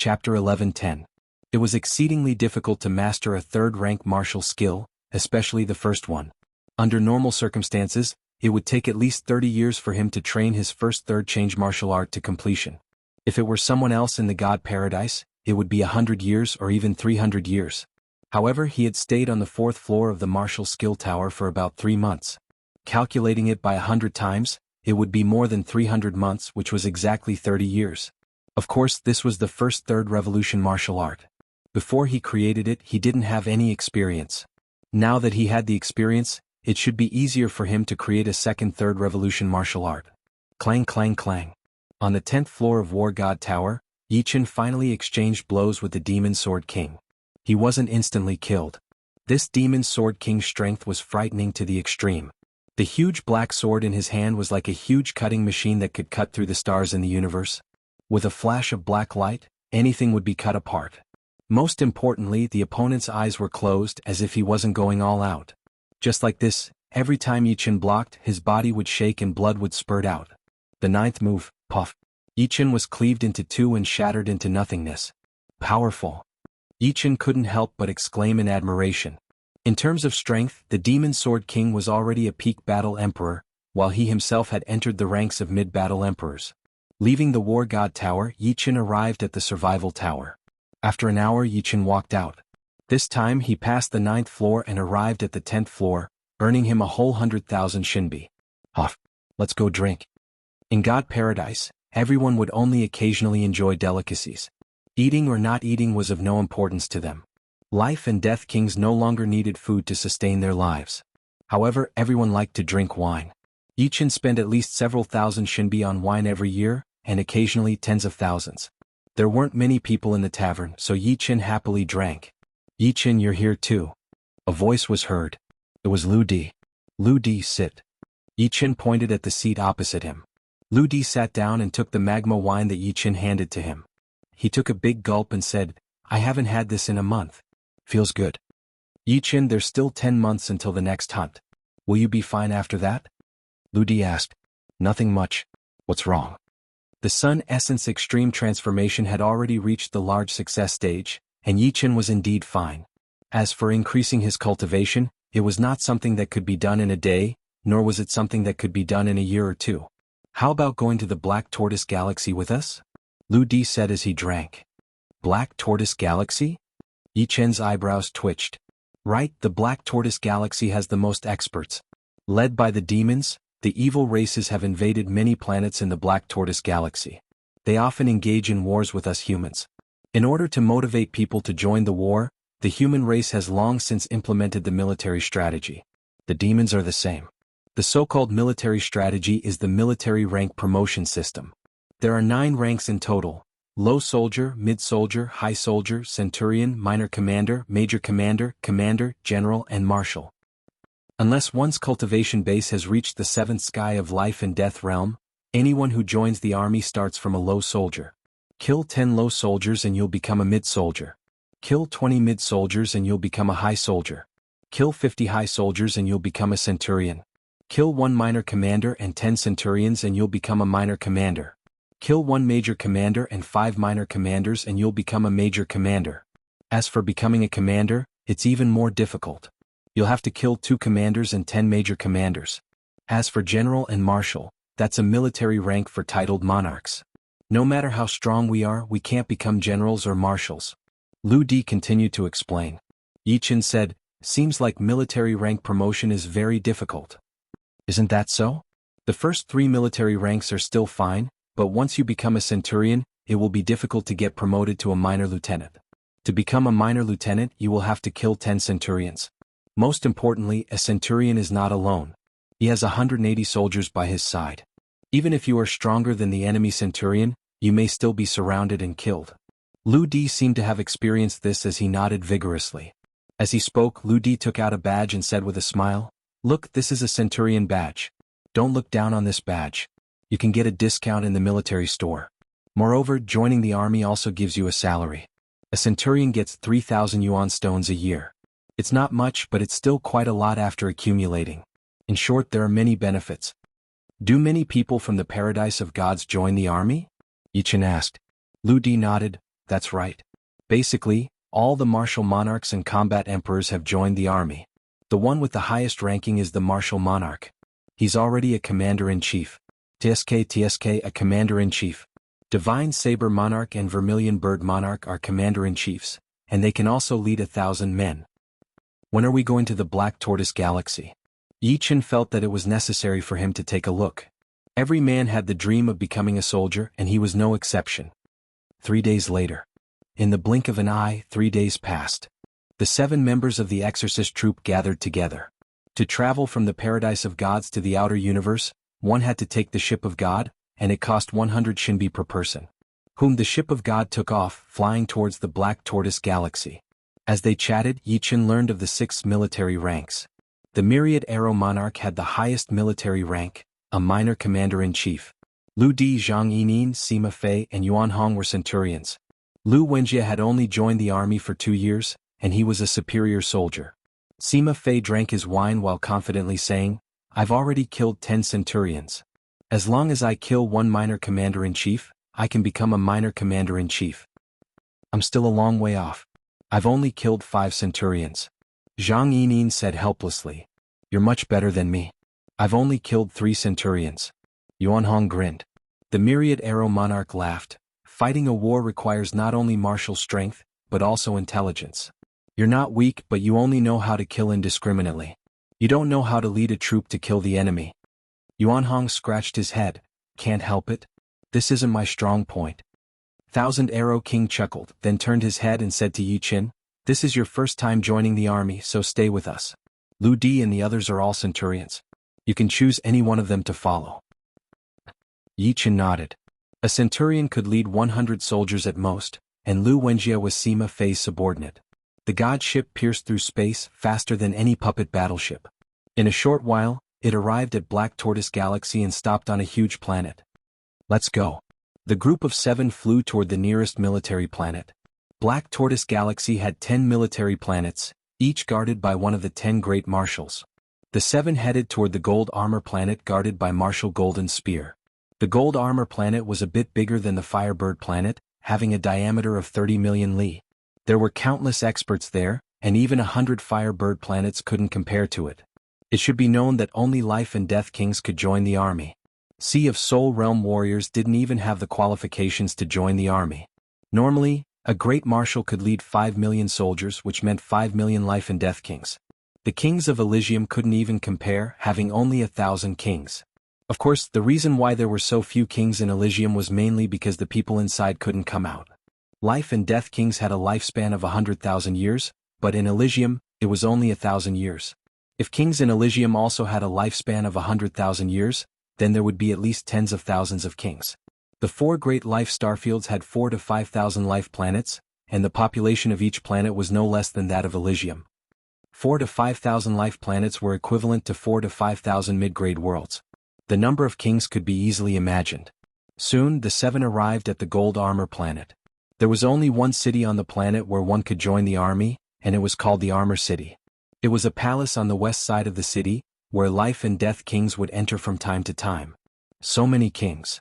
Chapter 11:10. It was exceedingly difficult to master a third-rank martial skill, especially the first one. Under normal circumstances, it would take at least 30 years for him to train his first third-change martial art to completion. If it were someone else in the God Paradise, it would be 100 years or even 300 years. However, he had stayed on the 4th floor of the martial skill tower for about 3 months. Calculating it by 100 times, it would be more than 300 months, which was exactly 30 years. Of course, this was the first third revolution martial art. Before he created it, he didn't have any experience. Now that he had the experience, it should be easier for him to create a second third revolution martial art. Clang clang clang. On the 10th floor of War God Tower, Yichen finally exchanged blows with the Demon Sword King. He wasn't instantly killed. This Demon Sword King's strength was frightening to the extreme. The huge black sword in his hand was like a huge cutting machine that could cut through the stars in the universe. With a flash of black light, anything would be cut apart. Most importantly, the opponent's eyes were closed as if he wasn't going all out. Just like this, every time Yichen blocked, his body would shake and blood would spurt out. The 9th move, puff. Yichen was cleaved into 2 and shattered into nothingness. Powerful. Yichen couldn't help but exclaim in admiration. In terms of strength, the Demon Sword King was already a peak battle emperor, while he himself had entered the ranks of mid-battle emperors. Leaving the War God Tower, Yichen arrived at the Survival Tower. After an hour, Yichen walked out. This time he passed the 9th floor and arrived at the 10th floor, earning him a whole 100,000 shinbi. Huff. Let's go drink. In God Paradise, everyone would only occasionally enjoy delicacies. Eating or not eating was of no importance to them. Life and Death Kings no longer needed food to sustain their lives. However, everyone liked to drink wine. Yichen spent at least several thousand shinbi on wine every year, and occasionally tens of thousands. There weren't many people in the tavern, so Yichen happily drank. Yichen, you're here too. A voice was heard. It was Lu Di. Lu Di, sit. Yichen pointed at the seat opposite him. Lu Di sat down and took the magma wine that Yichen handed to him. He took a big gulp and said, I haven't had this in a month. Feels good. Yichen, there's still 10 months until the next hunt. Will you be fine after that? Lu Di asked. Nothing much. What's wrong? The Sun Essence Extreme Transformation had already reached the large success stage, and Yichen was indeed fine. As for increasing his cultivation, it was not something that could be done in a day, nor was it something that could be done in a year or two. How about going to the Black Tortoise Galaxy with us? Lu Di said as he drank. Black Tortoise Galaxy? Yichen's eyebrows twitched. Right, the Black Tortoise Galaxy has the most experts. Led by the demons, the evil races have invaded many planets in the Black Tortoise Galaxy. They often engage in wars with us humans. In order to motivate people to join the war, the human race has long since implemented the military strategy. The demons are the same. The so-called military strategy is the military rank promotion system. There are 9 ranks in total: low soldier, mid soldier, high soldier, centurion, minor commander, major commander, commander, general, and marshal. Unless one's cultivation base has reached the 7th sky of life and death realm, anyone who joins the army starts from a low soldier. Kill 10 low soldiers and you'll become a mid soldier. Kill 20 mid soldiers and you'll become a high soldier. Kill 50 high soldiers and you'll become a centurion. Kill 1 minor commander and 10 centurions and you'll become a minor commander. Kill 1 major commander and 5 minor commanders and you'll become a major commander. As for becoming a commander, it's even more difficult. You'll have to kill 2 commanders and 10 major commanders. As for general and marshal, that's a military rank for titled monarchs. No matter how strong we are, we can't become generals or marshals. Lu Di continued to explain. Yichen said, seems like military rank promotion is very difficult. Isn't that so? The first 3 military ranks are still fine, but once you become a centurion, it will be difficult to get promoted to a minor lieutenant. To become a minor lieutenant, you will have to kill 10 centurions. Most importantly, a centurion is not alone. He has 180 soldiers by his side. Even if you are stronger than the enemy centurion, you may still be surrounded and killed. Lu Di seemed to have experienced this as he nodded vigorously. As he spoke, Lu Di took out a badge and said with a smile, Look, this is a centurion badge. Don't look down on this badge. You can get a discount in the military store. Moreover, joining the army also gives you a salary. A centurion gets 3,000 yuan stones a year. It's not much, but it's still quite a lot after accumulating. In short, there are many benefits. Do many people from the paradise of gods join the army? Yichen asked. Lu Di nodded. That's right. Basically, all the martial monarchs and combat emperors have joined the army. The one with the highest ranking is the martial monarch. He's already a commander-in-chief. TSK, a commander-in-chief. Divine Saber Monarch and Vermilion Bird Monarch are commander-in-chiefs, and they can also lead 1,000 men. When are we going to the Black Tortoise Galaxy? Yi Chen felt that it was necessary for him to take a look. Every man had the dream of becoming a soldier, and he was no exception. 3 days later. In the blink of an eye, 3 days passed. The 7 members of the exorcist troupe gathered together. To travel from the paradise of gods to the outer universe, one had to take the ship of God, and it cost 100 Shinbi per person. Whom the ship of God took off, flying towards the Black Tortoise Galaxy. As they chatted, Yi Chen learned of the 6 military ranks. The Myriad Arrow Monarch had the highest military rank, a minor commander-in-chief. Lu Di, Zhang Yinin, Sima Fei, and Yuan Hong were centurions. Lu Wenjie had only joined the army for 2 years, and he was a superior soldier. Sima Fei drank his wine while confidently saying, "I've already killed 10 centurions. As long as I kill 1 minor commander-in-chief, I can become a minor commander-in-chief. I'm still a long way off. I've only killed 5 centurions." Zhang Yinin said helplessly, "You're much better than me. I've only killed 3 centurions." Yuan Hong grinned. The Myriad Arrow Monarch laughed. "Fighting a war requires not only martial strength, but also intelligence. You're not weak, but you only know how to kill indiscriminately. You don't know how to lead a troop to kill the enemy." Yuan Hong scratched his head. "Can't help it. This isn't my strong point." Thousand Arrow King chuckled, then turned his head and said to Yi Chen, "This is your first time joining the army, so stay with us. Lu Di and the others are all centurions. You can choose any one of them to follow." Yi Chen nodded. A centurion could lead 100 soldiers at most, and Lu Wenjie was Sima Fei's subordinate. The god ship pierced through space faster than any puppet battleship. In a short while, it arrived at Black Tortoise Galaxy and stopped on a huge planet. "Let's go." The group of 7 flew toward the nearest military planet. Black Tortoise Galaxy had 10 military planets, each guarded by one of the 10 great marshals. The 7 headed toward the Gold Armor planet guarded by Marshal Golden Spear. The Gold Armor planet was a bit bigger than the Firebird planet, having a diameter of 30 million li. There were countless experts there, and even 100 Firebird planets couldn't compare to it. It should be known that only Life and Death Kings could join the army. Sea of Soul Realm warriors didn't even have the qualifications to join the army. Normally, a great marshal could lead 5 million soldiers, which meant 5 million Life and Death Kings. The kings of Elysium couldn't even compare, having only 1,000 kings. Of course, the reason why there were so few kings in Elysium was mainly because the people inside couldn't come out. Life and Death Kings had a lifespan of 100,000 years, but in Elysium, it was only 1,000 years. If kings in Elysium also had a lifespan of 100,000 years, then there would be at least tens of thousands of kings. The 4 great life starfields had 4 to 5,000 life planets, and the population of each planet was no less than that of Elysium. 4 to 5,000 life planets were equivalent to 4 to 5,000 mid-grade worlds. The number of kings could be easily imagined. Soon, the 7 arrived at the Gold Armor planet. There was only one city on the planet where one could join the army, and it was called the Armor City. It was a palace on the west side of the city, where Life and Death Kings would enter from time to time. So many kings.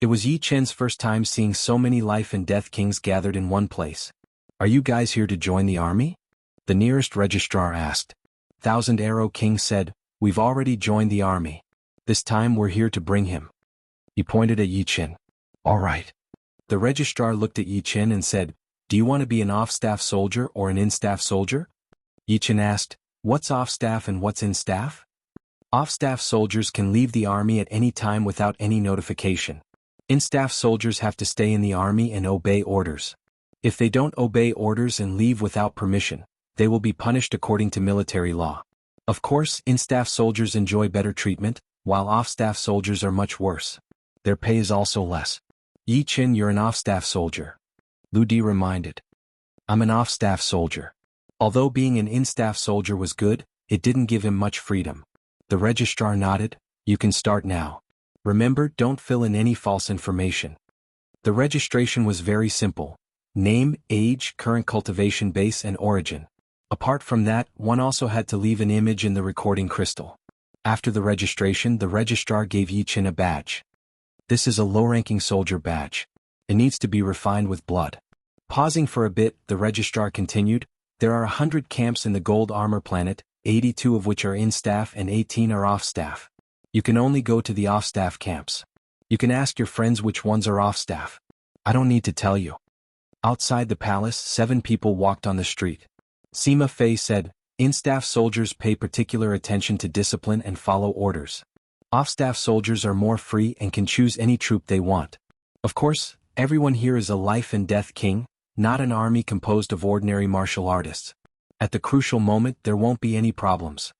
It was Yi Chen's first time seeing so many Life and Death Kings gathered in one place. "Are you guys here to join the army?" the nearest registrar asked. Thousand Arrow King said, "We've already joined the army. This time we're here to bring him." He pointed at Yi Chen. "All right." The registrar looked at Yi Chen and said, "Do you want to be an off-staff soldier or an in-staff soldier?" Yi Chen asked, "What's off-staff and what's in-staff?" Off-staff soldiers can leave the army at any time without any notification. In-staff soldiers have to stay in the army and obey orders. If they don't obey orders and leave without permission, they will be punished according to military law. Of course, in-staff soldiers enjoy better treatment, while off-staff soldiers are much worse. Their pay is also less. "Yi Chen, you're an off-staff soldier," Lu Di reminded. "I'm an off-staff soldier." Although being an in-staff soldier was good, it didn't give him much freedom. The registrar nodded. "You can start now. Remember, don't fill in any false information." The registration was very simple. Name, age, current cultivation base and origin. Apart from that, one also had to leave an image in the recording crystal. After the registration, the registrar gave Yi Chen a badge. "This is a low-ranking soldier badge. It needs to be refined with blood. Pausing for a bit, the registrar continued, there are 100 camps in the Gold Armor Planet, 82 of which are in-staff and 18 are off-staff. You can only go to the off-staff camps. You can ask your friends which ones are off-staff. I don't need to tell you. Outside the palace, 7 people walked on the street. Sima Fei said, in-staff soldiers pay particular attention to discipline and follow orders. Off-staff soldiers are more free and can choose any troop they want. Of course, everyone here is a life and death king, not an army composed of ordinary martial artists. At the crucial moment there won't be any problems.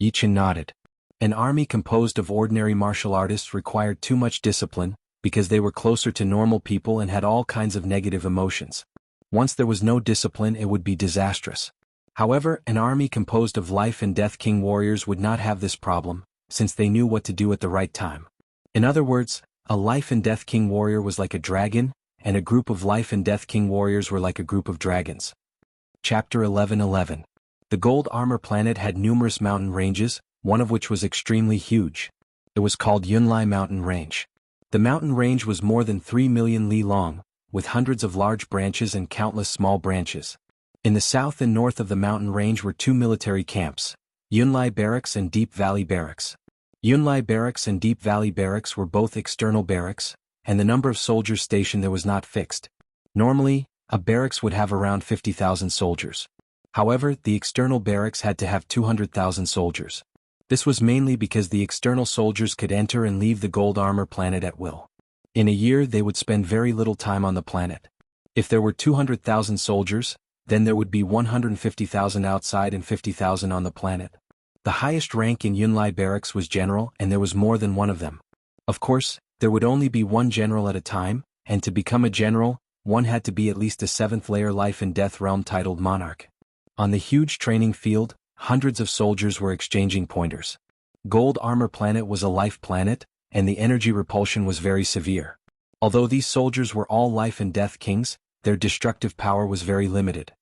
Yichin nodded. An army composed of ordinary martial artists required too much discipline, because they were closer to normal people and had all kinds of negative emotions. Once there was no discipline it would be disastrous. However, an army composed of life and death king warriors would not have this problem, since they knew what to do at the right time. In other words, a life and death king warrior was like a dragon, and a group of life and death king warriors were like a group of dragons. Chapter 11:11. The Gold Armor Planet had numerous mountain ranges, one of which was extremely huge. It was called Yunlai Mountain Range. The mountain range was more than 3 million li long, with hundreds of large branches and countless small branches. In the south and north of the mountain range were 2 military camps, Yunlai Barracks and Deep Valley Barracks. Yunlai Barracks and Deep Valley Barracks were both external barracks, and the number of soldiers stationed there was not fixed. Normally, a barracks would have around 50,000 soldiers. However, the external barracks had to have 200,000 soldiers. This was mainly because the external soldiers could enter and leave the Gold Armor Planet at will. In a year they would spend very little time on the planet. If there were 200,000 soldiers, then there would be 150,000 outside and 50,000 on the planet. The highest rank in Yunlai Barracks was general, and there was more than one of them. Of course, there would only be one general at a time, and to become a general, one had to be at least a 7th layer life and death realm titled monarch. On the huge training field, hundreds of soldiers were exchanging pointers. Gold Armor Planet was a life planet, and the energy repulsion was very severe. Although these soldiers were all life and death kings, their destructive power was very limited.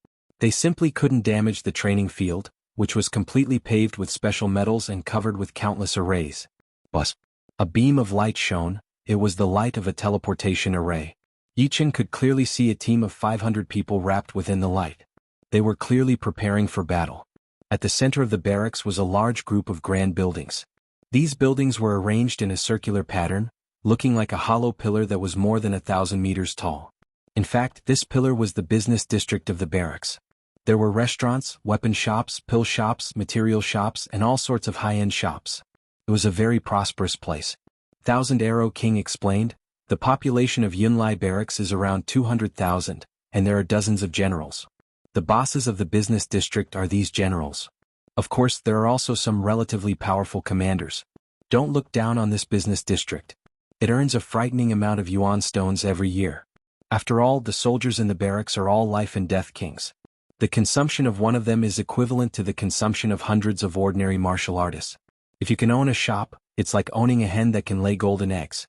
They simply couldn't damage the training field, which was completely paved with special metals and covered with countless arrays. Bus. A beam of light shone. It was the light of a teleportation array. Yichin could clearly see a team of 500 people wrapped within the light. They were clearly preparing for battle. At the center of the barracks was a large group of grand buildings. These buildings were arranged in a circular pattern, looking like a hollow pillar that was more than 1,000 meters tall. In fact, this pillar was the business district of the barracks. There were restaurants, weapon shops, pill shops, material shops, and all sorts of high-end shops. It was a very prosperous place. Thousand Arrow King explained, the population of Yunlai Barracks is around 200,000, and there are dozens of generals. The bosses of the business district are these generals. Of course, there are also some relatively powerful commanders. Don't look down on this business district. It earns a frightening amount of yuan stones every year. After all, the soldiers in the barracks are all life and death kings. The consumption of one of them is equivalent to the consumption of hundreds of ordinary martial artists. If you can own a shop, it's like owning a hen that can lay golden eggs.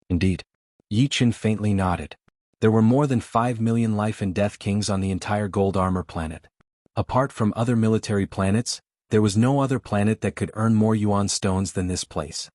Indeed. Yichin faintly nodded. There were more than 5 million life and death kings on the entire Gold Armor Planet. Apart from other military planets, there was no other planet that could earn more yuan stones than this place.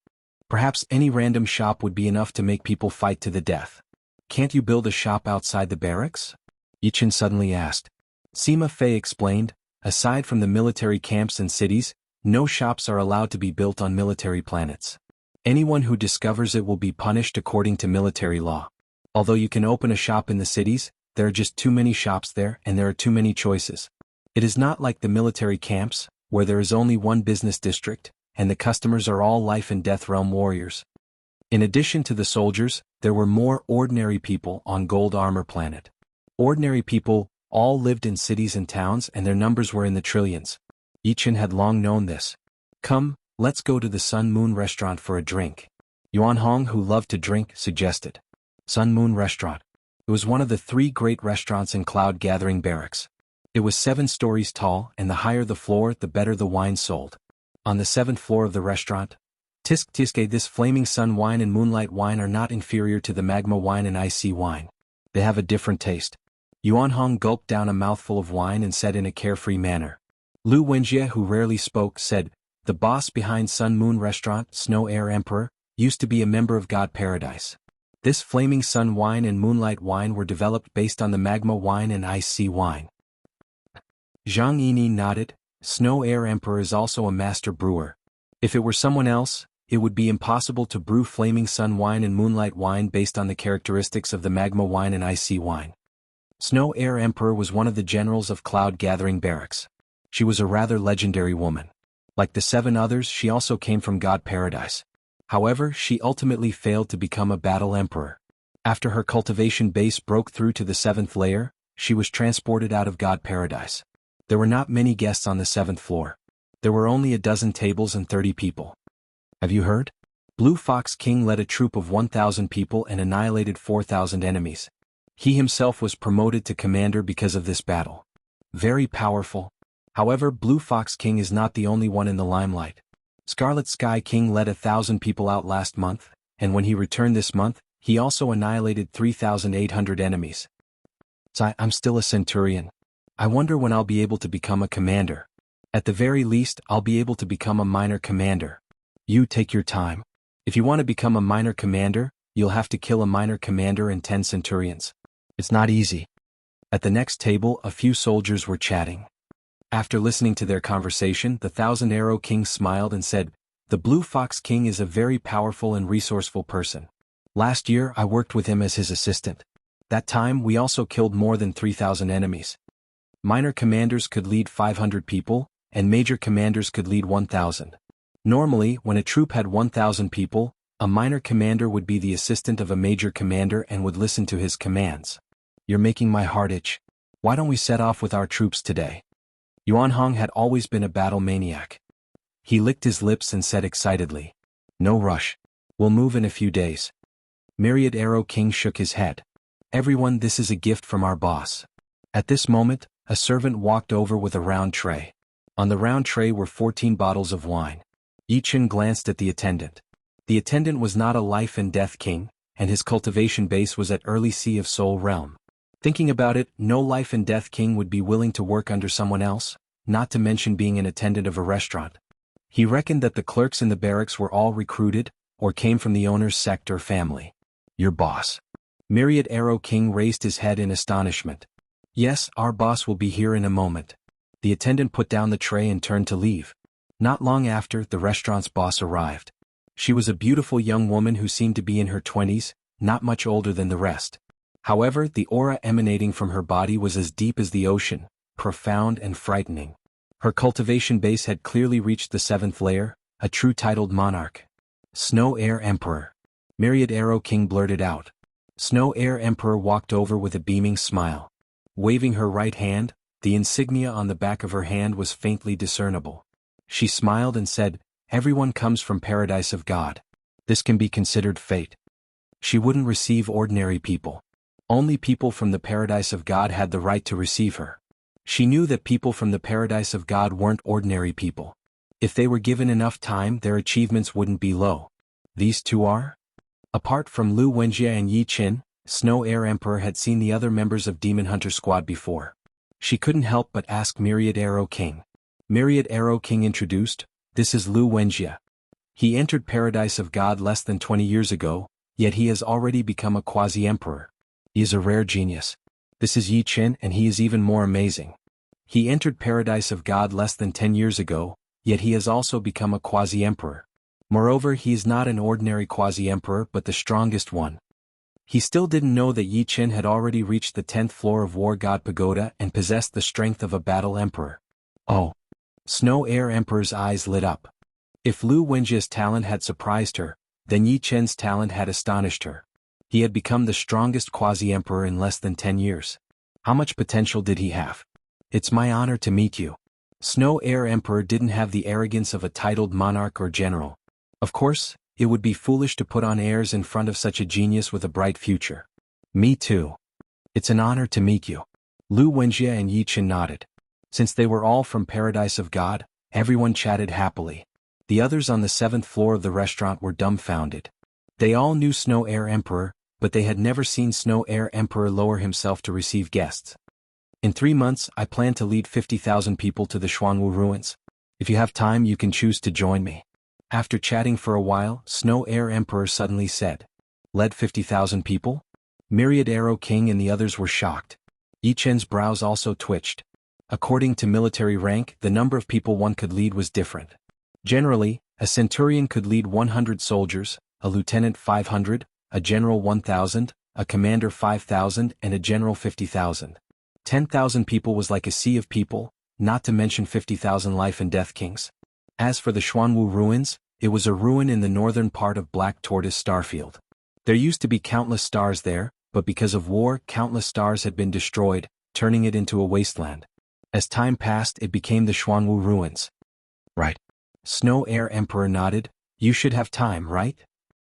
Perhaps any random shop would be enough to make people fight to the death. Can't you build a shop outside the barracks? Yichin suddenly asked. Sima Fei explained, aside from the military camps and cities, no shops are allowed to be built on military planets. Anyone who discovers it will be punished according to military law. Although you can open a shop in the cities, there are just too many shops there and there are too many choices. It is not like the military camps, where there is only one business district, and the customers are all life and death realm warriors. In addition to the soldiers, there were more ordinary people on Gold Armor Planet. Ordinary people all lived in cities and towns, and their numbers were in the trillions. Yichin had long known this. Come, let's go to the Sun Moon restaurant for a drink. Yuan Hong, who loved to drink, suggested. Sun Moon Restaurant. It was one of the 3 great restaurants in Cloud Gathering Barracks. It was 7 stories tall, and the higher the floor, the better the wine sold. On the 7th floor of the restaurant, Tisk Tiske, this Flaming Sun wine and Moonlight wine are not inferior to the Magma wine and Icy wine. They have a different taste. Yuan Hong gulped down a mouthful of wine and said in a carefree manner. Lu Wenjie, who rarely spoke, said, the boss behind Sun Moon Restaurant, Snow Air Emperor, used to be a member of God Paradise. This Flaming Sun wine and Moonlight wine were developed based on the Magma wine and Ice Sea wine. Zhang Yini nodded. Snow Air Emperor is also a master brewer. If it were someone else, it would be impossible to brew Flaming Sun wine and Moonlight wine based on the characteristics of the Magma wine and Ice Sea wine. Snow Air Emperor was one of the generals of Cloud Gathering Barracks. She was a rather legendary woman. Like the 7 others, she also came from God Paradise. However, she ultimately failed to become a battle emperor. After her cultivation base broke through to the 7th layer, she was transported out of God Paradise. There were not many guests on the 7th floor. There were only a dozen tables and 30 people. Have you heard? Blue Fox King led a troop of 1,000 people and annihilated 4,000 enemies. He himself was promoted to commander because of this battle. Very powerful. However, Blue Fox King is not the only one in the limelight. Scarlet Sky King led 1,000 people out last month, and when he returned this month, he also annihilated 3,800 enemies. So I'm still a centurion. I wonder when I'll be able to become a commander. At the very least, I'll be able to become a minor commander. You take your time. If you want to become a minor commander, you'll have to kill a minor commander and 10 centurions. It's not easy. At the next table, a few soldiers were chatting. After listening to their conversation, the Thousand Arrow King smiled and said, "The Blue Fox King is a very powerful and resourceful person. Last year I worked with him as his assistant. That time we also killed more than 3,000 enemies. Minor commanders could lead 500 people, and major commanders could lead 1,000. Normally, when a troop had 1,000 people, a minor commander would be the assistant of a major commander and would listen to his commands. You're making my heart itch. Why don't we set off with our troops today?" Yuan Hong had always been a battle maniac. He licked his lips and said excitedly, "No rush. We'll move in a few days." Myriad Arrow King shook his head. "Everyone, this is a gift from our boss." At this moment, a servant walked over with a round tray. On the round tray were 14 bottles of wine. Yi Chen glanced at the attendant. The attendant was not a life and death king, and his cultivation base was at early Sea of Soul realm. Thinking about it, no life and death king would be willing to work under someone else, not to mention being an attendant of a restaurant. He reckoned that the clerks in the barracks were all recruited, or came from the owner's sect or family. "Your boss." Myriad Arrow King raised his head in astonishment. "Yes, our boss will be here in a moment." The attendant put down the tray and turned to leave. Not long after, the restaurant's boss arrived. She was a beautiful young woman who seemed to be in her 20s, not much older than the rest. However, the aura emanating from her body was as deep as the ocean, profound and frightening. Her cultivation base had clearly reached the 7th layer, a true titled monarch. "Snow Air Emperor." Myriad Arrow King blurted out. Snow Air Emperor walked over with a beaming smile. Waving her right hand, the insignia on the back of her hand was faintly discernible. She smiled and said, "Everyone comes from Paradise of God. This can be considered fate." She wouldn't receive ordinary people. Only people from the Paradise of God had the right to receive her. She knew that people from the Paradise of God weren't ordinary people. If they were given enough time, their achievements wouldn't be low. These two are? Apart from Lu Wenjie and Yi Chen, Snow Air Emperor had seen the other members of Demon Hunter Squad before. She couldn't help but ask Myriad Arrow King. Myriad Arrow King introduced, "This is Lu Wenjie. He entered Paradise of God less than 20 years ago, yet he has already become a quasi-emperor. He is a rare genius. This is Yi Chen and he is even more amazing. He entered Paradise of God less than 10 years ago, yet he has also become a quasi-emperor. Moreover, he is not an ordinary quasi-emperor but the strongest one." He still didn't know that Yi Chen had already reached the 10th floor of War God Pagoda and possessed the strength of a battle emperor. Oh! Snow Air Emperor's eyes lit up. If Lu Wenjie's talent had surprised her, then Yi Chen's talent had astonished her. He had become the strongest quasi-emperor in less than 10 years. How much potential did he have? "It's my honor to meet you." Snow Air Emperor didn't have the arrogance of a titled monarch or general. Of course, it would be foolish to put on airs in front of such a genius with a bright future. "Me too. It's an honor to meet you." Lu Wenjie and Yi Chen nodded. Since they were all from Paradise of God, everyone chatted happily. The others on the 7th floor of the restaurant were dumbfounded. They all knew Snow Air Emperor, but they had never seen Snow Air Emperor lower himself to receive guests. "In 3 months, I plan to lead 50,000 people to the Xuanwu ruins. If you have time, you can choose to join me." After chatting for a while, Snow Air Emperor suddenly said, Led 50,000 people? Myriad Arrow King and the others were shocked. Yi Chen's brows also twitched. According to military rank, the number of people one could lead was different. Generally, a centurion could lead 100 soldiers, a lieutenant 500, a general 1,000, a commander 5,000 and a general 50,000. 10,000 people was like a sea of people, not to mention 50,000 life and death kings. As for the Xuanwu ruins, it was a ruin in the northern part of Black Tortoise Starfield. There used to be countless stars there, but because of war, countless stars had been destroyed, turning it into a wasteland. As time passed, it became the Xuanwu ruins. Right. Snow Air Emperor nodded. You should have time, right?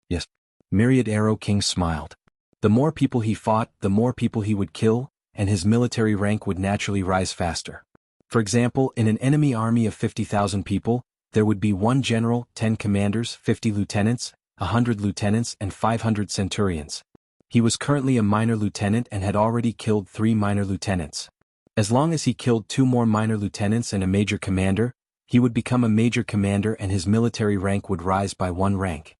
Yes. Myriad Arrow King smiled. The more people he fought, the more people he would kill, and his military rank would naturally rise faster. For example, in an enemy army of 50,000 people, there would be 1 general, 10 commanders, 50 lieutenants, 100 lieutenants and 500 centurions. He was currently a minor lieutenant and had already killed 3 minor lieutenants. As long as he killed 2 more minor lieutenants and a major commander, he would become a major commander and his military rank would rise by 1 rank.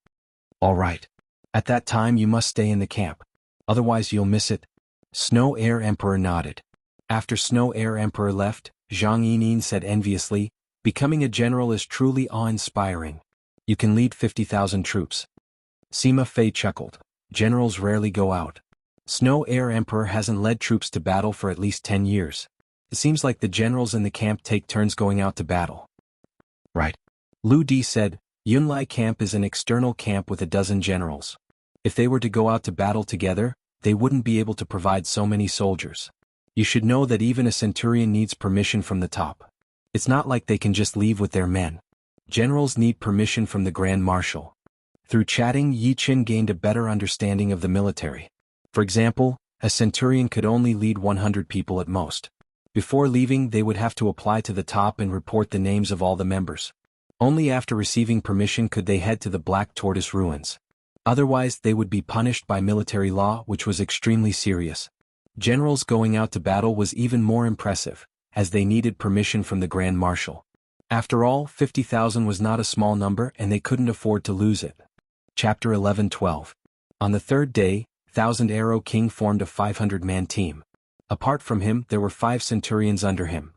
All right. At that time you must stay in the camp. Otherwise you'll miss it. Snow Air Emperor nodded. After Snow Air Emperor left, Zhang Yinin said enviously, becoming a general is truly awe-inspiring. You can lead 50,000 troops. Sima Fei chuckled. Generals rarely go out. Snow Air Emperor hasn't led troops to battle for at least 10 years. It seems like the generals in the camp take turns going out to battle. Right. Lu Di said, Yunlai camp is an external camp with a dozen generals. If they were to go out to battle together, they wouldn't be able to provide so many soldiers. You should know that even a centurion needs permission from the top. It's not like they can just leave with their men. Generals need permission from the Grand Marshal. Through chatting, Yi Chen gained a better understanding of the military. For example, a centurion could only lead 100 people at most. Before leaving, they would have to apply to the top and report the names of all the members. Only after receiving permission could they head to the Black Tortoise ruins. Otherwise, they would be punished by military law, which was extremely serious. Generals going out to battle was even more impressive, as they needed permission from the Grand Marshal. After all, 50,000 was not a small number and they couldn't afford to lose it. Chapter 11-12. On the 3rd day, Thousand Arrow King formed a 500-man team. Apart from him, there were 5 centurions under him.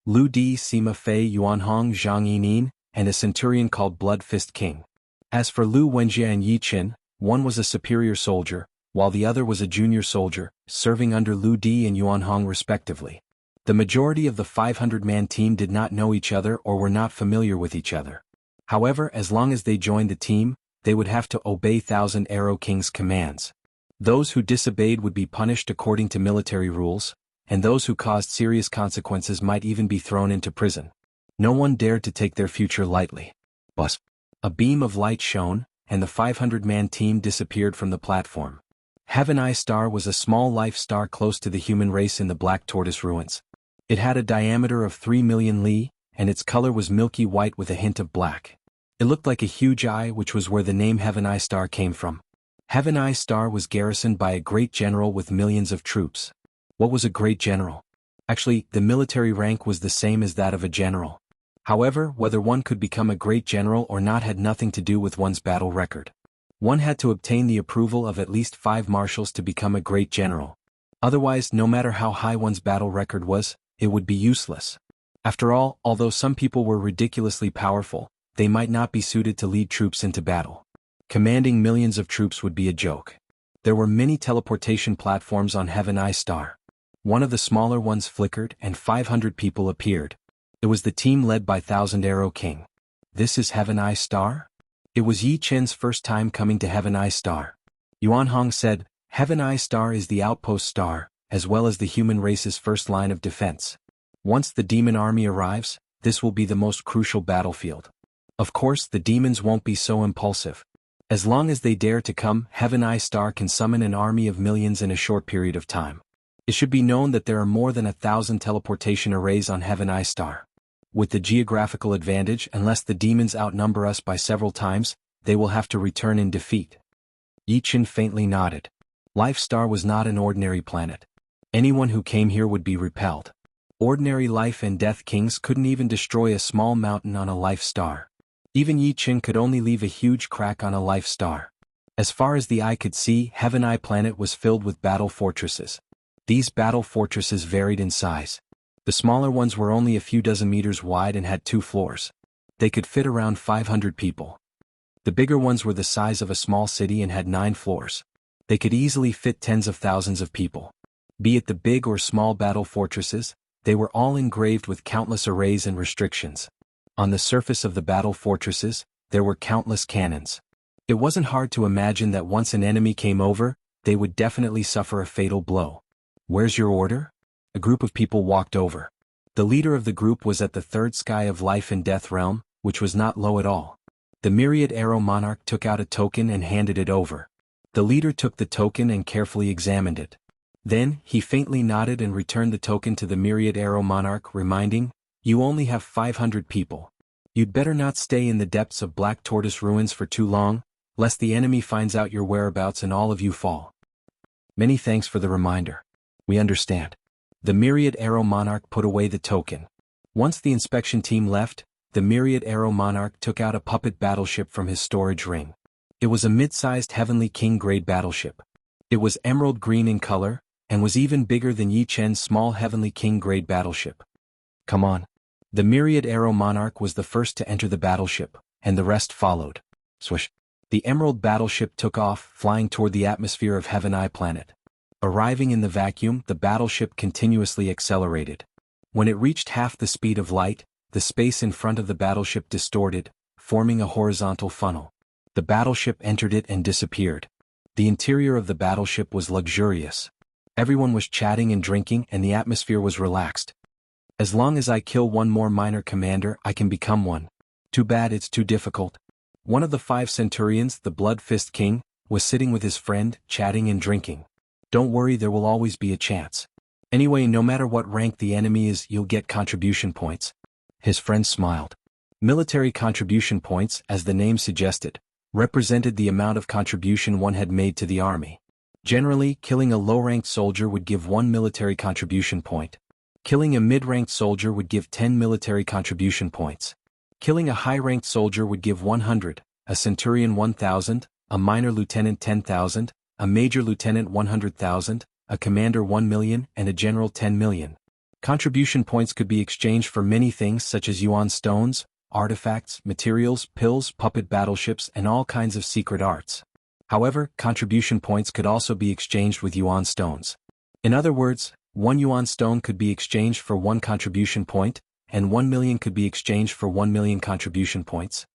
Lu Di, Sima Fei, Yuanhong, Zhang Yinin, and a centurion called Blood Fist King. As for Lu Wenjie and Yi Chen, one was a superior soldier, while the other was a junior soldier, serving under Lu Di and Yuanhong respectively. The majority of the 500-man team did not know each other or were not familiar with each other. However, as long as they joined the team, they would have to obey Thousand Arrow King's commands. Those who disobeyed would be punished according to military rules, and those who caused serious consequences might even be thrown into prison. No one dared to take their future lightly. But a beam of light shone, and the 500-man team disappeared from the platform. Heaven Eye Star was a small life star close to the human race in the Black Tortoise ruins. It had a diameter of 3 million li, and its color was milky white with a hint of black. It looked like a huge eye, which was where the name Heaven Eye Star came from. Heaven Eye Star was garrisoned by a great general with millions of troops. What was a great general? Actually, the military rank was the same as that of a general. However, whether one could become a great general or not had nothing to do with one's battle record. One had to obtain the approval of at least 5 marshals to become a great general. Otherwise, no matter how high one's battle record was, it would be useless. After all, although some people were ridiculously powerful, they might not be suited to lead troops into battle. Commanding millions of troops would be a joke. There were many teleportation platforms on Heaven Eye Star. One of the smaller ones flickered and 500 people appeared. It was the team led by Thousand Arrow King. This is Heaven Eye Star? It was Yi Chen's first time coming to Heaven Eye Star. Yuanhong said, Heaven Eye Star is the outpost star, as well as the human race's first line of defense. Once the demon army arrives, this will be the most crucial battlefield. Of course, the demons won't be so impulsive. As long as they dare to come, Heaven Eye Star can summon an army of millions in a short period of time. It should be known that there are more than 1,000 teleportation arrays on Heaven Eye Star. With the geographical advantage, unless the demons outnumber us by several times, they will have to return in defeat. Yi Chen faintly nodded. Life Star was not an ordinary planet. Anyone who came here would be repelled. Ordinary life and death kings couldn't even destroy a small mountain on a life star. Even Yi Chen could only leave a huge crack on a life star. As far as the eye could see, Heaven Eye Planet was filled with battle fortresses. These battle fortresses varied in size. The smaller ones were only a few dozen meters wide and had 2 floors. They could fit around 500 people. The bigger ones were the size of a small city and had 9 floors. They could easily fit tens of thousands of people. Be it the big or small battle fortresses, they were all engraved with countless arrays and restrictions. On the surface of the battle fortresses, there were countless cannons. It wasn't hard to imagine that once an enemy came over, they would definitely suffer a fatal blow. "Where's your order?" A group of people walked over. The leader of the group was at the 3rd sky of life and death realm, which was not low at all. The Myriad Arrow Monarch took out a token and handed it over. The leader took the token and carefully examined it. Then, he faintly nodded and returned the token to the Myriad Arrow Monarch, reminding, "You only have 500 people. You'd better not stay in the depths of Black Tortoise Ruins for too long, lest the enemy finds out your whereabouts and all of you fall." "Many thanks for the reminder. We understand." The Myriad Arrow Monarch put away the token. Once the inspection team left, the Myriad Arrow Monarch took out a puppet battleship from his storage ring. It was a mid-sized Heavenly King-grade battleship. It was emerald green in color, and was even bigger than Yi Chen's small Heavenly King-grade battleship. "Come on." The Myriad Arrow Monarch was the first to enter the battleship, and the rest followed. Swish. The emerald battleship took off, flying toward the atmosphere of Heaven Eye Planet. Arriving in the vacuum, the battleship continuously accelerated. When it reached half the speed of light, the space in front of the battleship distorted, forming a horizontal funnel. The battleship entered it and disappeared. The interior of the battleship was luxurious. Everyone was chatting and drinking, and the atmosphere was relaxed. "As long as I kill one more minor commander, I can become one. Too bad it's too difficult." One of the 5 centurions, the Blood Fist King, was sitting with his friend, chatting and drinking. "Don't worry, there will always be a chance. Anyway, no matter what rank the enemy is, you'll get contribution points." His friend smiled. Military contribution points, as the name suggested, represented the amount of contribution one had made to the army. Generally, killing a low-ranked soldier would give 1 military contribution point. Killing a mid-ranked soldier would give 10 military contribution points. Killing a high-ranked soldier would give 100, a centurion 1,000, a minor lieutenant 10,000, a major lieutenant 100,000, a commander 1 million, and a general 10 million. Contribution points could be exchanged for many things such as yuan stones, artifacts, materials, pills, puppet battleships, and all kinds of secret arts. However, contribution points could also be exchanged with yuan stones. In other words, 1 yuan stone could be exchanged for 1 contribution point, and 1 million could be exchanged for 1 million contribution points.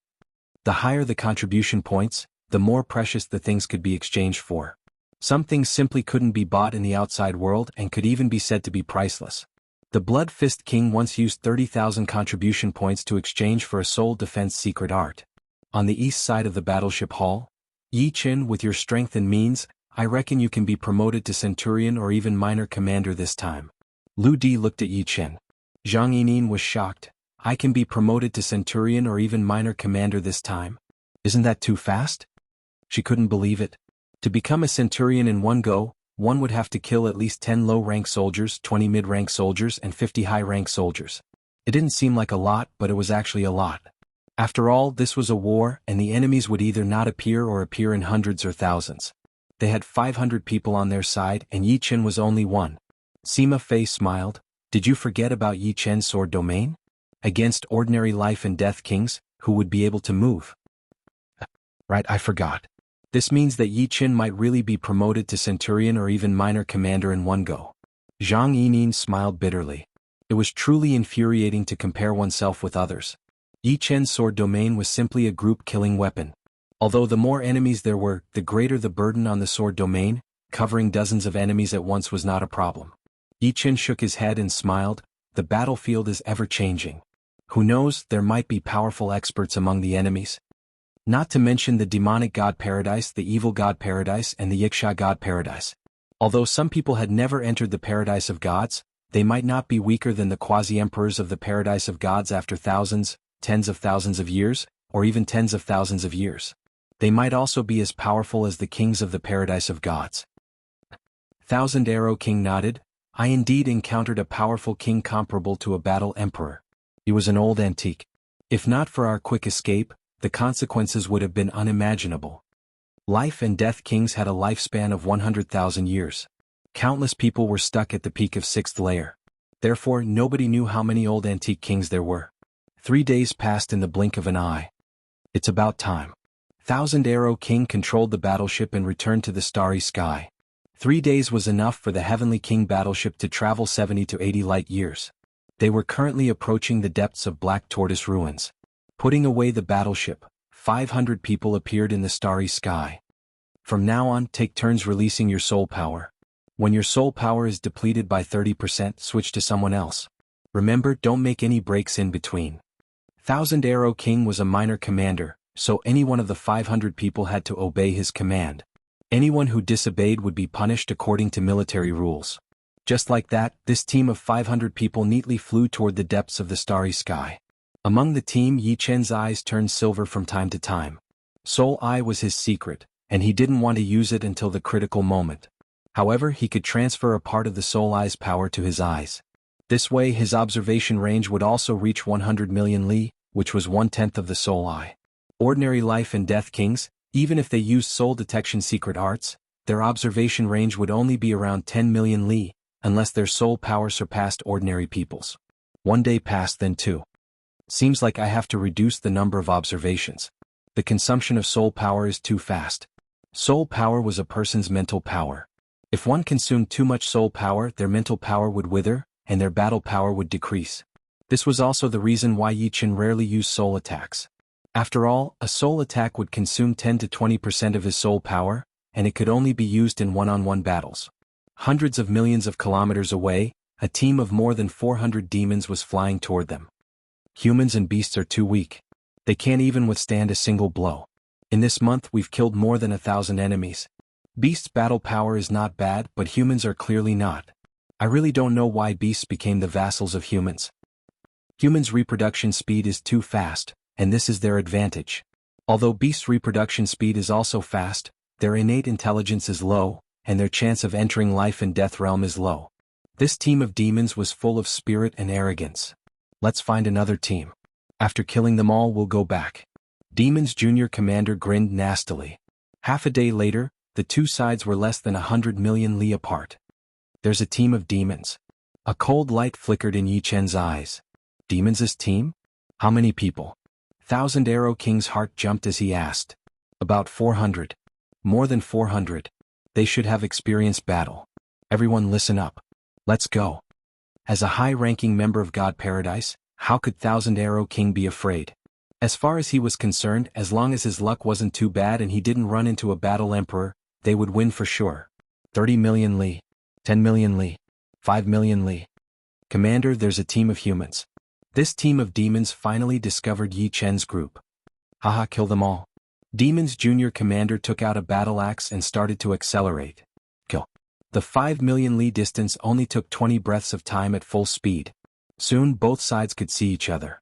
The higher the contribution points, the more precious the things could be exchanged for. Some things simply couldn't be bought in the outside world and could even be said to be priceless. The Blood Fist King once used 30,000 contribution points to exchange for a soul defense secret art. On the east side of the battleship hall, "Yi Chen, with your strength and means, I reckon you can be promoted to centurion or even minor commander this time." Lu Di looked at Yi Chen. Zhang Yinin was shocked. "I can be promoted to centurion or even minor commander this time? Isn't that too fast?" She couldn't believe it. To become a centurion in one go, one would have to kill at least 10 low-rank soldiers, 20 mid-rank soldiers, and 50 high-rank soldiers. It didn't seem like a lot, but it was actually a lot. After all, this was a war, and the enemies would either not appear or appear in hundreds or thousands. They had 500 people on their side, and Yi Chen was only one. Sima Fei smiled. "Did you forget about Yi Chen's sword domain? Against ordinary life and death kings, who would be able to move?" "Right, I forgot. This means that Yi Chen might really be promoted to centurion or even minor commander in one go." Zhang Yinin smiled bitterly. It was truly infuriating to compare oneself with others. Yi Chen's sword domain was simply a group-killing weapon. Although the more enemies there were, the greater the burden on the sword domain, covering dozens of enemies at once was not a problem. Yi Chen shook his head and smiled. "The battlefield is ever-changing. Who knows, there might be powerful experts among the enemies. Not to mention the demonic god paradise, the evil god paradise, and the Yiksha god paradise. Although some people had never entered the paradise of gods, they might not be weaker than the quasi-emperors of the paradise of gods after thousands, tens of thousands of years, or even tens of thousands of years. They might also be as powerful as the kings of the paradise of gods." Thousand Arrow King nodded. "I indeed encountered a powerful king comparable to a battle emperor. He was an old antique. If not for our quick escape, the consequences would have been unimaginable." Life and Death Kings had a lifespan of 100,000 years. Countless people were stuck at the peak of 6th layer. Therefore, nobody knew how many old antique kings there were. 3 days passed in the blink of an eye. It's about time. Thousand Arrow King controlled the battleship and returned to the starry sky. 3 days was enough for the Heavenly King battleship to travel 70 to 80 light years. They were currently approaching the depths of Black Tortoise ruins. Putting away the battleship, 500 people appeared in the starry sky. From now on, take turns releasing your soul power. When your soul power is depleted by 30%, switch to someone else. Remember, don't make any breaks in between. Thousand Arrow King was a minor commander, so any one of the 500 people had to obey his command. Anyone who disobeyed would be punished according to military rules. Just like that, this team of 500 people neatly flew toward the depths of the starry sky. Among the team, Yi Chen's eyes turned silver from time to time. Soul Eye was his secret, and he didn't want to use it until the critical moment. However, he could transfer a part of the Soul Eye's power to his eyes. This way, his observation range would also reach 100 million li, which was 1/10 of the Soul Eye. Ordinary Life and Death Kings, even if they used soul detection secret arts, their observation range would only be around 10 million li, unless their soul power surpassed ordinary people's. 1 day passed, then 2. Seems like I have to reduce the number of observations. The consumption of soul power is too fast. Soul power was a person's mental power. If one consumed too much soul power, their mental power would wither, and their battle power would decrease. This was also the reason why Yi Chen rarely used soul attacks. After all, a soul attack would consume 10 to 20% of his soul power, and it could only be used in one-on-one battles. Hundreds of millions of kilometers away, a team of more than 400 demons was flying toward them. Humans and beasts are too weak. They can't even withstand a single blow. In this month we've killed more than 1,000 enemies. Beasts' battle power is not bad, but humans are clearly not. I really don't know why beasts became the vassals of humans. Humans' reproduction speed is too fast, and this is their advantage. Although beasts' reproduction speed is also fast, their innate intelligence is low, and their chance of entering life and death realm is low. This team of demons was full of spirit and arrogance. Let's find another team. After killing them all, we'll go back. Demon's junior commander grinned nastily. Half a day later, the two sides were less than 100 million li apart. There's a team of demons. A cold light flickered in Yi Chen's eyes. Demons' team? How many people? Thousand Arrow King's heart jumped as he asked. About 400. More than 400. They should have experienced battle. Everyone listen up. Let's go. As a high-ranking member of God Paradise, how could Thousand Arrow King be afraid? As far as he was concerned, as long as his luck wasn't too bad and he didn't run into a battle emperor, they would win for sure. 30 million li. 10 million li. 5 million li. Commander, there's a team of humans. This team of demons finally discovered Yi Chen's group. Haha, kill them all. Demon's junior commander took out a battle axe and started to accelerate. Kill. The 5 million li distance only took 20 breaths of time at full speed. Soon both sides could see each other.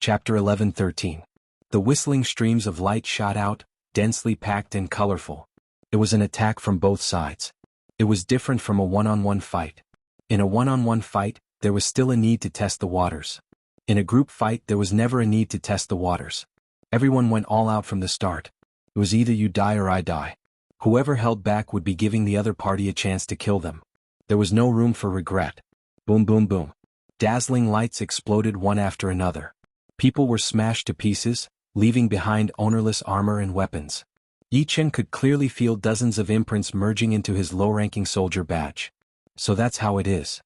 Chapter 11:13. The whistling streams of light shot out, densely packed and colorful. It was an attack from both sides. It was different from a one-on-one fight. In a one-on-one fight, there was still a need to test the waters. In a group fight, there was never a need to test the waters. Everyone went all out from the start. It was either you die or I die. Whoever held back would be giving the other party a chance to kill them. There was no room for regret. Boom, boom, boom. Dazzling lights exploded one after another. People were smashed to pieces, leaving behind ownerless armor and weapons. Yi Chen could clearly feel dozens of imprints merging into his low-ranking soldier badge. So that's how it is.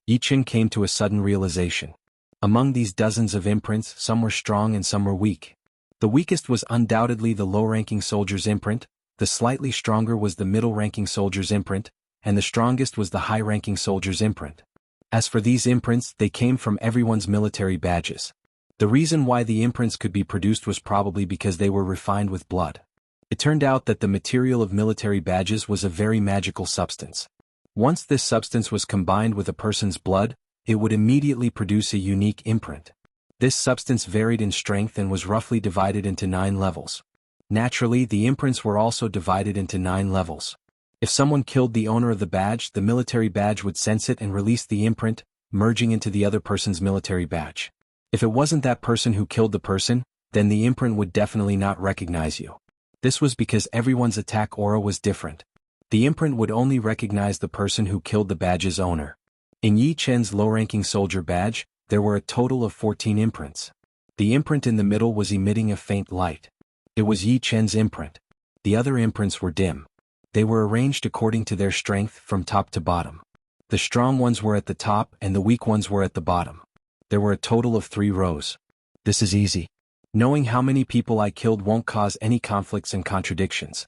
Yi Chen came to a sudden realization. Among these dozens of imprints, some were strong and some were weak. The weakest was undoubtedly the low-ranking soldier's imprint, the slightly stronger was the middle-ranking soldier's imprint, and the strongest was the high-ranking soldier's imprint. As for these imprints, they came from everyone's military badges. The reason why the imprints could be produced was probably because they were refined with blood. It turned out that the material of military badges was a very magical substance. Once this substance was combined with a person's blood, it would immediately produce a unique imprint. This substance varied in strength and was roughly divided into 9 levels. Naturally, the imprints were also divided into 9 levels. If someone killed the owner of the badge, the military badge would sense it and release the imprint, merging into the other person's military badge. If it wasn't that person who killed the person, then the imprint would definitely not recognize you. This was because everyone's attack aura was different. The imprint would only recognize the person who killed the badge's owner. In Yi Chen's low-ranking soldier badge, there were a total of 14 imprints. The imprint in the middle was emitting a faint light. It was Yi Chen's imprint. The other imprints were dim. They were arranged according to their strength from top to bottom. The strong ones were at the top and the weak ones were at the bottom. There were a total of 3 rows. This is easy. Knowing how many people I killed won't cause any conflicts and contradictions.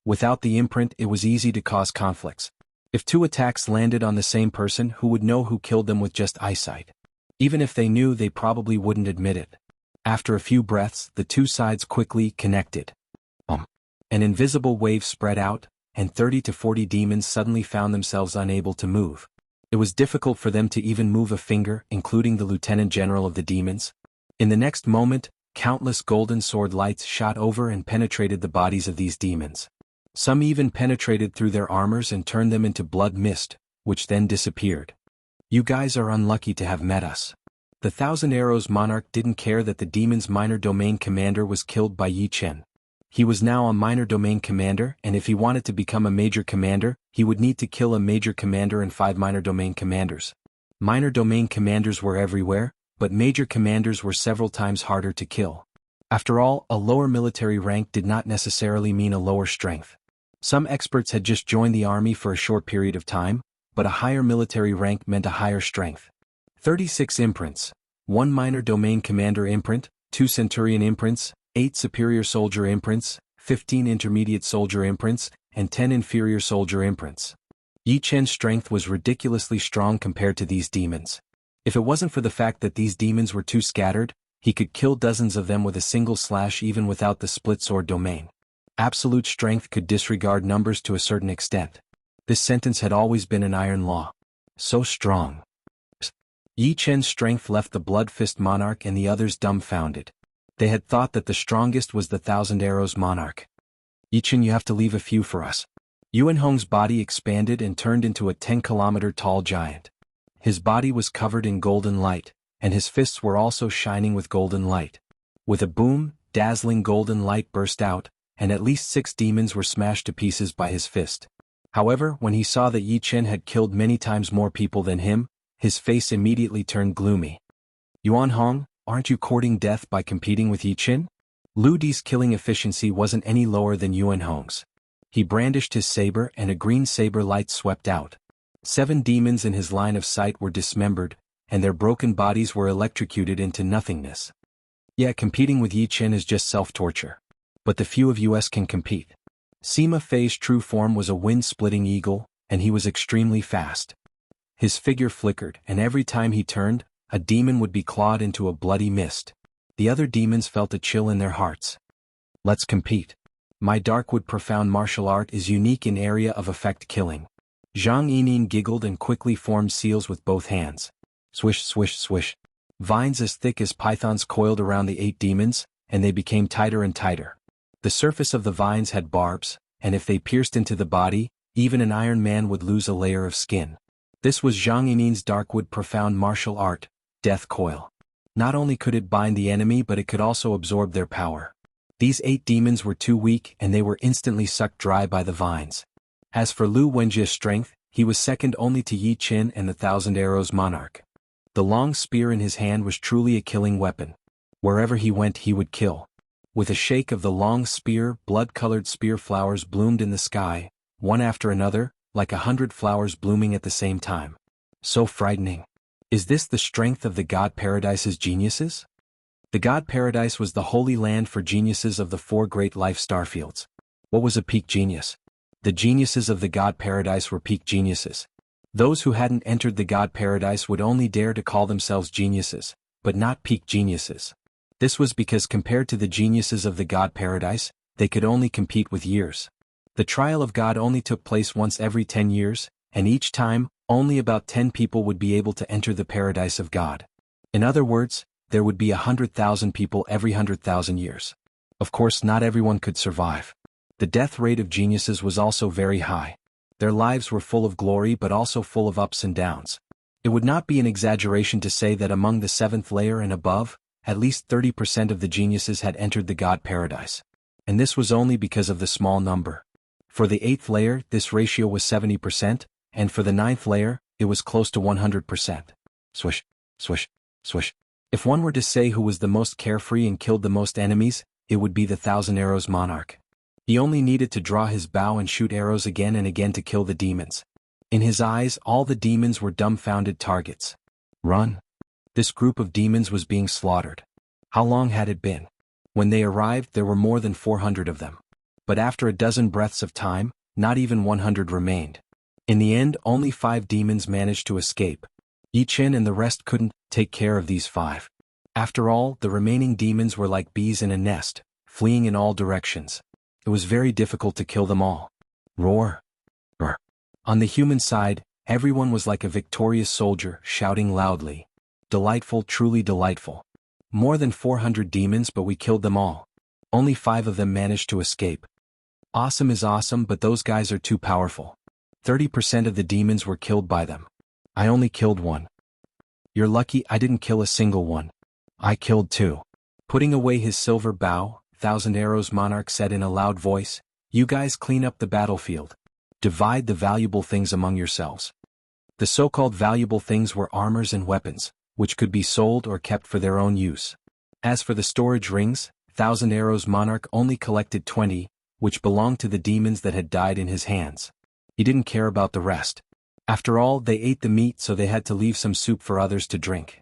Without the imprint, it was easy to cause conflicts. If 2 attacks landed on the same person, who would know who killed them with just eyesight? Even if they knew, they probably wouldn't admit it. After a few breaths, the 2 sides quickly connected. An invisible wave spread out, and 30 to 40 demons suddenly found themselves unable to move. It was difficult for them to even move a finger, including the lieutenant general of the demons. In the next moment, countless golden sword lights shot over and penetrated the bodies of these demons. Some even penetrated through their armors and turned them into blood mist, which then disappeared. You guys are unlucky to have met us. The Thousand Arrows monarch didn't care that the demon's minor domain commander was killed by Yi Chen. He was now a minor domain commander, and if he wanted to become a major commander, he would need to kill a major commander and 5 minor domain commanders. Minor domain commanders were everywhere, but major commanders were several times harder to kill. After all, a lower military rank did not necessarily mean a lower strength. Some experts had just joined the army for a short period of time, but a higher military rank meant a higher strength. 36 imprints, 1 minor domain commander imprint, 2 centurion imprints, 8 superior soldier imprints, 15 intermediate soldier imprints, and 10 inferior soldier imprints. Yi Chen's strength was ridiculously strong compared to these demons. If it wasn't for the fact that these demons were too scattered, he could kill dozens of them with a single slash even without the split sword domain. Absolute strength could disregard numbers to a certain extent. This sentence had always been an iron law. So strong. Yi Chen's strength left the Blood Fist monarch and the others dumbfounded. They had thought that the strongest was the Thousand Arrows monarch. Yi Chen, you have to leave a few for us. Yuan Hong's body expanded and turned into a 10-kilometer tall giant. His body was covered in golden light, and his fists were also shining with golden light. With a boom, dazzling golden light burst out, and at least 6 demons were smashed to pieces by his fist. However, when he saw that Yi Chen had killed many times more people than him, his face immediately turned gloomy. Yuan Hong, aren't you courting death by competing with Yi Chen? Lu Di's killing efficiency wasn't any lower than Yuan Hong's. He brandished his saber and a green saber light swept out. 7 demons in his line of sight were dismembered, and their broken bodies were electrocuted into nothingness. Yeah, competing with Yi Chen is just self-torture. But the few of us can compete. Sima Fei's true form was a wind-splitting eagle, and he was extremely fast. His figure flickered, and every time he turned, a demon would be clawed into a bloody mist. The other demons felt a chill in their hearts. Let's compete. My Darkwood profound martial art is unique in area of effect killing. Zhang Yining giggled and quickly formed seals with both hands. Swish, swish, swish. Vines as thick as pythons coiled around the 8 demons, and they became tighter and tighter. The surface of the vines had barbs, and if they pierced into the body, even an Iron Man would lose a layer of skin. This was Zhang Yining's Darkwood profound martial art, Death Coil. Not only could it bind the enemy, but it could also absorb their power. These 8 demons were too weak and they were instantly sucked dry by the vines. As for Lu Wenjie's strength, he was second only to Yi Chen and the Thousand Arrows monarch. The long spear in his hand was truly a killing weapon. Wherever he went, he would kill. With a shake of the long spear, blood-colored spear flowers bloomed in the sky, one after another, like 100 flowers blooming at the same time. So frightening. Is this the strength of the God Paradise's geniuses? The God Paradise was the holy land for geniuses of the 4 great life starfields. What was a peak genius? The geniuses of the God Paradise were peak geniuses. Those who hadn't entered the God Paradise would only dare to call themselves geniuses, but not peak geniuses. This was because compared to the geniuses of the God Paradise, they could only compete with years. The trial of God only took place once every 10 years, and each time, only about 10 people would be able to enter the paradise of God. In other words, there would be 100,000 people every 100,000 years. Of course, not everyone could survive. The death rate of geniuses was also very high. Their lives were full of glory but also full of ups and downs. It would not be an exaggeration to say that among the 7th layer and above, at least 30% of the geniuses had entered the God Paradise. And this was only because of the small number. For the 8th layer, this ratio was 70%, and for the 9th layer, it was close to 100%. Swish, swish, swish. If one were to say who was the most carefree and killed the most enemies, it would be the Thousand Arrows Monarch. He only needed to draw his bow and shoot arrows again and again to kill the demons. In his eyes, all the demons were dumbfounded targets. Run. This group of demons was being slaughtered. How long had it been? When they arrived, there were more than 400 of them. But after a dozen breaths of time, not even 100 remained. In the end, only 5 demons managed to escape. Yi Chen and the rest couldn't take care of these 5. After all, the remaining demons were like bees in a nest, fleeing in all directions. It was very difficult to kill them all. Roar! Roar! On the human side, everyone was like a victorious soldier, shouting loudly. Delightful, truly delightful. More than 400 demons, but we killed them all. Only 5 of them managed to escape. Awesome is awesome, but those guys are too powerful. 30% of the demons were killed by them. I only killed 1. You're lucky I didn't kill a single one. I killed 2. Putting away his silver bow, Thousand Arrows Monarch said in a loud voice, "You guys clean up the battlefield. Divide the valuable things among yourselves." The so-called valuable things were armors and weapons, which could be sold or kept for their own use. As for the storage rings, Thousand Arrows Monarch only collected 20, which belonged to the demons that had died in his hands. He didn't care about the rest. After all, they ate the meat, so they had to leave some soup for others to drink.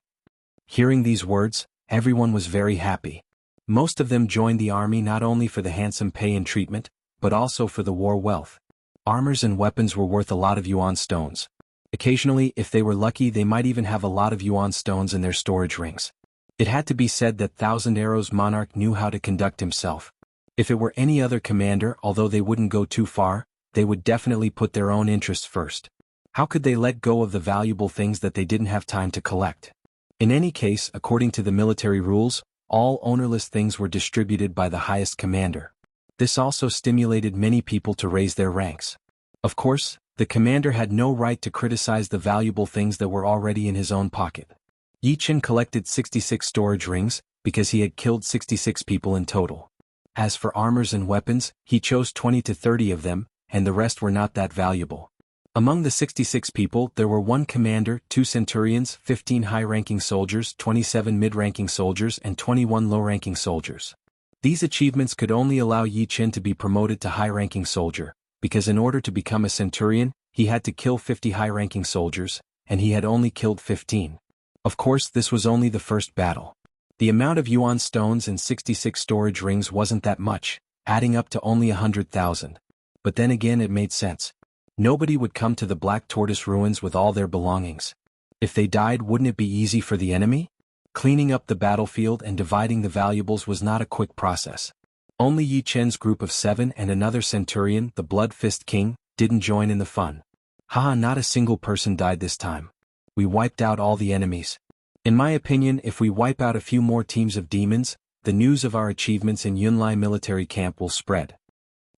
Hearing these words, everyone was very happy. Most of them joined the army not only for the handsome pay and treatment, but also for the war wealth. Armors and weapons were worth a lot of yuan stones. Occasionally, if they were lucky, they might even have a lot of yuan stones in their storage rings. It had to be said that Thousand Arrows Monarch knew how to conduct himself. If it were any other commander, although they wouldn't go too far, they would definitely put their own interests first. How could they let go of the valuable things that they didn't have time to collect? In any case, according to the military rules, all ownerless things were distributed by the highest commander. This also stimulated many people to raise their ranks. Of course, the commander had no right to criticize the valuable things that were already in his own pocket. Yi Chen collected 66 storage rings, because he had killed 66 people in total. As for armors and weapons, he chose 20 to 30 of them, and the rest were not that valuable. Among the 66 people, there were 1 commander, 2 centurions, 15 high-ranking soldiers, 27 mid-ranking soldiers, and 21 low-ranking soldiers. These achievements could only allow Yi Chen to be promoted to high-ranking soldier, because in order to become a centurion, he had to kill 50 high-ranking soldiers, and he had only killed 15. Of course, this was only the first battle. The amount of yuan stones and 66 storage rings wasn't that much, adding up to only 100,000. But then again, it made sense. Nobody would come to the Black Tortoise ruins with all their belongings. If they died, wouldn't it be easy for the enemy? Cleaning up the battlefield and dividing the valuables was not a quick process. Only Yi Chen's group of 7 and another centurion, the Blood Fist King, didn't join in the fun. Haha, not a single person died this time. We wiped out all the enemies. In my opinion, if we wipe out a few more teams of demons, the news of our achievements in Yunlai military camp will spread.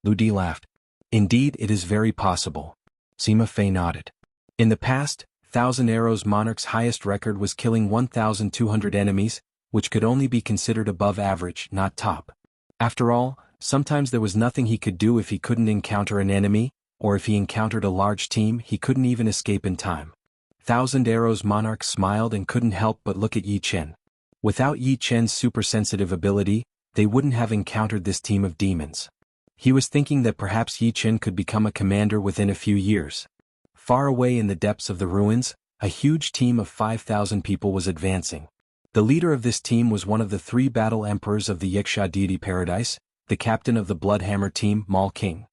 Lu Di laughed. Indeed, it is very possible. Sima Fei nodded. In the past, Thousand Arrows Monarch's highest record was killing 1,200 enemies, which could only be considered above average, not top. After all, sometimes there was nothing he could do if he couldn't encounter an enemy, or if he encountered a large team, he couldn't even escape in time. Thousand Arrows Monarch smiled and couldn't help but look at Yi Chen. Without Yi Chen's super-sensitive ability, they wouldn't have encountered this team of demons. He was thinking that perhaps Yi Chen could become a commander within a few years. Far away in the depths of the ruins, a huge team of 5,000 people was advancing. The leader of this team was one of the 3 battle emperors of the Yiksha deity paradise, the captain of the Bloodhammer team, Mal King.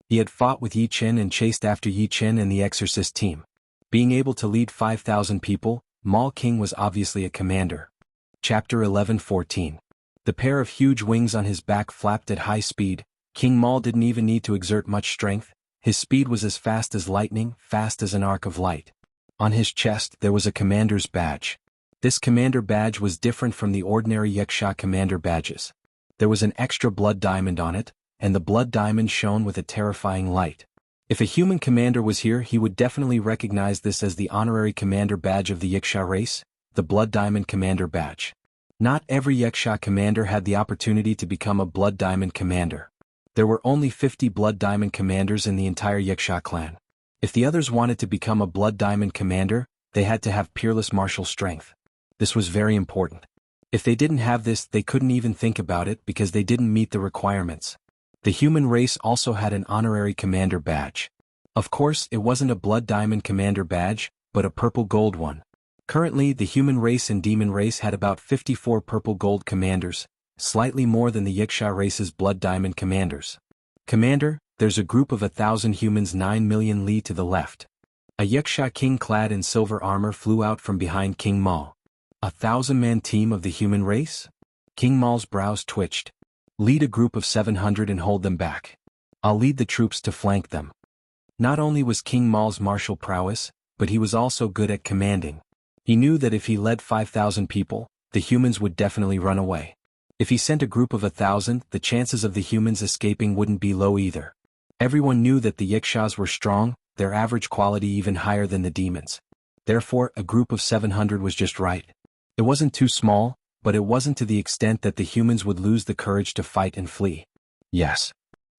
He had fought with Yi Chen and chased after Yi Chen and the Exorcist team. Being able to lead 5,000 people, Mal King was obviously a commander. Chapter 11:14. The pair of huge wings on his back flapped at high speed. King Mal didn't even need to exert much strength. His speed was as fast as lightning, fast as an arc of light. On his chest there was a commander's badge. This commander badge was different from the ordinary Yiksha commander badges. There was an extra blood diamond on it, and the blood diamond shone with a terrifying light. If a human commander was here, he would definitely recognize this as the honorary commander badge of the Yiksha race, the blood diamond commander badge. Not every Yaksha commander had the opportunity to become a Blood Diamond commander. There were only 50 Blood Diamond commanders in the entire Yaksha clan. If the others wanted to become a Blood Diamond commander, they had to have peerless martial strength. This was very important. If they didn't have this, they couldn't even think about it because they didn't meet the requirements. The human race also had an honorary commander badge. Of course, it wasn't a Blood Diamond commander badge, but a purple gold one. Currently, the human race and demon race had about 54 purple gold commanders, slightly more than the Yaksha race's Blood Diamond commanders. Commander, there's a group of 1,000 humans 9 million li to the left. A Yaksha king clad in silver armor flew out from behind King Mal. 1,000-man team of the human race? King Mal's brows twitched. Lead a group of 700 and hold them back. I'll lead the troops to flank them. Not only was King Mal's martial prowess, but he was also good at commanding. He knew that if he led 5,000 people, the humans would definitely run away. If he sent a group of 1,000, the chances of the humans escaping wouldn't be low either. Everyone knew that the Yakshas were strong, their average quality even higher than the demons. Therefore, a group of 700 was just right. It wasn't too small, but it wasn't to the extent that the humans would lose the courage to fight and flee. Yes.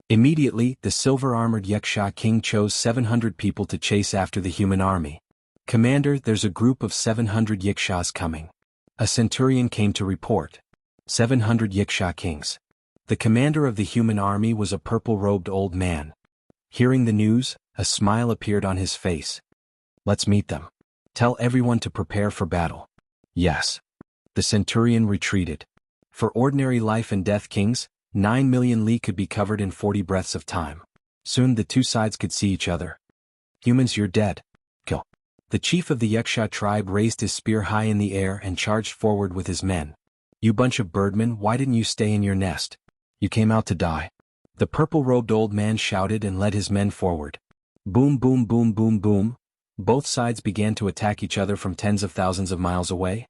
Immediately, the silver-armored Yaksha king chose 700 people to chase after the human army. Commander, there's a group of 700 Yakshas coming. A centurion came to report. 700 Yaksha kings. The commander of the human army was a purple-robed old man. Hearing the news, a smile appeared on his face. Let's meet them. Tell everyone to prepare for battle. Yes. The centurion retreated. For ordinary life and death kings, 9 million li could be covered in 40 breaths of time. Soon the two sides could see each other. Humans, you're dead. Kill. The chief of the Yaksha tribe raised his spear high in the air and charged forward with his men. You bunch of birdmen, why didn't you stay in your nest? You came out to die. The purple-robed old man shouted and led his men forward. Boom, boom, boom, boom, boom. Both sides began to attack each other from tens of thousands of miles away.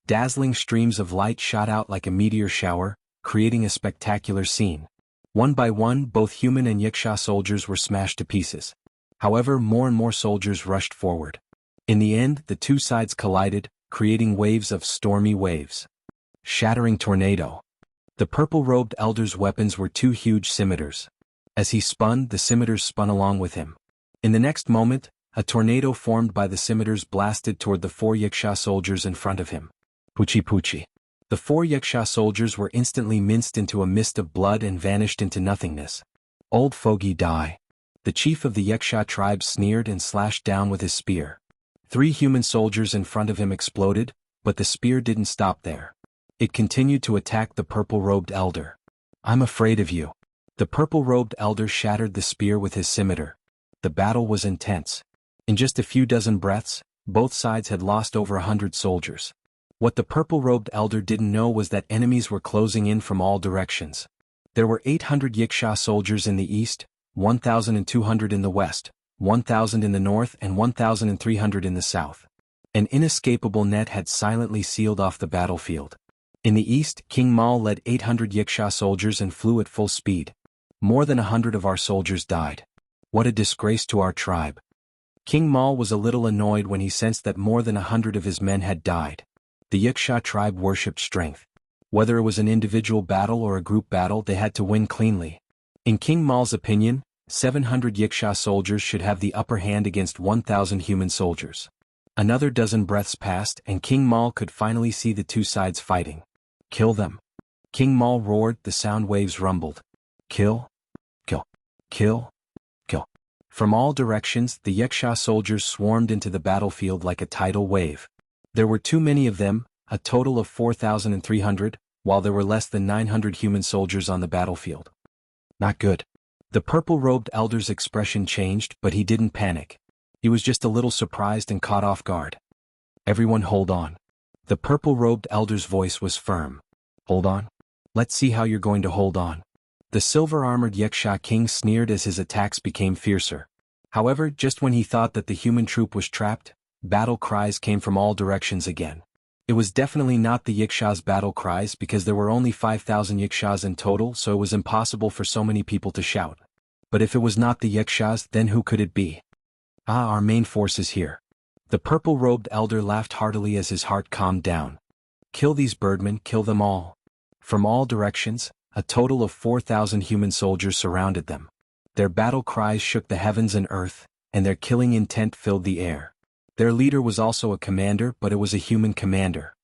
Dazzling streams of light shot out like a meteor shower, creating a spectacular scene. One by one, both human and Yaksha soldiers were smashed to pieces. However, more and more soldiers rushed forward. In the end, the two sides collided, creating waves of stormy waves. Shattering tornado. The purple-robed elder's weapons were two huge scimitars. As he spun, the scimitars spun along with him. In the next moment, a tornado formed by the scimitars blasted toward the 4 Yaksha soldiers in front of him. Puchi puchi. The 4 Yaksha soldiers were instantly minced into a mist of blood and vanished into nothingness. Old fogey die. The chief of the Yaksha tribe sneered and slashed down with his spear. 3 human soldiers in front of him exploded, but the spear didn't stop there. It continued to attack the purple-robed elder. I'm afraid of you. The purple-robed elder shattered the spear with his scimitar. The battle was intense. In just a few dozen breaths, both sides had lost over 100 soldiers. What the purple-robed elder didn't know was that enemies were closing in from all directions. There were 800 Yaksha soldiers in the east, 1,200 in the west, 1,000 in the north and 1,300 in the south. An inescapable net had silently sealed off the battlefield. In the east, King Mal led 800 Yaksha soldiers and flew at full speed. More than 100 of our soldiers died. What a disgrace to our tribe. King Mal was a little annoyed when he sensed that more than 100 of his men had died. The Yaksha tribe worshipped strength. Whether it was an individual battle or a group battle, they had to win cleanly. In King Mal's opinion, 700 Yaksha soldiers should have the upper hand against 1,000 human soldiers. Another dozen breaths passed and King Mal could finally see the two sides fighting. Kill them. King Mal roared, the sound waves rumbled. Kill. Kill. Kill. Kill. From all directions, the Yaksha soldiers swarmed into the battlefield like a tidal wave. There were too many of them, a total of 4,300, while there were less than 900 human soldiers on the battlefield. Not good. The purple-robed elder's expression changed, but he didn't panic. He was just a little surprised and caught off guard. Everyone hold on. The purple-robed elder's voice was firm. Hold on? Let's see how you're going to hold on. The silver-armored Yaksha king sneered as his attacks became fiercer. However, just when he thought that the human troop was trapped, battle cries came from all directions again. It was definitely not the Yaksha's battle cries because there were only 5,000 Yakshas in total, so it was impossible for so many people to shout. But if it was not the Yakshas, then who could it be? Ah, our main force is here. The purple-robed elder laughed heartily as his heart calmed down. Kill these birdmen, kill them all. From all directions, a total of 4,000 human soldiers surrounded them. Their battle cries shook the heavens and earth, and their killing intent filled the air. Their leader was also a commander, but it was a human commander.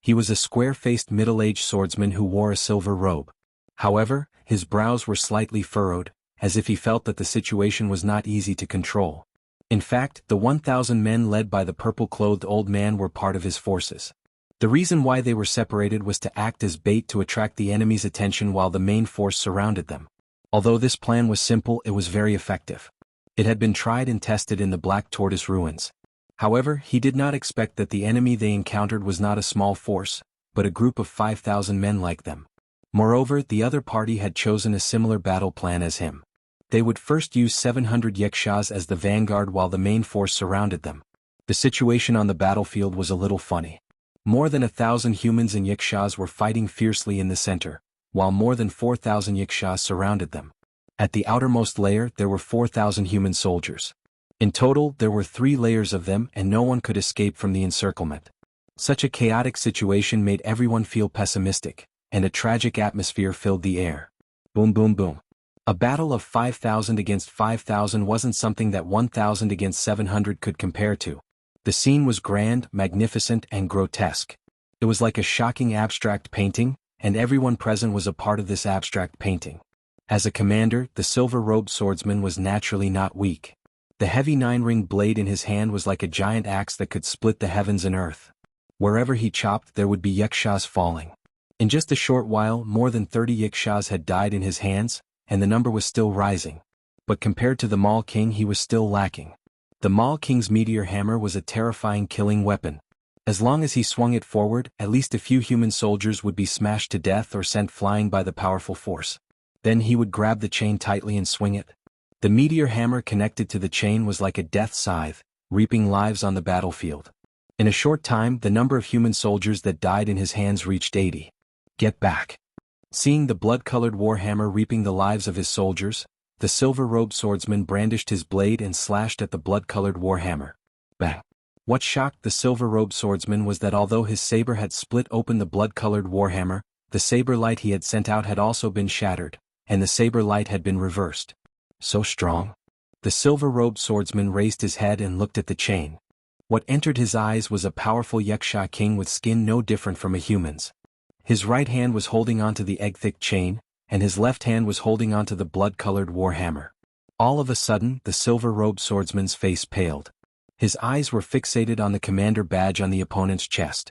He was a square-faced middle-aged swordsman who wore a silver robe. However, his brows were slightly furrowed, as if he felt that the situation was not easy to control. In fact, the 1,000 men led by the purple-clothed old man were part of his forces. The reason why they were separated was to act as bait to attract the enemy's attention while the main force surrounded them. Although this plan was simple, it was very effective. It had been tried and tested in the Black Tortoise ruins. However, he did not expect that the enemy they encountered was not a small force, but a group of 5,000 men like them. Moreover, the other party had chosen a similar battle plan as him. They would first use 700 Yakshas as the vanguard while the main force surrounded them. The situation on the battlefield was a little funny. More than 1,000 humans and Yakshas were fighting fiercely in the center, while more than 4,000 Yakshas surrounded them. At the outermost layer there were 4,000 human soldiers. In total there were 3 layers of them and no one could escape from the encirclement. Such a chaotic situation made everyone feel pessimistic, and a tragic atmosphere filled the air. Boom boom boom. A battle of 5,000 against 5,000 wasn't something that 1,000 against 700 could compare to. The scene was grand, magnificent, and grotesque. It was like a shocking abstract painting, and everyone present was a part of this abstract painting. As a commander, the silver-robed swordsman was naturally not weak. The heavy 9-ringed blade in his hand was like a giant axe that could split the heavens and earth. Wherever he chopped there would be yakshas falling. In just a short while more than 30 yakshas had died in his hands, and the number was still rising. But compared to the Mall King he was still lacking. The Mall King's meteor hammer was a terrifying killing weapon. As long as he swung it forward, at least a few human soldiers would be smashed to death or sent flying by the powerful force. Then he would grab the chain tightly and swing it. The meteor hammer connected to the chain was like a death scythe, reaping lives on the battlefield. In a short time the number of human soldiers that died in his hands reached 80. Get back. Seeing the blood-colored warhammer reaping the lives of his soldiers, the silver-robed swordsman brandished his blade and slashed at the blood-colored warhammer. Bang! What shocked the silver-robed swordsman was that although his saber had split open the blood-colored warhammer, the saber light he had sent out had also been shattered, and the saber light had been reversed. So strong. The silver-robed swordsman raised his head and looked at the chain. What entered his eyes was a powerful Yaksha king with skin no different from a human's. His right hand was holding onto the egg-thick chain, and his left hand was holding onto the blood-colored warhammer. All of a sudden, the silver-robed swordsman's face paled. His eyes were fixated on the commander badge on the opponent's chest.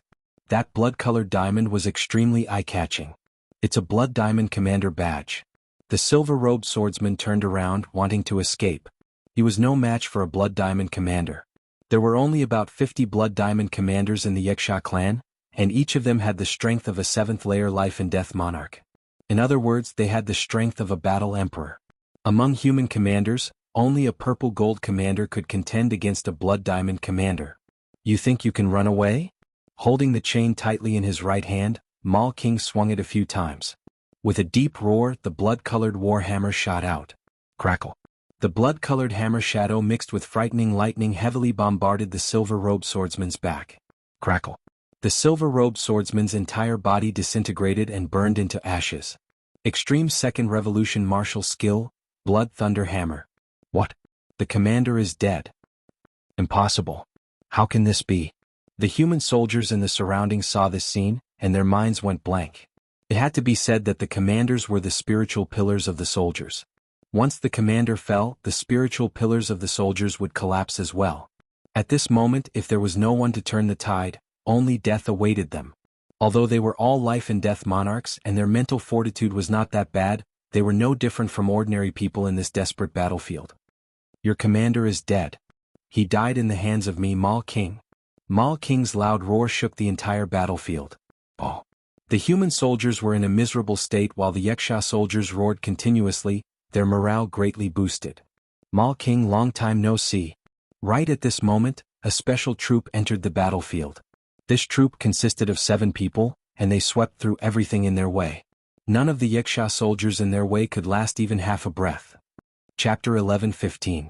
That blood-colored diamond was extremely eye-catching. It's a blood diamond commander badge. The silver-robed swordsman turned around, wanting to escape. He was no match for a blood diamond commander. There were only about 50 blood diamond commanders in the Yaksha clan, and each of them had the strength of a 7th-layer life and death monarch. In other words, they had the strength of a battle emperor. Among human commanders, only a purple gold commander could contend against a blood diamond commander. You think you can run away? Holding the chain tightly in his right hand, Mall King swung it a few times. With a deep roar, the blood-colored warhammer shot out. Crackle. The blood-colored hammer shadow mixed with frightening lightning heavily bombarded the silver-robed swordsman's back. Crackle. The silver-robed swordsman's entire body disintegrated and burned into ashes. Extreme Second Revolution martial skill, Blood Thunder Hammer. What? The commander is dead. Impossible. How can this be? The human soldiers in the surroundings saw this scene, and their minds went blank. It had to be said that the commanders were the spiritual pillars of the soldiers. Once the commander fell, the spiritual pillars of the soldiers would collapse as well. At this moment, if there was no one to turn the tide, only death awaited them. Although they were all life and death monarchs and their mental fortitude was not that bad, they were no different from ordinary people in this desperate battlefield. Your commander is dead. He died in the hands of me, Mall King. Mall King's loud roar shook the entire battlefield. Oh. The human soldiers were in a miserable state while the Yaksha soldiers roared continuously, their morale greatly boosted. Mall King, long time no see. Right at this moment, a special troop entered the battlefield. This troop consisted of 7 people, and they swept through everything in their way. None of the Yaksha soldiers in their way could last even half a breath. Chapter 11:15.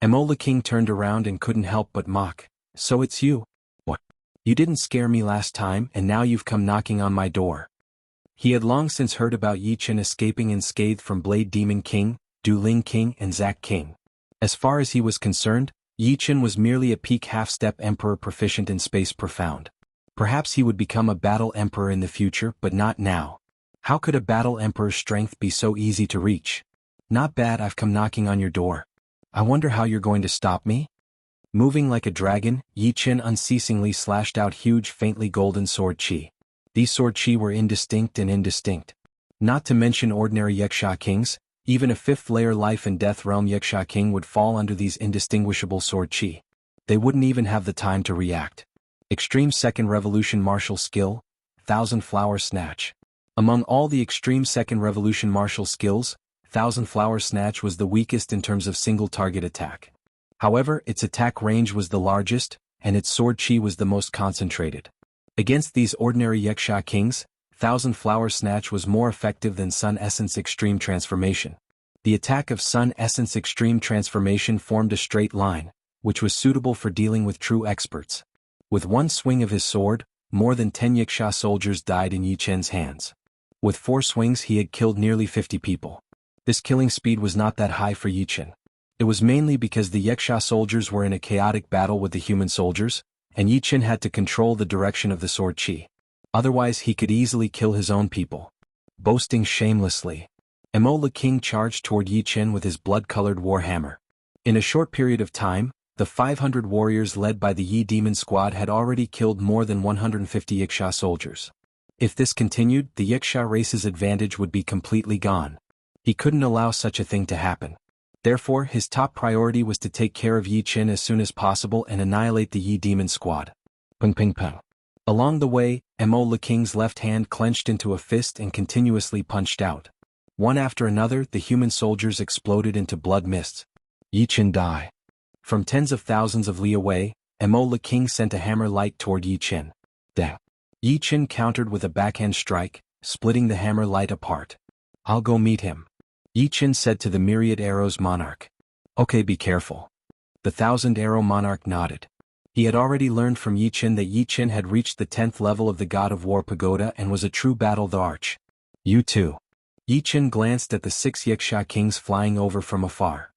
Emola King turned around and couldn't help but mock. So it's you? What? You didn't scare me last time and now you've come knocking on my door. He had long since heard about Yi Chen escaping unscathed from Blade Demon King, Du Ling King and Zack King. As far as he was concerned, Yi Chen was merely a peak half-step emperor proficient in space profound. Perhaps he would become a battle emperor in the future, but not now. How could a battle emperor's strength be so easy to reach? Not bad, I've come knocking on your door. I wonder how you're going to stop me? Moving like a dragon, Yi Chen unceasingly slashed out huge faintly golden sword chi. These sword chi were indistinct and indistinct. Not to mention ordinary Yaksha kings, even a fifth-layer life and death realm Yaksha king would fall under these indistinguishable sword chi. They wouldn't even have the time to react. Extreme Second Revolution martial skill, Thousand Flower Snatch. Among all the Extreme Second Revolution martial skills, Thousand Flower Snatch was the weakest in terms of single target attack. However, its attack range was the largest, and its sword chi was the most concentrated. Against these ordinary Yaksha kings, Thousand Flower Snatch was more effective than Sun Essence Extreme Transformation. The attack of Sun Essence Extreme Transformation formed a straight line, which was suitable for dealing with true experts. With one swing of his sword, more than 10 Yaksha soldiers died in Yi Chen's hands. With 4 swings he had killed nearly 50 people. This killing speed was not that high for Yi Chen. It was mainly because the Yaksha soldiers were in a chaotic battle with the human soldiers, and Yi Chen had to control the direction of the sword chi. Otherwise he could easily kill his own people. Boasting shamelessly, Immortal King charged toward Yi Chen with his blood-colored warhammer. In a short period of time, the 500 warriors led by the Yi Demon Squad had already killed more than 150 Yaksha soldiers. If this continued, the Yaksha race's advantage would be completely gone. He couldn't allow such a thing to happen. Therefore, his top priority was to take care of Yi Chen as soon as possible and annihilate the Yi Demon Squad. Ping ping ping. Along the way, Immortal King's left hand clenched into a fist and continuously punched out. One after another, the human soldiers exploded into blood mists. Yi Chen die. From tens of thousands of li away, Immortal King sent a hammer light toward Yi Chen. Dang. Yi Chen countered with a backhand strike, splitting the hammer light apart. I'll go meet him. Yi Chen said to the Myriad Arrows Monarch. Okay, be careful. The 1,000 Arrow Monarch nodded. He had already learned from Yi Chen that Yi Chen had reached the 10th level of the God of War Pagoda and was a true battle the arch. You too. Yi Chen glanced at the 6 Yaksha kings flying over from afar.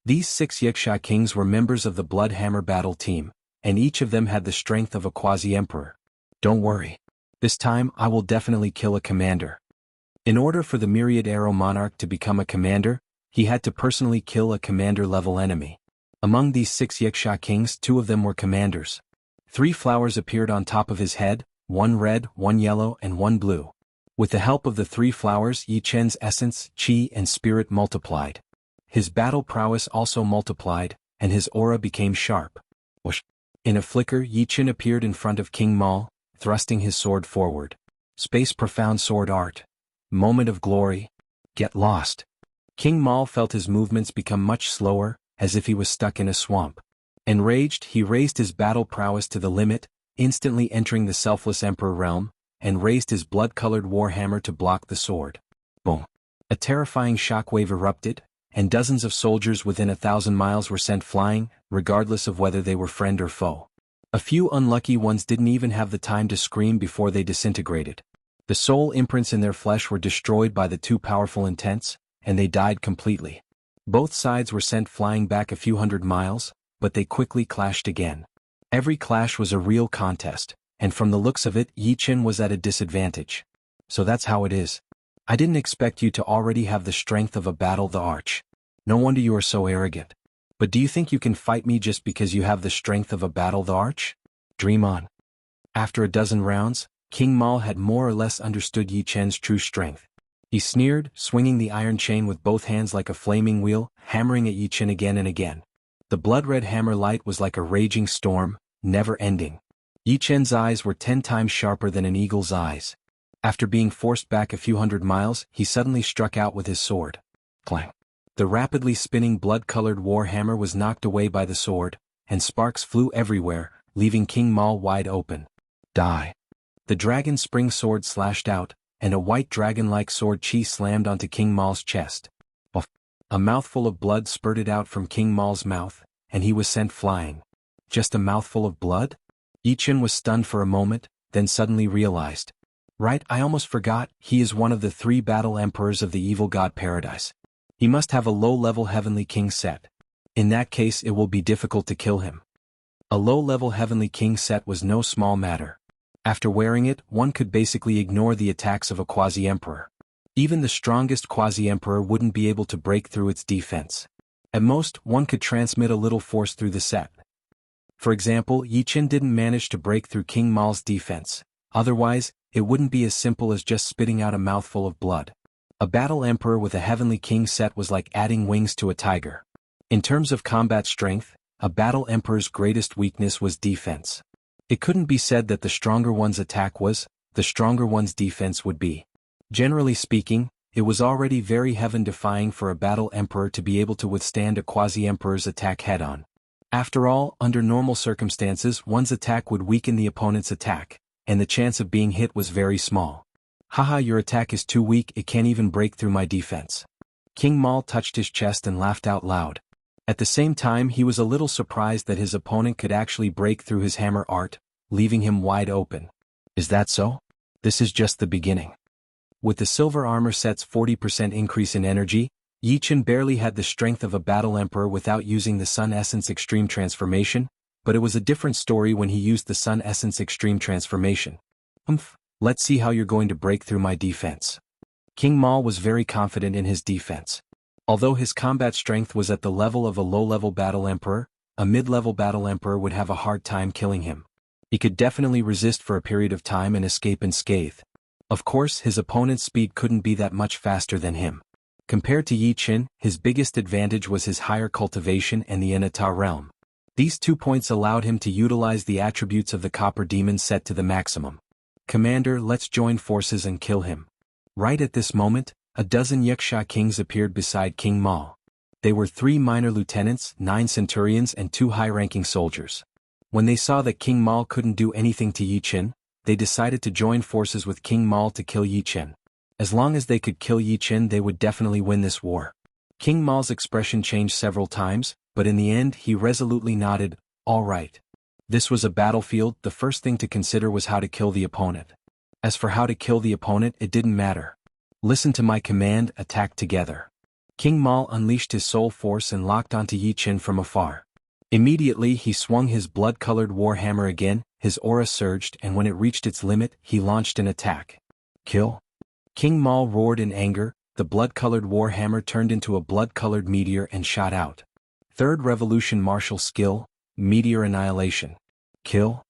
These 6 Yaksha kings were members of the Bloodhammer battle team, and each of them had the strength of a quasi-emperor. Don't worry. This time I will definitely kill a commander. In order for the Myriad Arrow Monarch to become a commander, he had to personally kill a commander-level enemy. Among these 6 Yaksha kings, 2 of them were commanders. 3 flowers appeared on top of his head, 1 red, 1 yellow, and 1 blue. With the help of the 3 flowers, Yi Chen's essence, chi, and spirit multiplied. His battle prowess also multiplied, and his aura became sharp. Whoosh. In a flicker, Yi Chen appeared in front of King Mal, thrusting his sword forward. Space profound sword art. Moment of glory. Get lost. King Mal felt his movements become much slower, as if he was stuck in a swamp. Enraged, he raised his battle prowess to the limit, instantly entering the selfless emperor realm, and raised his blood-colored warhammer to block the sword. Boom. A terrifying shockwave erupted, and dozens of soldiers within 1,000 miles were sent flying, regardless of whether they were friend or foe. A few unlucky ones didn't even have the time to scream before they disintegrated. The soul imprints in their flesh were destroyed by the too powerful intents, and they died completely. Both sides were sent flying back a few hundred miles, but they quickly clashed again. Every clash was a real contest, and from the looks of it, Yi Chen was at a disadvantage. So that's how it is. I didn't expect you to already have the strength of a battle the arch. No wonder you are so arrogant. But do you think you can fight me just because you have the strength of a battle the arch? Dream on. After a dozen rounds, King Mal had more or less understood Yi Chen's true strength. He sneered, swinging the iron chain with both hands like a flaming wheel, hammering at Yi Chen again and again. The blood-red hammer light was like a raging storm, never ending. Yi Chen's eyes were 10 times sharper than an eagle's eyes. After being forced back a few hundred miles, he suddenly struck out with his sword. Clang. The rapidly spinning blood-colored warhammer was knocked away by the sword, and sparks flew everywhere, leaving King Mal wide open. Die. The dragon spring sword slashed out, and a white dragon-like sword chi slammed onto King Mal's chest. Puff. A mouthful of blood spurted out from King Mal's mouth, and he was sent flying. Just a mouthful of blood? Yi Chen was stunned for a moment, then suddenly realized. Right, I almost forgot, he is one of the 3 battle emperors of the evil god paradise. He must have a low-level heavenly king set. In that case it will be difficult to kill him. A low-level heavenly king set was no small matter. After wearing it, one could basically ignore the attacks of a quasi-emperor. Even the strongest quasi-emperor wouldn't be able to break through its defense. At most, one could transmit a little force through the set. For example, Yi Chen didn't manage to break through King Mal's defense. Otherwise, it wouldn't be as simple as just spitting out a mouthful of blood. A battle emperor with a heavenly king set was like adding wings to a tiger. In terms of combat strength, a battle emperor's greatest weakness was defense. It couldn't be said that the stronger one's attack was, the stronger one's defense would be. Generally speaking, it was already very heaven-defying for a battle emperor to be able to withstand a quasi-emperor's attack head-on. After all, under normal circumstances one's attack would weaken the opponent's attack, and the chance of being hit was very small. Haha, your attack is too weak, it can't even break through my defense. King Mal touched his chest and laughed out loud. At the same time he was a little surprised that his opponent could actually break through his hammer art, leaving him wide open. Is that so? This is just the beginning. With the silver armor set's 40% increase in energy, Yi Chen barely had the strength of a battle emperor without using the Sun Essence Extreme Transformation, but it was a different story when he used the Sun Essence Extreme Transformation. Let's see how you're going to break through my defense. King Mal was very confident in his defense. Although his combat strength was at the level of a low-level battle emperor, a mid-level battle emperor would have a hard time killing him. He could definitely resist for a period of time and escape unscathed. Of course, his opponent's speed couldn't be that much faster than him. Compared to Yi Chen, his biggest advantage was his higher cultivation and the Inata realm. These 2 points allowed him to utilize the attributes of the Copper Demon set to the maximum. Commander, let's join forces and kill him. Right at this moment, a dozen Wuxia kings appeared beside King Mal. They were 3 minor lieutenants, 9 centurions and 2 high-ranking soldiers. When they saw that King Mal couldn't do anything to Yi Chen, they decided to join forces with King Mal to kill Yi Chen. As long as they could kill Yi Chen they would definitely win this war. King Mal's expression changed several times, but in the end he resolutely nodded, all right. This was a battlefield, the first thing to consider was how to kill the opponent. As for how to kill the opponent, it didn't matter. Listen to my command, attack together. King Mal unleashed his soul force and locked onto Yi Chen from afar. Immediately he swung his blood-colored war hammer again, his aura surged and when it reached its limit, he launched an attack. Kill? King Mal roared in anger, the blood-colored war hammer turned into a blood-colored meteor and shot out. Third revolution martial skill, meteor annihilation. Kill?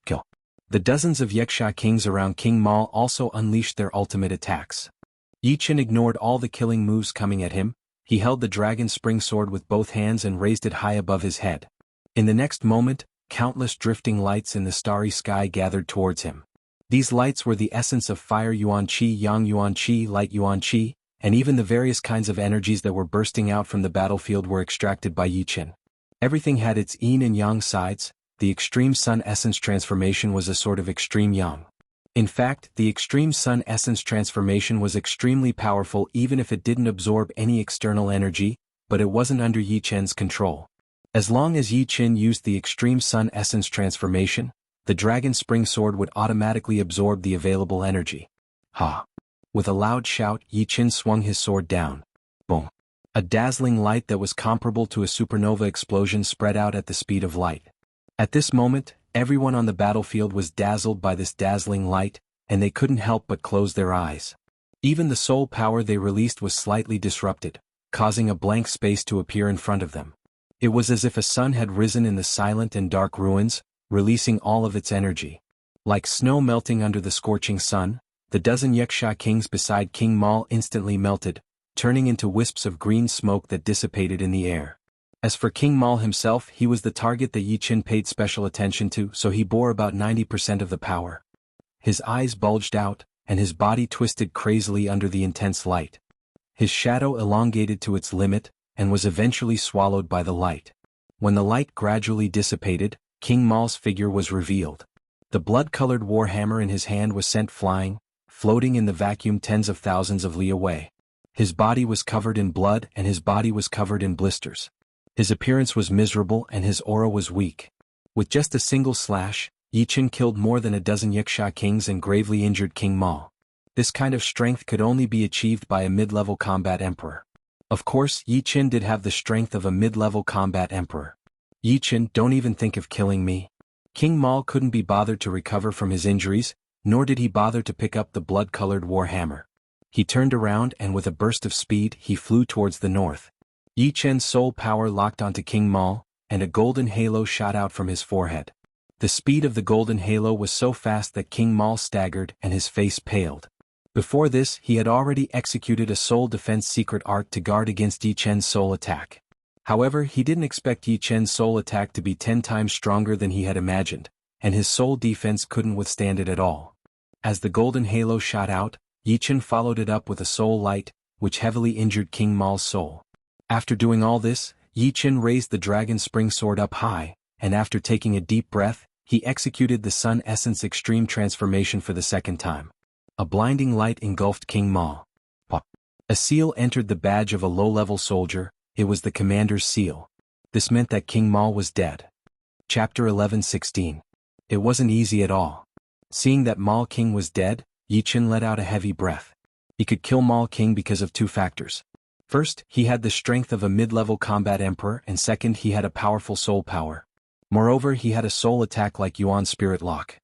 Kill. The dozens of Wuxia kings around King Mal also unleashed their ultimate attacks. Yi Chen ignored all the killing moves coming at him. He held the dragon spring sword with both hands and raised it high above his head. In the next moment, countless drifting lights in the starry sky gathered towards him. These lights were the essence of fire yuan qi, yang yuan qi, light yuan qi, and even the various kinds of energies that were bursting out from the battlefield were extracted by Yi Chen. Everything had its yin and yang sides. The extreme sun essence transformation was a sort of extreme yang. In fact, the extreme sun essence transformation was extremely powerful even if it didn't absorb any external energy, but it wasn't under Yi Chen's control. As long as Yi Chen used the extreme sun essence transformation, the dragon spring sword would automatically absorb the available energy. Ha! With a loud shout, Yi Chen swung his sword down. Boom! A dazzling light that was comparable to a supernova explosion spread out at the speed of light. At this moment, everyone on the battlefield was dazzled by this dazzling light, and they couldn't help but close their eyes. Even the soul power they released was slightly disrupted, causing a blank space to appear in front of them. It was as if a sun had risen in the silent and dark ruins, releasing all of its energy. Like snow melting under the scorching sun, the dozen Wuxia kings beside King Mal instantly melted, turning into wisps of green smoke that dissipated in the air. As for King Mal himself, he was the target that Yi Chen paid special attention to, so he bore about 90% of the power. His eyes bulged out, and his body twisted crazily under the intense light. His shadow elongated to its limit, and was eventually swallowed by the light. When the light gradually dissipated, King Mal's figure was revealed. The blood-colored warhammer in his hand was sent flying, floating in the vacuum tens of thousands of li away. His body was covered in blood and his body was covered in blisters. His appearance was miserable and his aura was weak. With just a single slash, Yi Chen killed more than a dozen Yiksha kings and gravely injured King Mao. This kind of strength could only be achieved by a mid-level combat emperor. Of course, Yi Chen did have the strength of a mid-level combat emperor. Yi Chen, don't even think of killing me. King Mao couldn't be bothered to recover from his injuries, nor did he bother to pick up the blood-colored war hammer. He turned around and with a burst of speed he flew towards the north. Yi Chen's soul power locked onto King Mao, and a golden halo shot out from his forehead. The speed of the golden halo was so fast that King Mao staggered and his face paled. Before this, he had already executed a soul defense secret art to guard against Yi Chen's soul attack. However, he didn't expect Yi Chen's soul attack to be 10 times stronger than he had imagined, and his soul defense couldn't withstand it at all. As the golden halo shot out, Yi Chen followed it up with a soul light, which heavily injured King Mao's soul. After doing all this, Yi Chen raised the dragon spring sword up high, and after taking a deep breath, he executed the Sun Essence Extreme Transformation for the second time. A blinding light engulfed King Mao. A seal entered the badge of a low-level soldier. It was the commander's seal. This meant that King Mao was dead. Chapter 11:16. It wasn't easy at all. Seeing that Mao King was dead, Yi Chen let out a heavy breath. He could kill Mao King because of two factors. First, he had the strength of a mid-level combat emperor, and second, he had a powerful soul power. Moreover, he had a soul attack like Yuan's spirit lock.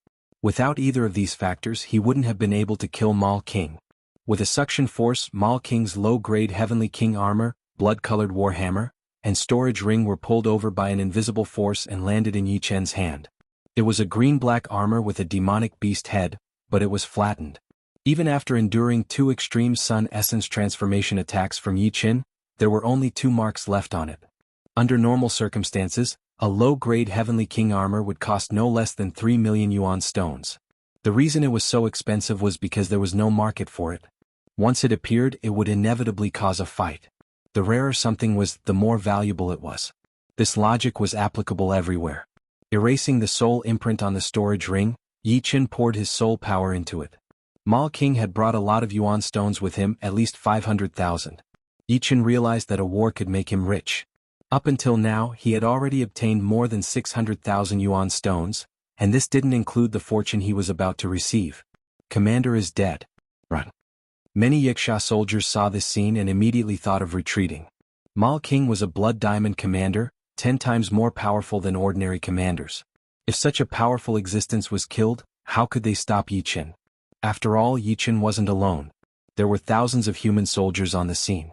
Without either of these factors, he wouldn't have been able to kill Mao King. With a suction force, Mao King's low-grade Heavenly King armor, blood-colored warhammer, and storage ring were pulled over by an invisible force and landed in Yi Chen's hand. It was a green-black armor with a demonic beast head, but it was flattened. Even after enduring two extreme Sun Essence transformation attacks from Yi Chen, there were only 2 marks left on it. Under normal circumstances, a low-grade Heavenly King armor would cost no less than 3 million yuan stones. The reason it was so expensive was because there was no market for it. Once it appeared, it would inevitably cause a fight. The rarer something was, the more valuable it was. This logic was applicable everywhere. Erasing the soul imprint on the storage ring, Yi Chen poured his soul power into it. Mao King had brought a lot of yuan stones with him, at least 500,000. Yi Chen realized that a war could make him rich. Up until now, he had already obtained more than 600,000 yuan stones, and this didn't include the fortune he was about to receive. Commander is dead. Run. Many Yiksha soldiers saw this scene and immediately thought of retreating. Mao King was a blood diamond commander, 10 times more powerful than ordinary commanders. If such a powerful existence was killed, how could they stop Yi Chen? After all, Yi Chen wasn't alone. There were thousands of human soldiers on the scene.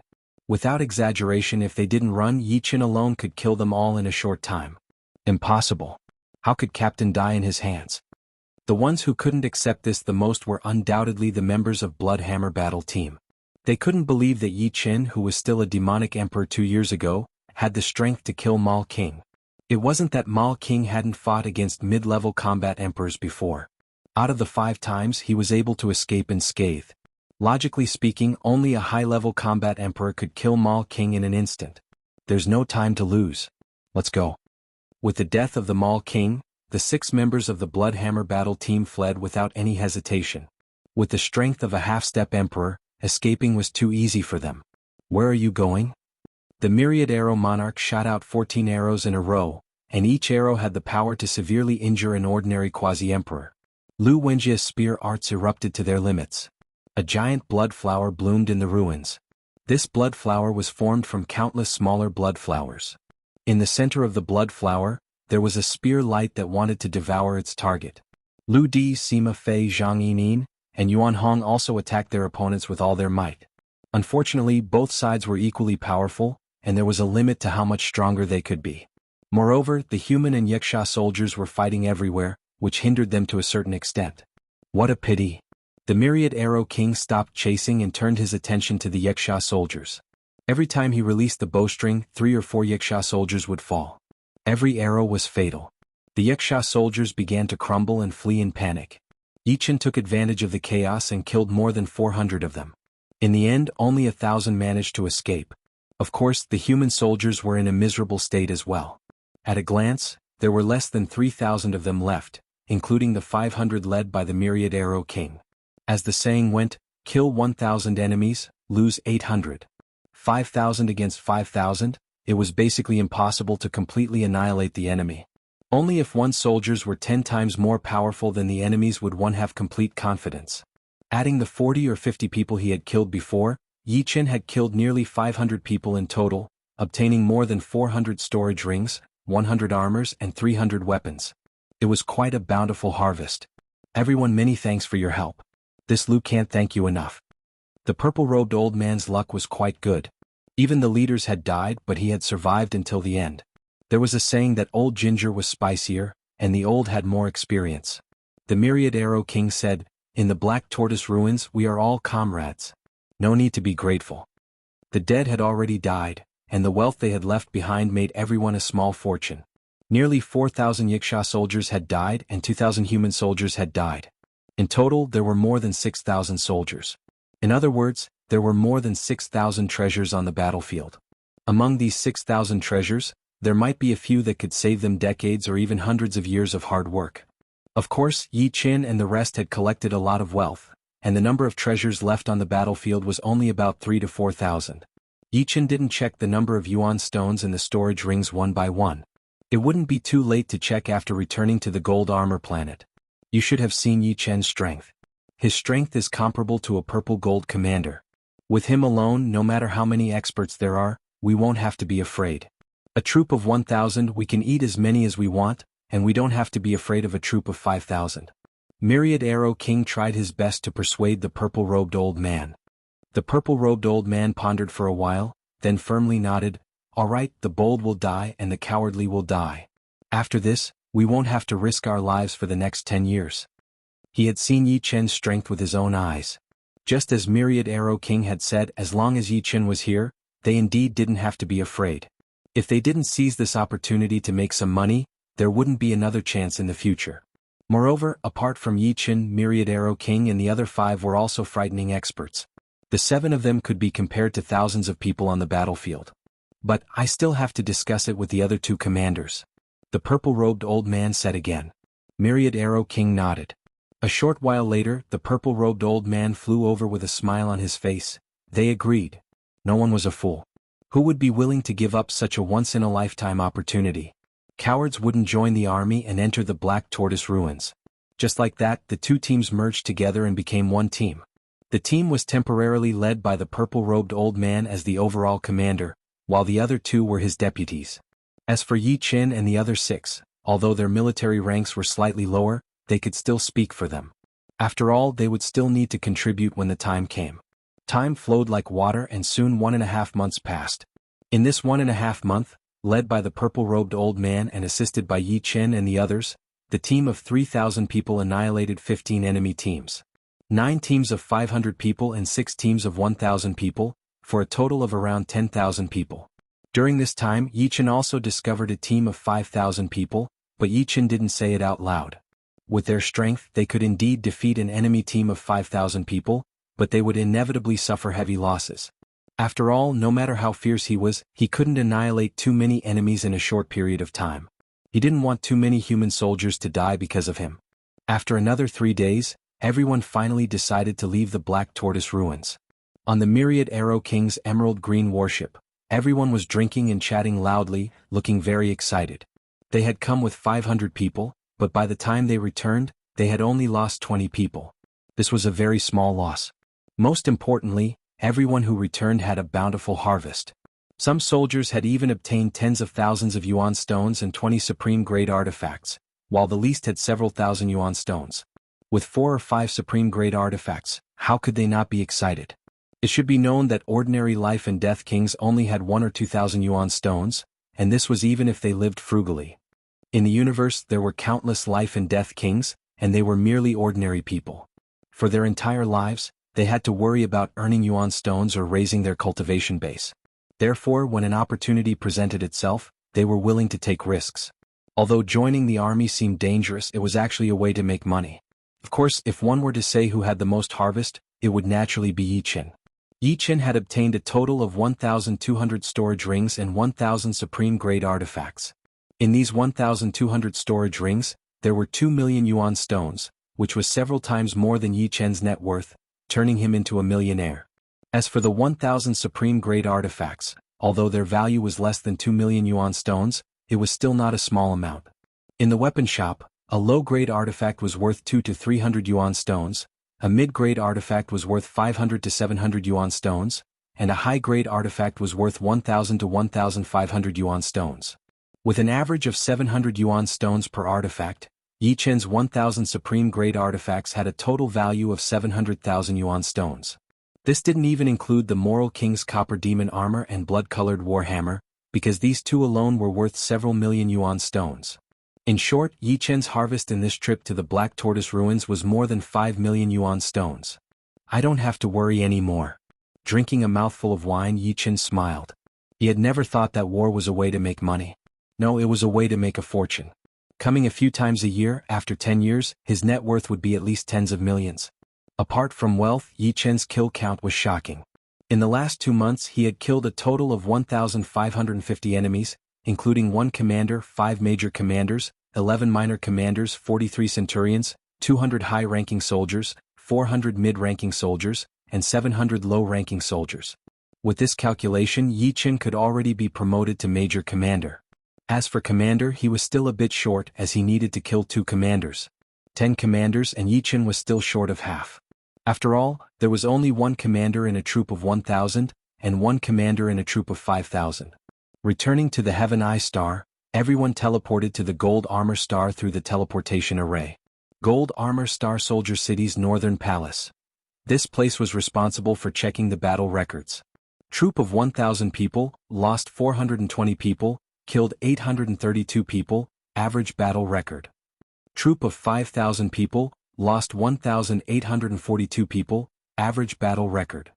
Without exaggeration, if they didn't run, Yi Chen alone could kill them all in a short time. Impossible. How could Captain die in his hands? The ones who couldn't accept this the most were undoubtedly the members of Bloodhammer Battle Team. They couldn't believe that Yi Chen, who was still a demonic emperor 2 years ago, had the strength to kill Mao King. It wasn't that Mao King hadn't fought against mid-level combat emperors before. Out of the 5 times, he was able to escape unscathed. Logically speaking, only a high-level combat emperor could kill Mao King in an instant. There's no time to lose. Let's go. With the death of the Mao King, the 6 members of the Bloodhammer Battle Team fled without any hesitation. With the strength of a half-step emperor, escaping was too easy for them. Where are you going? The Myriad Arrow Monarch shot out 14 arrows in a row, and each arrow had the power to severely injure an ordinary quasi-emperor. Lu Wenjia's spear arts erupted to their limits. A giant blood flower bloomed in the ruins. This blood flower was formed from countless smaller blood flowers. In the center of the blood flower, there was a spear light that wanted to devour its target. Lu Di, Sima Fei, Zhang Yinin, and Yuan Hong also attacked their opponents with all their might. Unfortunately, both sides were equally powerful, and there was a limit to how much stronger they could be. Moreover, the human and Yiksha soldiers were fighting everywhere, which hindered them to a certain extent. What a pity. The Myriad Arrow King stopped chasing and turned his attention to the Yiksha soldiers. Every time he released the bowstring, 3 or 4 Yiksha soldiers would fall. Every arrow was fatal. The Yiksha soldiers began to crumble and flee in panic. Yi Chen took advantage of the chaos and killed more than 400 of them. In the end, only 1,000 managed to escape. Of course, the human soldiers were in a miserable state as well. At a glance, there were less than 3,000 of them left, including the 500 led by the Myriad Arrow King. As the saying went, kill 1,000 enemies, lose 800. 5,000 against 5,000, it was basically impossible to completely annihilate the enemy. Only if one's soldiers were 10 times more powerful than the enemies would one have complete confidence. Adding the 40 or 50 people he had killed before, Yi Chen had killed nearly 500 people in total, obtaining more than 400 storage rings, 100 armors and 300 weapons. It was quite a bountiful harvest. Everyone, many thanks for your help. This Lu can't thank you enough. The purple-robed old man's luck was quite good. Even the leaders had died, but he had survived until the end. There was a saying that old ginger was spicier, and the old had more experience. The Myriad Arrow King said, "In the Black Tortoise ruins we are all comrades. No need to be grateful." The dead had already died, and the wealth they had left behind made everyone a small fortune. Nearly 4,000 Wuxia soldiers had died and 2,000 human soldiers had died. In total there were more than 6,000 soldiers. In other words, there were more than 6,000 treasures on the battlefield. Among these 6,000 treasures, there might be a few that could save them decades or even hundreds of years of hard work. Of course, Yi Chen and the rest had collected a lot of wealth, and the number of treasures left on the battlefield was only about 3,000 to 4,000. Yi Chen didn't check the number of yuan stones in the storage rings one by one. It wouldn't be too late to check after returning to the gold armor planet. You should have seen Yi Chen's strength. His strength is comparable to a purple-gold commander. With him alone, no matter how many experts there are, we won't have to be afraid. A troop of 1,000 we can eat as many as we want, and we don't have to be afraid of a troop of 5,000. Myriad Arrow King tried his best to persuade the purple-robed old man. The purple-robed old man pondered for a while, then firmly nodded, "All right, the bold will die and the cowardly will die. After this, we won't have to risk our lives for the next 10 years. He had seen Yi Chen's strength with his own eyes. Just as Myriad Arrow King had said, as long as Yi Chen was here, they indeed didn't have to be afraid. If they didn't seize this opportunity to make some money, there wouldn't be another chance in the future. Moreover, apart from Yi Chen, Myriad Arrow King and the other 5 were also frightening experts. The 7 of them could be compared to thousands of people on the battlefield. But I still have to discuss it with the other 2 commanders," the purple-robed old man said again. Myriad Arrow King nodded. A short while later, the purple-robed old man flew over with a smile on his face. They agreed. No one was a fool. Who would be willing to give up such a once-in-a-lifetime opportunity? Cowards wouldn't join the army and enter the Black Tortoise ruins. Just like that, the 2 teams merged together and became one team. The team was temporarily led by the purple-robed old man as the overall commander, while the other 2 were his deputies. As for Yi Chen and the other 6, although their military ranks were slightly lower, they could still speak for them. After all, they would still need to contribute when the time came. Time flowed like water and soon 1.5 months passed. In this 1.5 month, led by the purple-robed old man and assisted by Yi Chen and the others, the team of 3,000 people annihilated 15 enemy teams. 9 teams of 500 people and 6 teams of 1,000 people, for a total of around 10,000 people. During this time, Yi Chen also discovered a team of 5,000 people, but Yi Chen didn't say it out loud. With their strength, they could indeed defeat an enemy team of 5,000 people, but they would inevitably suffer heavy losses. After all, no matter how fierce he was, he couldn't annihilate too many enemies in a short period of time. He didn't want too many human soldiers to die because of him. After another 3 days, everyone finally decided to leave the Black Tortoise ruins. On the Myriad Arrow King's emerald green warship, everyone was drinking and chatting loudly, looking very excited. They had come with 500 people, but by the time they returned, they had only lost 20 people. This was a very small loss. Most importantly, everyone who returned had a bountiful harvest. Some soldiers had even obtained tens of thousands of yuan stones and 20 supreme-grade artifacts, while the least had several thousand yuan stones. With 4 or 5 supreme-grade artifacts, how could they not be excited? It should be known that ordinary life and death kings only had 1 or 2,000 yuan stones, and this was even if they lived frugally. In the universe there were countless life and death kings, and they were merely ordinary people. For their entire lives, they had to worry about earning yuan stones or raising their cultivation base. Therefore, when an opportunity presented itself, they were willing to take risks. Although joining the army seemed dangerous, it was actually a way to make money. Of course, if one were to say who had the most harvest, it would naturally be Yi Chen. Yi Chen had obtained a total of 1,200 storage rings and 1,000 supreme-grade artifacts. In these 1,200 storage rings, there were 2 million yuan stones, which was several times more than Yi Chen's net worth, turning him into a millionaire. As for the 1,000 supreme-grade artifacts, although their value was less than 2 million yuan stones, it was still not a small amount. In the weapon shop, a low-grade artifact was worth 2 to 300 yuan stones, a mid-grade artifact was worth 500 to 700 yuan stones, and a high-grade artifact was worth 1,000 to 1,500 yuan stones. With an average of 700 yuan stones per artifact, Yi Chen's 1,000 supreme-grade artifacts had a total value of 700,000 yuan stones. This didn't even include the Moral King's Copper Demon armor and blood-colored warhammer, because these two alone were worth several million yuan stones. In short, Yi Chen's harvest in this trip to the Black Tortoise Ruins was more than 5 million yuan stones. I don't have to worry anymore. Drinking a mouthful of wine, Yi Chen smiled. He had never thought that war was a way to make money. No, it was a way to make a fortune. Coming a few times a year, after 10 years, his net worth would be at least tens of millions. Apart from wealth, Yi Chen's kill count was shocking. In the last 2 months he had killed a total of 1,550 enemies, including 1 commander, 5 major commanders, 11 minor commanders, 43 centurions, 200 high-ranking soldiers, 400 mid-ranking soldiers, and 700 low-ranking soldiers. With this calculation, Yi Chen could already be promoted to major commander. As for commander, he was still a bit short as he needed to kill 2 commanders. 10 commanders and Yi Chen was still short of half. After all, there was only 1 commander in a troop of 1,000, and 1 commander in a troop of 5,000. Returning to the Heaven Eye Star, everyone teleported to the Gold Armor Star through the teleportation array. Gold Armor Star Soldier City's northern palace. This place was responsible for checking the battle records. Troop of 1,000 people, lost 420 people, killed 832 people, average battle record. Troop of 5,000 people, lost 1,842 people, average battle record.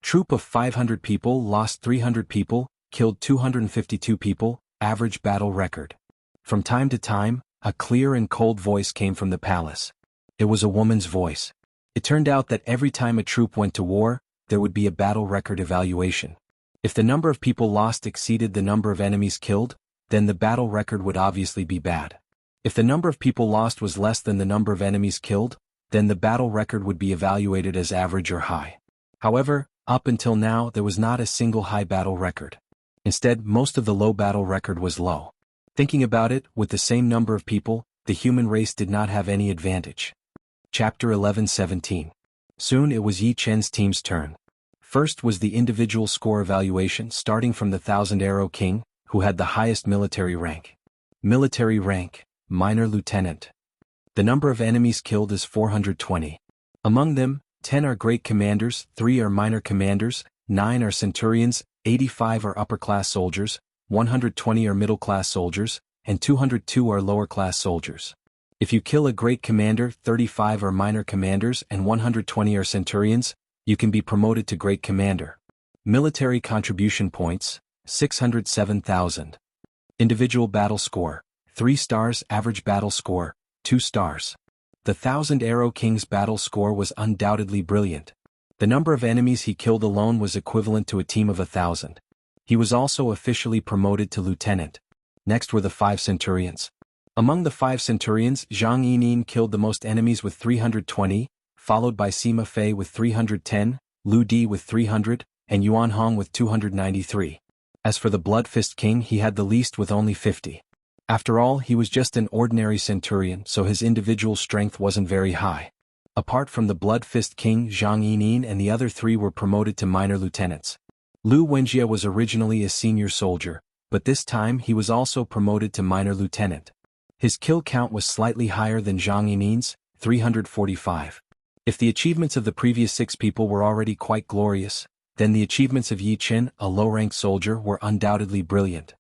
Troop of 500 people lost 300 people, killed 252 people, average battle record. From time to time, a clear and cold voice came from the palace. It was a woman's voice. It turned out that every time a troop went to war, there would be a battle record evaluation. If the number of people lost exceeded the number of enemies killed, then the battle record would obviously be bad. If the number of people lost was less than the number of enemies killed, then the battle record would be evaluated as average or high. However, up until now there was not a single high battle record. Instead, most of the low battle record was low. Thinking about it, with the same number of people, the human race did not have any advantage. Chapter 11:17. Soon it was Yi Chen's team's turn. First was the individual score evaluation starting from the Thousand Arrow King, who had the highest military rank. Military rank, Minor Lieutenant. The number of enemies killed is 420. Among them, 10 are great commanders, 3 are minor commanders, 9 are centurions, 85 are upper-class soldiers, 120 are middle-class soldiers, and 202 are lower-class soldiers. If you kill a great commander, 35 are minor commanders and 120 are centurions, you can be promoted to great commander. Military contribution points, 607,000. Individual battle score, 3 stars. Average battle score, 2 stars. The Thousand Arrow King's battle score was undoubtedly brilliant. The number of enemies he killed alone was equivalent to a team of 1,000. He was also officially promoted to lieutenant. Next were the 5 centurions. Among the 5 centurions, Zhang Yinin killed the most enemies with 320, followed by Sima Fei with 310, Lu Di with 300, and Yuan Hong with 293. As for the Blood Fist King, he had the least with only 50. After all, he was just an ordinary centurion, so his individual strength wasn't very high. Apart from the Blood Fist King, Zhang Yinin and the other 3 were promoted to minor lieutenants. Lu Wenjie was originally a senior soldier, but this time he was also promoted to minor lieutenant. His kill count was slightly higher than Zhang Yinin's, 345. If the achievements of the previous 6 people were already quite glorious, then the achievements of Yi Chen, a low-ranked soldier, were undoubtedly brilliant.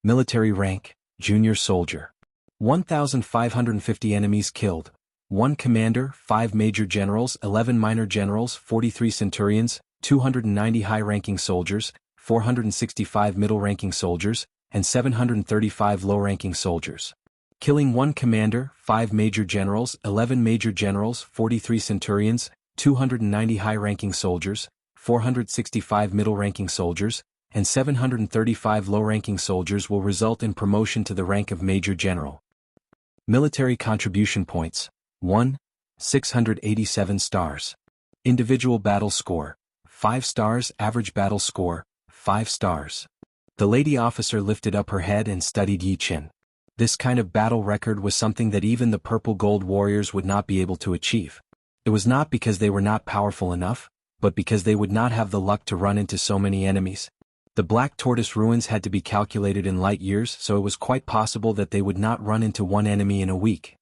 Military rank, Junior Soldier. 1,550 enemies killed. 1 commander, 5 major generals, 11 minor generals, 43 centurions, 290 high-ranking soldiers, 465 middle-ranking soldiers, and 735 low-ranking soldiers. Killing 1 commander, 5 major generals, 11 major generals, 43 centurions, 290 high-ranking soldiers, 465 middle-ranking soldiers, and 735 low-ranking soldiers will result in promotion to the rank of Major General. Military contribution points, 1. 687 stars. Individual battle score, 5 stars. Average battle score, 5 stars. The lady officer lifted up her head and studied Yi Chen. This kind of battle record was something that even the purple gold warriors would not be able to achieve. It was not because they were not powerful enough, but because they would not have the luck to run into so many enemies. The Black Tortoise ruins had to be calculated in light years, so it was quite possible that they would not run into one enemy in a week.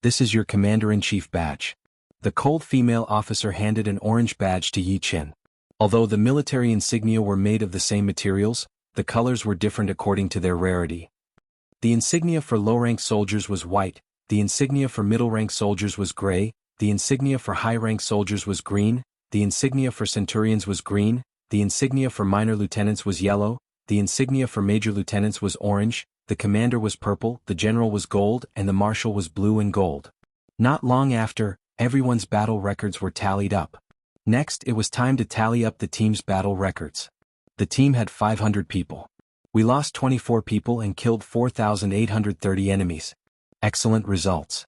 This is your Commander-in-Chief badge. The cold female officer handed an orange badge to Yi Qin. Although the military insignia were made of the same materials, the colors were different according to their rarity. The insignia for low-rank soldiers was white, the insignia for middle-rank soldiers was gray, the insignia for high-rank soldiers was green, the insignia for centurions was green, the insignia for minor lieutenants was yellow, the insignia for major lieutenants was orange, the commander was purple, the general was gold, and the marshal was blue and gold. Not long after, everyone's battle records were tallied up. Next, it was time to tally up the team's battle records. The team had 500 people. We lost 24 people and killed 4,830 enemies. Excellent results.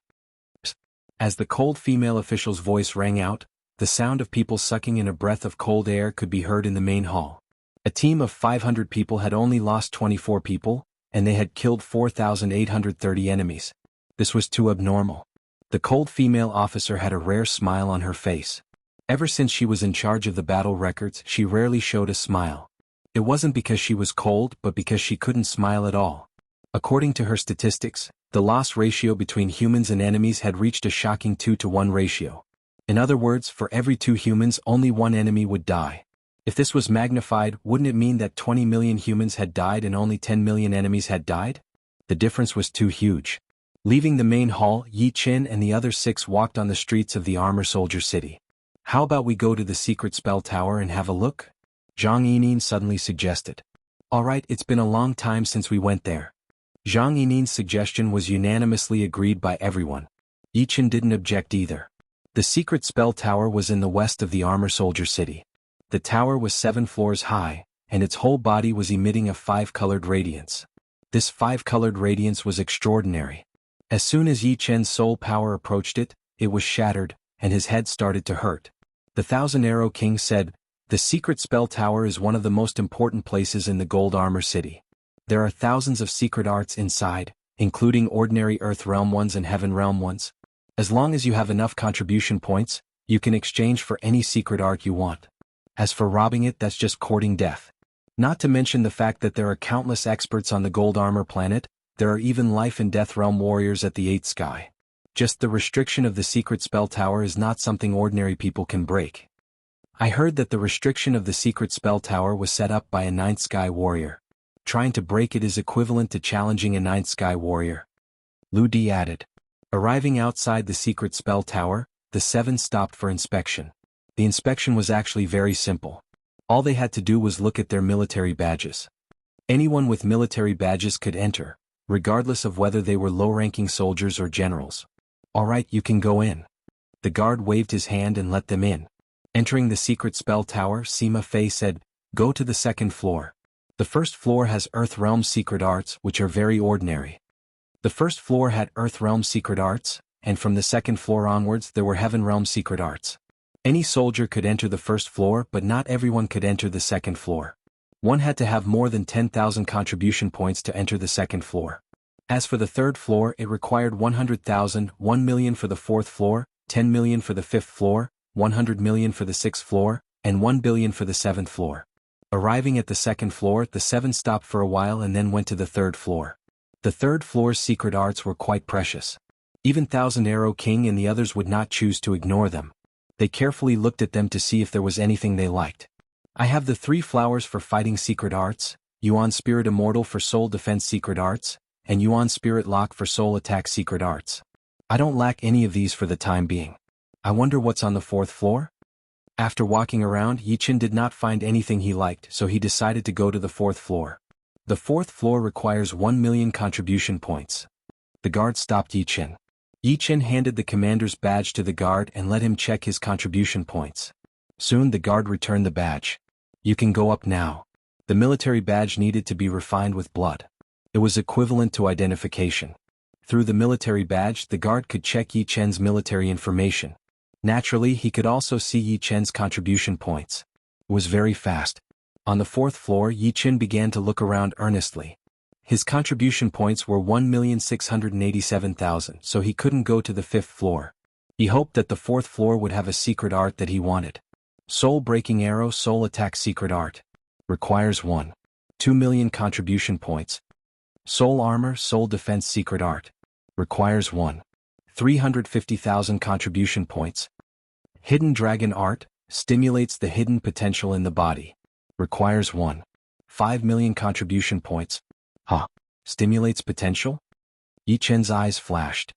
As the cold female official's voice rang out, the sound of people sucking in a breath of cold air could be heard in the main hall. A team of 500 people had only lost 24 people, and they had killed 4,830 enemies. This was too abnormal. The cold female officer had a rare smile on her face. Ever since she was in charge of the battle records, she rarely showed a smile. It wasn't because she was cold, but because she couldn't smile at all. According to her statistics, the loss ratio between humans and enemies had reached a shocking 2-to-1 ratio. In other words, for every 2 humans, only 1 enemy would die. If this was magnified, wouldn't it mean that 20 million humans had died and only 10 million enemies had died? The difference was too huge. Leaving the main hall, Yi Qin and the other 6 walked on the streets of the Armor Soldier City. How about we go to the secret spell tower and have a look? Zhang Yining suddenly suggested. Alright, it's been a long time since we went there. Zhang Yining's suggestion was unanimously agreed by everyone. Yi Qin didn't object either. The secret spell tower was in the west of the Armor Soldier City. The tower was 7 floors high, and its whole body was emitting a 5-colored radiance. This 5-colored radiance was extraordinary. As soon as Yi Qin's soul power approached it, it was shattered, and his head started to hurt. The Thousand Arrow King said, "The secret spell tower is one of the most important places in the Gold Armor City. There are thousands of secret arts inside, including ordinary Earth Realm ones and Heaven Realm ones. As long as you have enough contribution points, you can exchange for any secret art you want. As for robbing it, that's just courting death. Not to mention the fact that there are countless experts on the Gold Armor planet, there are even life and death realm warriors at the 8th sky. Just the restriction of the secret spell tower is not something ordinary people can break. I heard that the restriction of the secret spell tower was set up by a 9th sky warrior. Trying to break it is equivalent to challenging a 9th sky warrior." Lu Di added. Arriving outside the secret spell tower, the 7 stopped for inspection. The inspection was actually very simple. All they had to do was look at their military badges. Anyone with military badges could enter, regardless of whether they were low-ranking soldiers or generals. "Alright, you can go in." The guard waved his hand and let them in. Entering the secret spell tower, Sima Fei said, "Go to the 2nd floor. The 1st floor has Earth Realm secret arts, which are very ordinary." The 1st floor had Earth Realm secret arts, and from the 2nd floor onwards there were Heaven Realm secret arts. Any soldier could enter the 1st floor, but not everyone could enter the 2nd floor. One had to have more than 10,000 contribution points to enter the 2nd floor. As for the 3rd floor, it required 100,000, 1 million for the 4th floor, 10 million for the 5th floor, 100 million for the 6th floor, and 1 billion for the 7th floor. Arriving at the 2nd floor, the 7 stopped for a while and then went to the 3rd floor. The 3rd floor's secret arts were quite precious. Even Thousand Arrow King and the others would not choose to ignore them. They carefully looked at them to see if there was anything they liked. "I have the 3 flowers for fighting secret arts, Yuan Spirit Immortal for soul defense secret arts, and Yuan Spirit Lock for soul attack secret arts. I don't lack any of these for the time being. I wonder what's on the 4th floor?" After walking around, Yi Qin did not find anything he liked, so he decided to go to the 4th floor. The 4th floor requires 1 million contribution points. The guard stopped Yi Qin. Yi Qin handed the commander's badge to the guard and let him check his contribution points. Soon the guard returned the badge. "You can go up now." The military badge needed to be refined with blood. It was equivalent to identification. Through the military badge, the guard could check Yi Qin's military information. Naturally, he could also see Yi Qin's contribution points. It was very fast. On the 4th floor, Yi Qin began to look around earnestly. His contribution points were 1,687,000, so he couldn't go to the 5th floor. He hoped that the 4th floor would have a secret art that he wanted. Soul Breaking Arrow Soul Attack Secret Art. Requires 1. 2 million contribution points. Soul Armor Soul Defense Secret Art. Requires 1. 350,000 contribution points. Hidden Dragon Art stimulates the hidden potential in the body. Requires 1. 5 million contribution points. Stimulates potential? Yi Chen's eyes flashed.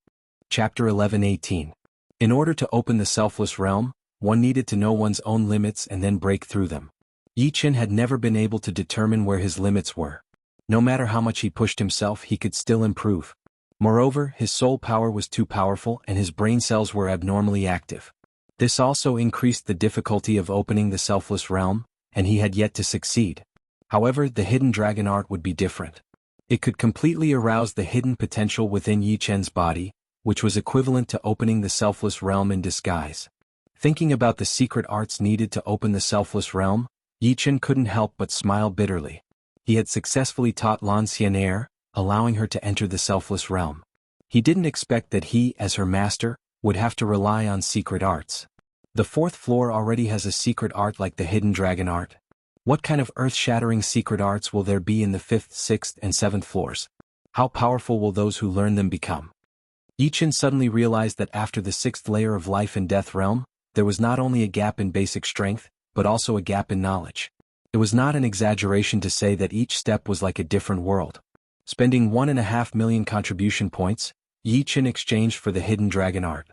Chapter 11:18. In order to open the selfless realm, one needed to know one's own limits and then break through them. Yi Chen had never been able to determine where his limits were. No matter how much he pushed himself, he could still improve. Moreover, his soul power was too powerful and his brain cells were abnormally active. This also increased the difficulty of opening the selfless realm, and he had yet to succeed. However, the hidden dragon art would be different. It could completely arouse the hidden potential within Yi Chen's body, which was equivalent to opening the selfless realm in disguise. Thinking about the secret arts needed to open the selfless realm, Yi Chen couldn't help but smile bitterly. He had successfully taught Lan Xian'er, allowing her to enter the selfless realm. He didn't expect that he, as her master, would have to rely on secret arts. The 4th floor already has a secret art like the hidden dragon art. What kind of earth-shattering secret arts will there be in the 5th, 6th, and 7th floors? How powerful will those who learn them become? Yi Chen suddenly realized that after the 6th layer of life and death realm, there was not only a gap in basic strength, but also a gap in knowledge. It was not an exaggeration to say that each step was like a different world. Spending 1.5 million contribution points, Yi Chen exchanged for the hidden dragon art.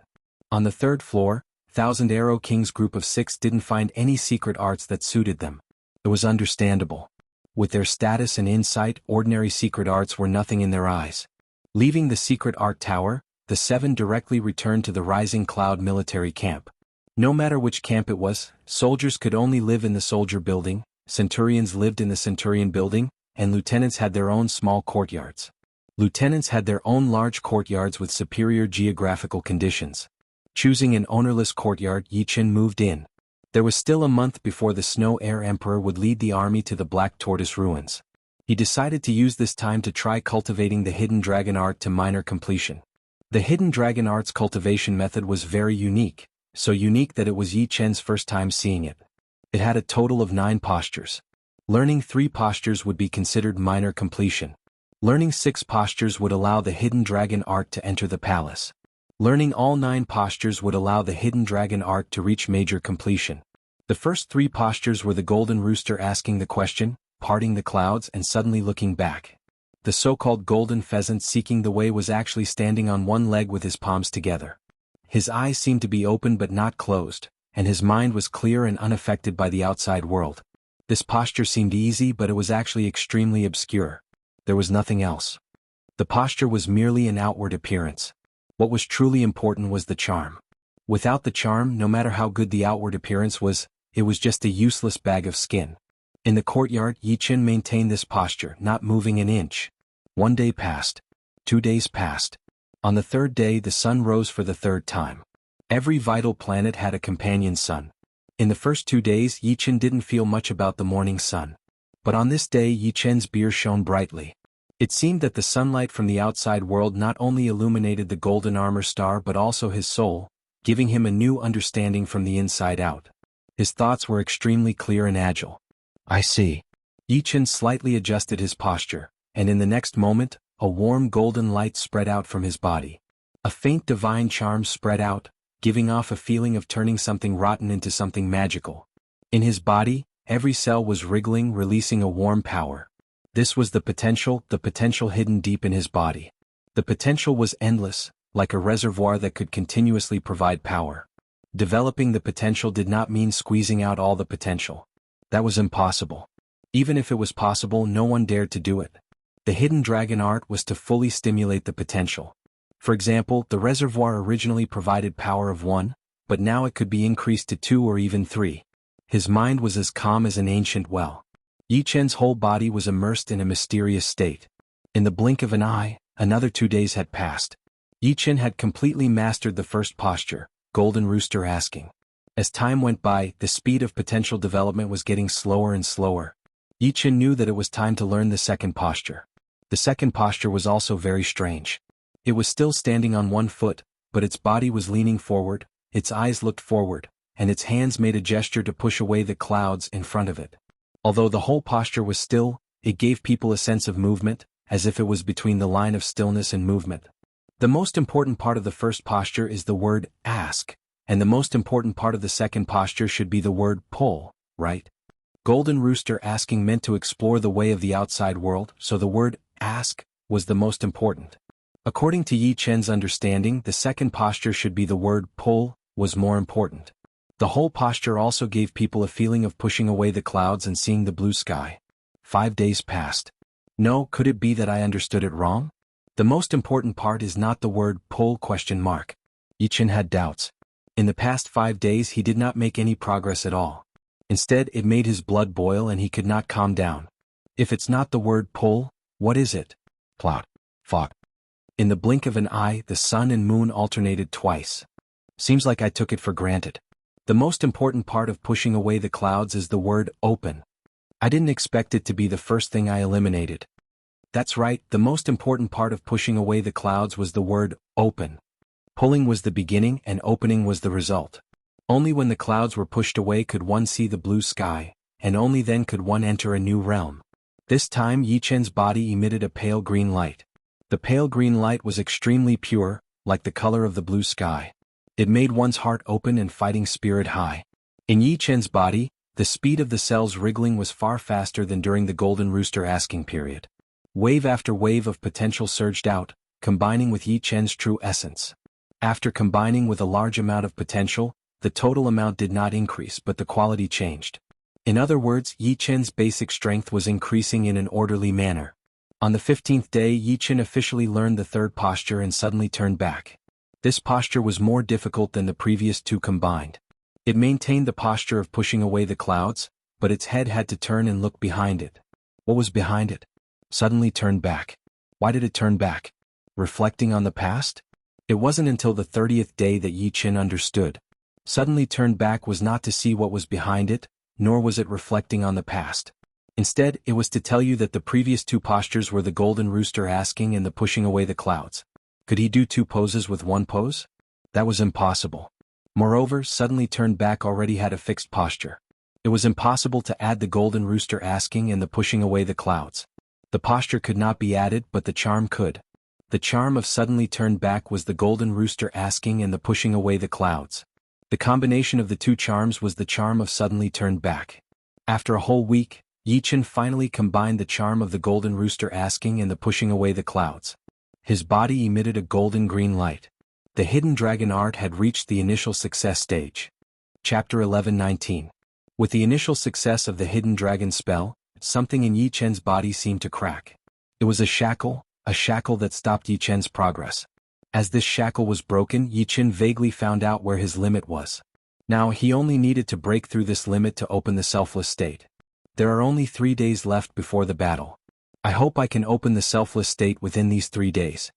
On the 3rd floor, Thousand Arrow King's group of 6 didn't find any secret arts that suited them. It was understandable. With their status and insight, ordinary secret arts were nothing in their eyes. Leaving the secret art tower, the 7 directly returned to the Rising Cloud military camp. No matter which camp it was, soldiers could only live in the soldier building, centurions lived in the centurion building, and lieutenants had their own small courtyards. Lieutenants had their own large courtyards with superior geographical conditions. Choosing an ownerless courtyard, Yi Chen moved in. There was still a month before the Snow Air Emperor would lead the army to the Black Tortoise ruins. He decided to use this time to try cultivating the hidden dragon art to minor completion. The hidden dragon art's cultivation method was very unique, so unique that it was Yi Chen's first time seeing it. It had a total of 9 postures. Learning 3 postures would be considered minor completion. Learning 6 postures would allow the hidden dragon art to enter the palace. Learning all 9 postures would allow the hidden dragon art to reach major completion. The first 3 postures were the golden rooster asking the question, parting the clouds and suddenly looking back. The so-called golden pheasant seeking the way was actually standing on one leg with his palms together. His eyes seemed to be open but not closed, and his mind was clear and unaffected by the outside world. This posture seemed easy, but it was actually extremely obscure. There was nothing else. The posture was merely an outward appearance. What was truly important was the charm. Without the charm, no matter how good the outward appearance was, it was just a useless bag of skin. In the courtyard, Yi Chen maintained this posture, not moving an inch. 1 day passed. 2 days passed. On the 3rd day, the sun rose for the 3rd time. Every vital planet had a companion sun. In the first 2 days, Yi Chen didn't feel much about the morning sun. But on this day, Yi Chen's beer shone brightly. It seemed that the sunlight from the outside world not only illuminated the golden armor star but also his soul, giving him a new understanding from the inside out. His thoughts were extremely clear and agile. I see. Yi Chen slightly adjusted his posture, and in the next moment, a warm golden light spread out from his body. A faint divine charm spread out, giving off a feeling of turning something rotten into something magical. In his body, every cell was wriggling, releasing a warm power. This was the potential hidden deep in his body. The potential was endless, like a reservoir that could continuously provide power. Developing the potential did not mean squeezing out all the potential. That was impossible. Even if it was possible, no one dared to do it. The hidden dragon art was to fully stimulate the potential. For example, the reservoir originally provided power of 1, but now it could be increased to 2 or even 3. His mind was as calm as an ancient well. Yi Chen's whole body was immersed in a mysterious state. In the blink of an eye, another 2 days had passed. Yi Chen had completely mastered the first posture, golden rooster asking. As time went by, the speed of potential development was getting slower and slower. Yi Chen knew that it was time to learn the second posture. The second posture was also very strange. It was still standing on one foot, but its body was leaning forward, its eyes looked forward, and its hands made a gesture to push away the clouds in front of it. Although the whole posture was still, it gave people a sense of movement, as if it was between the line of stillness and movement. The most important part of the first posture is the word ask, and the most important part of the second posture should be the word pull, right? Golden Rooster asking meant to explore the way of the outside world, so the word ask was the most important. According to Yi Chen's understanding, the second posture should be the word pull, was more important. The whole posture also gave people a feeling of pushing away the clouds and seeing the blue sky. 5 days passed. No, could it be that I understood it wrong? The most important part is not the word pull ? Yi Chen had doubts. In the past 5 days he did not make any progress at all. Instead, it made his blood boil and he could not calm down. If it's not the word pull, what is it? Plot. Fog. In the blink of an eye, the sun and moon alternated twice. Seems like I took it for granted. The most important part of pushing away the clouds is the word open. I didn't expect it to be the first thing I eliminated. That's right, the most important part of pushing away the clouds was the word open. Pulling was the beginning and opening was the result. Only when the clouds were pushed away could one see the blue sky, and only then could one enter a new realm. This time Yi Chen's body emitted a pale green light. The pale green light was extremely pure, like the color of the blue sky. It made one's heart open and fighting spirit high. In Yi Chen's body, the speed of the cells wriggling was far faster than during the Golden Rooster asking period. Wave after wave of potential surged out, combining with Yi Chen's true essence. After combining with a large amount of potential, the total amount did not increase but the quality changed. In other words, Yi Chen's basic strength was increasing in an orderly manner. On the 15th day, Yi Chen officially learned the third posture and suddenly turned back. This posture was more difficult than the previous two combined. It maintained the posture of pushing away the clouds, but its head had to turn and look behind it. What was behind it? Suddenly turned back. Why did it turn back? Reflecting on the past? It wasn't until the 30th day that Yi Chen understood. Suddenly turned back was not to see what was behind it, nor was it reflecting on the past. Instead, it was to tell you that the previous two postures were the Golden Rooster asking and the pushing away the clouds. Could he do two poses with one pose? That was impossible. Moreover, suddenly turned back already had a fixed posture. It was impossible to add the Golden Rooster asking and the pushing away the clouds. The posture could not be added, but the charm could. The charm of suddenly turned back was the Golden Rooster asking and the pushing away the clouds. The combination of the two charms was the charm of suddenly turned back. After a whole week, Yi Chen finally combined the charm of the Golden Rooster asking and the pushing away the clouds. His body emitted a golden green light. The hidden dragon art had reached the initial success stage. Chapter 11:19. With the initial success of the hidden dragon spell, something in Yi Chen's body seemed to crack. It was a shackle that stopped Yi Chen's progress. As this shackle was broken, Yi Chen vaguely found out where his limit was. Now he only needed to break through this limit to open the selfless state. There are only 3 days left before the battle. I hope I can open the selfless state within these 3 days.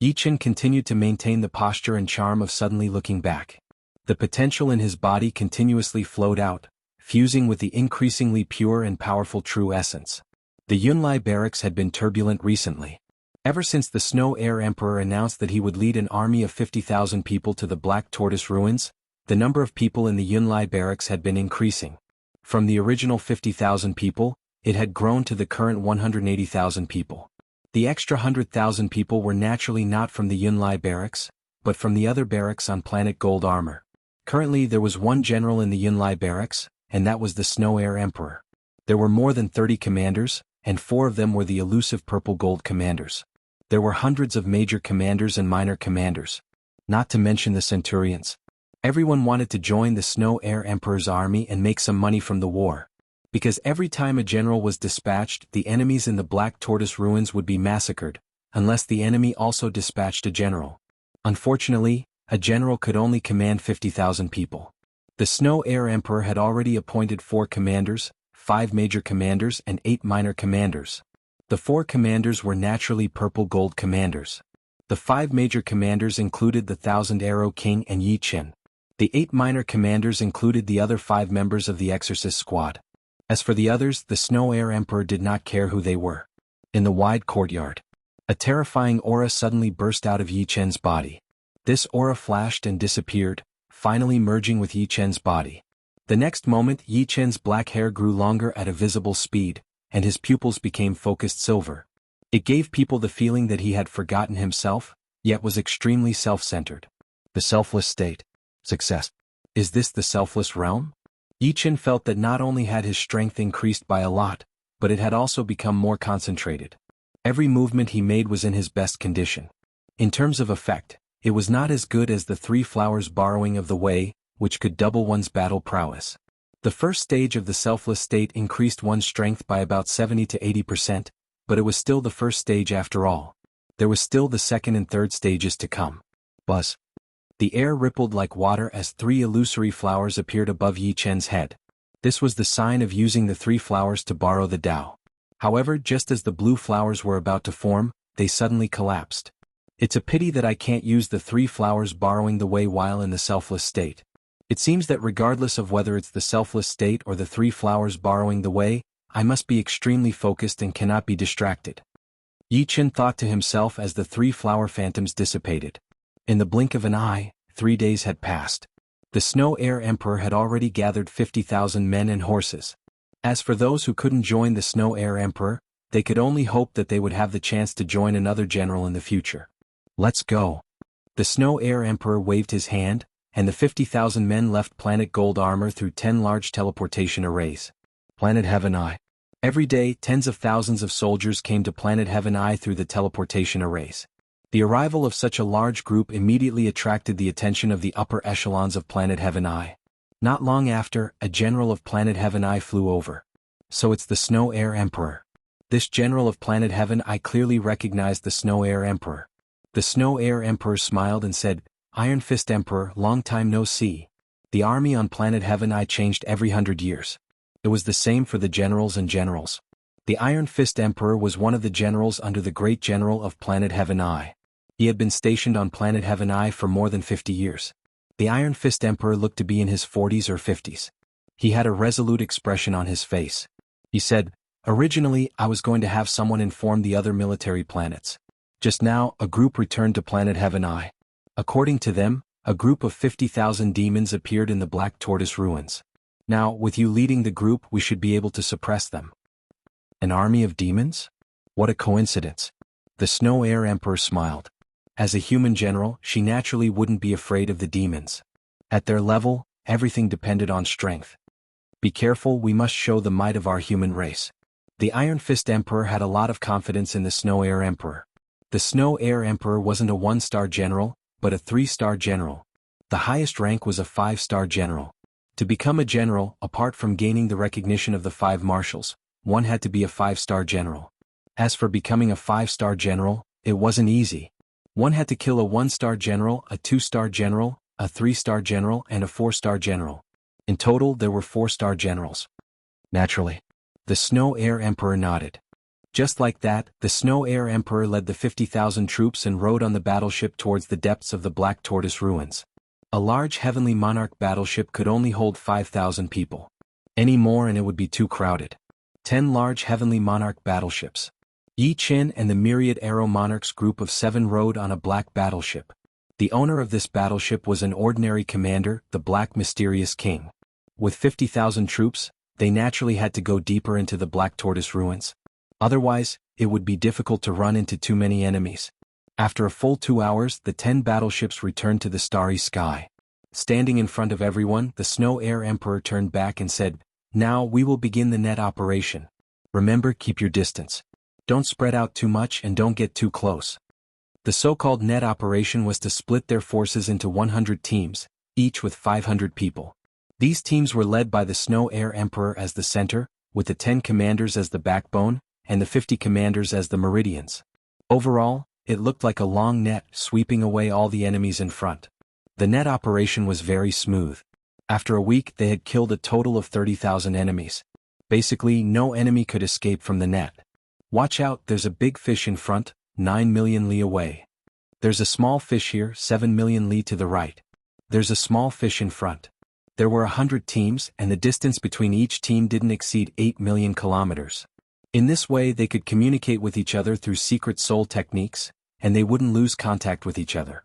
Yi Chen continued to maintain the posture and charm of suddenly looking back. The potential in his body continuously flowed out, fusing with the increasingly pure and powerful true essence. The Yunlai barracks had been turbulent recently. Ever since the Snow Air Emperor announced that he would lead an army of 50,000 people to the Black Tortoise ruins, the number of people in the Yunlai barracks had been increasing. From the original 50,000 people, it had grown to the current 180,000 people. The extra 100,000 people were naturally not from the Yunlai barracks, but from the other barracks on planet Gold Armor. Currently there was one general in the Yunlai barracks, and that was the Snow Air Emperor. There were more than 30 commanders, and 4 of them were the elusive purple gold commanders. There were hundreds of major commanders and minor commanders. Not to mention the centurions. Everyone wanted to join the Snow Air Emperor's army and make some money from the war. Because every time a general was dispatched, the enemies in the Black Tortoise ruins would be massacred, unless the enemy also dispatched a general. Unfortunately, a general could only command 50,000 people. The Snow Air Emperor had already appointed 4 commanders, 5 major commanders and 8 minor commanders. The 4 commanders were naturally purple gold commanders. The 5 major commanders included the 1,000 Arrow King and Yi Chen. The 8 minor commanders included the other 5 members of the Exorcist squad. As for the others, the Snow Air Emperor did not care who they were. In the wide courtyard, a terrifying aura suddenly burst out of Yi Chen's body. This aura flashed and disappeared, finally merging with Yi Chen's body. The next moment Yi Chen's black hair grew longer at a visible speed, and his pupils became focused silver. It gave people the feeling that he had forgotten himself, yet was extremely self-centered. The selfless state. Success. Is this the selfless realm? Yi Chen felt that not only had his strength increased by a lot, but it had also become more concentrated. Every movement he made was in his best condition. In terms of effect, it was not as good as the 3 flowers borrowing of the way, which could double one's battle prowess. The first stage of the selfless state increased one's strength by about 70 to 80%, but it was still the first stage after all. There was still the second and third stages to come. Buzz. The air rippled like water as 3 illusory flowers appeared above Yi Chen's head. This was the sign of using the 3 flowers to borrow the Tao. However, just as the blue flowers were about to form, they suddenly collapsed. It's a pity that I can't use the 3 flowers borrowing the way while in the selfless state. It seems that regardless of whether it's the selfless state or the 3 flowers borrowing the way, I must be extremely focused and cannot be distracted. Yi Chen thought to himself as the 3 flower phantoms dissipated. In the blink of an eye, 3 days had passed. The Snow Air Emperor had already gathered 50,000 men and horses. As for those who couldn't join the Snow Air Emperor, they could only hope that they would have the chance to join another general in the future. Let's go. The Snow Air Emperor waved his hand, and the 50,000 men left Planet Gold Armor through 10 large teleportation arrays. Planet Heaven Eye. Every day, tens of thousands of soldiers came to Planet Heaven Eye through the teleportation arrays. The arrival of such a large group immediately attracted the attention of the upper echelons of Planet Heaven Eye. Not long after, a general of Planet Heaven Eye flew over. So it's the Snow Air Emperor. This general of Planet Heaven Eye clearly recognized the Snow Air Emperor. The Snow Air Emperor smiled and said, Iron Fist Emperor, long time no see. The army on Planet Heaven Eye changed every 100 years. It was the same for the generals and generals. The Iron Fist Emperor was one of the generals under the great general of Planet Heaven Eye. He had been stationed on Planet Heaven Eye for more than 50 years. The Iron Fist Emperor looked to be in his 40s or 50s. He had a resolute expression on his face. He said, Originally, I was going to have someone inform the other military planets. Just now, a group returned to Planet Heaven Eye. According to them, a group of 50,000 demons appeared in the Black Tortoise ruins. Now, with you leading the group, we should be able to suppress them. An army of demons? What a coincidence. The Snow Air Emperor smiled. As a human general, she naturally wouldn't be afraid of the demons. At their level, everything depended on strength. Be careful, we must show the might of our human race. The Iron Fist Emperor had a lot of confidence in the Snow Air Emperor. The Snow Air Emperor wasn't a 1-star general, but a 3-star general. The highest rank was a 5-star general. To become a general, apart from gaining the recognition of the 5 marshals, one had to be a 5-star general. As for becoming a 5-star general, it wasn't easy. One had to kill a 1-star general, a 2-star general, a 3-star general, and a 4-star general. In total, there were 4-star generals. Naturally. The Snow Air Emperor nodded. Just like that, the Snow Air Emperor led the 50,000 troops and rode on the battleship towards the depths of the Black Tortoise ruins. A large Heavenly Monarch battleship could only hold 5,000 people. Any more and it would be too crowded. 10 large Heavenly Monarch battleships. Yi Chen and the Myriad Arrow Monarchs group of 7 rode on a black battleship. The owner of this battleship was an ordinary commander, the Black Mysterious King. With 50,000 troops, they naturally had to go deeper into the Black Tortoise ruins. Otherwise, it would be difficult to run into too many enemies. After a full 2 hours, the 10 battleships returned to the starry sky. Standing in front of everyone, the Snow Air Emperor turned back and said, Now we will begin the net operation. Remember, keep your distance. Don't spread out too much and don't get too close. The so-called net operation was to split their forces into 100 teams, each with 500 people. These teams were led by the Snow Air Emperor as the center, with the 10 commanders as the backbone, and the 50 commanders as the meridians. Overall, it looked like a long net sweeping away all the enemies in front. The net operation was very smooth. After a week, they had killed a total of 30,000 enemies. Basically, no enemy could escape from the net. Watch out, there's a big fish in front, 9 million li away. There's a small fish here, 7 million li to the right. There's a small fish in front. There were 100 teams, and the distance between each team didn't exceed 8 million kilometers. In this way they could communicate with each other through secret soul techniques, and they wouldn't lose contact with each other.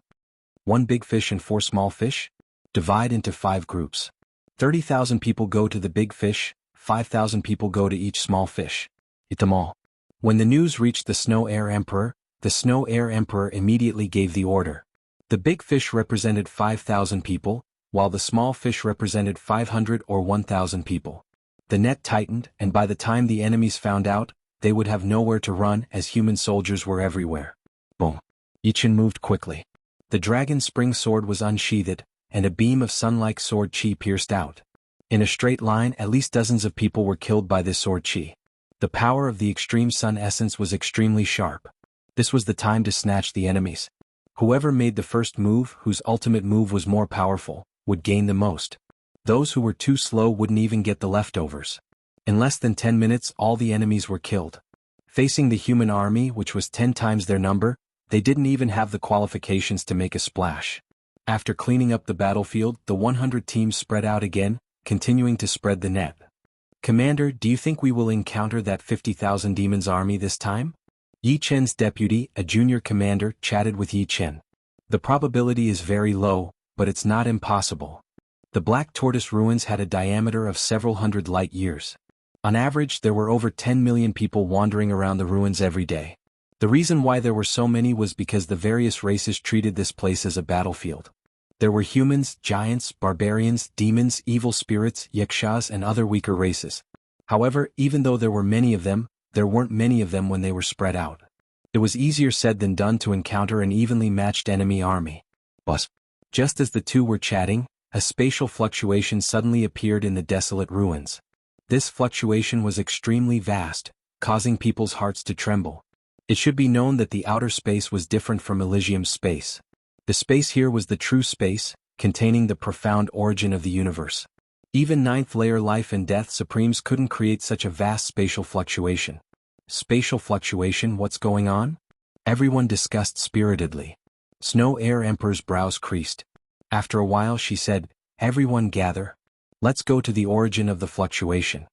1 big fish and 4 small fish? Divide into 5 groups. 30,000 people go to the big fish, 5,000 people go to each small fish. Eat them all. When the news reached the Snow Air Emperor, the Snow Air Emperor immediately gave the order. The big fish represented 5,000 people, while the small fish represented 500 or 1,000 people. The net tightened, and by the time the enemies found out, they would have nowhere to run as human soldiers were everywhere. Boom. Yichen moved quickly. The dragon spring sword was unsheathed, and a beam of sun-like sword chi pierced out. In a straight line, at least dozens of people were killed by this sword chi. The power of the extreme sun essence was extremely sharp. This was the time to snatch the enemies. Whoever made the first move, whose ultimate move was more powerful, would gain the most. Those who were too slow wouldn't even get the leftovers. In less than 10 minutes, all the enemies were killed. Facing the human army, which was 10 times their number, they didn't even have the qualifications to make a splash. After cleaning up the battlefield, the 100 teams spread out again, continuing to spread the net. Commander, do you think we will encounter that 50,000 demons army this time? Yi Chen's deputy, a junior commander, chatted with Yi Chen. The probability is very low, but it's not impossible. The Black Tortoise ruins had a diameter of several hundred light years. On average, there were over 10 million people wandering around the ruins every day. The reason why there were so many was because the various races treated this place as a battlefield. There were humans, giants, barbarians, demons, evil spirits, yakshas, and other weaker races. However, even though there were many of them, there weren't many of them when they were spread out. It was easier said than done to encounter an evenly matched enemy army. But just as the two were chatting, a spatial fluctuation suddenly appeared in the desolate ruins. This fluctuation was extremely vast, causing people's hearts to tremble. It should be known that the outer space was different from Elysium's space. The space here was the true space, containing the profound origin of the universe. Even ninth-layer life and death supremes couldn't create such a vast spatial fluctuation. Spatial fluctuation, what's going on? Everyone discussed spiritedly. Snow Air Emperor's brows creased. After a while she said, "Everyone gather. Let's go to the origin of the fluctuation."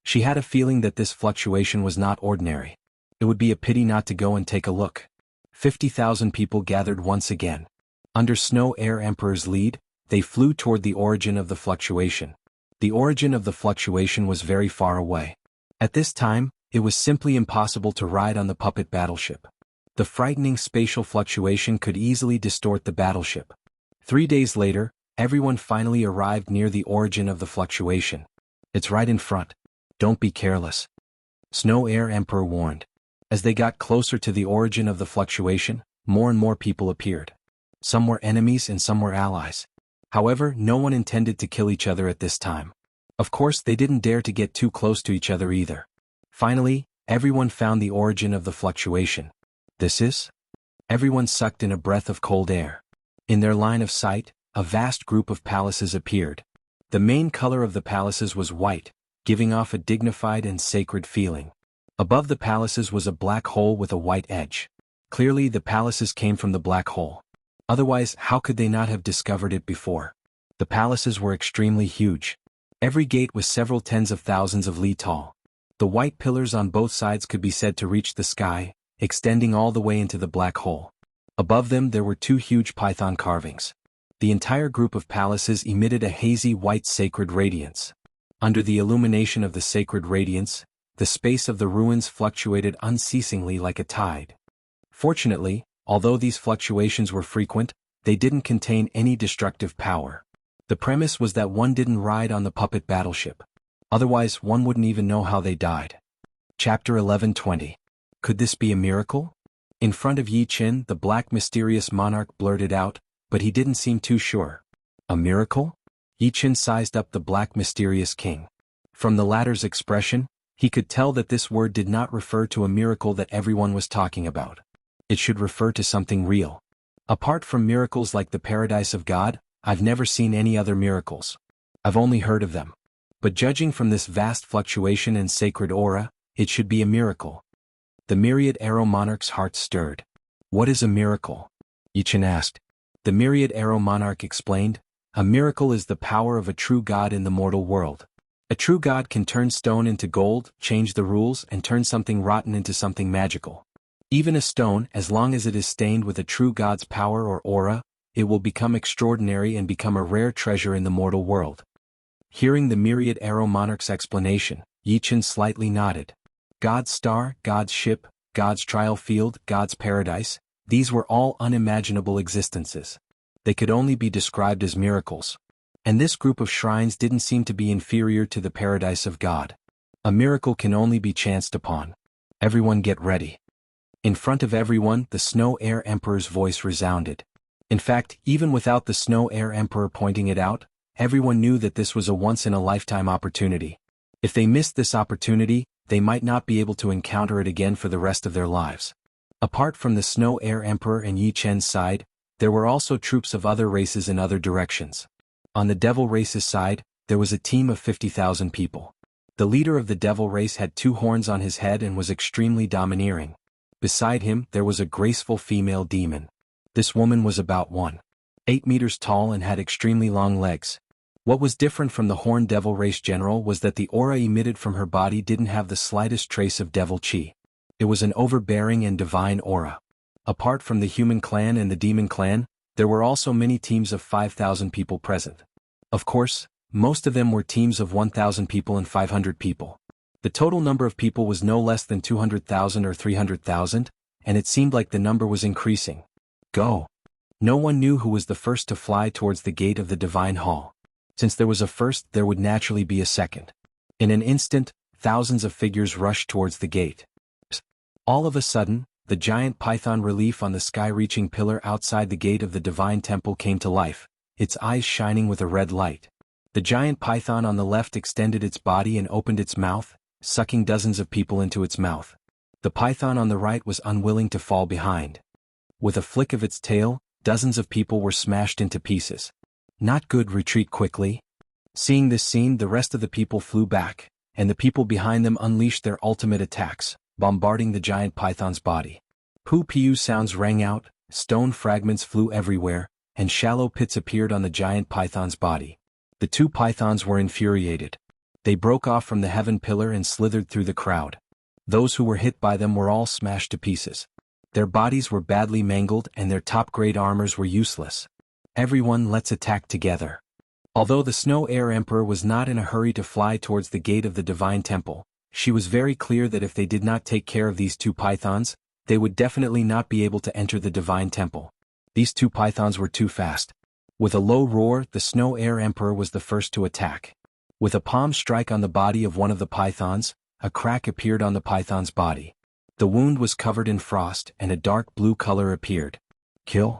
She had a feeling that this fluctuation was not ordinary. It would be a pity not to go and take a look. 50,000 people gathered once again. Under Snow Air Emperor's lead, they flew toward the origin of the fluctuation. The origin of the fluctuation was very far away. At this time, it was simply impossible to ride on the puppet battleship. The frightening spatial fluctuation could easily distort the battleship. 3 days later, everyone finally arrived near the origin of the fluctuation. It's right in front. Don't be careless. Snow Air Emperor warned. As they got closer to the origin of the fluctuation, more and more people appeared. Some were enemies and some were allies. However, no one intended to kill each other at this time. Of course, they didn't dare to get too close to each other either. Finally, everyone found the origin of the fluctuation. This is? Everyone sucked in a breath of cold air. In their line of sight, a vast group of palaces appeared. The main color of the palaces was white, giving off a dignified and sacred feeling. Above the palaces was a black hole with a white edge. Clearly, the palaces came from the black hole. Otherwise, how could they not have discovered it before? The palaces were extremely huge. Every gate was several tens of thousands of li tall. The white pillars on both sides could be said to reach the sky, extending all the way into the black hole. Above them there were 2 huge python carvings. The entire group of palaces emitted a hazy white sacred radiance. Under the illumination of the sacred radiance, the space of the ruins fluctuated unceasingly like a tide. Fortunately, although these fluctuations were frequent, they didn't contain any destructive power. The premise was that one didn't ride on the puppet battleship. Otherwise, one wouldn't even know how they died. Chapter 11:20. Could this be a miracle? In front of Yi Chen, the black mysterious monarch blurted out, but he didn't seem too sure. A miracle? Yi Chen sized up the black mysterious king. From the latter's expression, he could tell that this word did not refer to a miracle that everyone was talking about. It should refer to something real. Apart from miracles like the paradise of God, I've never seen any other miracles. I've only heard of them. But judging from this vast fluctuation and sacred aura, it should be a miracle. The myriad arrow monarch's heart stirred. What is a miracle? Yi Chen asked. The myriad arrow monarch explained, a miracle is the power of a true God in the mortal world. A true god can turn stone into gold, change the rules, and turn something rotten into something magical. Even a stone, as long as it is stained with a true god's power or aura, it will become extraordinary and become a rare treasure in the mortal world. Hearing the myriad arrow monarch's explanation, Yi Chen slightly nodded. God's star, God's ship, God's trial field, God's paradise, these were all unimaginable existences. They could only be described as miracles. And this group of shrines didn't seem to be inferior to the paradise of God. A miracle can only be chanced upon. Everyone get ready. In front of everyone, the Snow Air Emperor's voice resounded. In fact, even without the Snow Air Emperor pointing it out, everyone knew that this was a once-in-a-lifetime opportunity. If they missed this opportunity, they might not be able to encounter it again for the rest of their lives. Apart from the Snow Air Emperor and Yi Chen's side, there were also troops of other races in other directions. On the Devil Race's side, there was a team of 50,000 people. The leader of the Devil Race had 2 horns on his head and was extremely domineering. Beside him, there was a graceful female demon. This woman was about 1.8 meters tall and had extremely long legs. What was different from the Horned Devil Race general was that the aura emitted from her body didn't have the slightest trace of devil chi. It was an overbearing and divine aura. Apart from the human clan and the demon clan, there were also many teams of 5,000 people present. Of course, most of them were teams of 1,000 people and 500 people. The total number of people was no less than 200,000 or 300,000, and it seemed like the number was increasing. Go! No one knew who was the first to fly towards the gate of the Divine Hall. Since there was a first, there would naturally be a second. In an instant, thousands of figures rushed towards the gate. All of a sudden, the giant python relief on the sky-reaching pillar outside the gate of the Divine Temple came to life, its eyes shining with a red light. The giant python on the left extended its body and opened its mouth, sucking dozens of people into its mouth. The python on the right was unwilling to fall behind. With a flick of its tail, dozens of people were smashed into pieces. Not good, retreat quickly. Seeing this scene, the rest of the people flew back, and the people behind them unleashed their ultimate attacks, bombarding the giant python's body. Poo-pew sounds rang out, stone fragments flew everywhere, and shallow pits appeared on the giant python's body. The 2 pythons were infuriated. They broke off from the heaven pillar and slithered through the crowd. Those who were hit by them were all smashed to pieces. Their bodies were badly mangled and their top-grade armors were useless. Everyone, let's attack together. Although the Snow Air Emperor was not in a hurry to fly towards the gate of the Divine Temple, she was very clear that if they did not take care of these 2 pythons, they would definitely not be able to enter the Divine Temple. These 2 pythons were too fast. With a low roar, the Snow Air Emperor was the first to attack. With a palm strike on the body of one of the pythons, a crack appeared on the python's body. The wound was covered in frost and a dark blue color appeared. Kill?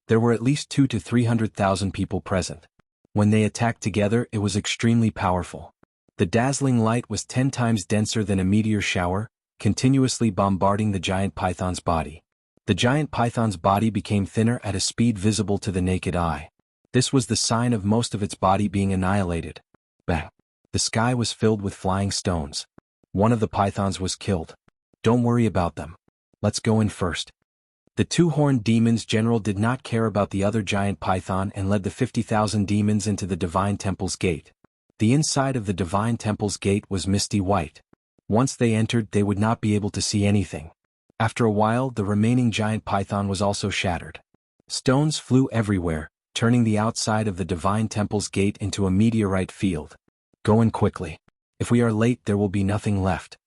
There were at least 200,000 to 300,000 people present. When they attacked together, it was extremely powerful. The dazzling light was 10 times denser than a meteor shower, continuously bombarding the giant python's body. The giant python's body became thinner at a speed visible to the naked eye. This was the sign of most of its body being annihilated. Bang! The sky was filled with flying stones. One of the pythons was killed. Don't worry about them. Let's go in first. The 2 horned demons general did not care about the other giant python and led the 50,000 demons into the Divine Temple's gate. The inside of the Divine Temple's gate was misty white. Once they entered, they would not be able to see anything. After a while, the remaining giant python was also shattered. Stones flew everywhere, turning the outside of the Divine Temple's gate into a meteorite field. Go in quickly. If we are late, there will be nothing left.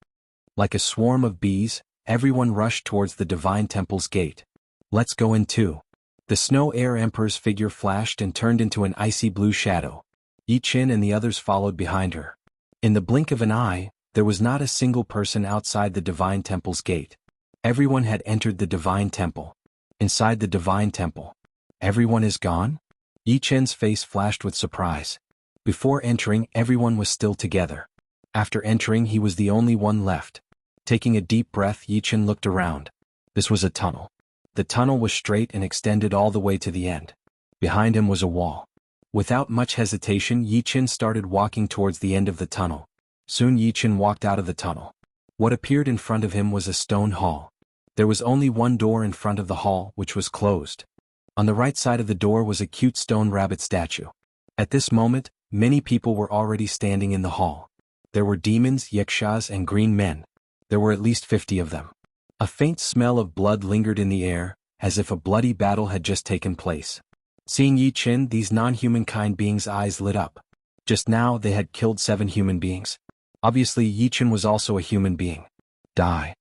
Like a swarm of bees, everyone rushed towards the Divine Temple's gate. Let's go in too. The Snow Air Emperor's figure flashed and turned into an icy blue shadow. Yi Chen and the others followed behind her. In the blink of an eye, there was not a single person outside the Divine Temple's gate. Everyone had entered the Divine Temple. Inside the Divine Temple. Everyone is gone? Yi Chen's face flashed with surprise. Before entering, everyone was still together. After entering, he was the only one left. Taking a deep breath, Yi Chen looked around. This was a tunnel. The tunnel was straight and extended all the way to the end. Behind him was a wall. Without much hesitation, Yi Chen started walking towards the end of the tunnel. Soon Yi Chen walked out of the tunnel. What appeared in front of him was a stone hall. There was only one door in front of the hall, which was closed. On the right side of the door was a cute stone rabbit statue. At this moment, many people were already standing in the hall. There were demons, yakshas, and green men. There were at least 50 of them. A faint smell of blood lingered in the air, as if a bloody battle had just taken place. Seeing Yi Qin, these non-humankind beings' eyes lit up. Just now they had killed 7 human beings. Obviously Yi Qin was also a human being. Die.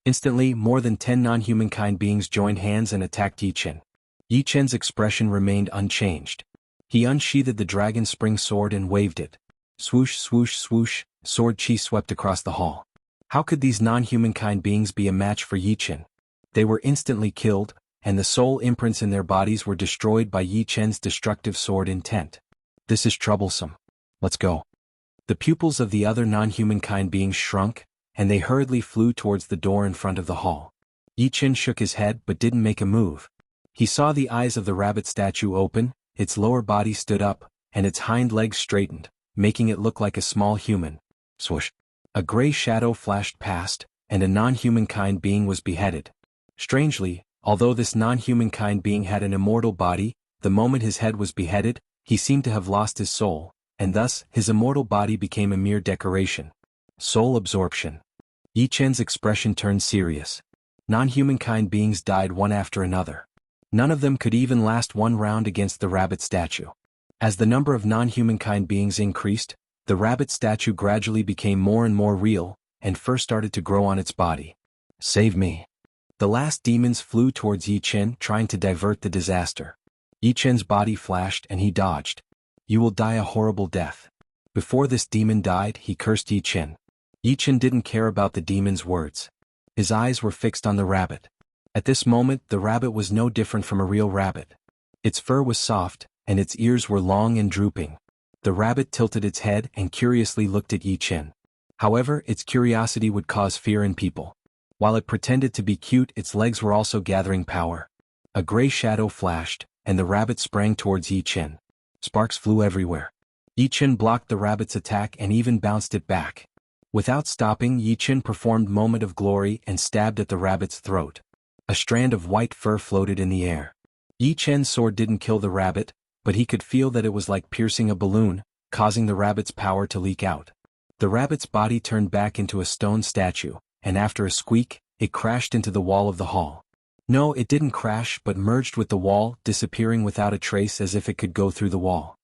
Instantly, more than 10 non-humankind beings joined hands and attacked Yi Qin. Yi Qin's expression remained unchanged. He unsheathed the dragon spring sword and waved it. Swoosh, swoosh, swoosh, sword chi swept across the hall. How could these non-humankind beings be a match for Yi Qin? They were instantly killed, and the soul imprints in their bodies were destroyed by Yi Qin's destructive sword intent. This is troublesome. Let's go. The pupils of the other non-humankind beings shrunk, and they hurriedly flew towards the door in front of the hall. Yi Qin shook his head but didn't make a move. He saw the eyes of the rabbit statue open, its lower body stood up, and its hind legs straightened, making it look like a small human. Swoosh. A gray shadow flashed past, and a non-humankind being was beheaded. Strangely, although this non-humankind being had an immortal body, the moment his head was beheaded, he seemed to have lost his soul, and thus his immortal body became a mere decoration. Soul absorption. Yi Qin's expression turned serious. Non-humankind beings died one after another. None of them could even last one round against the rabbit statue. As the number of non-humankind beings increased, the rabbit statue gradually became more and more real, and fur started to grow on its body. Save me. The last demons flew towards Yi Qin, trying to divert the disaster. Yi Qin's body flashed and he dodged. You will die a horrible death. Before this demon died, he cursed Yi Qin. Yi Qin didn't care about the demon's words. His eyes were fixed on the rabbit. At this moment, the rabbit was no different from a real rabbit. Its fur was soft, and its ears were long and drooping. The rabbit tilted its head and curiously looked at Yi Qin. However, its curiosity would cause fear in people. While it pretended to be cute, its legs were also gathering power. A gray shadow flashed, and the rabbit sprang towards Yi Qin. Sparks flew everywhere. Yi Qin blocked the rabbit's attack and even bounced it back. Without stopping, Yi Qin performed Moment of Glory and stabbed at the rabbit's throat. A strand of white fur floated in the air. Yi Qin's sword didn't kill the rabbit, but he could feel that it was like piercing a balloon, causing the rabbit's power to leak out. The rabbit's body turned back into a stone statue, and after a squeak, it crashed into the wall of the hall. No, it didn't crash but merged with the wall, disappearing without a trace as if it could go through the wall.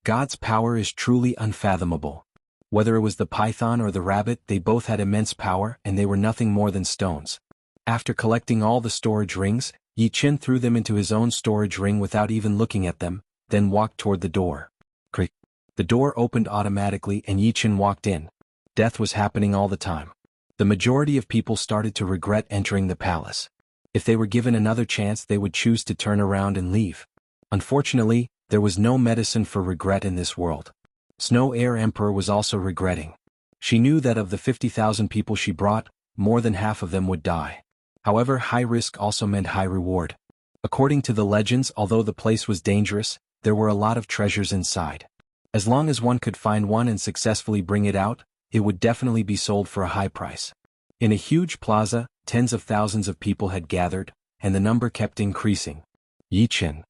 God's power is truly unfathomable. Whether it was the python or the rabbit, they both had immense power and they were nothing more than stones. After collecting all the storage rings, Yi Qin threw them into his own storage ring without even looking at them, then walked toward the door. Creak. The door opened automatically and Yi Qin walked in. Death was happening all the time. The majority of people started to regret entering the palace. If they were given another chance, they would choose to turn around and leave. Unfortunately, there was no medicine for regret in this world. Snow Air Emperor was also regretting. She knew that of the 50,000 people she brought, more than half of them would die. However, high risk also meant high reward. According to the legends, although the place was dangerous, there were a lot of treasures inside. As long as one could find one and successfully bring it out, it would definitely be sold for a high price. In a huge plaza, tens of thousands of people had gathered, and the number kept increasing. Yi Qin.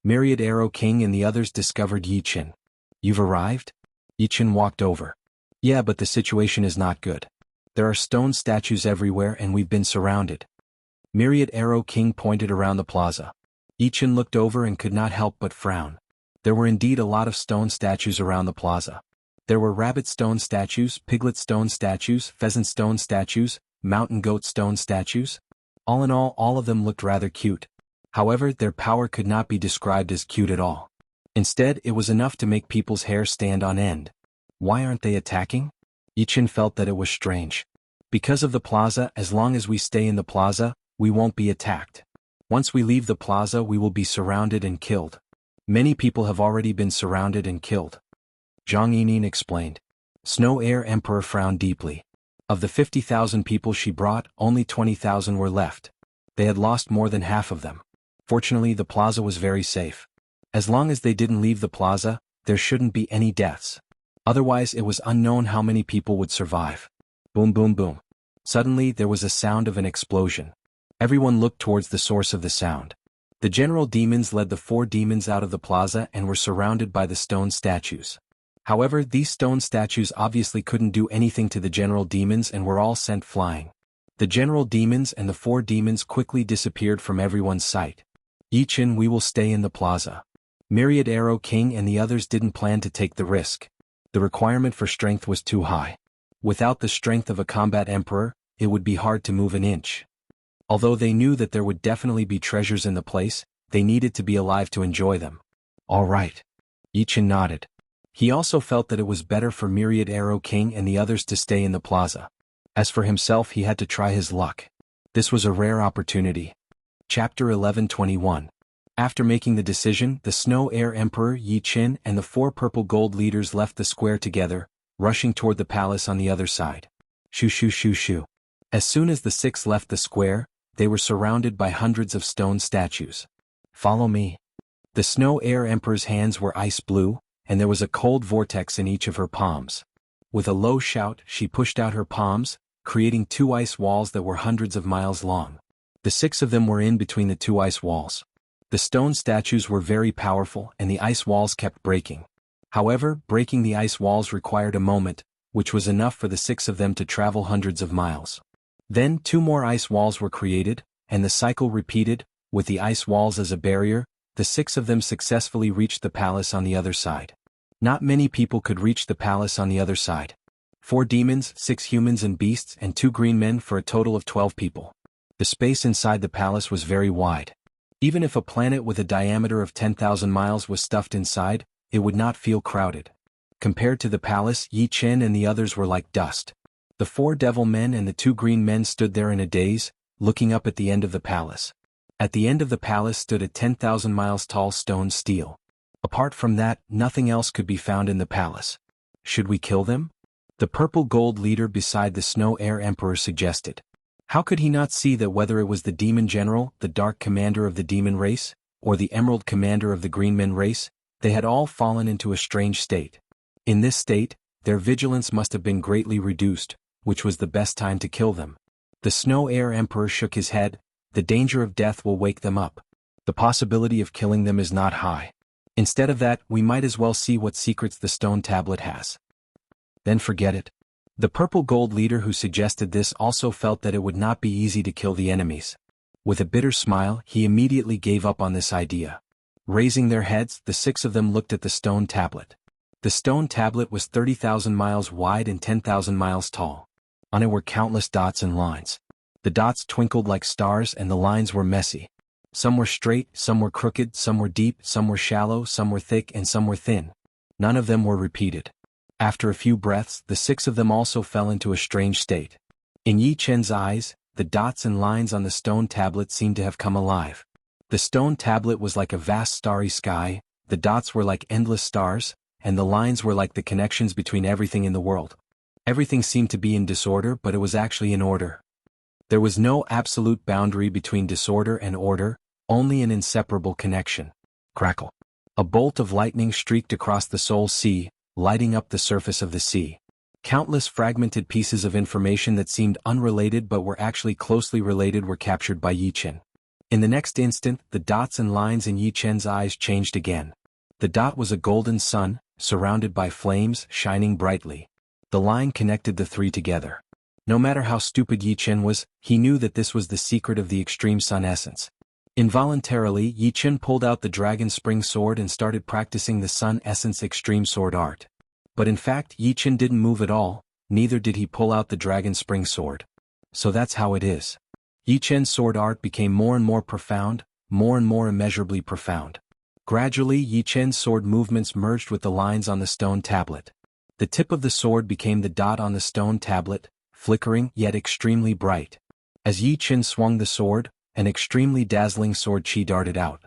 Myriad Arrow King and the others discovered Yi Qin. You've arrived? Yi Qin walked over. Yeah, but the situation is not good. There are stone statues everywhere and we've been surrounded. Myriad Arrow King pointed around the plaza. Yi Qin looked over and could not help but frown. There were indeed a lot of stone statues around the plaza. There were rabbit stone statues, piglet stone statues, pheasant stone statues, mountain goat stone statues. All in all of them looked rather cute. However, their power could not be described as cute at all. Instead, it was enough to make people's hair stand on end. Why aren't they attacking? Yi Qin felt that it was strange. Because of the plaza, as long as we stay in the plaza, we won't be attacked. Once we leave the plaza, we will be surrounded and killed. Many people have already been surrounded and killed. Zhang Yining explained. Snow Air Emperor frowned deeply. Of the 50,000 people she brought, only 20,000 were left. They had lost more than half of them. Fortunately, the plaza was very safe. As long as they didn't leave the plaza, there shouldn't be any deaths. Otherwise, it was unknown how many people would survive. Boom, boom, boom. Suddenly, there was a sound of an explosion. Everyone looked towards the source of the sound. The general demons led the 4 demons out of the plaza and were surrounded by the stone statues. However, these stone statues obviously couldn't do anything to the general demons and were all sent flying. The general demons and the 4 demons quickly disappeared from everyone's sight. Yi Chen, we will stay in the plaza. Myriad Arrow King and the others didn't plan to take the risk. The requirement for strength was too high. Without the strength of a combat emperor, it would be hard to move an inch. Although they knew that there would definitely be treasures in the place, they needed to be alive to enjoy them. All right. Yi Chen nodded. He also felt that it was better for Myriad Arrow King and the others to stay in the plaza. As for himself, he had to try his luck. This was a rare opportunity. Chapter 11:21. After making the decision, the Snow Air Emperor Yi Chen and the 4 purple gold leaders left the square together, rushing toward the palace on the other side. Shoo shoo shoo shoo. As soon as the 6 left the square, they were surrounded by hundreds of stone statues. Follow me. The Snow Air Emperor's hands were ice blue, and there was a cold vortex in each of her palms. With a low shout, she pushed out her palms, creating 2 ice walls that were hundreds of miles long. The 6 of them were in between the 2 ice walls. The stone statues were very powerful and the ice walls kept breaking. However, breaking the ice walls required a moment, which was enough for the 6 of them to travel hundreds of miles. Then 2 more ice walls were created, and the cycle repeated. With the ice walls as a barrier, the 6 of them successfully reached the palace on the other side. Not many people could reach the palace on the other side. 4 demons, 6 humans and beasts, and 2 green men for a total of 12 people. The space inside the palace was very wide. Even if a planet with a diameter of 10,000 miles was stuffed inside, it would not feel crowded. Compared to the palace, Yi Chen and the others were like dust. The 4 devil men and the 2 green men stood there in a daze, looking up at the end of the palace. At the end of the palace stood a 10,000 miles tall stone stele. Apart from that, nothing else could be found in the palace. Should we kill them? The purple gold leader beside the Snow Air Emperor suggested. How could he not see that whether it was the demon general, the dark commander of the demon race, or the emerald commander of the green men race, they had all fallen into a strange state. In this state, their vigilance must have been greatly reduced, which was the best time to kill them. The Snow Air Emperor shook his head. The danger of death will wake them up. The possibility of killing them is not high. Instead of that, we might as well see what secrets the stone tablet has. Then forget it. The purple gold leader who suggested this also felt that it would not be easy to kill the enemies. With a bitter smile, he immediately gave up on this idea. Raising their heads, the 6 of them looked at the stone tablet. The stone tablet was 30,000 miles wide and 10,000 miles tall. On it were countless dots and lines. The dots twinkled like stars and the lines were messy. Some were straight, some were crooked, some were deep, some were shallow, some were thick and some were thin. None of them were repeated. After a few breaths, the 6 of them also fell into a strange state. In Yi Chen's eyes, the dots and lines on the stone tablet seemed to have come alive. The stone tablet was like a vast starry sky, the dots were like endless stars, and the lines were like the connections between everything in the world. Everything seemed to be in disorder, but it was actually in order. There was no absolute boundary between disorder and order, only an inseparable connection. Crackle. A bolt of lightning streaked across the Soul Sea, lighting up the surface of the sea. Countless fragmented pieces of information that seemed unrelated but were actually closely related were captured by Yi Chen. In the next instant, the dots and lines in Yi Chen's eyes changed again. The dot was a golden sun, surrounded by flames, shining brightly. The line connected the 3 together. No matter how stupid Yi Chen was, he knew that this was the secret of the extreme sun essence. Involuntarily, Yi Chen pulled out the dragon spring sword and started practicing the sun essence extreme sword art. But in fact, Yi Chen didn't move at all, neither did he pull out the dragon spring sword. So that's how it is. Yi Chen's sword art became more and more profound, more and more immeasurably profound. Gradually, Yi Chen's sword movements merged with the lines on the stone tablet. The tip of the sword became the dot on the stone tablet, flickering yet extremely bright. As Yi Chen swung the sword, an extremely dazzling sword chi darted out.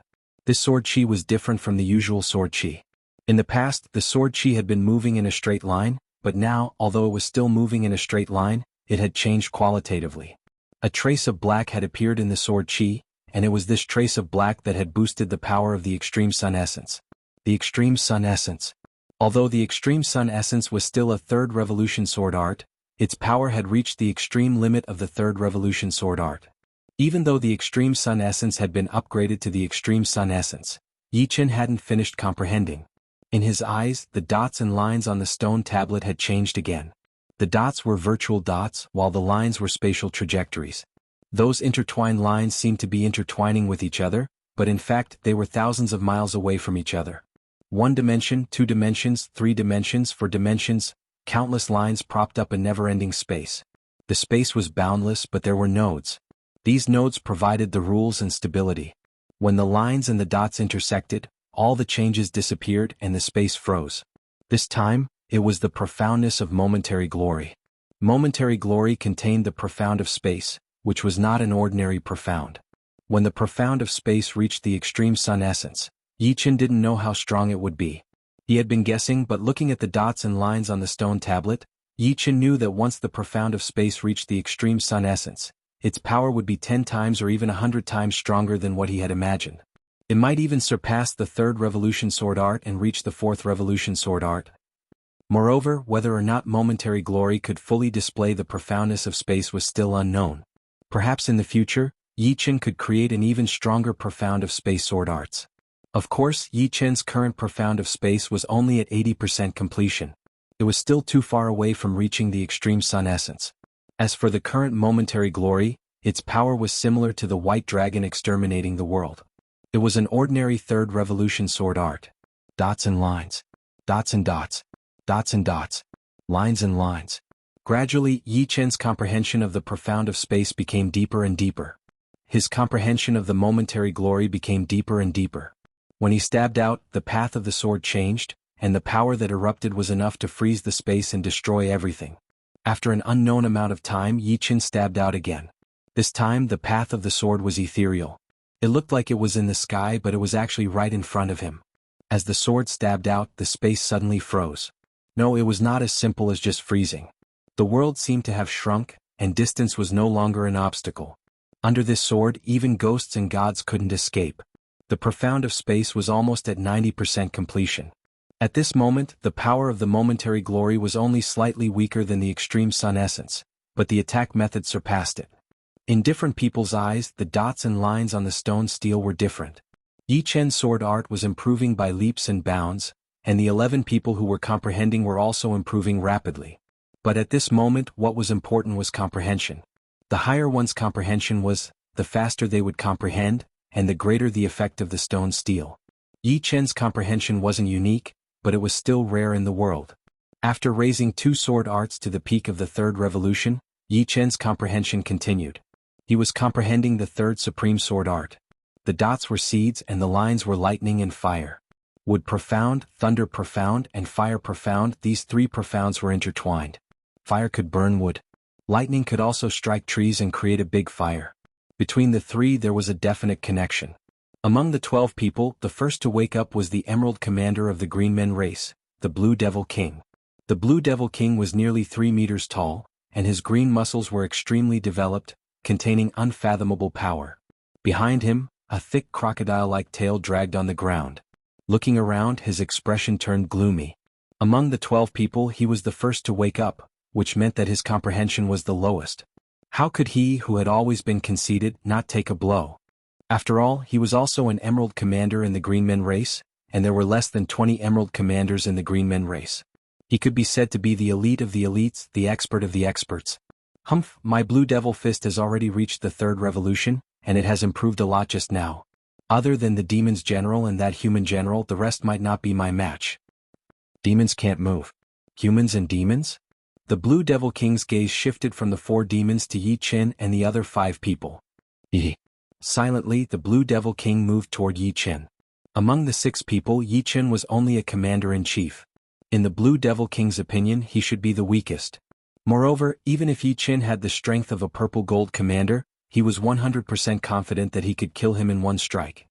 This sword chi was different from the usual sword chi. In the past, the sword chi had been moving in a straight line, but now, although it was still moving in a straight line, it had changed qualitatively. A trace of black had appeared in the sword chi, and it was this trace of black that had boosted the power of the extreme sun essence. The extreme sun essence. Although the extreme sun essence was still a 3rd revolution sword art, its power had reached the extreme limit of the 3rd revolution sword art. Even though the extreme sun essence had been upgraded to the extreme sun essence, Yi Chen hadn't finished comprehending. In his eyes, the dots and lines on the stone tablet had changed again. The dots were virtual dots, while the lines were spatial trajectories. Those intertwined lines seemed to be intertwining with each other, but in fact they were thousands of miles away from each other. 1 dimension, 2 dimensions, 3 dimensions, 4 dimensions, countless lines propped up a never-ending space. The space was boundless, but there were nodes. These nodes provided the rules and stability. When the lines and the dots intersected, all the changes disappeared and the space froze. This time, it was the profoundness of momentary glory. Momentary glory contained the profound of space, which was not an ordinary profound. When the profound of space reached the extreme sun essence, Yichen didn't know how strong it would be. He had been guessing, but looking at the dots and lines on the stone tablet, Yichen knew that once the profound of space reached the extreme sun essence, its power would be 10 times or even 100 times stronger than what he had imagined. It might even surpass the 3rd revolution sword art and reach the 4th revolution sword art. Moreover, whether or not momentary glory could fully display the profoundness of space was still unknown. Perhaps in the future, Yichen could create an even stronger profound of space sword arts. Of course, Yichen's current profound of space was only at 80% completion. It was still too far away from reaching the extreme sun essence. As for the current momentary glory, its power was similar to the white dragon exterminating the world. It was an ordinary 3rd revolution sword art. Dots and lines. Dots and dots. Dots and dots. Lines and lines. Gradually, Yichen's comprehension of the profound of space became deeper and deeper. His comprehension of the momentary glory became deeper and deeper. When he stabbed out, the path of the sword changed, and the power that erupted was enough to freeze the space and destroy everything. After an unknown amount of time, Yichen stabbed out again. This time, the path of the sword was ethereal. It looked like it was in the sky, but it was actually right in front of him. As the sword stabbed out, the space suddenly froze. No, it was not as simple as just freezing. The world seemed to have shrunk, and distance was no longer an obstacle. Under this sword, even ghosts and gods couldn't escape. The profound of space was almost at 90% completion. At this moment, the power of the momentary glory was only slightly weaker than the extreme sun essence, but the attack method surpassed it. In different people's eyes, the dots and lines on the stone steel were different. Yichen's sword art was improving by leaps and bounds, and the 11 people who were comprehending were also improving rapidly. But at this moment, what was important was comprehension. The higher one's comprehension was, the faster they would comprehend, and the greater the effect of the stone steel. Yichen's comprehension wasn't unique, but it was still rare in the world. After raising 2 sword arts to the peak of the 3rd revolution, Yichen's comprehension continued. He was comprehending the 3rd supreme sword art. The dots were seeds and the lines were lightning and fire. Wood profound, thunder profound, and fire profound, these 3 profounds were intertwined. Fire could burn wood. Lightning could also strike trees and create a big fire. Between the 3 there was a definite connection. Among the 12 people, the first to wake up was the Emerald Commander of the Green Men race, the Blue Devil King. The Blue Devil King was nearly 3 meters tall, and his green muscles were extremely developed, containing unfathomable power. Behind him, a thick crocodile-like tail dragged on the ground. Looking around, his expression turned gloomy. Among the 12 people, he was the first to wake up, which meant that his comprehension was the lowest. How could he, who had always been conceited, not take a blow? After all, he was also an Emerald Commander in the Green Men race, and there were less than 20 Emerald Commanders in the Green Men race. He could be said to be the elite of the elites, the expert of the experts. Humph, my Blue Devil Fist has already reached the 3rd revolution, and it has improved a lot just now. Other than the Demon's General and that Human General, the rest might not be my match. Demons can't move. Humans and demons? The Blue Devil King's gaze shifted from the 4 demons to Yichen and the other 5 people. Silently, the Blue Devil King moved toward Yichen. Among the 6 people, Yichen was only a commander-in-chief. In the Blue Devil King's opinion, he should be the weakest. Moreover, even if Yichen had the strength of a purple gold commander, he was 100% confident that he could kill him in one strike.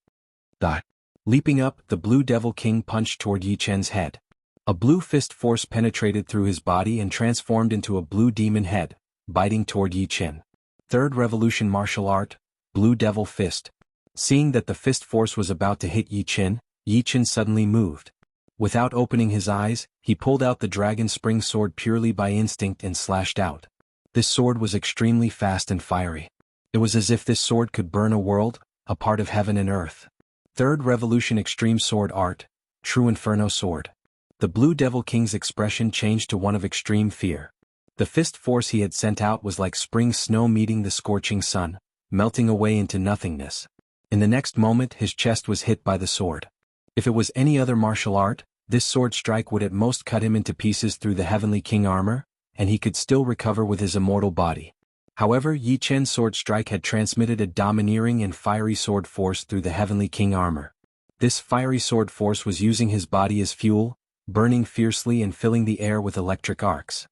Leaping up, the Blue Devil King punched toward Yichen's head. A blue fist force penetrated through his body and transformed into a blue demon head, biting toward Yichen. 3rd Revolution Martial Art, Blue Devil Fist. Seeing that the fist force was about to hit Yichen, Yichen suddenly moved. Without opening his eyes, he pulled out the Dragon Spring sword purely by instinct and slashed out. This sword was extremely fast and fiery. It was as if this sword could burn a world, a part of heaven and earth. 3rd Revolution Extreme Sword Art, True Inferno Sword. The Blue Devil King's expression changed to one of extreme fear. The fist force he had sent out was like spring snow meeting the scorching sun, melting away into nothingness. In the next moment his chest was hit by the sword. If it was any other martial art, this sword strike would at most cut him into pieces through the Heavenly King armor, and he could still recover with his immortal body. However, Yi Chen's sword strike had transmitted a domineering and fiery sword force through the Heavenly King armor. This fiery sword force was using his body as fuel, burning fiercely and filling the air with electric arcs.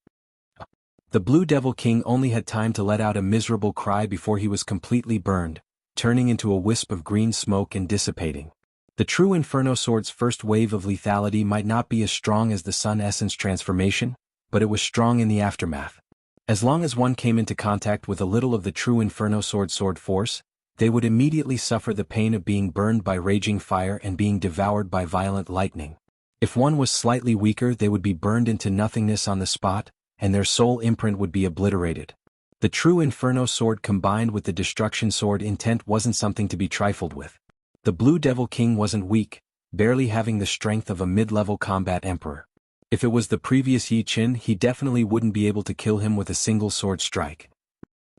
The Blue Devil King only had time to let out a miserable cry before he was completely burned, turning into a wisp of green smoke and dissipating. The True Inferno Sword's first wave of lethality might not be as strong as the Sun Essence transformation, but it was strong in the aftermath. As long as one came into contact with a little of the True Inferno Sword's sword force, they would immediately suffer the pain of being burned by raging fire and being devoured by violent lightning. If one was slightly weaker, they would be burned into nothingness on the spot, and their soul imprint would be obliterated. The True Inferno Sword combined with the Destruction Sword intent wasn't something to be trifled with. The Blue Devil King wasn't weak, barely having the strength of a mid-level combat emperor. If it was the previous Yi Chen, he definitely wouldn't be able to kill him with a single sword strike.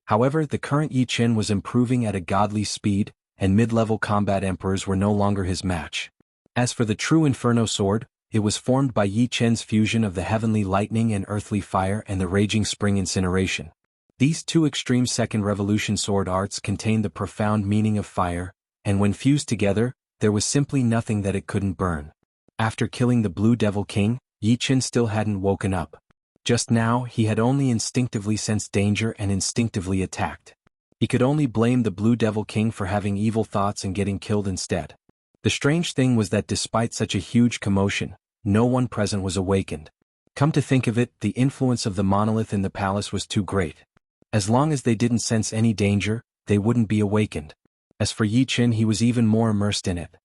However, the current Yi Chen was improving at a godly speed, and mid-level combat emperors were no longer his match. As for the True Inferno Sword, it was formed by Yi Chen's fusion of the heavenly lightning and earthly fire and the raging spring incineration. These two extreme Second Revolution sword arts contained the profound meaning of fire, and when fused together, there was simply nothing that it couldn't burn. After killing the Blue Devil King, Yi Chen still hadn't woken up. Just now, he had only instinctively sensed danger and instinctively attacked. He could only blame the Blue Devil King for having evil thoughts and getting killed instead. The strange thing was that despite such a huge commotion, no one present was awakened. Come to think of it, the influence of the monolith in the palace was too great. As long as they didn't sense any danger, they wouldn't be awakened. As for Yi Chen, he was even more immersed in it.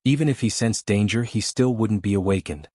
Even if he sensed danger, he still wouldn't be awakened.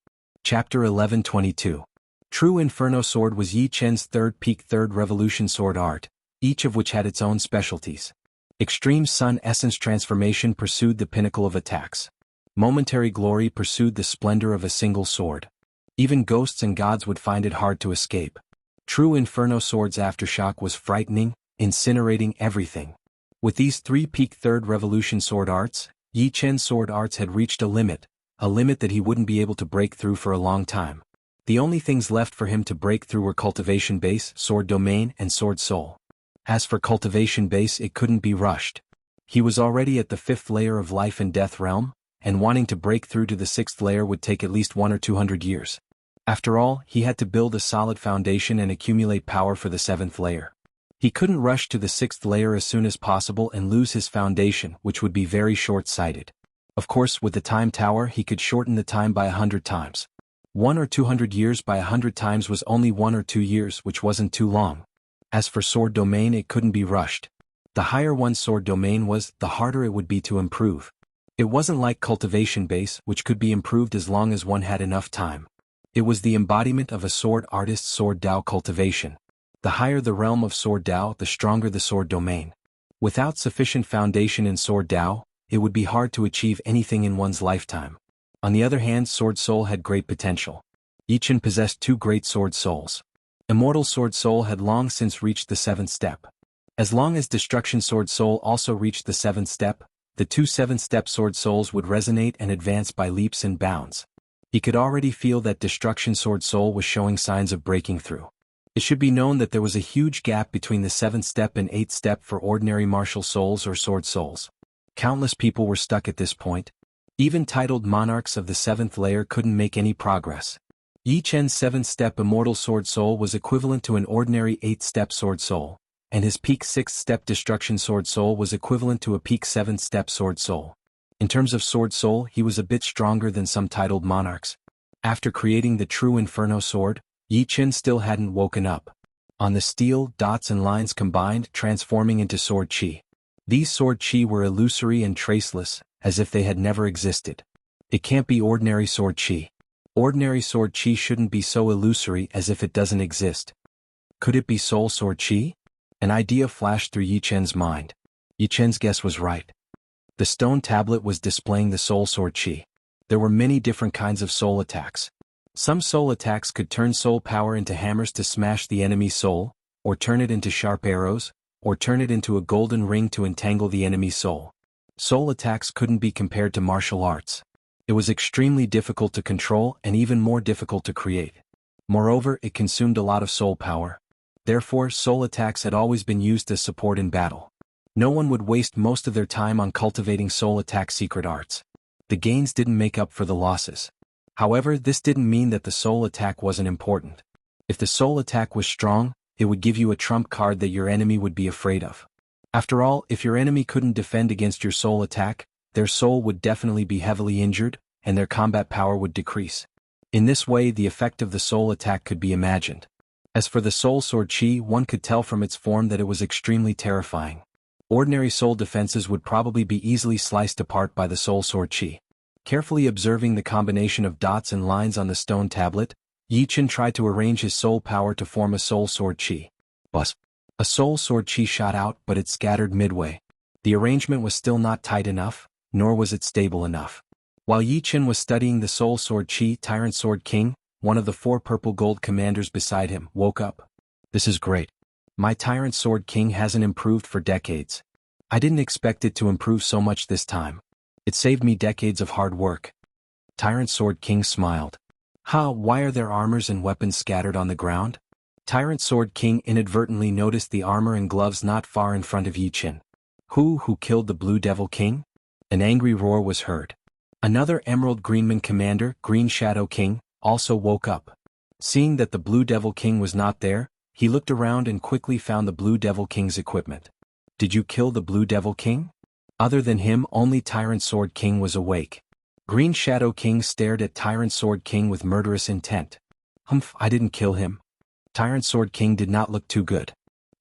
Chapter 11:22. True Inferno Sword was Yi Chen's third peak Third Revolution sword art, each of which had its own specialties. Extreme Sun Essence Transformation pursued the pinnacle of attacks. Momentary Glory pursued the splendor of a single sword. Even ghosts and gods would find it hard to escape. True Inferno Sword's aftershock was frightening, incinerating everything. With these three peak Third Revolution sword arts, Yi Chen's sword arts had reached a limit that he wouldn't be able to break through for a long time. The only things left for him to break through were Cultivation Base, Sword Domain, and Sword Soul. As for Cultivation Base, it couldn't be rushed. He was already at the 5th layer of Life and Death realm, and wanting to break through to the 6th layer would take at least 100 or 200 years. After all, he had to build a solid foundation and accumulate power for the 7th layer. He couldn't rush to the 6th layer as soon as possible and lose his foundation, which would be very short-sighted. Of course, with the Time Tower he could shorten the time by 100 times. 100 or 200 years by 100 times was only 1 or 2 years, which wasn't too long. As for Sword Domain, it couldn't be rushed. The higher one's Sword Domain was, the harder it would be to improve. It wasn't like Cultivation Base, which could be improved as long as one had enough time. It was the embodiment of a sword artist's Sword Dao cultivation. The higher the realm of Sword Dao, the stronger the Sword Domain. Without sufficient foundation in Sword Dao, it would be hard to achieve anything in one's lifetime. On the other hand, Sword Soul had great potential. Yi Chen possessed 2 great Sword Souls. Immortal Sword Soul had long since reached the 7th step. As long as Destruction Sword Soul also reached the 7th step, the 2 7th-step Sword Souls would resonate and advance by leaps and bounds. He could already feel that Destruction Sword Soul was showing signs of breaking through. It should be known that there was a huge gap between the 7th step and 8th step for ordinary martial souls or Sword Souls. Countless people were stuck at this point. Even titled monarchs of the 7th layer couldn't make any progress. Yi Chen's 7th-step Immortal Sword Soul was equivalent to an ordinary 8th-step Sword Soul, and his peak 6th-step Destruction Sword Soul was equivalent to a peak 7th-step Sword Soul. In terms of Sword Soul, he was a bit stronger than some titled monarchs. After creating the True Inferno Sword, Yi Chen still hadn't woken up. On the steel, dots and lines combined, transforming into Sword Chi. These Sword Chi were illusory and traceless, as if they had never existed. It can't be ordinary Sword Chi. Ordinary Sword Chi shouldn't be so illusory as if it doesn't exist. Could it be Soul Sword Chi? An idea flashed through Yi Chen's mind. Yi Chen's guess was right. The stone tablet was displaying the Soul Sword Chi. There were many different kinds of soul attacks. Some soul attacks could turn soul power into hammers to smash the enemy's soul, or turn it into sharp arrows, or turn it into a golden ring to entangle the enemy's soul. Soul attacks couldn't be compared to martial arts. It was extremely difficult to control and even more difficult to create. Moreover, it consumed a lot of soul power. Therefore, soul attacks had always been used as support in battle. No one would waste most of their time on cultivating soul attack secret arts. The gains didn't make up for the losses. However, this didn't mean that the soul attack wasn't important. If the soul attack was strong, it would give you a trump card that your enemy would be afraid of. After all, if your enemy couldn't defend against your soul attack, their soul would definitely be heavily injured, and their combat power would decrease. In this way, the effect of the soul attack could be imagined. As for the soul sword chi, one could tell from its form that it was extremely terrifying. Ordinary soul defenses would probably be easily sliced apart by the soul sword chi. Carefully observing the combination of dots and lines on the stone tablet, Yi Chen tried to arrange his soul power to form a soul sword chi. Buzz! A soul sword chi shot out, but it scattered midway. The arrangement was still not tight enough, nor was it stable enough. While Yi Chen was studying the soul sword chi, Tyrant Sword King, one of the 4 purple gold commanders beside him, woke up. This is great. My Tyrant Sword King hasn't improved for decades. I didn't expect it to improve so much this time. It saved me decades of hard work. Tyrant Sword King smiled. Why are there armors and weapons scattered on the ground? Tyrant Sword King inadvertently noticed the armor and gloves not far in front of Yi Chen. Who killed the Blue Devil King? An angry roar was heard. Another Emerald Greenman commander, Green Shadow King, also woke up. Seeing that the Blue Devil King was not there, he looked around and quickly found the Blue Devil King's equipment. Did you kill the Blue Devil King? Other than him, only Tyrant Sword King was awake. Green Shadow King stared at Tyrant Sword King with murderous intent. I didn't kill him. Tyrant Sword King did not look too good.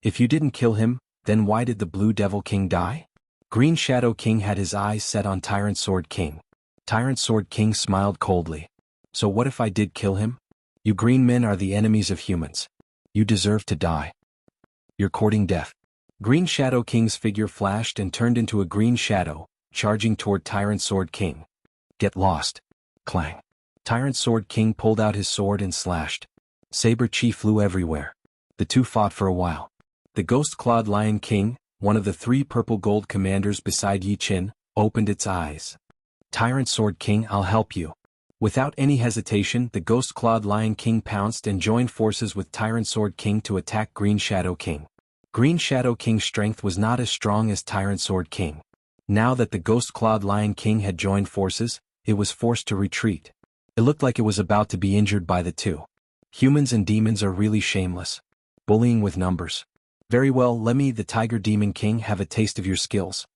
If you didn't kill him, then why did the Blue Devil King die? Green Shadow King had his eyes set on Tyrant Sword King. Tyrant Sword King smiled coldly. So what if I did kill him? You green men are the enemies of humans. You deserve to die. You're courting death. Green Shadow King's figure flashed and turned into a green shadow, charging toward Tyrant Sword King. Get lost. Clang. Tyrant Sword King pulled out his sword and slashed. Saber chi flew everywhere. The two fought for a while. The Ghost-Clawed Lion King, one of the 3 purple gold commanders beside Yi Chen, opened its eyes. Tyrant Sword King, I'll help you. Without any hesitation, the Ghost-Clawed Lion King pounced and joined forces with Tyrant Sword King to attack Green Shadow King. Green Shadow King's strength was not as strong as Tyrant Sword King. Now that the Ghost-Clawed Lion King had joined forces, it was forced to retreat. It looked like it was about to be injured by the two. Humans and demons are really shameless. Bullying with numbers. Very well, let me, the Tiger Demon King, have a taste of your skills.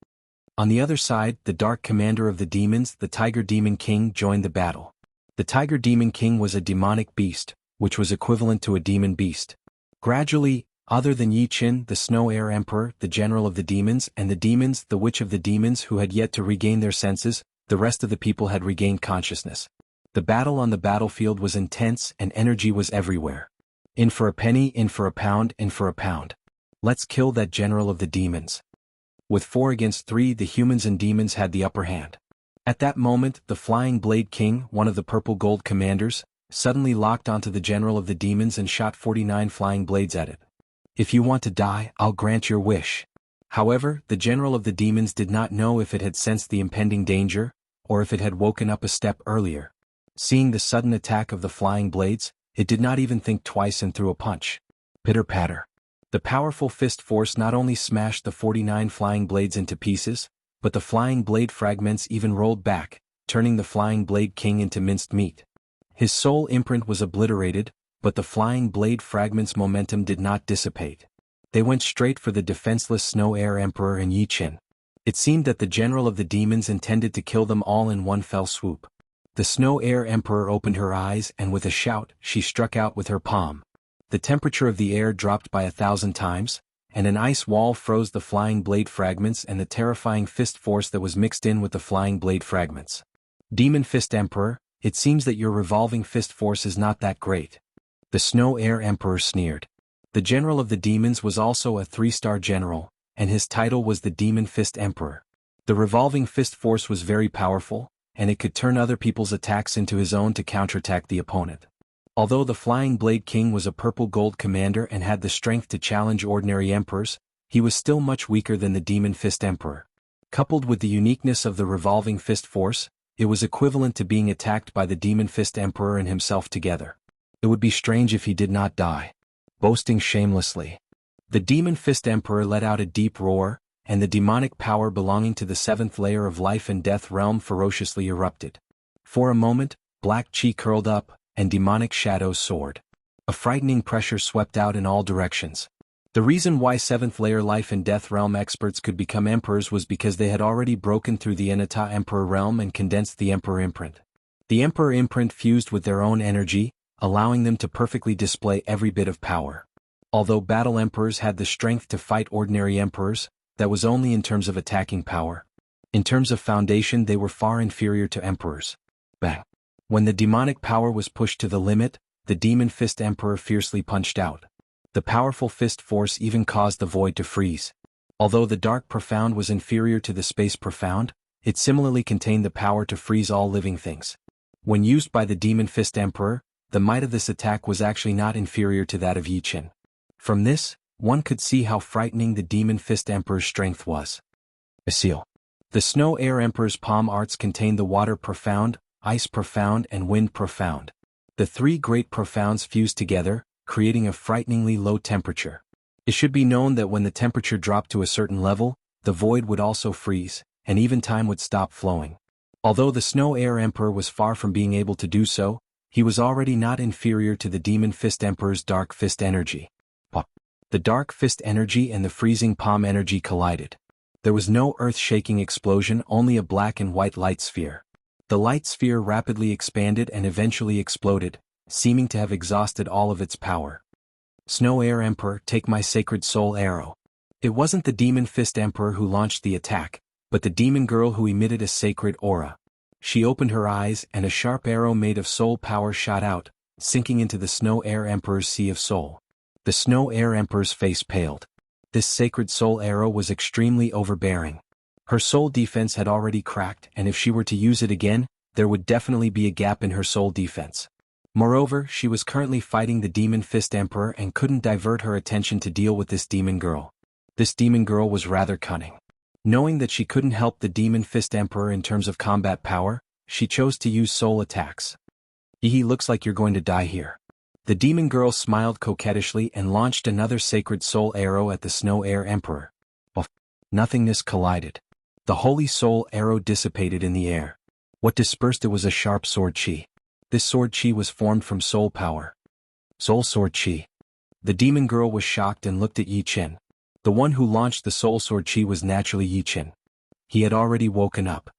On the other side, the Dark Commander of the Demons, the Tiger Demon King, joined the battle. The Tiger Demon King was a demonic beast, which was equivalent to a demon beast. Gradually, other than Yi Chen, the Snow Air Emperor, the General of the Demons, and the Demons, the Witch of the Demons who had yet to regain their senses, the rest of the people had regained consciousness. The battle on the battlefield was intense and energy was everywhere. In for a penny, in for a pound, in for a pound. Let's kill that General of the Demons. With 4 against 3, the humans and demons had the upper hand. At that moment, the Flying Blade King, one of the purple gold commanders, suddenly locked onto the General of the Demons and shot 49 flying blades at it. If you want to die, I'll grant your wish. However, the General of the Demons did not know if it had sensed the impending danger, or if it had woken up a step earlier. Seeing the sudden attack of the flying blades, it did not even think twice and threw a punch. Pitter-patter. The powerful fist force not only smashed the 49 flying blades into pieces, but the flying blade fragments even rolled back, turning the Flying Blade King into minced meat. His soul imprint was obliterated, but the flying blade fragments' momentum did not dissipate. They went straight for the defenseless Snow Air Emperor and Yi Chen. It seemed that the General of the Demons intended to kill them all in one fell swoop. The Snow Air Emperor opened her eyes and with a shout, she struck out with her palm. The temperature of the air dropped by 1,000 times, and an ice wall froze the flying blade fragments and the terrifying fist force that was mixed in with the flying blade fragments. Demon Fist Emperor, it seems that your revolving fist force is not that great. The Snow Air Emperor sneered. The General of the Demons was also a 3-star general, and his title was the Demon Fist Emperor. The revolving fist force was very powerful, and it could turn other people's attacks into his own to counterattack the opponent. Although the Flying Blade King was a purple gold commander and had the strength to challenge ordinary emperors, he was still much weaker than the Demon Fist Emperor. Coupled with the uniqueness of the revolving fist force, it was equivalent to being attacked by the Demon Fist Emperor and himself together. It would be strange if he did not die. Boasting shamelessly. The Demon Fist Emperor let out a deep roar, and the demonic power belonging to the seventh layer of life and death realm ferociously erupted. For a moment, black chi curled up, and demonic shadows soared. A frightening pressure swept out in all directions. The reason why seventh layer life and death realm experts could become emperors was because they had already broken through the Inata Emperor realm and condensed the Emperor imprint. The Emperor imprint fused with their own energy, allowing them to perfectly display every bit of power. Although battle emperors had the strength to fight ordinary emperors, that was only in terms of attacking power. In terms of foundation, they were far inferior to emperors. Bang! When the demonic power was pushed to the limit, the Demon Fist Emperor fiercely punched out. The powerful fist force even caused the void to freeze. Although the Dark Profound was inferior to the Space Profound, it similarly contained the power to freeze all living things. When used by the Demon Fist Emperor, the might of this attack was actually not inferior to that of Yi Qin. From this, one could see how frightening the Demon Fist Emperor's strength was. A seal. The Snow Air Emperor's palm arts contained the Water Profound, Ice Profound, and Wind Profound. The three great profounds fused together, creating a frighteningly low temperature. It should be known that when the temperature dropped to a certain level, the void would also freeze, and even time would stop flowing. Although the Snow Air Emperor was far from being able to do so, he was already not inferior to the Demon Fist Emperor's Dark Fist energy. The Dark Fist energy and the freezing palm energy collided. There was no earth-shaking explosion, only a black and white light sphere. The light sphere rapidly expanded and eventually exploded, seeming to have exhausted all of its power. Snow Air Emperor, take my sacred soul arrow. It wasn't the Demon Fist Emperor who launched the attack, but the demon girl who emitted a sacred aura. She opened her eyes and a sharp arrow made of soul power shot out, sinking into the Snow Air Emperor's sea of soul. The Snow Air Emperor's face paled. This sacred soul arrow was extremely overbearing. Her soul defense had already cracked, and if she were to use it again, there would definitely be a gap in her soul defense. Moreover, she was currently fighting the Demon Fist Emperor and couldn't divert her attention to deal with this demon girl. This demon girl was rather cunning. Knowing that she couldn't help the Demon Fist Emperor in terms of combat power, she chose to use soul attacks. Looks like you're going to die here. The demon girl smiled coquettishly and launched another sacred soul arrow at the Snow Air Emperor. Nothingness collided. The holy soul arrow dissipated in the air. What dispersed it was a sharp sword chi. This sword chi was formed from soul power. Soul sword chi. The demon girl was shocked and looked at Yi Qin. The one who launched the soul sword chi was naturally Yi Qin. He had already woken up.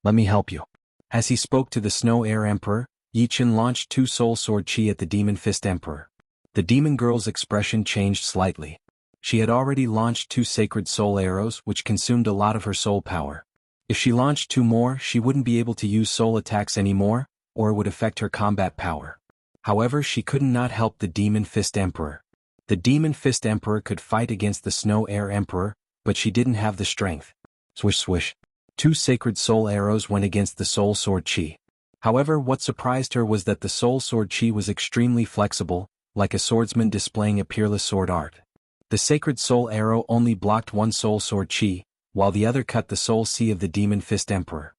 Let me help you. As he spoke to the Snow Air Emperor, Yi Qin launched two soul sword chi at the Demon Fist Emperor. The demon girl's expression changed slightly. She had already launched two sacred soul arrows which consumed a lot of her soul power. If she launched two more, she wouldn't be able to use soul attacks anymore, or it would affect her combat power. However, she could not help the Demon Fist Emperor. The Demon Fist Emperor could fight against the Snow Air Emperor, but she didn't have the strength. Swish swish. Two sacred soul arrows went against the soul sword chi. However, what surprised her was that the soul sword chi was extremely flexible, like a swordsman displaying a peerless sword art. The sacred soul arrow only blocked one soul sword chi, while the other cut the soul sea of the Demon Fist Emperor.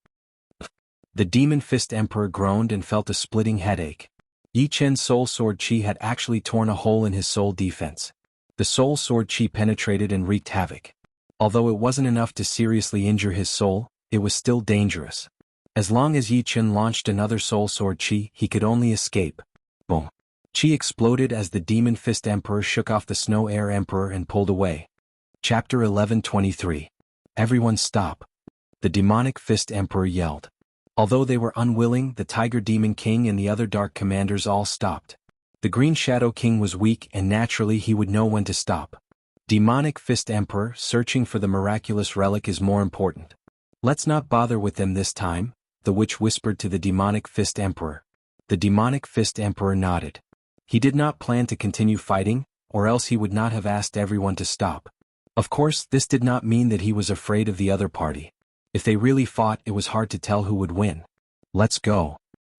The Demon Fist Emperor groaned and felt a splitting headache. Yi Qin's soul sword chi had actually torn a hole in his soul defense. The soul sword chi penetrated and wreaked havoc. Although it wasn't enough to seriously injure his soul, it was still dangerous. As long as Yi Qin launched another soul sword chi, he could only escape. Boom. Chi exploded as the Demon Fist Emperor shook off the Snow Air Emperor and pulled away. Chapter 1123. Everyone stop. The Demonic Fist Emperor yelled. Although they were unwilling, the Tiger Demon King and the other Dark Commanders all stopped. The Green Shadow King was weak and naturally he would know when to stop. Demonic Fist Emperor, searching for the miraculous relic is more important. Let's not bother with them this time, the witch whispered to the Demonic Fist Emperor. The Demonic Fist Emperor nodded. He did not plan to continue fighting, or else he would not have asked everyone to stop. Of course, this did not mean that he was afraid of the other party. If they really fought, it was hard to tell who would win. Let's go.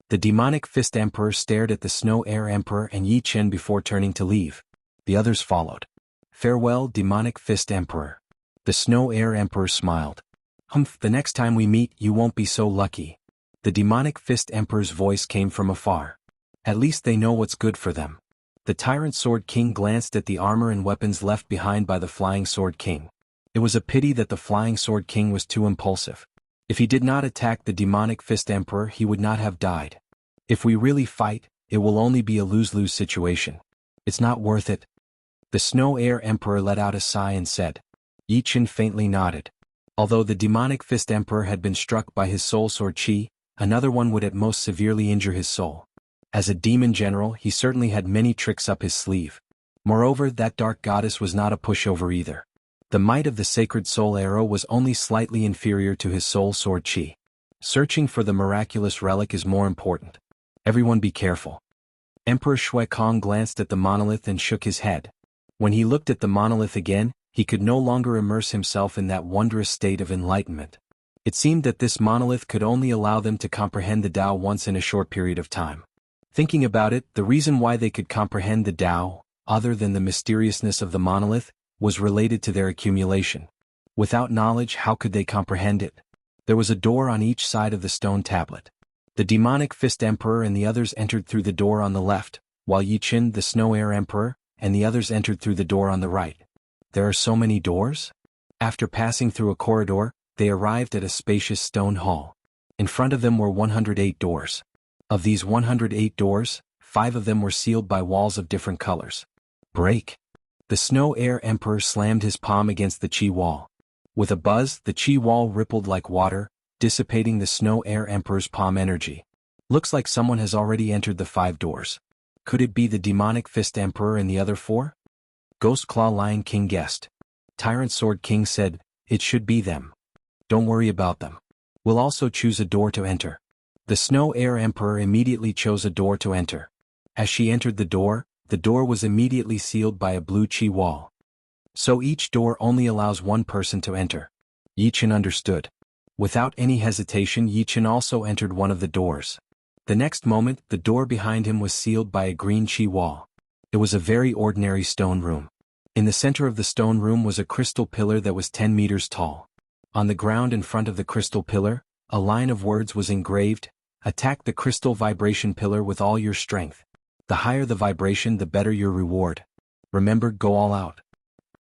The Demonic Fist Emperor stared at the Snow Air Emperor and Yi Chen before turning to leave. The others followed. Farewell, Demonic Fist Emperor. The Snow Air Emperor smiled. Humph, the next time we meet you won't be so lucky. The Demonic Fist Emperor's voice came from afar. At least they know what's good for them. The Tyrant Sword King glanced at the armor and weapons left behind by the Flying Sword King. It was a pity that the Flying Sword King was too impulsive. If he did not attack the Demonic Fist Emperor, he would not have died. If we really fight, it will only be a lose-lose situation. It's not worth it. The Snow Air Emperor let out a sigh and said. Yi Chen faintly nodded. Although the Demonic Fist Emperor had been struck by his soul sword chi, another one would at most severely injure his soul. As a demon general, he certainly had many tricks up his sleeve. Moreover, that dark goddess was not a pushover either. The might of the sacred soul arrow was only slightly inferior to his soul sword chi. Searching for the miraculous relic is more important. Everyone be careful. Emperor Shui Kong glanced at the monolith and shook his head. When he looked at the monolith again, he could no longer immerse himself in that wondrous state of enlightenment. It seemed that this monolith could only allow them to comprehend the Tao once in a short period of time. Thinking about it, the reason why they could comprehend the Tao, other than the mysteriousness of the monolith, was related to their accumulation. Without knowledge, how could they comprehend it? There was a door on each side of the stone tablet. The Demonic Fist Emperor and the others entered through the door on the left, while Yi Chen, the Snow Air Emperor, and the others entered through the door on the right. There are so many doors? After passing through a corridor, they arrived at a spacious stone hall. In front of them were 108 doors. Of these 108 doors, 5 of them were sealed by walls of different colors. Break! The Snow Air Emperor slammed his palm against the chi wall. With a buzz, the chi wall rippled like water, dissipating the Snow Air Emperor's palm energy. Looks like someone has already entered the 5 doors. Could it be the Demonic Fist Emperor and the other 4? Ghost Claw Lion King guessed. Tyrant Sword King said, it should be them. Don't worry about them. We'll also choose a door to enter. The Snow Air Emperor immediately chose a door to enter. As she entered the door was immediately sealed by a blue chi wall. So each door only allows one person to enter. Yi Chen understood. Without any hesitation, Yi Chen also entered one of the doors. The next moment, the door behind him was sealed by a green chi wall. It was a very ordinary stone room. In the center of the stone room was a crystal pillar that was 10 meters tall. On the ground in front of the crystal pillar, a line of words was engraved, attack the crystal vibration pillar with all your strength. The higher the vibration, the better your reward. Remember, go all out.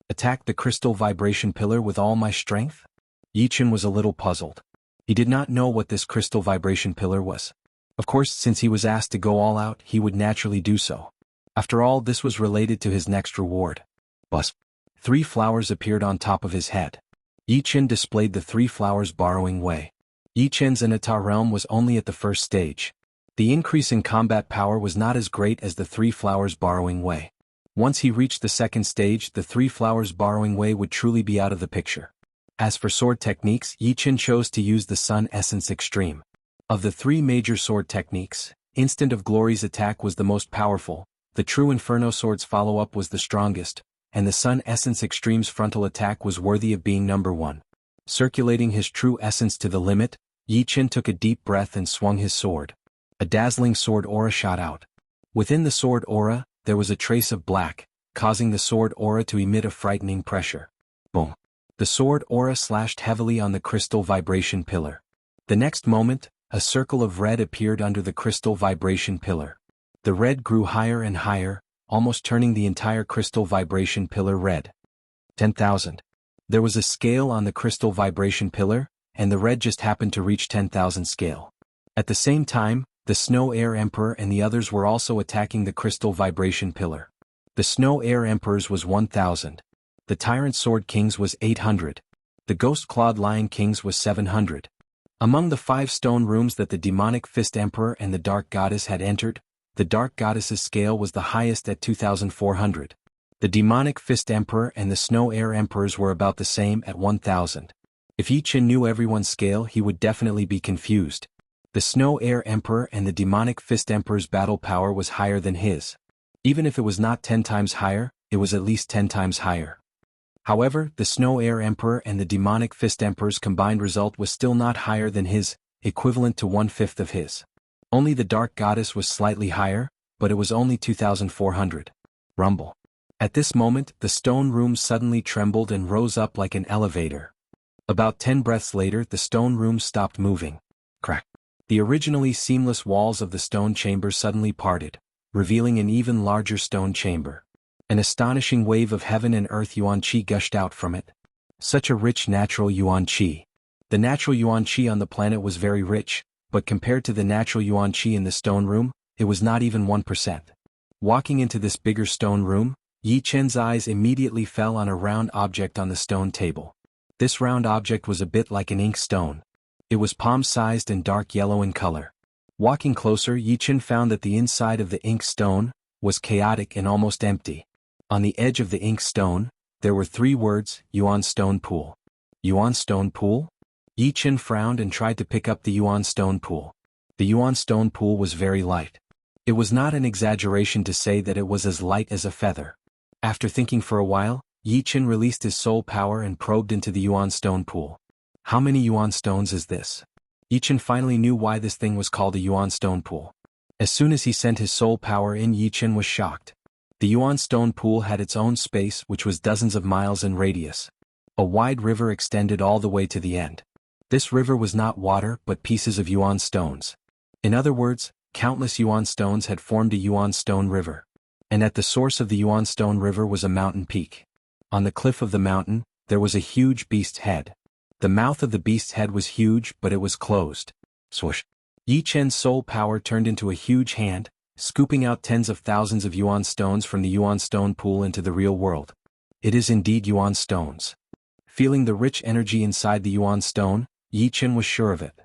Attack the crystal vibration pillar with all my strength? Yi Chen was a little puzzled. He did not know what this crystal vibration pillar was. Of course, since he was asked to go all out, he would naturally do so. After all, this was related to his next reward. Buzz. 3 flowers appeared on top of his head. Yi Chen displayed the 3 flowers borrowing way. Yi Chen's Zenita realm was only at the first stage. The increase in combat power was not as great as the 3 flowers borrowing way. Once he reached the second stage, the 3 flowers borrowing way would truly be out of the picture. As for sword techniques, Yi Chen chose to use the Sun Essence Extreme. Of the 3 major sword techniques, Instant of Glory's attack was the most powerful, the True Inferno Sword's follow-up was the strongest, and the Sun Essence Extreme's frontal attack was worthy of being number 1. Circulating his true essence to the limit, Yi Chen took a deep breath and swung his sword. A dazzling sword aura shot out. Within the sword aura, there was a trace of black, causing the sword aura to emit a frightening pressure. Boom! The sword aura slashed heavily on the crystal vibration pillar. The next moment, a circle of red appeared under the crystal vibration pillar. The red grew higher and higher, almost turning the entire crystal vibration pillar red. 10,000. There was a scale on the crystal vibration pillar, and the red just happened to reach 10,000 scale. At the same time, the Snow Air Emperor and the others were also attacking the crystal vibration pillar. The Snow Air Emperor's was 1,000. The Tyrant Sword King's was 800. The Ghost Clawed Lion King's was 700. Among the 5 stone rooms that the Demonic Fist Emperor and the Dark Goddess had entered, the Dark Goddess's scale was the highest at 2,400. The Demonic Fist Emperor and the Snow Air Emperors were about the same at 1,000. If Yi Chen knew everyone's scale, he would definitely be confused. The Snow Air Emperor and the Demonic Fist Emperor's battle power was higher than his. Even if it was not 10 times higher, it was at least 10 times higher. However, the Snow Air Emperor and the Demonic Fist Emperor's combined result was still not higher than his, equivalent to 1/5 of his. Only the dark goddess was slightly higher, but it was only 2,400. Rumble. At this moment, the stone room suddenly trembled and rose up like an elevator. About 10 breaths later, the stone room stopped moving. Crack. The originally seamless walls of the stone chamber suddenly parted, revealing an even larger stone chamber. An astonishing wave of heaven and earth yuan qi gushed out from it. Such a rich natural yuan qi. The natural yuan qi on the planet was very rich, but compared to the natural yuan qi in the stone room, it was not even 1%. Walking into this bigger stone room, Yi Chen's eyes immediately fell on a round object on the stone table. This round object was a bit like an ink stone. It was palm-sized and dark yellow in color. Walking closer, Yi Chen found that the inside of the ink stone was chaotic and almost empty. On the edge of the ink stone, there were 3 words, Yuan Stone Pool. Yuan Stone Pool? Yi Chen frowned and tried to pick up the Yuan Stone Pool. The Yuan Stone Pool was very light. It was not an exaggeration to say that it was as light as a feather. After thinking for a while, Yi Chen released his soul power and probed into the Yuan Stone Pool. How many Yuan stones is this? Yi Chen finally knew why this thing was called a Yuan Stone Pool. As soon as he sent his soul power in, Yi Chen was shocked. The Yuan Stone Pool had its own space, which was dozens of miles in radius. A wide river extended all the way to the end. This river was not water but pieces of Yuan stones. In other words, countless Yuan stones had formed a Yuan Stone River. And at the source of the Yuan Stone River was a mountain peak. On the cliff of the mountain, there was a huge beast's head. The mouth of the beast's head was huge, but it was closed. Swoosh. Yi Chen's soul power turned into a huge hand, scooping out tens of thousands of Yuan stones from the Yuan Stone Pool into the real world. It is indeed Yuan stones. Feeling the rich energy inside the Yuan stone, Yi Chen was sure of it.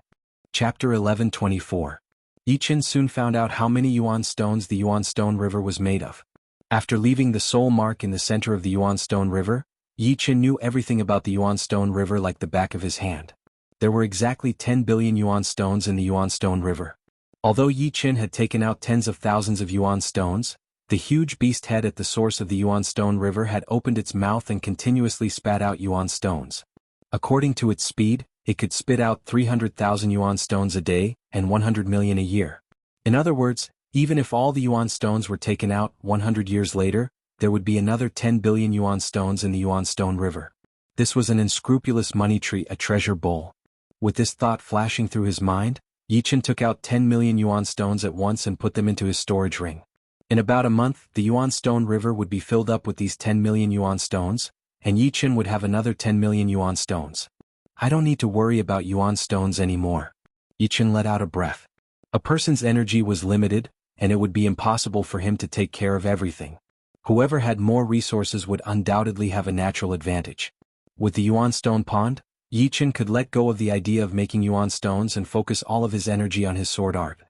Chapter 11:24. Yi Chen soon found out how many Yuan stones the Yuan Stone River was made of. After leaving the soul mark in the center of the Yuan Stone River, Yi Chen knew everything about the Yuan Stone River like the back of his hand. There were exactly 10 billion Yuan stones in the Yuan Stone River. Although Yi Chen had taken out tens of thousands of Yuan stones, the huge beast head at the source of the Yuan Stone River had opened its mouth and continuously spat out Yuan stones. According to its speed, it could spit out 300,000 Yuan stones a day, and 100 million a year. In other words, even if all the Yuan stones were taken out 100 years later, there would be another 10 billion Yuan stones in the Yuan Stone River. This was an unscrupulous money tree, a treasure bowl. With this thought flashing through his mind, Yi Chen took out 10 million Yuan stones at once and put them into his storage ring. In about a month, the Yuan Stone River would be filled up with these 10 million Yuan stones, and Yi Chen would have another 10 million Yuan stones. I don't need to worry about Yuan stones anymore. Yi Chen let out a breath. A person's energy was limited, and it would be impossible for him to take care of everything. Whoever had more resources would undoubtedly have a natural advantage. With the Yuan Stone Pond, Yi Chen could let go of the idea of making Yuan stones and focus all of his energy on his sword art.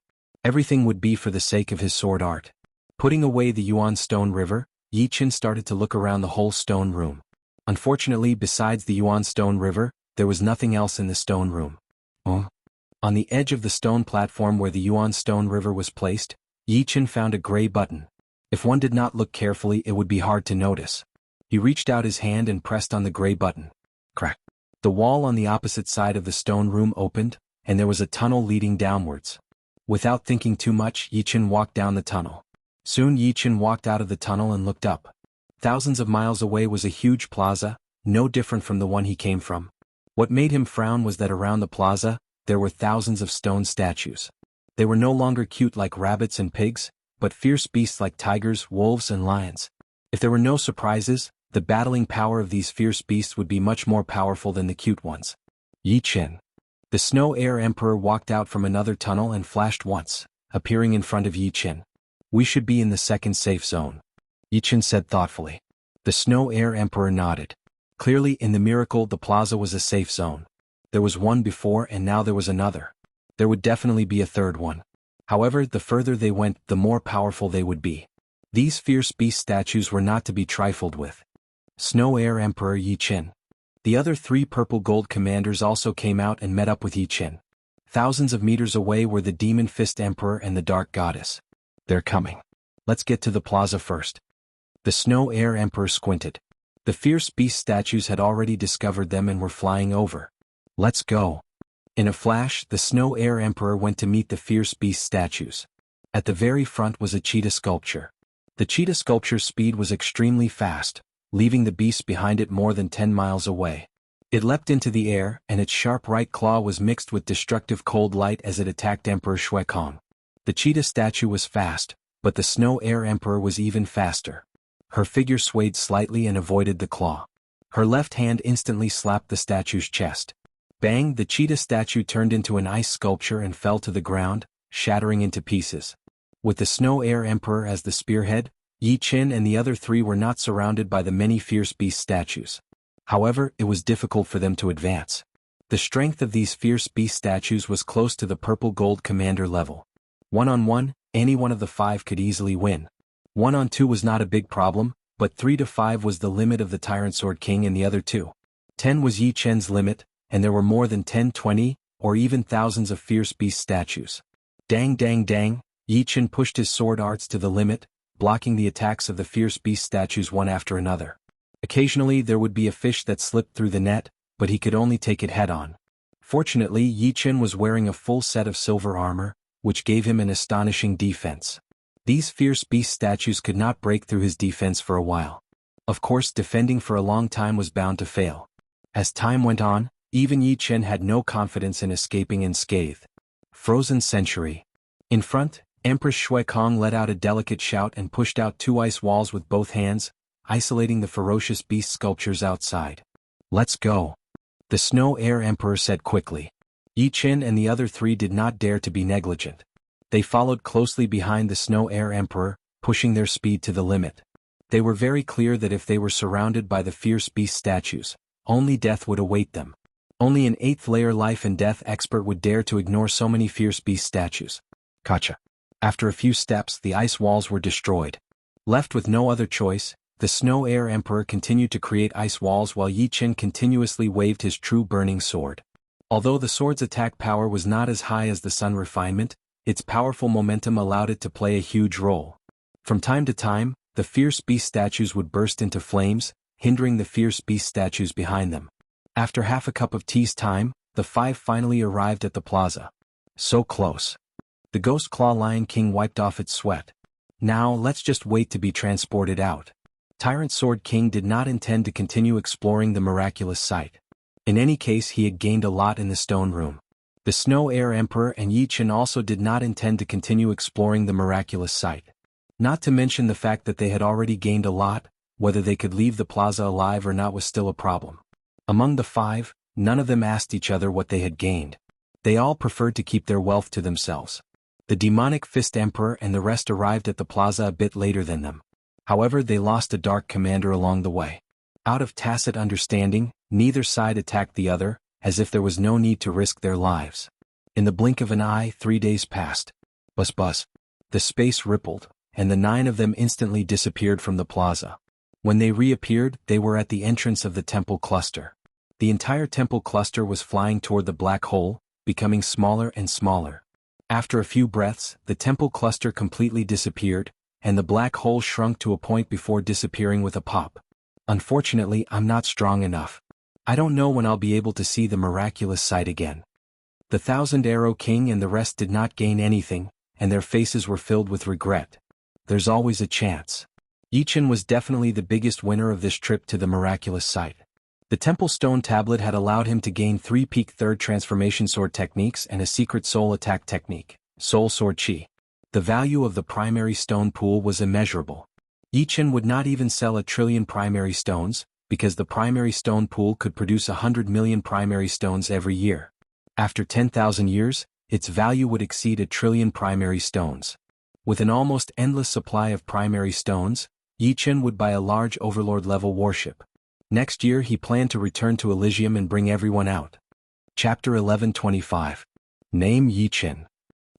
Everything would be for the sake of his sword art. Putting away the Yuan Stone River, Yi Chen started to look around the whole stone room. Unfortunately, besides the Yuan Stone River, there was nothing else in the stone room. On the edge of the stone platform where the Yuan Stone River was placed, Yi Chen found a gray button. If one did not look carefully, it would be hard to notice. He reached out his hand and pressed on the gray button. Crack. The wall on the opposite side of the stone room opened, and there was a tunnel leading downwards. Without thinking too much, Yi Chen walked down the tunnel. Soon Yi Chen walked out of the tunnel and looked up. Thousands of miles away was a huge plaza, no different from the one he came from. What made him frown was that around the plaza, there were thousands of stone statues. They were no longer cute like rabbits and pigs, but fierce beasts like tigers, wolves, and lions. If there were no surprises, the battling power of these fierce beasts would be much more powerful than the cute ones. Yi Chen. The Snow Air Emperor walked out from another tunnel and flashed once, appearing in front of Yi Chen. We should be in the second safe zone, Yi Chen said thoughtfully. The Snow Air Emperor nodded. Clearly, in the miracle, the plaza was a safe zone. There was one before and now there was another. There would definitely be a third one. However, the further they went, the more powerful they would be. These fierce beast statues were not to be trifled with. Snow Air Emperor Yi Chen. The other 3 purple gold commanders also came out and met up with Yi Chen. Thousands of meters away were the Demon Fist Emperor and the Dark Goddess. They're coming. Let's get to the plaza first. The Snow Air Emperor squinted. The fierce beast statues had already discovered them and were flying over. Let's go. In a flash, the Snow Air Emperor went to meet the fierce beast statues. At the very front was a cheetah sculpture. The cheetah sculpture's speed was extremely fast, leaving the beast behind it more than 10 miles away. It leapt into the air, and its sharp right claw was mixed with destructive cold light as it attacked Emperor Shuekong. The cheetah statue was fast, but the Snow Air Emperor was even faster. Her figure swayed slightly and avoided the claw. Her left hand instantly slapped the statue's chest. Bang! The cheetah statue turned into an ice sculpture and fell to the ground, shattering into pieces. With the Snow Air Emperor as the spearhead, Yi Qin and the other three were not surrounded by the many fierce beast statues. However, it was difficult for them to advance. The strength of these fierce beast statues was close to the purple gold commander level. One-on-one, any one of the five could easily win. 1-on-2 was not a big problem, but 3 to 5 was the limit of the Tyrant Sword King and the other two. 10 was Yi Chen's limit, and there were more than 10, 20, or even thousands of fierce beast statues. Dang dang dang, Yi Chen pushed his sword arts to the limit, blocking the attacks of the fierce beast statues one after another. Occasionally there would be a fish that slipped through the net, but he could only take it head-on. Fortunately, Yi Chen was wearing a full set of silver armor, which gave him an astonishing defense. These fierce beast statues could not break through his defense for a while. Of course, defending for a long time was bound to fail. As time went on, even Yi Chen had no confidence in escaping unscathed. Frozen Century. In front, Empress Shuekong let out a delicate shout and pushed out 2 ice walls with both hands, isolating the ferocious beast sculptures outside. Let's go. The Snow Air Emperor said quickly. Yi Chen and the other 3 did not dare to be negligent. They followed closely behind the Snow Air Emperor, pushing their speed to the limit. They were very clear that if they were surrounded by the fierce beast statues, only death would await them. Only an 8th layer life and death expert would dare to ignore so many fierce beast statues. Gotcha. After a few steps, the ice walls were destroyed. Left with no other choice, the Snow Air Emperor continued to create ice walls while Yi Chen continuously waved his true burning sword. Although the sword's attack power was not as high as the sun refinement, its powerful momentum allowed it to play a huge role. From time to time, the fierce beast statues would burst into flames, hindering the fierce beast statues behind them. After half a cup of tea's time, the 5 finally arrived at the plaza. So close. The Ghost Claw Lion King wiped off its sweat. Now let's just wait to be transported out. Tyrant Sword King did not intend to continue exploring the miraculous site. In any case, he had gained a lot in the stone room. The Snow Air Emperor and Yi Chen also did not intend to continue exploring the miraculous site. Not to mention the fact that they had already gained a lot, whether they could leave the plaza alive or not was still a problem. Among the 5, none of them asked each other what they had gained. They all preferred to keep their wealth to themselves. The Demonic Fist Emperor and the rest arrived at the plaza a bit later than them. However, they lost a dark commander along the way. Out of tacit understanding, neither side attacked the other, as if there was no need to risk their lives. In the blink of an eye, 3 days passed. Buzz buzz. The space rippled, and the 9 of them instantly disappeared from the plaza. When they reappeared, they were at the entrance of the temple cluster. The entire temple cluster was flying toward the black hole, becoming smaller and smaller. After a few breaths, the temple cluster completely disappeared, and the black hole shrunk to a point before disappearing with a pop. Unfortunately, I'm not strong enough. I don't know when I'll be able to see the miraculous sight again. The 1,000 Arrow King and the rest did not gain anything, and their faces were filled with regret. There's always a chance. Yi Chen was definitely the biggest winner of this trip to the miraculous site. The Temple Stone Tablet had allowed him to gain 3 peak 3rd transformation sword techniques and a secret soul attack technique, Soul Sword Chi. The value of the primary stone pool was immeasurable. Yi Chen would not even sell 1 trillion primary stones, because the primary stone pool could produce 100 million primary stones every year. After 10,000 years, its value would exceed 1 trillion primary stones. With an almost endless supply of primary stones, Yi Chen would buy a large Overlord-level warship. Next year he planned to return to Elysium and bring everyone out. Chapter 1125. Name Yi Chen.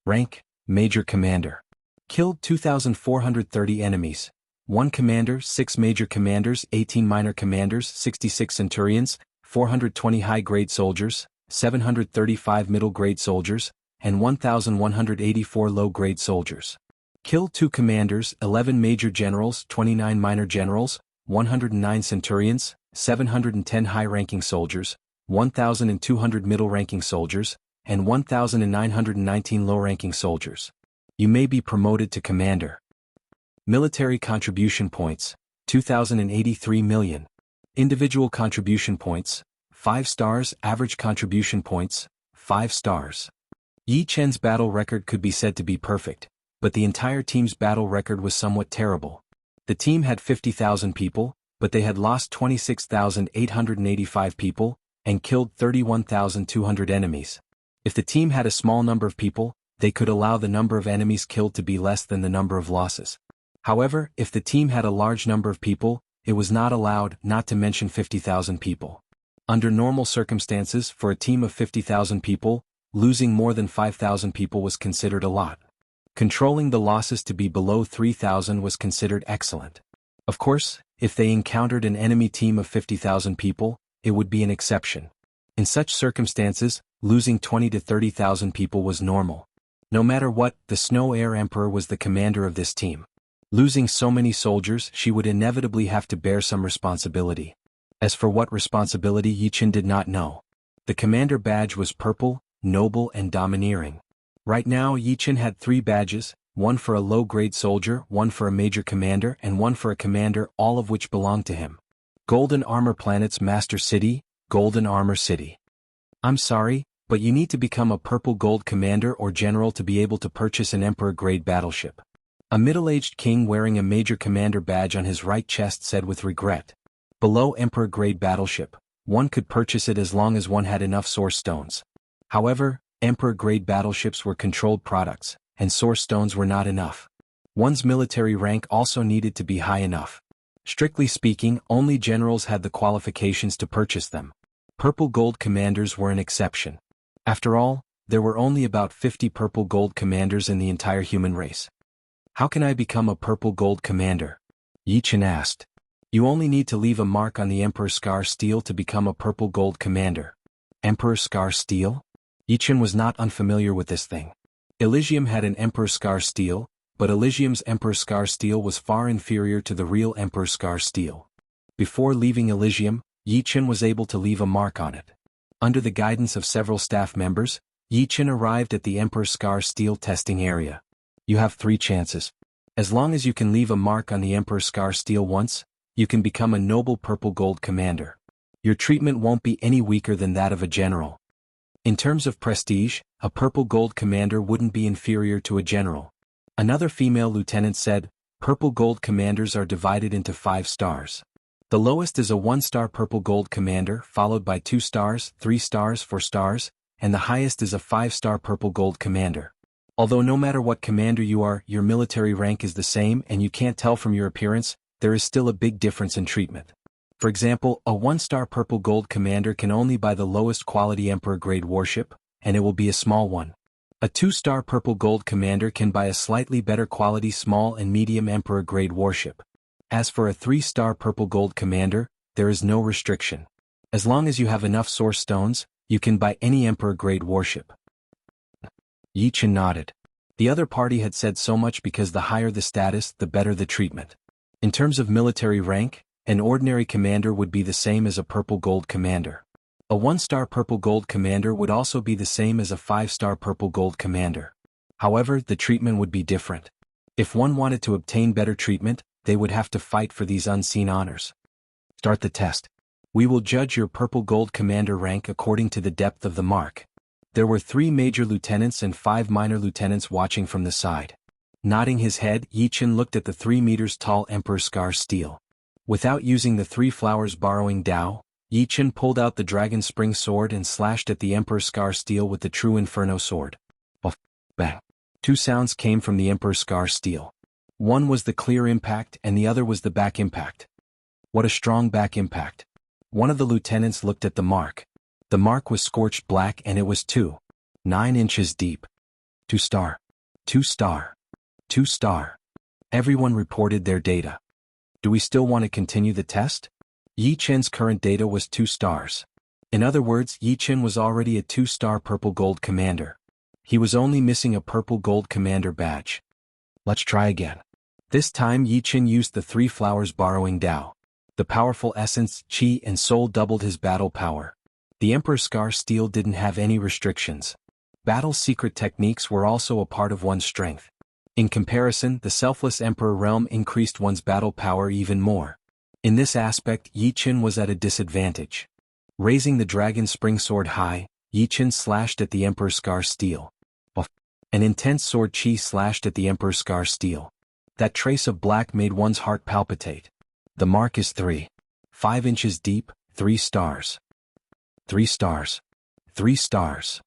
Rank, Major Commander. Killed 2,430 enemies. 1 commander, 6 major commanders, 18 minor commanders, 66 centurions, 420 high-grade soldiers, 735 middle-grade soldiers, and 1,184 low-grade soldiers. Killed 2 commanders, 11 major generals, 29 minor generals, 109 centurions, 710 high-ranking soldiers, 1,200 middle-ranking soldiers, and 1,919 low-ranking soldiers. You may be promoted to commander. Military contribution points, 2,083 million. Individual contribution points, 5 stars. Average contribution points, 5 stars. Yi Chen's battle record could be said to be perfect, but the entire team's battle record was somewhat terrible. The team had 50,000 people, but they had lost 26,885 people, and killed 31,200 enemies. If the team had a small number of people, they could allow the number of enemies killed to be less than the number of losses. However, if the team had a large number of people, it was not allowed, not to mention 50,000 people. Under normal circumstances, for a team of 50,000 people, losing more than 5,000 people was considered a lot. Controlling the losses to be below 3,000 was considered excellent. Of course, if they encountered an enemy team of 50,000 people, it would be an exception. In such circumstances, losing 20 to 30,000 people was normal. No matter what, the Snow Air Emperor was the commander of this team. Losing so many soldiers, she would inevitably have to bear some responsibility. As for what responsibility, Yi Chen did not know. The commander badge was purple, noble and domineering. Right now Yi Chen had 3 badges, one for a low-grade soldier, one for a major commander, and one for a commander, all of which belonged to him. Golden Armor Planet's Master City, Golden Armor City. I'm sorry, but you need to become a purple gold commander or general to be able to purchase an Emperor-grade battleship. A middle-aged king wearing a major commander badge on his right chest said with regret. Below Emperor-grade battleship, one could purchase it as long as one had enough source stones. However, Emperor-grade battleships were controlled products, and source stones were not enough. One's military rank also needed to be high enough. Strictly speaking, only generals had the qualifications to purchase them. Purple gold commanders were an exception. After all, there were only about 50 purple gold commanders in the entire human race. How can I become a purple gold commander? Yi Chen asked. You only need to leave a mark on the Emperor Scar Steel to become a purple gold commander. Emperor Scar Steel? Yi Chen was not unfamiliar with this thing. Elysium had an Emperor Scar Steel, but Elysium's Emperor Scar Steel was far inferior to the real Emperor Scar Steel. Before leaving Elysium, Yi Chen was able to leave a mark on it. Under the guidance of several staff members, Yi Chen arrived at the Emperor Scar Steel testing area. You have 3 chances. As long as you can leave a mark on the Emperor Scar Steel once, you can become a noble purple gold commander. Your treatment won't be any weaker than that of a general. In terms of prestige, a purple gold commander wouldn't be inferior to a general. Another female lieutenant said, purple gold commanders are divided into 5 stars. The lowest is a 1-star purple gold commander, followed by 2 stars, 3 stars, 4 stars, and the highest is a 5-star purple gold commander. Although no matter what commander you are, your military rank is the same and you can't tell from your appearance, there is still a big difference in treatment. For example, a 1-star purple gold commander can only buy the lowest quality Emperor-grade warship, and it will be a small one. A 2-star purple gold commander can buy a slightly better quality small and medium Emperor-grade warship. As for a 3-star purple gold commander, there is no restriction. As long as you have enough source stones, you can buy any Emperor-grade warship. Yi Chen nodded. The other party had said so much because the higher the status, the better the treatment. In terms of military rank, an ordinary commander would be the same as a purple gold commander. A 1-star purple gold commander would also be the same as a 5-star purple gold commander. However, the treatment would be different. If one wanted to obtain better treatment, they would have to fight for these unseen honors. Start the test. We will judge your purple gold commander rank according to the depth of the mark. There were 3 major lieutenants and 5 minor lieutenants watching from the side. Nodding his head, Yi Chen looked at the 3 meters tall Emperor Scar Steel. Without using the 3 flowers borrowing Dao, Yi Chen pulled out the Dragon Spring Sword and slashed at the Emperor Scar Steel with the True Inferno Sword. Buff, bang. 2 sounds came from the Emperor Scar Steel. One was the clear impact and the other was the back impact. What a strong back impact. One of the lieutenants looked at the mark. The mark was scorched black and it was 2.9 inches deep. 2-star. 2-star. 2-star. Everyone reported their data. Do we still want to continue the test? Yi Chen's current data was 2 stars. In other words, Yi Chen was already a 2-star purple gold commander. He was only missing a purple gold commander badge. Let's try again. This time Yi Chen used the 3 flowers borrowing Dao. The powerful essence, Qi and Soul doubled his battle power. The Emperor Scar Steel didn't have any restrictions. Battle's secret techniques were also a part of one's strength. In comparison, the selfless Emperor realm increased one's battle power even more. In this aspect, Yi Qin was at a disadvantage. Raising the dragon spring sword high, Yi Qin slashed at the Emperor's scar steel. An intense sword chi slashed at the Emperor's scar steel. That trace of black made one's heart palpitate. The mark is 3.5 inches deep, 3 stars. 3 stars. 3 stars.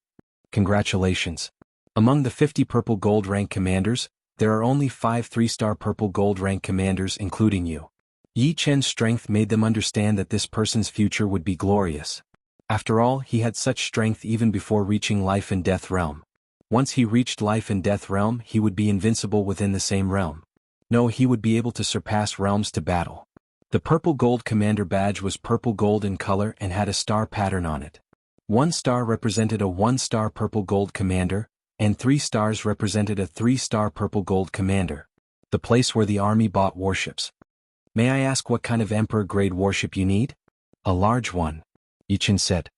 Congratulations. Among the 50 purple gold rank commanders, there are only 5 3-star purple gold rank commanders including you. Yi Chen's strength made them understand that this person's future would be glorious. After all, he had such strength even before reaching life and death realm. Once he reached life and death realm, he would be invincible within the same realm. No, he would be able to surpass realms to battle. The purple gold commander badge was purple gold in color and had a star pattern on it. 1 star represented a 1-star purple gold commander, and 3 stars represented a 3-star purple gold commander. The place where the army bought warships. May I ask what kind of Emperor-grade warship you need? A large one, Yi Qin said.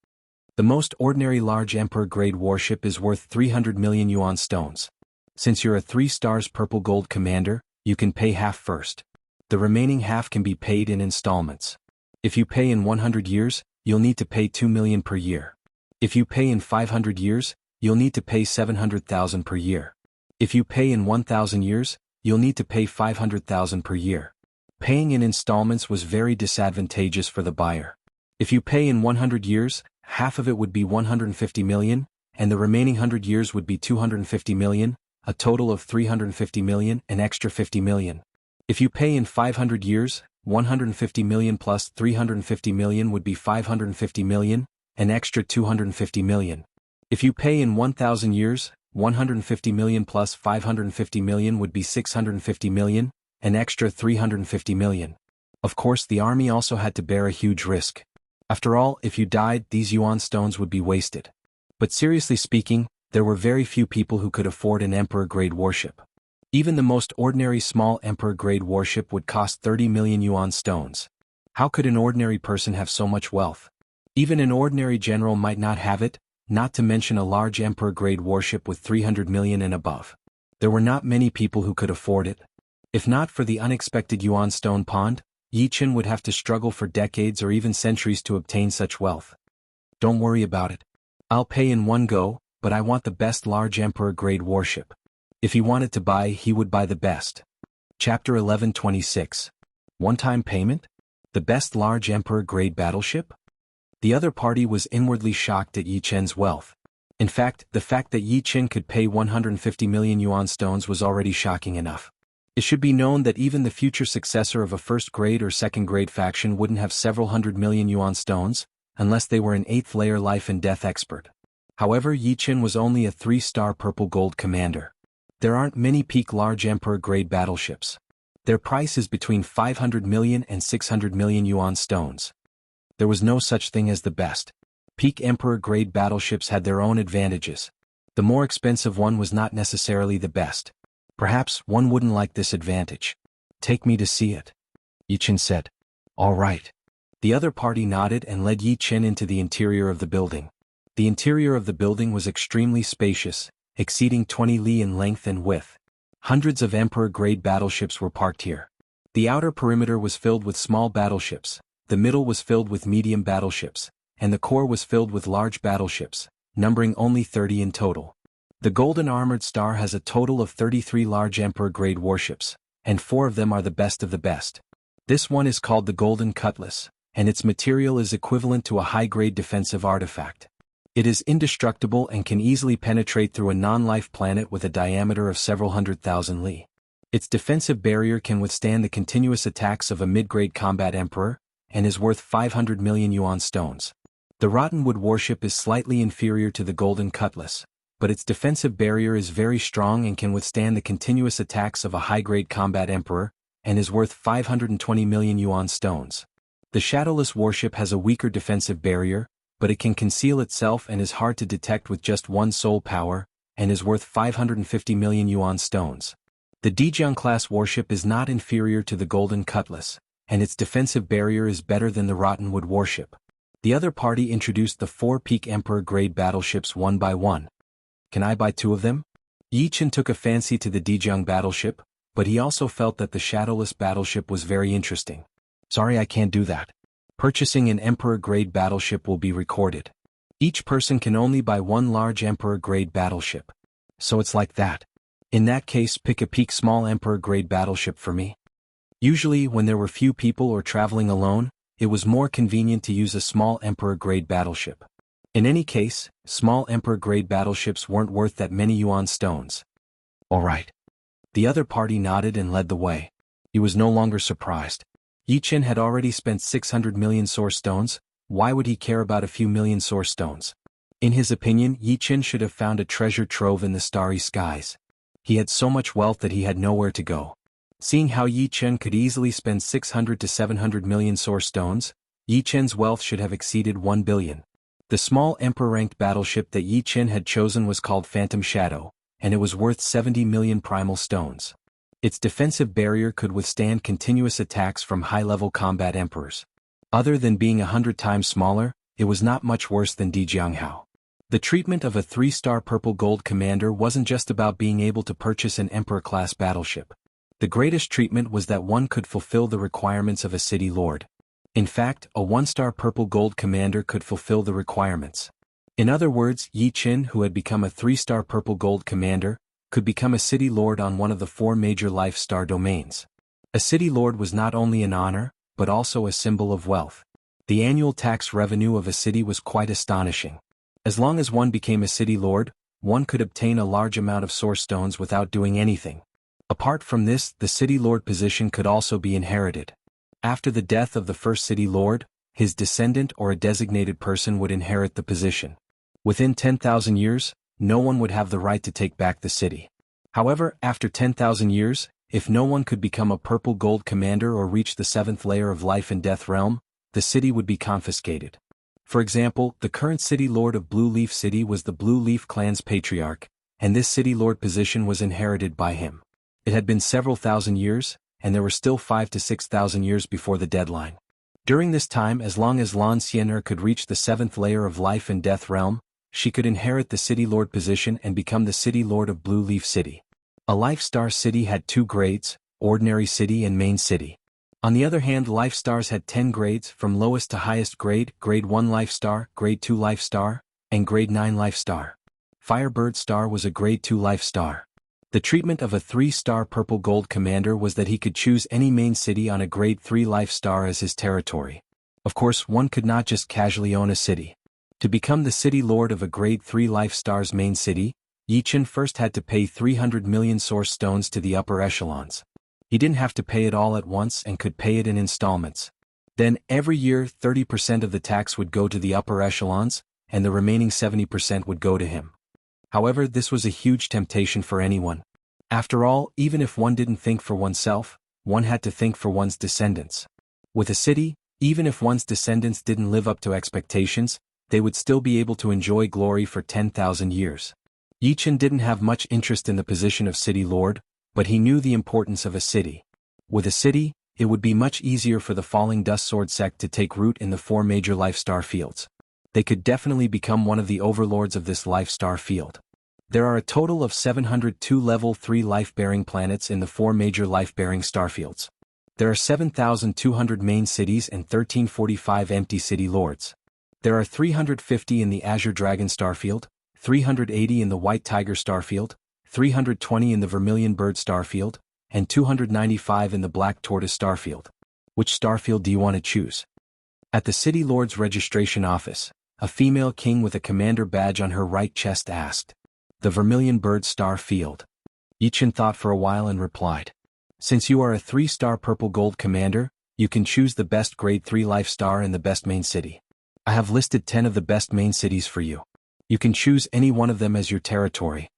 The most ordinary large Emperor-grade warship is worth 300 million yuan stones. Since you're a 3 stars purple gold commander, you can pay half first. The remaining half can be paid in installments. If you pay in 100 years, you'll need to pay 2 million per year. If you pay in 500 years, you'll need to pay 700,000 per year. If you pay in 1,000 years, you'll need to pay 500,000 per year. Paying in installments was very disadvantageous for the buyer. If you pay in 100 years, half of it would be 150 million, and the remaining 100 years would be 250 million, a total of 350 million, an extra 50 million. If you pay in 500 years, 150 million plus 350 million would be 550 million, an extra 250 million. If you pay in 1,000 years, 150 million plus 550 million would be 650 million, an extra 350 million. Of course, the army also had to bear a huge risk. After all, if you died, these yuan stones would be wasted. But seriously speaking, there were very few people who could afford an Emperor-grade warship. Even the most ordinary small Emperor-grade warship would cost 30 million yuan stones. How could an ordinary person have so much wealth? Even an ordinary general might not have it, not to mention a large Emperor-grade warship with 300 million and above. There were not many people who could afford it. If not for the unexpected yuan stone pond, Yi Qin would have to struggle for decades or even centuries to obtain such wealth. Don't worry about it. I'll pay in one go, but I want the best large Emperor-grade warship. If he wanted to buy, he would buy the best. Chapter 11:26. One-time payment? The best large Emperor-grade battleship? The other party was inwardly shocked at Yi Chen's wealth. In fact, the fact that Yi Qin could pay 150 million yuan stones was already shocking enough. It should be known that even the future successor of a first-grade or second-grade faction wouldn't have several hundred million yuan stones, unless they were an 8th-layer life and death expert. However, Yi Qin was only a 3-star purple gold commander. There aren't many peak large Emperor-grade battleships. Their price is between 500 million and 600 million yuan stones. There was no such thing as the best. Peak Emperor-grade battleships had their own advantages. The more expensive one was not necessarily the best. Perhaps one wouldn't like this advantage. Take me to see it, Yi Qin said. All right. The other party nodded and led Yi Qin into the interior of the building. The interior of the building was extremely spacious, exceeding 20 li in length and width. Hundreds of Emperor-grade battleships were parked here. The outer perimeter was filled with small battleships, the middle was filled with medium battleships, and the core was filled with large battleships, numbering only 30 in total. The Golden Armored Star has a total of 33 large Emperor-grade warships, and 4 of them are the best of the best. This one is called the Golden Cutlass, and its material is equivalent to a high-grade defensive artifact. It is indestructible and can easily penetrate through a non-life planet with a diameter of several 100,000 li. Its defensive barrier can withstand the continuous attacks of a mid-grade combat emperor, and is worth 500 million yuan stones. The Rottenwood warship is slightly inferior to the Golden Cutlass, but its defensive barrier is very strong and can withstand the continuous attacks of a high-grade combat emperor, and is worth 520 million yuan stones. The Shadowless warship has a weaker defensive barrier, but it can conceal itself and is hard to detect with just one soul power, and is worth 550 million yuan stones. The Dijiang-class warship is not inferior to the Golden Cutlass, and its defensive barrier is better than the Rottenwood warship. The other party introduced the 4 peak Emperor-grade battleships one by one. Can I buy 2 of them? Yi Chen took a fancy to the Dijiang battleship, but he also felt that the shadowless battleship was very interesting. Sorry, I can't do that. Purchasing an Emperor-grade battleship will be recorded. Each person can only buy 1 large Emperor-grade battleship. So it's like that. In that case, pick a peak small Emperor-grade battleship for me. Usually, when there were few people or traveling alone, it was more convenient to use a small Emperor-grade battleship. In any case, small Emperor-grade battleships weren't worth that many yuan stones. All right. The other party nodded and led the way. He was no longer surprised. Yi Chen had already spent 600 million source stones. Why would he care about a few million source stones? In his opinion, Yi Chen should have found a treasure trove in the starry skies. He had so much wealth that he had nowhere to go. Seeing how Yi Chen could easily spend 600 to 700 million source stones, Yi Chen's wealth should have exceeded 1 billion. The small Emperor-ranked battleship that Yi Chen had chosen was called Phantom Shadow, and it was worth 70 million primal stones. Its defensive barrier could withstand continuous attacks from high-level combat emperors. Other than being 100 times smaller, it was not much worse than Dijianghao. The treatment of a 3-star purple gold commander wasn't just about being able to purchase an Emperor-class battleship. The greatest treatment was that one could fulfill the requirements of a city lord. In fact, a 1-star purple gold commander could fulfill the requirements. In other words, Yi Chen, who had become a 3-star purple gold commander, could become a city lord on one of the 4 major life star domains. A city lord was not only an honor, but also a symbol of wealth. The annual tax revenue of a city was quite astonishing. As long as one became a city lord, one could obtain a large amount of source stones without doing anything. Apart from this, the city lord position could also be inherited. After the death of the first city lord, his descendant or a designated person would inherit the position. Within 10,000 years, no one would have the right to take back the city. However, after 10,000 years, if no one could become a purple gold commander or reach the 7th layer of life and death realm, the city would be confiscated. For example, the current city lord of Blue Leaf City was the Blue Leaf clan's patriarch, and this city lord position was inherited by him. It had been several thousand years, and there were still 5,000 to 6,000 years before the deadline. During this time, as long as Lan Xian'er could reach the 7th layer of life and death realm, she could inherit the city lord position and become the city lord of Blue Leaf City. A life star city had 2 grades, ordinary city and main city. On the other hand, life stars had 10 grades from lowest to highest grade, grade 1 life star, grade 2 life star, and grade 9 life star. Firebird star was a grade 2 life star. The treatment of a 3-star purple gold commander was that he could choose any main city on a grade 3 life star as his territory. Of course, one could not just casually own a city. To become the city lord of a grade 3 life star's main city, Yi Chen first had to pay 300 million source stones to the upper echelons. He didn't have to pay it all at once and could pay it in installments. Then, every year 30% of the tax would go to the upper echelons, and the remaining 70% would go to him. However, this was a huge temptation for anyone. After all, even if one didn't think for oneself, one had to think for one's descendants. With a city, even if one's descendants didn't live up to expectations, they would still be able to enjoy glory for 10,000 years. Yi Chen didn't have much interest in the position of city lord, but he knew the importance of a city. With a city, it would be much easier for the Falling Dust Sword sect to take root in the 4 major life star fields. They could definitely become one of the overlords of this life star field. There are a total of 702 level 3 life-bearing planets in the 4 major life-bearing starfields. There are 7,200 main cities and 1345 empty city lords. There are 350 in the Azure Dragon starfield, 380 in the White Tiger starfield, 320 in the Vermilion Bird starfield, and 295 in the Black Tortoise starfield. Which starfield do you want to choose? At the City Lord's registration office, a female king with a commander badge on her right chest asked. The Vermilion Bird star field. Yi Chen thought for a while and replied. Since you are a 3-star purple gold commander, you can choose the best grade 3 life star and the best main city. I have listed 10 of the best main cities for you. You can choose any one of them as your territory.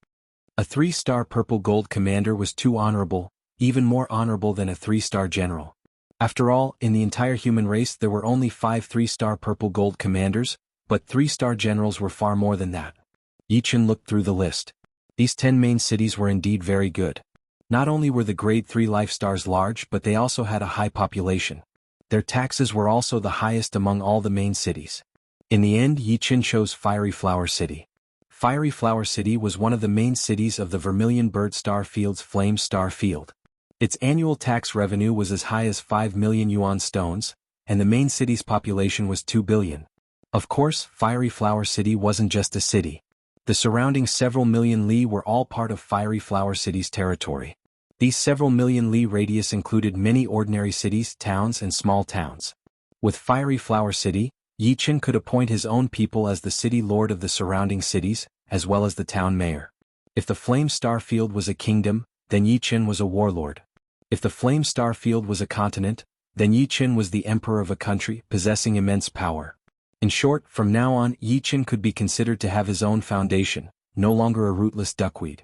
A 3-star purple gold commander was too honorable, even more honorable than a 3-star general. After all, in the entire human race there were only 5 3-star purple gold commanders, but 3-star generals were far more than that. Yi Chen looked through the list. These 10 main cities were indeed very good. Not only were the grade 3 life stars large, but they also had a high population. Their taxes were also the highest among all the main cities. In the end, Yi Chen chose Fiery Flower City. Fiery Flower City was one of the main cities of the Vermilion Bird Star Field's Flame Star Field. Its annual tax revenue was as high as 5 million yuan stones, and the main city's population was 2 billion. Of course, Fiery Flower City wasn't just a city. The surrounding several million li were all part of Fiery Flower City's territory. These several million li radius included many ordinary cities, towns, and small towns. With Fiery Flower City, Yichen could appoint his own people as the city lord of the surrounding cities, as well as the town mayor. If the Flame Star Field was a kingdom, then Yichen was a warlord. If the Flame Star Field was a continent, then Yichen was the emperor of a country, possessing immense power. In short, from now on, Yichen could be considered to have his own foundation, no longer a rootless duckweed.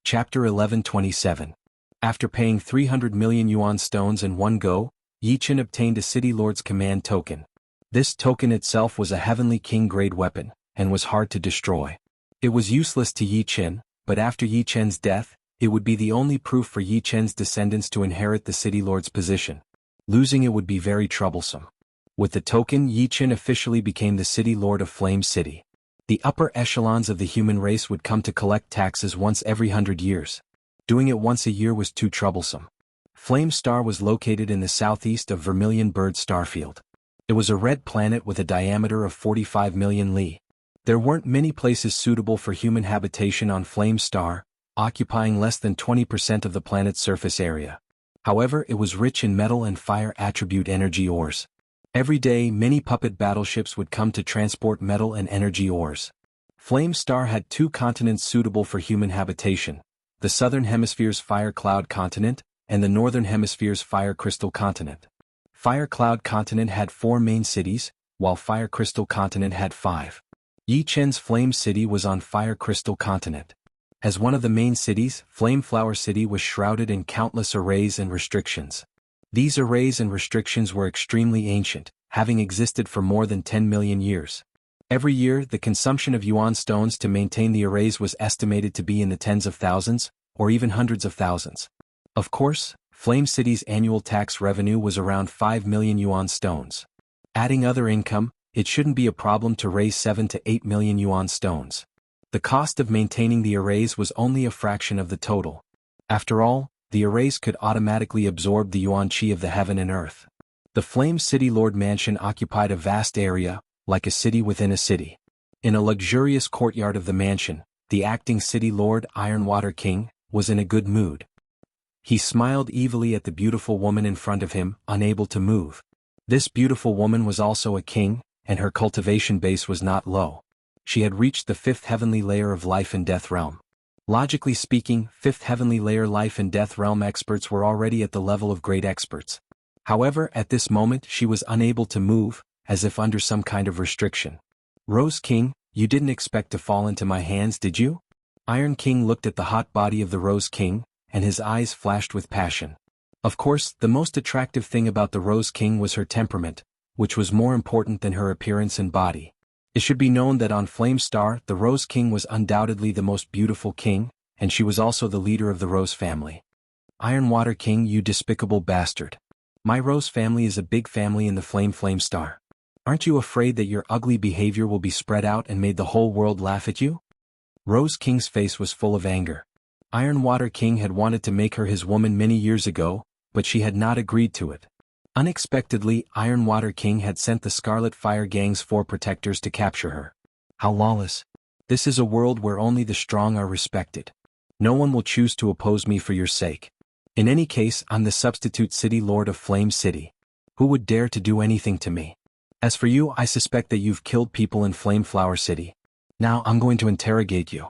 Chapter 1127. After paying 300 million yuan stones in one go, Yichen obtained a city lord's command token. This token itself was a heavenly king-grade weapon, and was hard to destroy. It was useless to Yichen, but after Yichen's death, it would be the only proof for Yichen's descendants to inherit the city lord's position. Losing it would be very troublesome. With the token, Yichen officially became the city lord of Flame City. The upper echelons of the human race would come to collect taxes once every 100 years. Doing it once a year was too troublesome. Flame Star was located in the southeast of Vermilion Bird Star Field. It was a red planet with a diameter of 45 million li. There weren't many places suitable for human habitation on Flame Star, occupying less than 20% of the planet's surface area. However, it was rich in metal and fire attribute energy ores. Every day, many puppet battleships would come to transport metal and energy ores. Flame Star had 2 continents suitable for human habitation: the Southern Hemisphere's Fire Cloud continent, and the Northern Hemisphere's Fire Crystal continent. Fire Cloud continent had 4 main cities, while Fire Crystal continent had 5. Yichen's Flame City was on Fire Crystal continent. As one of the main cities, Flame Flower City was shrouded in countless arrays and restrictions. These arrays and restrictions were extremely ancient, having existed for more than 10 million years. Every year, the consumption of yuan stones to maintain the arrays was estimated to be in the tens of thousands, or even hundreds of thousands. Of course, Flame City's annual tax revenue was around 5 million yuan stones. Adding other income, it shouldn't be a problem to raise 7 to 8 million yuan stones. The cost of maintaining the arrays was only a fraction of the total. After all, the arrays could automatically absorb the yuan qi of the heaven and earth. The Flame City Lord Mansion occupied a vast area, like a city within a city. In a luxurious courtyard of the mansion, the acting city lord, Ironwater King, was in a good mood. He smiled evilly at the beautiful woman in front of him, unable to move. This beautiful woman was also a king, and her cultivation base was not low. She had reached the 5th heavenly layer of life and death realm. Logically speaking, 5th heavenly layer life and death realm experts were already at the level of great experts. However, at this moment she was unable to move, as if under some kind of restriction. Rose King, you didn't expect to fall into my hands, did you? Iron King looked at the hot body of the Rose King, and his eyes flashed with passion. Of course, the most attractive thing about the Rose King was her temperament, which was more important than her appearance and body. It should be known that on Flame Star, the Rose King was undoubtedly the most beautiful king, and she was also the leader of the Rose family. Ironwater King, you despicable bastard. My Rose family is a big family in the Flame Star. Aren't you afraid that your ugly behavior will be spread out and made the whole world laugh at you? Rose King's face was full of anger. Ironwater King had wanted to make her his woman many years ago, but she had not agreed to it. Unexpectedly, Ironwater King had sent the Scarlet Fire Gang's 4 protectors to capture her. How lawless. This is a world where only the strong are respected. No one will choose to oppose me for your sake. In any case, I'm the substitute city lord of Flame City. Who would dare to do anything to me? As for you, I suspect that you've killed people in Flame Flower City. Now I'm going to interrogate you.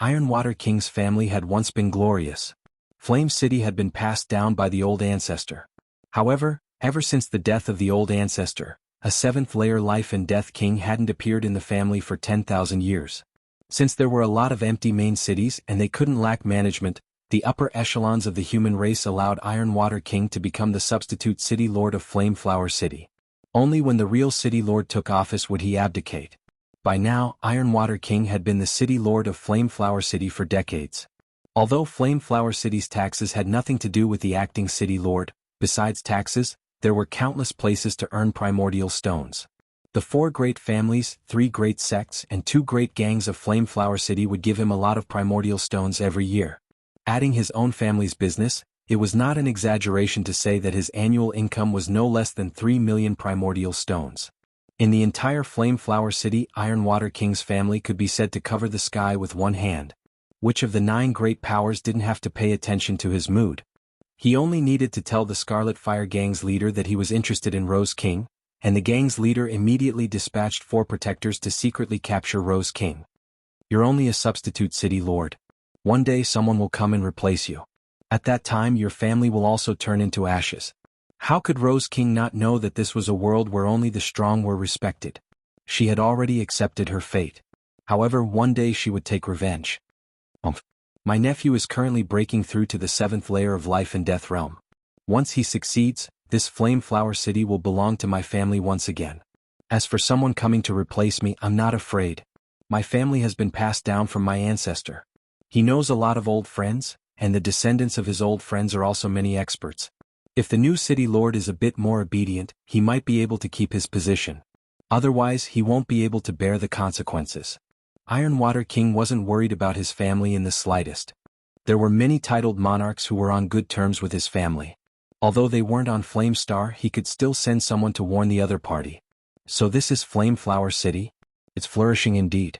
Ironwater King's family had once been glorious. Flame City had been passed down by the old ancestor. However, ever since the death of the old ancestor, a 7th layer life and death king hadn't appeared in the family for 10,000 years. Since there were a lot of empty main cities and they couldn't lack management, the upper echelons of the human race allowed Ironwater King to become the substitute city lord of Flame Flower City. Only when the real city lord took office would he abdicate. By now, Ironwater King had been the city lord of Flame Flower City for decades. Although Flame Flower City's taxes had nothing to do with the acting city lord, besides taxes, there were countless places to earn primordial stones. The 4 great families, 3 great sects, and 2 great gangs of Flameflower City would give him a lot of primordial stones every year. Adding his own family's business, it was not an exaggeration to say that his annual income was no less than 3 million primordial stones. In the entire Flameflower City, Ironwater King's family could be said to cover the sky with one hand. Which of the 9 great powers didn't have to pay attention to his mood? He only needed to tell the Scarlet Fire Gang's leader that he was interested in Rose King, and the gang's leader immediately dispatched 4 protectors to secretly capture Rose King. You're only a substitute city lord. One day someone will come and replace you. At that time your family will also turn into ashes. How could Rose King not know that this was a world where only the strong were respected? She had already accepted her fate. However, one day she would take revenge. My nephew is currently breaking through to the 7th layer of life and death realm. Once he succeeds, this Flameflower City will belong to my family once again. As for someone coming to replace me, I'm not afraid. My family has been passed down from my ancestor. He knows a lot of old friends, and the descendants of his old friends are also many experts. If the new city lord is a bit more obedient, he might be able to keep his position. Otherwise, he won't be able to bear the consequences. Ironwater King wasn't worried about his family in the slightest. There were many titled monarchs who were on good terms with his family. Although they weren't on Flamestar, he could still send someone to warn the other party. So this is Flameflower City? It's flourishing indeed.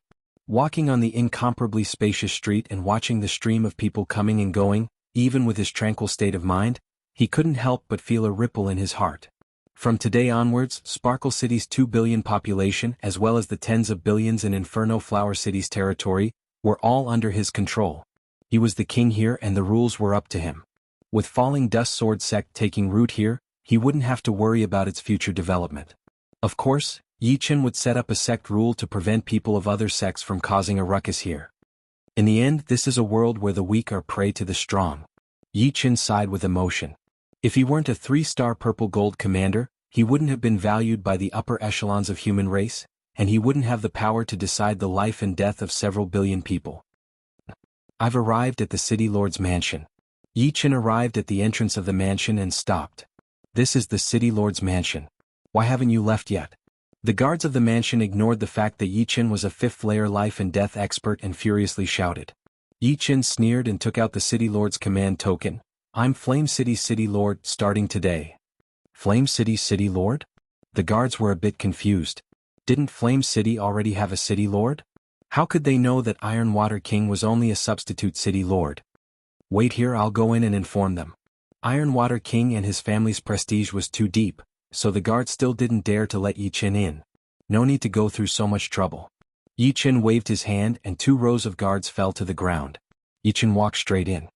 Walking on the incomparably spacious street and watching the stream of people coming and going, even with his tranquil state of mind, he couldn't help but feel a ripple in his heart. From today onwards, Sparkle City's 2 billion population as well as the tens of billions in Inferno Flower City's territory were all under his control. He was the king here and the rules were up to him. With Falling Dust Sword sect taking root here, he wouldn't have to worry about its future development. Of course, Yi Chen would set up a sect rule to prevent people of other sects from causing a ruckus here. In the end, this is a world where the weak are prey to the strong. Yi Chen sighed with emotion. If he weren't a 3-star purple gold commander, he wouldn't have been valued by the upper echelons of human race, and he wouldn't have the power to decide the life and death of several billion people. I've arrived at the City Lord's mansion. Yi Chen arrived at the entrance of the mansion and stopped. This is the City Lord's mansion. Why haven't you left yet? The guards of the mansion ignored the fact that Yi Chen was a 5th layer life and death expert and furiously shouted. Yi Chen sneered and took out the City Lord's command token. I'm Flame City's City Lord, starting today. Flame City's City Lord? The guards were a bit confused. Didn't Flame City already have a City Lord? How could they know that Ironwater King was only a substitute City Lord? Wait here, I'll go in and inform them. Ironwater King and his family's prestige was too deep, so the guards still didn't dare to let Yi Chen in. No need to go through so much trouble. Yi Chen waved his hand and 2 rows of guards fell to the ground. Yi Chen walked straight in.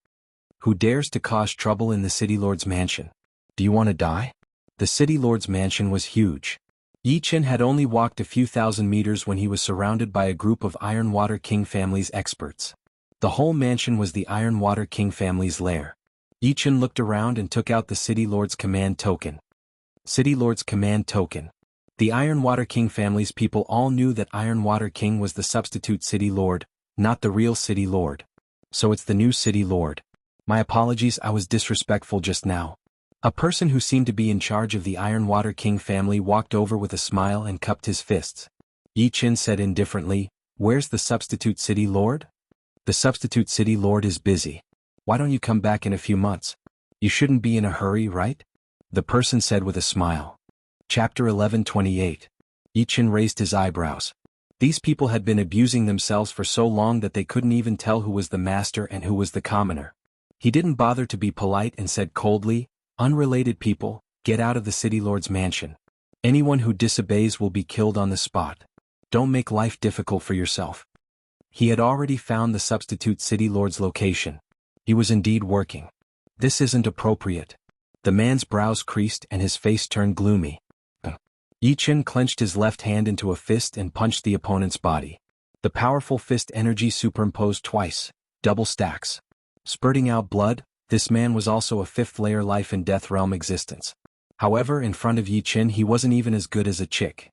Who dares to cause trouble in the City Lord's mansion? Do you want to die? The City Lord's mansion was huge. Yi Chen had only walked a few thousand meters when he was surrounded by a group of Ironwater King family's experts. The whole mansion was the Ironwater King family's lair. Yi Chen looked around and took out the City Lord's command token. City Lord's command token. The Ironwater King family's people all knew that Ironwater King was the substitute City Lord, not the real City Lord. So it's the new City Lord. My apologies, I was disrespectful just now. A person who seemed to be in charge of the Ironwater King family walked over with a smile and cupped his fists. Yi Chen said indifferently, "Where's the substitute City Lord?" "The substitute City Lord is busy. Why don't you come back in a few months? You shouldn't be in a hurry, right?" The person said with a smile. Chapter 11:28. Yi Chen raised his eyebrows. These people had been abusing themselves for so long that they couldn't even tell who was the master and who was the commoner. He didn't bother to be polite and said coldly, "Unrelated people, get out of the City Lord's mansion. Anyone who disobeys will be killed on the spot. Don't make life difficult for yourself." He had already found the substitute City Lord's location. He was indeed working. This isn't appropriate. The man's brows creased and his face turned gloomy. Yi Chen clenched his left hand into a fist and punched the opponent's body. The powerful fist energy superimposed twice, double stacks. Spurting out blood, this man was also a 5th layer life and death realm existence. However, in front of Yi Chen he wasn't even as good as a chick.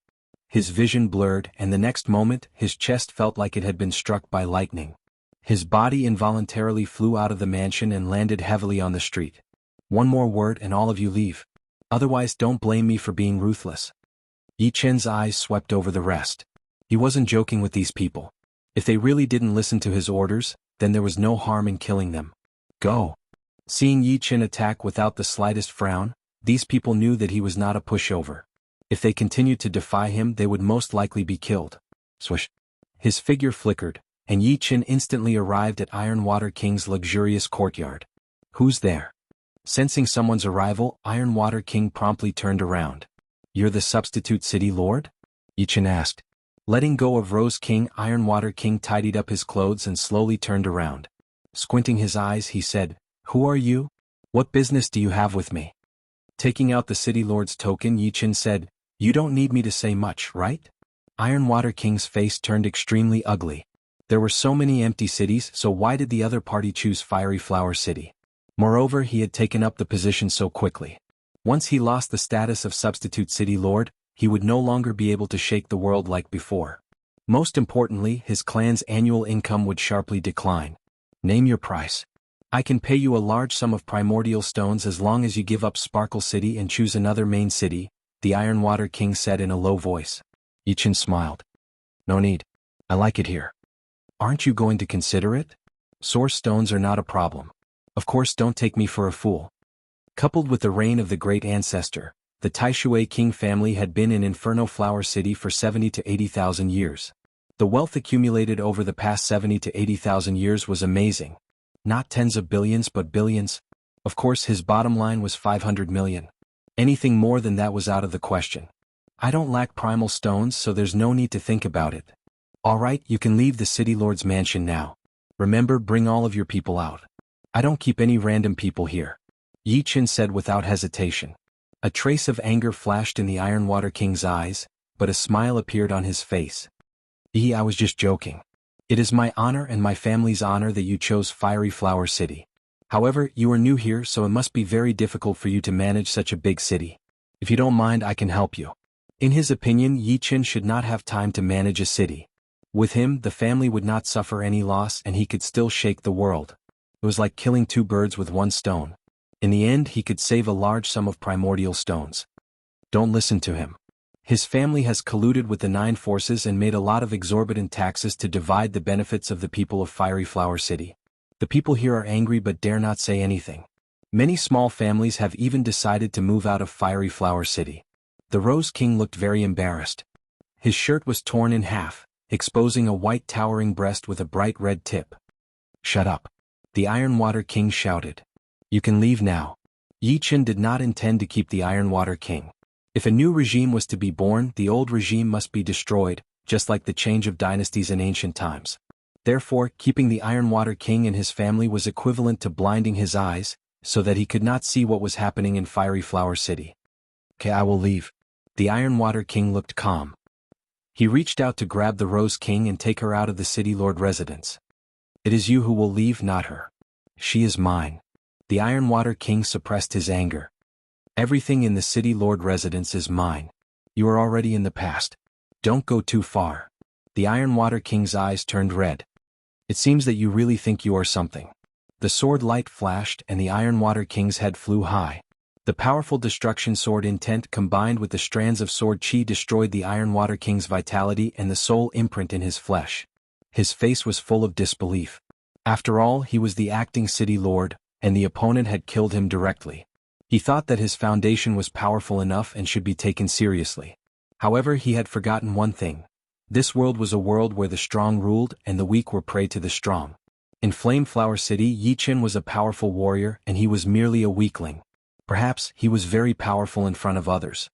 His vision blurred and the next moment his chest felt like it had been struck by lightning. His body involuntarily flew out of the mansion and landed heavily on the street. "One more word and all of you leave. Otherwise don't blame me for being ruthless." Yi Chen's eyes swept over the rest. He wasn't joking with these people. If they really didn't listen to his orders, then there was no harm in killing them. Go. Seeing Yi Chen attack without the slightest frown, these people knew that he was not a pushover. If they continued to defy him, they would most likely be killed. Swish. His figure flickered, and Yi Chen instantly arrived at Iron Water King's luxurious courtyard. Who's there? Sensing someone's arrival, Iron Water King promptly turned around. You're the substitute city lord? Yi Chen asked. Letting go of Rose King, Iron Water King tidied up his clothes and slowly turned around. Squinting his eyes, he said, Who are you? What business do you have with me? Taking out the city lord's token, Yi Chen said, You don't need me to say much, right? Iron Water King's face turned extremely ugly. There were so many empty cities, so why did the other party choose Fiery Flower City? Moreover, he had taken up the position so quickly. Once he lost the status of substitute city lord, he would no longer be able to shake the world like before. Most importantly, his clan's annual income would sharply decline. Name your price. I can pay you a large sum of primordial stones as long as you give up Sparkle City and choose another main city, the Iron Water King said in a low voice. Yi Chen smiled. No need. I like it here. Aren't you going to consider it? Source stones are not a problem. Of course, don't take me for a fool. Coupled with the reign of the great ancestor, the Taishui King family had been in Inferno Flower City for 70 to 80,000 years. The wealth accumulated over the past 70 to 80,000 years was amazing. Not tens of billions but billions. Of course, his bottom line was 500 million. Anything more than that was out of the question. I don't lack primal stones, so there's no need to think about it. Alright, you can leave the city lord's mansion now. Remember, bring all of your people out. I don't keep any random people here. Yi Chen said without hesitation. A trace of anger flashed in the Iron Water King's eyes, but a smile appeared on his face. I was just joking. It is my honor and my family's honor that you chose Fiery Flower City. However, you are new here, so it must be very difficult for you to manage such a big city. If you don't mind, I can help you. In his opinion, Yi Chen should not have time to manage a city. With him, the family would not suffer any loss and he could still shake the world. It was like killing two birds with one stone. In the end, he could save a large sum of primordial stones. Don't listen to him. His family has colluded with the Nine Forces and made a lot of exorbitant taxes to divide the benefits of the people of Fiery Flower City. The people here are angry but dare not say anything. Many small families have even decided to move out of Fiery Flower City. The Rose King looked very embarrassed. His shirt was torn in half, exposing a white towering breast with a bright red tip. Shut up. The Iron Water King shouted. You can leave now. Yi Chen did not intend to keep the Iron Water King. If a new regime was to be born, the old regime must be destroyed, just like the change of dynasties in ancient times. Therefore, keeping the Iron Water King and his family was equivalent to blinding his eyes, so that he could not see what was happening in Fiery Flower City. Okay, I will leave. The Iron Water King looked calm. He reached out to grab the Rose King and take her out of the city lord residence. It is you who will leave, not her. She is mine. The Iron Water King suppressed his anger. Everything in the city lord residence is mine. You are already in the past. Don't go too far. The Iron Water King's eyes turned red. It seems that you really think you are something. The sword light flashed and the Iron Water King's head flew high. The powerful destruction sword intent combined with the strands of sword chi destroyed the Iron Water King's vitality and the soul imprint in his flesh. His face was full of disbelief. After all, he was the acting city lord, and the opponent had killed him directly. He thought that his foundation was powerful enough and should be taken seriously. However, he had forgotten one thing. This world was a world where the strong ruled and the weak were prey to the strong. In Flame Flower City, Yi Chen was a powerful warrior and he was merely a weakling. Perhaps he was very powerful in front of others.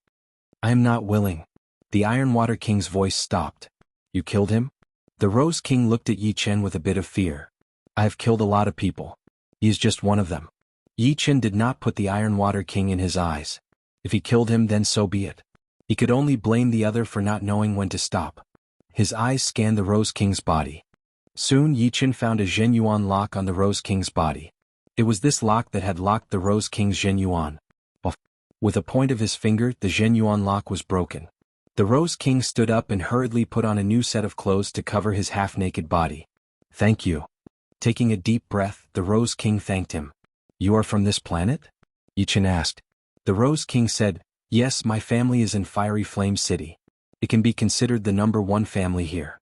I am not willing. The Iron Water King's voice stopped. You killed him? The Rose King looked at Yi Chen with a bit of fear. I have killed a lot of people. He is just one of them. Yi Chen did not put the Iron Water King in his eyes. If he killed him, then so be it. He could only blame the other for not knowing when to stop. His eyes scanned the Rose King's body. Soon Yi Chen found a Zhenyuan lock on the Rose King's body. It was this lock that had locked the Rose King's Zhenyuan. With a point of his finger, the Zhenyuan lock was broken. The Rose King stood up and hurriedly put on a new set of clothes to cover his half-naked body. Thank you. Taking a deep breath, the Rose King thanked him. You are from this planet? Yi Chen asked. The Rose King said, Yes, my family is in Fiery Flame City. It can be considered the #1 family here.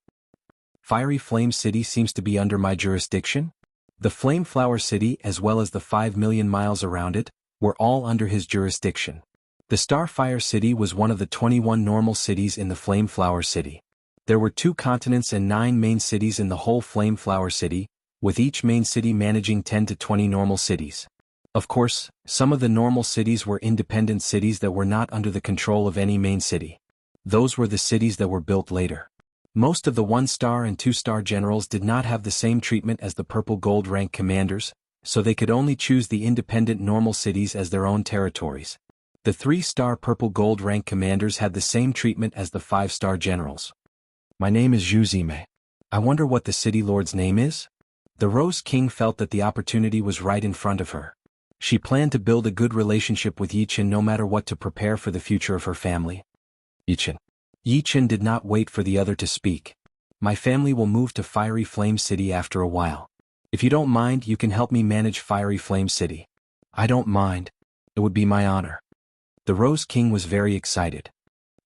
Fiery Flame City seems to be under my jurisdiction? The Flame Flower City as well as the 5 million miles around it, were all under his jurisdiction. The Starfire City was one of the 21 normal cities in the Flame Flower City. There were 2 continents and 9 main cities in the whole Flame Flower City, with each main city managing 10 to 20 normal cities. Of course, some of the normal cities were independent cities that were not under the control of any main city. Those were the cities that were built later. Most of the 1-star and 2-star generals did not have the same treatment as the purple gold rank commanders, so they could only choose the independent normal cities as their own territories. The 3-star purple gold rank commanders had the same treatment as the 5-star generals. My name is Yuzime. I wonder what the city lord's name is? The Rose King felt that the opportunity was right in front of her. She planned to build a good relationship with Yichen no matter what to prepare for the future of her family. Yichen. Yichen did not wait for the other to speak. My family will move to Fiery Flame City after a while. If you don't mind, you can help me manage Fiery Flame City. I don't mind. It would be my honor. The Rose King was very excited.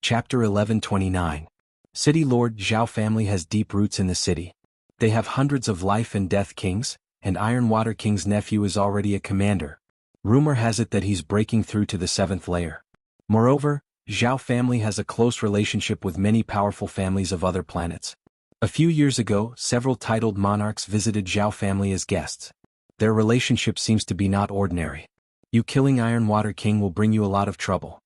Chapter 1129. City Lord Zhao family has deep roots in the city. They have hundreds of life and death kings, and Iron Water King's nephew is already a commander. Rumor has it that he's breaking through to the 7th layer. Moreover, Zhao family has a close relationship with many powerful families of other planets. A few years ago, several titled monarchs visited Zhao family as guests. Their relationship seems to be not ordinary. You killing Iron Water King will bring you a lot of trouble.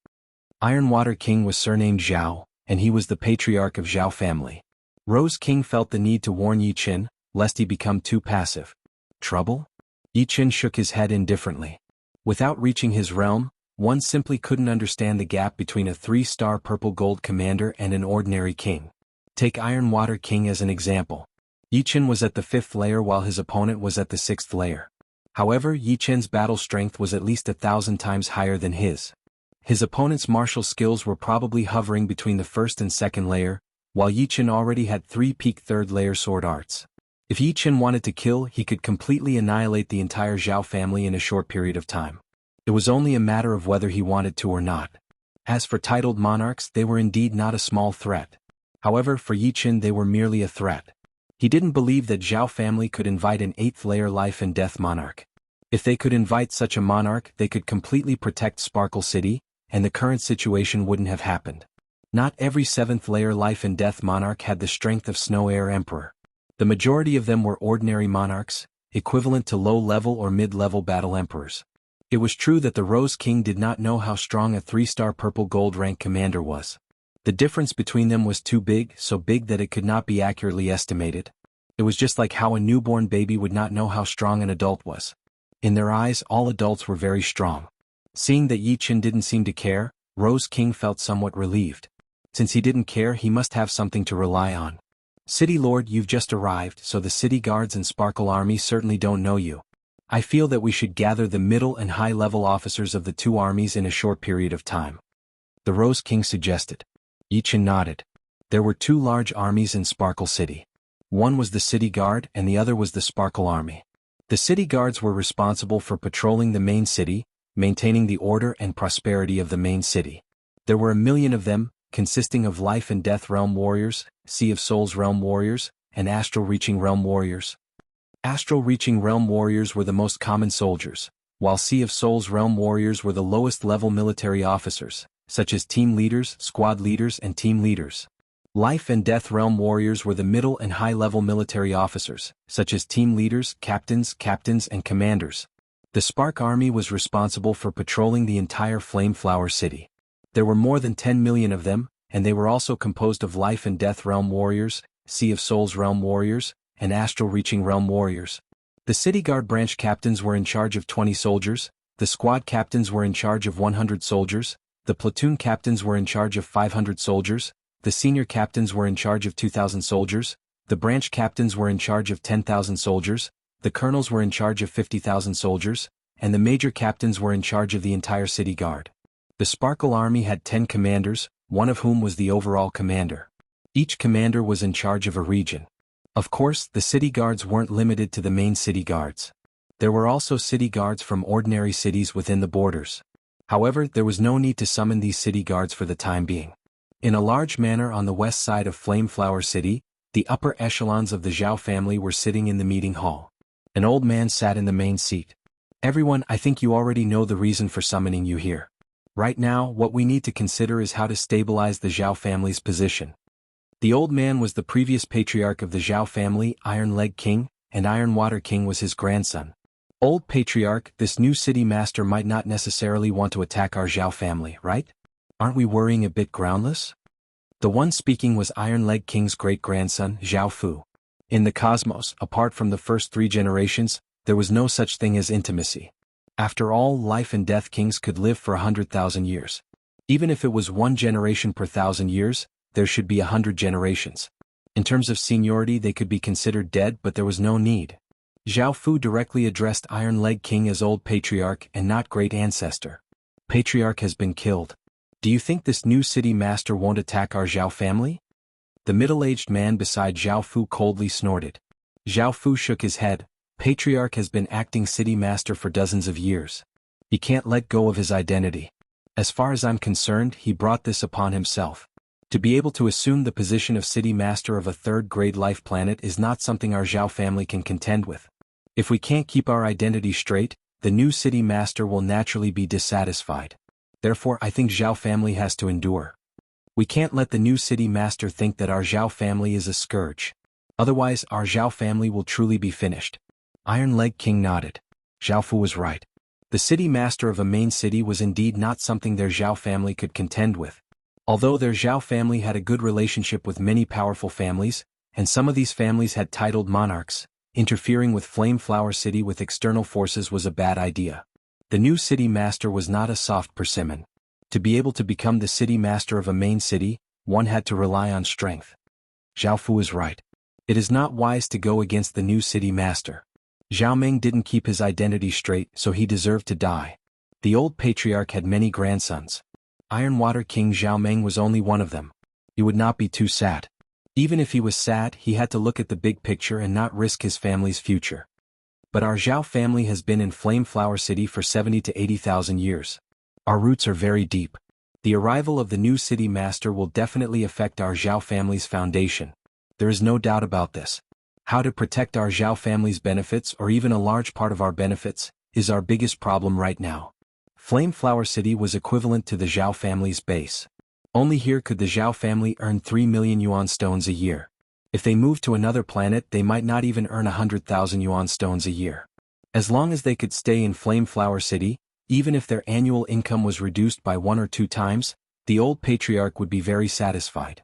Iron Water King was surnamed Zhao, and he was the patriarch of Zhao family. Rose King felt the need to warn Yichen, lest he become too passive. Trouble? Yichen shook his head indifferently. Without reaching his realm, one simply couldn't understand the gap between a 3-star purple gold commander and an ordinary king. Take Iron Water King as an example. Yichen was at the 5th layer while his opponent was at the 6th layer. However, Yichen's battle strength was at least 1,000 times higher than his. His opponent's martial skills were probably hovering between the 1st and 2nd layer, while Yichen already had 3 peak 3rd layer sword arts. If Yichen wanted to kill, he could completely annihilate the entire Zhao family in a short period of time. It was only a matter of whether he wanted to or not. As for titled monarchs, they were indeed not a small threat. However, for Yichen they were merely a threat. He didn't believe that Zhao family could invite an 8th layer life and death monarch. If they could invite such a monarch, they could completely protect Sparkle City, and the current situation wouldn't have happened. Not every 7th layer life and death monarch had the strength of Snow Air Emperor. The majority of them were ordinary monarchs, equivalent to low-level or mid-level battle emperors. It was true that the Rose King did not know how strong a 3-star purple gold rank commander was. The difference between them was too big, so big that it could not be accurately estimated. It was just like how a newborn baby would not know how strong an adult was. In their eyes, all adults were very strong. Seeing that Yichen didn't seem to care, Rose King felt somewhat relieved. Since he didn't care, he must have something to rely on. City Lord, you've just arrived, so the city guards and Sparkle Army certainly don't know you. I feel that we should gather the middle and high-level officers of the 2 armies in a short period of time. The Rose King suggested. Yichen nodded. There were 2 large armies in Sparkle City. One was the City Guard and the other was the Sparkle Army. The City Guards were responsible for patrolling the main city, maintaining the order and prosperity of the main city. There were 1 million of them, consisting of Life and Death Realm Warriors, Sea of Souls Realm Warriors, and Astral Reaching Realm Warriors. Astral Reaching Realm Warriors were the most common soldiers, while Sea of Souls Realm Warriors were the lowest level military officers, such as team leaders, squad leaders, and team leaders. Life and Death Realm Warriors were the middle and high-level military officers, such as team leaders, captains, and commanders. The Spark Army was responsible for patrolling the entire Flame Flower City. There were more than 10 million of them, and they were also composed of Life and Death Realm Warriors, Sea of Souls Realm Warriors, and Astral Reaching Realm Warriors. The City Guard branch captains were in charge of 20 soldiers, the squad captains were in charge of 100 soldiers, the platoon captains were in charge of 500 soldiers, the senior captains were in charge of 2,000 soldiers, the branch captains were in charge of 10,000 soldiers, the colonels were in charge of 50,000 soldiers, and the major captains were in charge of the entire City Guard. The Sparkle Army had 10 commanders, one of whom was the overall commander. Each commander was in charge of a region. Of course, the city guards weren't limited to the main city guards. There were also city guards from ordinary cities within the borders. However, there was no need to summon these city guards for the time being. In a large manor on the west side of Flameflower City, the upper echelons of the Zhao family were sitting in the meeting hall. An old man sat in the main seat. Everyone, I think you already know the reason for summoning you here. Right now, what we need to consider is how to stabilize the Zhao family's position. The old man was the previous patriarch of the Zhao family, Iron Leg King, and Iron Water King was his grandson. Old patriarch, this new city master might not necessarily want to attack our Zhao family, right? Aren't we worrying a bit groundless? The one speaking was Iron Leg King's great-grandson, Zhao Fu. In the cosmos, apart from the first 3 generations, there was no such thing as intimacy. After all, life and death kings could live for 100,000 years. Even if it was 1 generation per 1,000 years, there should be 100 generations. In terms of seniority, they could be considered dead, but there was no need. Zhao Fu directly addressed Iron Leg King as old patriarch and not great ancestor. Patriarch has been killed. Do you think this new city master won't attack our Zhao family? The middle-aged man beside Zhao Fu coldly snorted. Zhao Fu shook his head. Patriarch has been acting city master for dozens of years. He can't let go of his identity. As far as I'm concerned, he brought this upon himself. To be able to assume the position of city master of a third-grade life planet is not something our Zhao family can contend with. If we can't keep our identity straight, the new city master will naturally be dissatisfied. Therefore, I think Zhao family has to endure. We can't let the new city master think that our Zhao family is a scourge. Otherwise, our Zhao family will truly be finished. Iron Leg King nodded. Zhao Fu was right. The city master of a main city was indeed not something their Zhao family could contend with. Although their Zhao family had a good relationship with many powerful families, and some of these families had titled monarchs, interfering with Flameflower City with external forces was a bad idea. The new city master was not a soft persimmon. To be able to become the city master of a main city, one had to rely on strength. Zhao Fu is right. It is not wise to go against the new city master. Zhao Meng didn't keep his identity straight, so he deserved to die. The old patriarch had many grandsons. Iron Water King Zhao Meng was only one of them. He would not be too sad. Even if he was sad, he had to look at the big picture and not risk his family's future. But our Zhao family has been in Flameflower City for 70 to 80,000 years. Our roots are very deep. The arrival of the new city master will definitely affect our Zhao family's foundation. There is no doubt about this. How to protect our Zhao family's benefits, or even a large part of our benefits, is our biggest problem right now. Flameflower City was equivalent to the Zhao family's base. Only here could the Zhao family earn 3 million yuan stones a year. If they moved to another planet, they might not even earn 100,000 yuan stones a year. As long as they could stay in Flameflower City, even if their annual income was reduced by 1 or 2 times, the old patriarch would be very satisfied.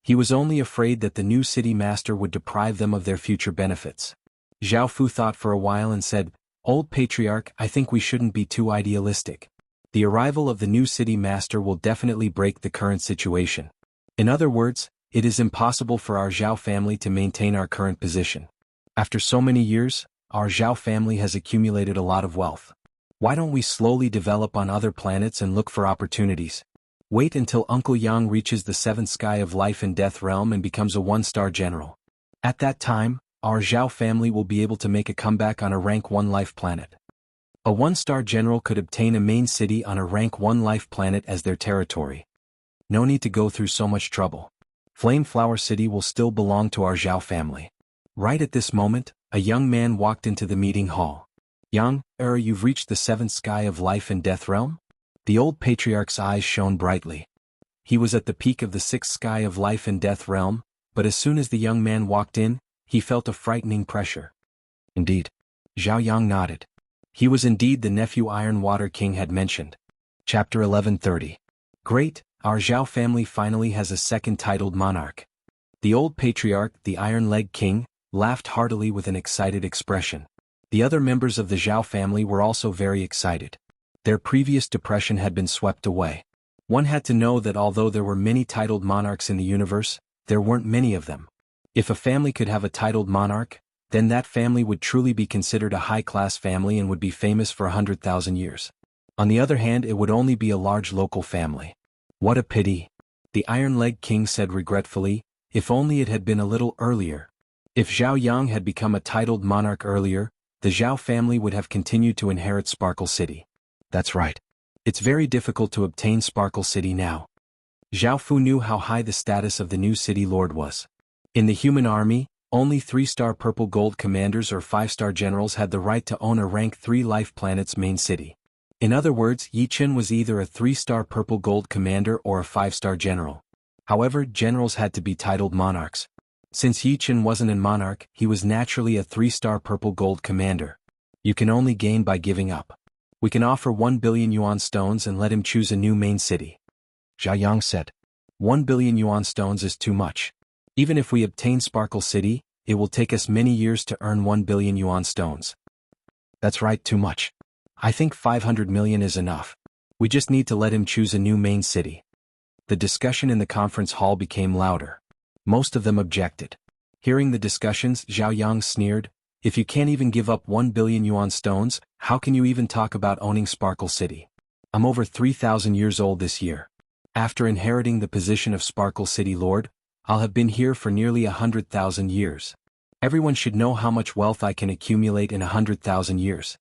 He was only afraid that the new city master would deprive them of their future benefits. Zhao Fu thought for a while and said, "Old patriarch, I think we shouldn't be too idealistic. The arrival of the new city master will definitely break the current situation. In other words, it is impossible for our Zhao family to maintain our current position. After so many years, our Zhao family has accumulated a lot of wealth. Why don't we slowly develop on other planets and look for opportunities? Wait until Uncle Yang reaches the 7th sky of life and death realm and becomes a 1-star general. At that time, our Zhao family will be able to make a comeback on a rank 1 life planet. A 1-star general could obtain a main city on a rank 1 life planet as their territory. No need to go through so much trouble. Flameflower City will still belong to our Zhao family." Right at this moment, a young man walked into the meeting hall. "Yang, you've reached the 7th sky of life and death realm?" The old patriarch's eyes shone brightly. He was at the peak of the 6th sky of life and death realm, but as soon as the young man walked in, he felt a frightening pressure. "Indeed." Zhao Yang nodded. He was indeed the nephew Iron Water King had mentioned. Chapter 1130. Great, our Zhao family finally has a second titled monarch. The old patriarch, the Iron Leg King, laughed heartily with an excited expression. The other members of the Zhao family were also very excited. Their previous depression had been swept away. One had to know that although there were many titled monarchs in the universe, there weren't many of them. If a family could have a titled monarch, then that family would truly be considered a high-class family and would be famous for 100,000 years. On the other hand, it would only be a large local family. What a pity. The Iron Leg King said regretfully, if only it had been a little earlier. If Zhao Yang had become a titled monarch earlier, the Zhao family would have continued to inherit Sparkle City. That's right. It's very difficult to obtain Sparkle City now. Zhao Fu knew how high the status of the new city lord was. In the human army, only 3-star purple gold commanders or 5-star generals had the right to own a rank 3 life planet's main city. In other words, Yi Chen was either a 3-star purple gold commander or a 5-star general. However, generals had to be titled monarchs. Since Yi Chen wasn't a monarch, he was naturally a 3-star purple gold commander. You can only gain by giving up. We can offer 1 billion yuan stones and let him choose a new main city. Zhao Yang said. 1 billion yuan stones is too much. Even if we obtain Sparkle City, it will take us many years to earn 1 billion yuan stones. That's right, too much. I think 500 million is enough. We just need to let him choose a new main city. The discussion in the conference hall became louder. Most of them objected. Hearing the discussions, Zhao Yang sneered, "If you can't even give up 1 billion yuan stones, how can you even talk about owning Sparkle City? I'm over 3,000 years old this year. After inheriting the position of Sparkle City Lord, I'll have been here for nearly 100,000 years. Everyone should know how much wealth I can accumulate in 100,000 years."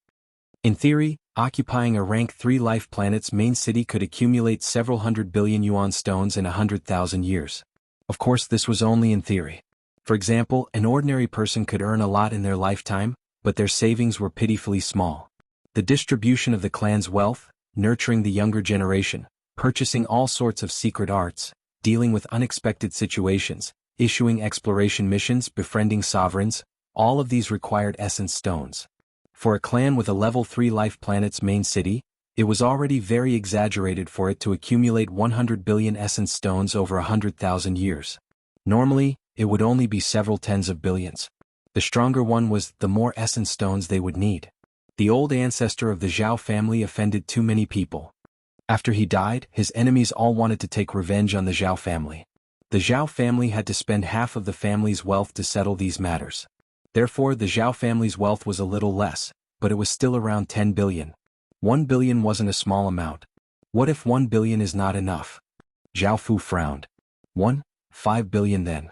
In theory, occupying a rank 3 life planet's main city could accumulate several hundred billion yuan stones in 100,000 years. Of course, this was only in theory. For example, an ordinary person could earn a lot in their lifetime, but their savings were pitifully small. The distribution of the clan's wealth, nurturing the younger generation, purchasing all sorts of secret arts, dealing with unexpected situations, issuing exploration missions, befriending sovereigns, all of these required essence stones. For a clan with a level 3 life planet's main city, it was already very exaggerated for it to accumulate 100 billion essence stones over 100,000 years. Normally, it would only be several tens of billions. The stronger one was, the more essence stones they would need. The old ancestor of the Zhao family offended too many people. After he died, his enemies all wanted to take revenge on the Zhao family. The Zhao family had to spend half of the family's wealth to settle these matters. Therefore, the Zhao family's wealth was a little less, but it was still around 10 billion. 1 billion wasn't a small amount. What if 1 billion is not enough? Zhao Fu frowned. 5 billion then.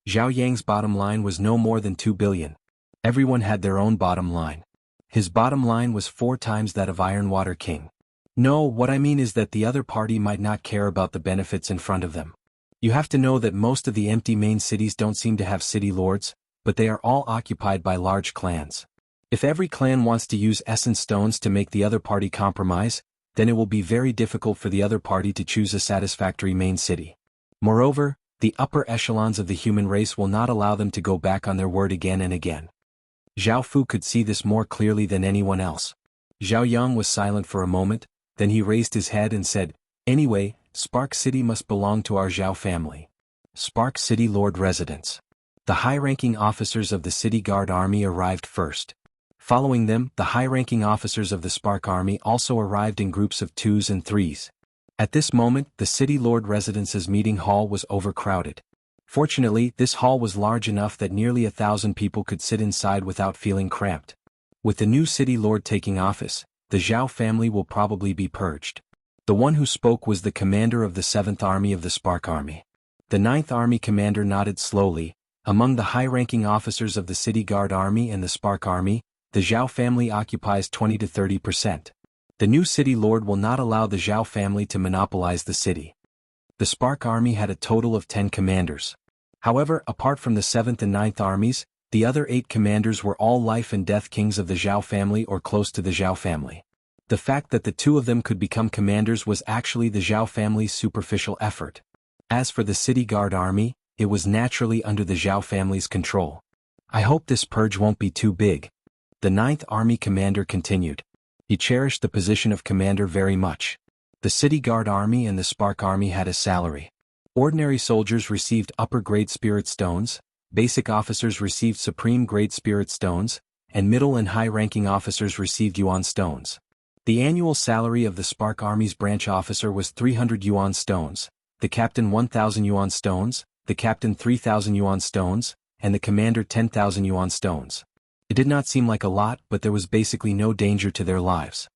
Zhao Yang's bottom line was no more than 2 billion. Everyone had their own bottom line. His bottom line was 4 times that of Ironwater King. No, what I mean is that the other party might not care about the benefits in front of them. You have to know that most of the empty main cities don't seem to have city lords, but they are all occupied by large clans. If every clan wants to use essence stones to make the other party compromise, then it will be very difficult for the other party to choose a satisfactory main city. Moreover, the upper echelons of the human race will not allow them to go back on their word again and again. Zhao Fu could see this more clearly than anyone else. Zhao Yang was silent for a moment, then he raised his head and said, "Anyway, Spark City must belong to our Zhao family." Spark City Lord Residence. The high-ranking officers of the City Guard Army arrived first. Following them, the high-ranking officers of the Spark Army also arrived in groups of 2s and 3s. At this moment, the City Lord Residence's meeting hall was overcrowded. Fortunately, this hall was large enough that nearly 1,000 people could sit inside without feeling cramped. With the new City Lord taking office, the Zhao family will probably be purged. The one who spoke was the commander of the 7th Army of the Spark Army. The 9th Army commander nodded slowly. Among the high-ranking officers of the City Guard Army and the Spark Army, the Zhao family occupies 20 to 30%. The new city lord will not allow the Zhao family to monopolize the city. The Spark Army had a total of 10 commanders. However, apart from the 7th and 9th armies, the other 8 commanders were all life and death kings of the Zhao family or close to the Zhao family. The fact that the 2 of them could become commanders was actually the Zhao family's superficial effort. As for the City Guard Army, it was naturally under the Zhao family's control. I hope this purge won't be too big. The 9th Army commander continued. He cherished the position of commander very much. The City Guard Army and the Spark Army had a salary. Ordinary soldiers received upper-grade spirit stones, basic officers received supreme-grade spirit stones, and middle and high-ranking officers received yuan stones. The annual salary of the Spark Army's branch officer was 300 yuan stones, the captain 1,000 yuan stones, the captain 3,000 yuan stones, and the commander 10,000 yuan stones. It did not seem like a lot, but there was basically no danger to their lives.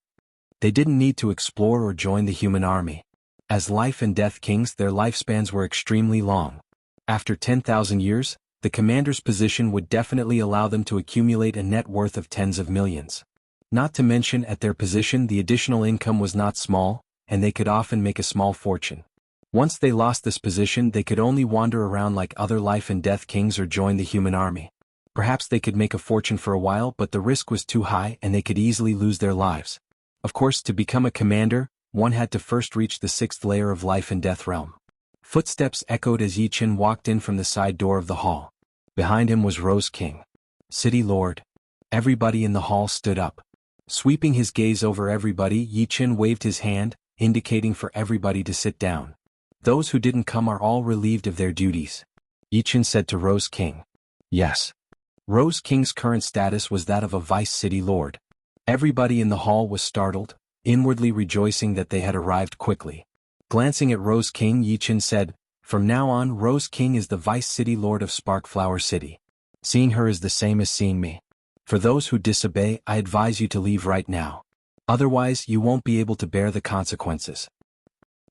They didn't need to explore or join the human army. As life and death kings, their lifespans were extremely long. After 10,000 years, the commander's position would definitely allow them to accumulate a net worth of tens of millions. Not to mention at their position the additional income was not small, and they could often make a small fortune. Once they lost this position they could only wander around like other life and death kings or join the human army. Perhaps they could make a fortune for a while, but the risk was too high and they could easily lose their lives. Of course, to become a commander, one had to first reach the 6th layer of life and death realm. Footsteps echoed as Yi Qin walked in from the side door of the hall. Behind him was Rose King. City Lord. Everybody in the hall stood up. Sweeping his gaze over everybody, Yi Qin waved his hand, indicating for everybody to sit down. Those who didn't come are all relieved of their duties. Yi Qin said to Rose King. Yes. Rose King's current status was that of a vice city lord. Everybody in the hall was startled, inwardly rejoicing that they had arrived quickly. Glancing at Rose King, Yi Qin said, "From now on, Rose King is the vice city lord of Sparkflower City. Seeing her is the same as seeing me. For those who disobey, I advise you to leave right now. Otherwise, you won't be able to bear the consequences."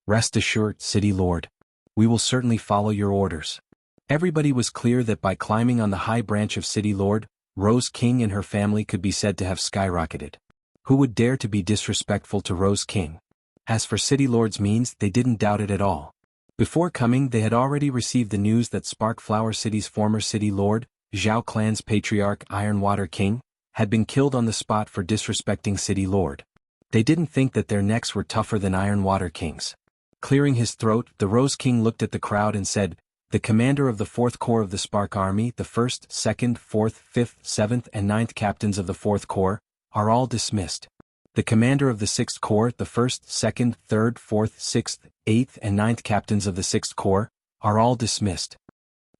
Rest assured, City Lord. We will certainly follow your orders. Everybody was clear that by climbing on the high branch of City Lord, Rose King and her family could be said to have skyrocketed. Who would dare to be disrespectful to Rose King? As for City Lord's means, they didn't doubt it at all. Before coming, they had already received the news that Sparkflower City's former City Lord, Zhao Clan's patriarch Ironwater King, had been killed on the spot for disrespecting City Lord. They didn't think that their necks were tougher than Ironwater King's. Clearing his throat, the Rose King looked at the crowd and said, "The commander of the 4th Corps of the Spark Army, the 1st, 2nd, 4th, 5th, 7th and 9th captains of the 4th Corps, are all dismissed. The commander of the 6th Corps, the 1st, 2nd, 3rd, 4th, 6th, 8th and 9th captains of the 6th Corps, are all dismissed."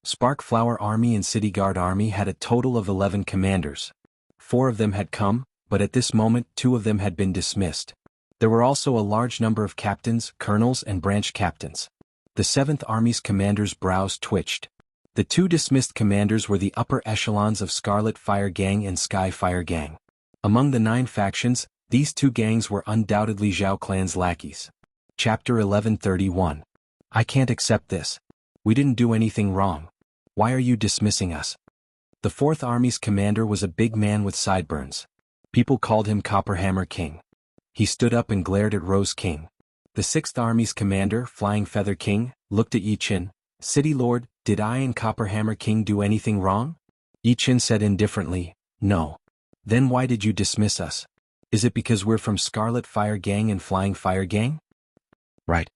Sparkflower Army and City Guard Army had a total of 11 commanders. 4 of them had come, but at this moment 2 of them had been dismissed. There were also a large number of captains, colonels and branch captains. The 7th Army's commanders' brows twitched. The 2 dismissed commanders were the upper echelons of Scarlet Fire Gang and Sky Fire Gang. Among the 9 factions, these 2 gangs were undoubtedly Zhao Clan's lackeys. Chapter 1131. I can't accept this. We didn't do anything wrong. Why are you dismissing us? The 4th Army's commander was a big man with sideburns. People called him Copperhammer King. He stood up and glared at Rose King. The 6th Army's commander, Flying Feather King, looked at Yi Qin. "City Lord, did I and Copperhammer King do anything wrong?" Yi Qin said indifferently, "No." "Then why did you dismiss us? Is it because we're from Scarlet Fire Gang and Flying Fire Gang?" "Right."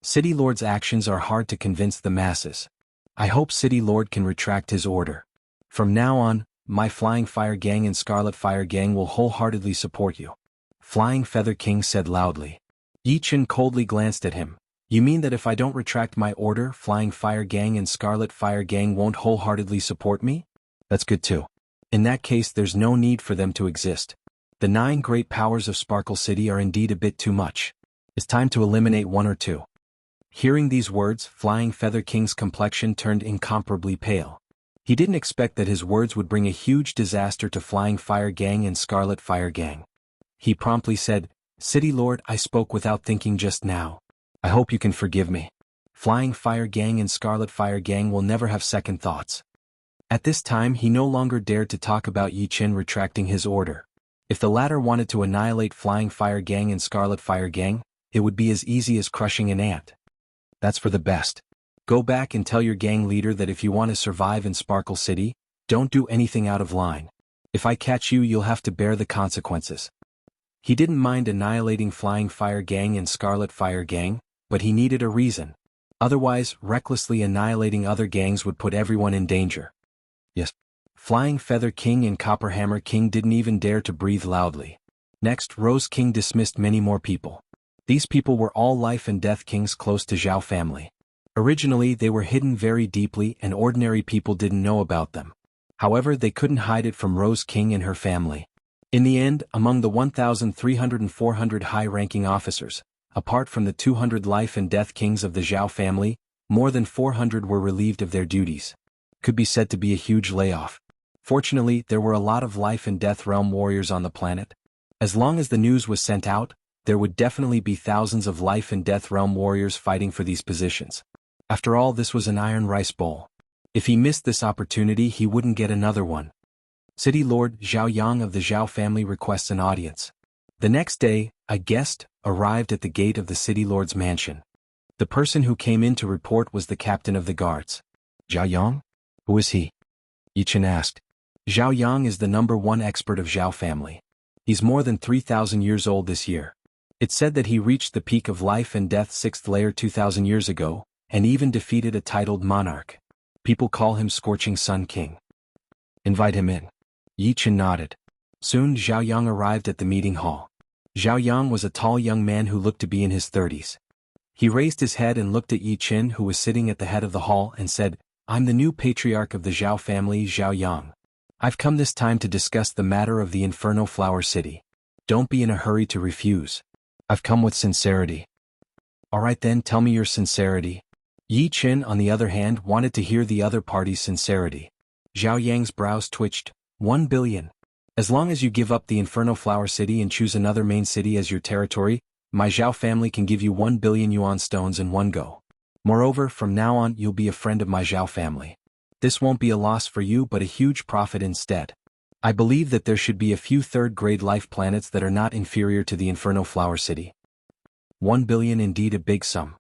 City Lord's actions are hard to convince the masses. I hope City Lord can retract his order. From now on, my Flying Fire Gang and Scarlet Fire Gang will wholeheartedly support you." Flying Feather King said loudly. Yi Qin coldly glanced at him. "You mean that if I don't retract my order, Flying Fire Gang and Scarlet Fire Gang won't wholeheartedly support me? That's good too. In that case there's no need for them to exist. The 9 great powers of Sparkle City are indeed a bit too much. It's time to eliminate 1 or 2. Hearing these words, Flying Feather King's complexion turned incomparably pale. He didn't expect that his words would bring a huge disaster to Flying Fire Gang and Scarlet Fire Gang. He promptly said, "City Lord, I spoke without thinking just now. I hope you can forgive me. Flying Fire Gang and Scarlet Fire Gang will never have second thoughts." At this time he no longer dared to talk about Yi Qin retracting his order. If the latter wanted to annihilate Flying Fire Gang and Scarlet Fire Gang, it would be as easy as crushing an ant. That's for the best. Go back and tell your gang leader that if you want to survive in Sparkle City, don't do anything out of line. If I catch you, you'll have to bear the consequences. He didn't mind annihilating Flying Fire Gang and Scarlet Fire Gang, but he needed a reason. Otherwise, recklessly annihilating other gangs would put everyone in danger. Yes. Flying Feather King and Copperhammer King didn't even dare to breathe loudly. Next, Rose King dismissed many more people. These people were all life and death kings close to Zhao family. Originally they were hidden very deeply and ordinary people didn't know about them. However, they couldn't hide it from Rose King and her family. In the end, among the 1,300 and 400 high-ranking officers, apart from the 200 life and death kings of the Zhao family, more than 400 were relieved of their duties. Could be said to be a huge layoff. Fortunately, there were a lot of life and death realm warriors on the planet. As long as the news was sent out, there would definitely be thousands of life and death realm warriors fighting for these positions. After all, this was an iron rice bowl. If he missed this opportunity, he wouldn't get another one. City Lord Zhao Yang of the Zhao family requests an audience. The next day, a guest arrived at the gate of the city lord's mansion. The person who came in to report was the captain of the guards. Zhao Yang? Who is he? Yi Chen asked. Zhao Yang is the #1 expert of Zhao family. He's more than 3,000 years old this year. It's said that he reached the peak of life and death 6th layer 2,000 years ago, and even defeated a titled monarch. People call him Scorching Sun King. Invite him in. Yi Chen nodded. Soon Zhao Yang arrived at the meeting hall. Zhao Yang was a tall young man who looked to be in his 30s. He raised his head and looked at Yi Chen, who was sitting at the head of the hall, and said, "I'm the new patriarch of the Zhao family, Zhao Yang. I've come this time to discuss the matter of the Inferno Flower City. Don't be in a hurry to refuse. I've come with sincerity." "All right then, tell me your sincerity." Yi Chen, on the other hand, wanted to hear the other party's sincerity. Zhao Yang's brows twitched. 1 billion. As long as you give up the Inferno Flower City and choose another main city as your territory, my Zhao family can give you 1 billion yuan stones in one go. Moreover, from now on you'll be a friend of my Zhao family. This won't be a loss for you but a huge profit instead. I believe that there should be a few third-grade life planets that are not inferior to the Inferno Flower City. 1 billion, indeed a big sum.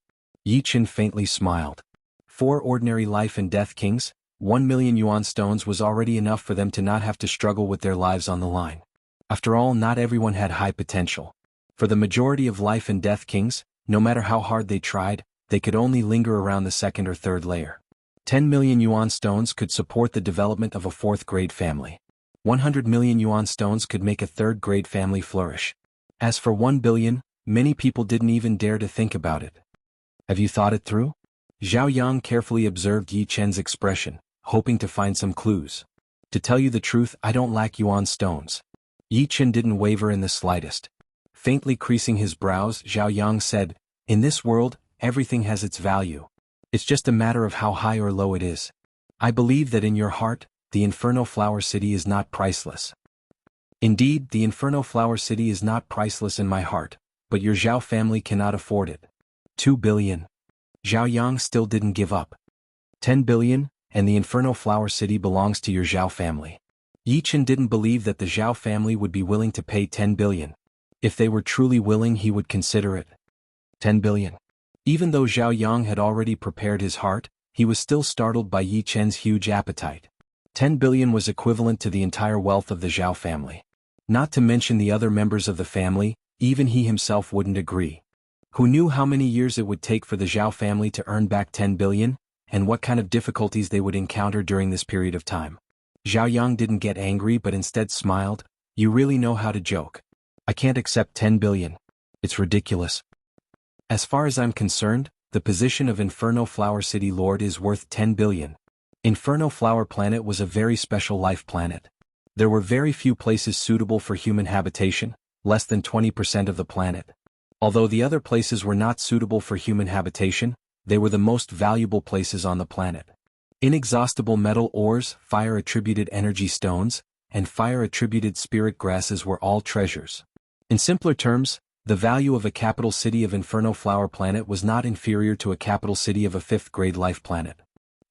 Yi Chen faintly smiled. 4 ordinary life and death kings, 1 million yuan stones was already enough for them to not have to struggle with their lives on the line. After all, not everyone had high potential. For the majority of life and death kings, no matter how hard they tried, they could only linger around the 2nd or 3rd layer. 10 million yuan stones could support the development of a 4th-grade family. 100 million yuan stones could make a 3rd-grade family flourish. As for 1 billion, many people didn't even dare to think about it. Have you thought it through? Zhao Yang carefully observed Yi Chen's expression, hoping to find some clues. To tell you the truth, I don't lack yuan stones. Yi Chen didn't waver in the slightest. Faintly creasing his brows, Zhao Yang said, "In this world, everything has its value. It's just a matter of how high or low it is. I believe that in your heart, the Inferno Flower City is not priceless." "Indeed, the Inferno Flower City is not priceless in my heart, but your Zhao family cannot afford it." 2 billion. Zhao Yang still didn't give up. 10 billion, and the Inferno Flower City belongs to your Zhao family. Yi Chen didn't believe that the Zhao family would be willing to pay 10 billion. If they were truly willing, he would consider it. 10 billion. Even though Zhao Yang had already prepared his heart, he was still startled by Yi Chen's huge appetite. 10 billion was equivalent to the entire wealth of the Zhao family. Not to mention the other members of the family, even he himself wouldn't agree. Who knew how many years it would take for the Zhao family to earn back 10 billion, and what kind of difficulties they would encounter during this period of time? Zhao Yang didn't get angry but instead smiled. "You really know how to joke. I can't accept 10 billion. It's ridiculous. As far as I'm concerned, the position of Inferno Flower City Lord is worth 10 billion. Inferno Flower Planet was a very special life planet. There were very few places suitable for human habitation, less than 20% of the planet. Although the other places were not suitable for human habitation, they were the most valuable places on the planet. Inexhaustible metal ores, fire-attributed energy stones, and fire-attributed spirit grasses were all treasures. In simpler terms, the value of a capital city of Inferno Flower Planet was not inferior to a capital city of a 5th-grade life planet."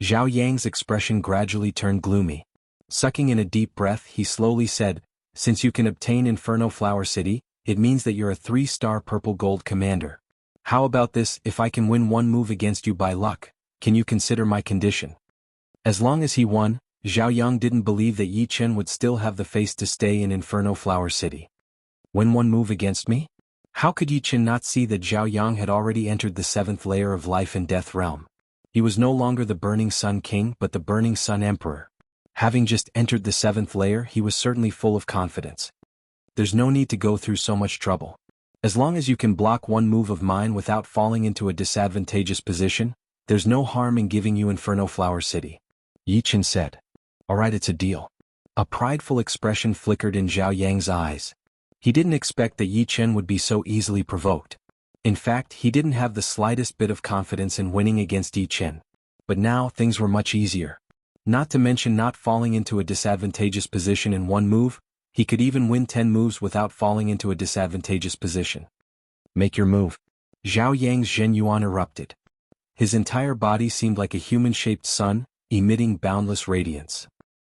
Zhao Yang's expression gradually turned gloomy. Sucking in a deep breath, he slowly said, "Since you can obtain Inferno Flower City, it means that you're a 3-star purple gold commander. How about this? If I can win one move against you by luck, can you consider my condition?" As long as he won, Zhao Yang didn't believe that Yi Chen would still have the face to stay in Inferno Flower City. Win one move against me? How could Yi Chen not see that Zhao Yang had already entered the 7th layer of life and death realm? He was no longer the Burning Sun King but the Burning Sun Emperor. Having just entered the 7th layer, he was certainly full of confidence. There's no need to go through so much trouble. As long as you can block one move of mine without falling into a disadvantageous position, there's no harm in giving you Inferno Flower City. Yi Chen said. "Alright, it's a deal." A prideful expression flickered in Zhao Yang's eyes. He didn't expect that Yi Chen would be so easily provoked. In fact, he didn't have the slightest bit of confidence in winning against Yi Chen. But now, things were much easier. Not to mention not falling into a disadvantageous position in one move, he could even win 10 moves without falling into a disadvantageous position. "Make your move." Zhao Yang's Zhen Yuan erupted. His entire body seemed like a human-shaped sun, emitting boundless radiance.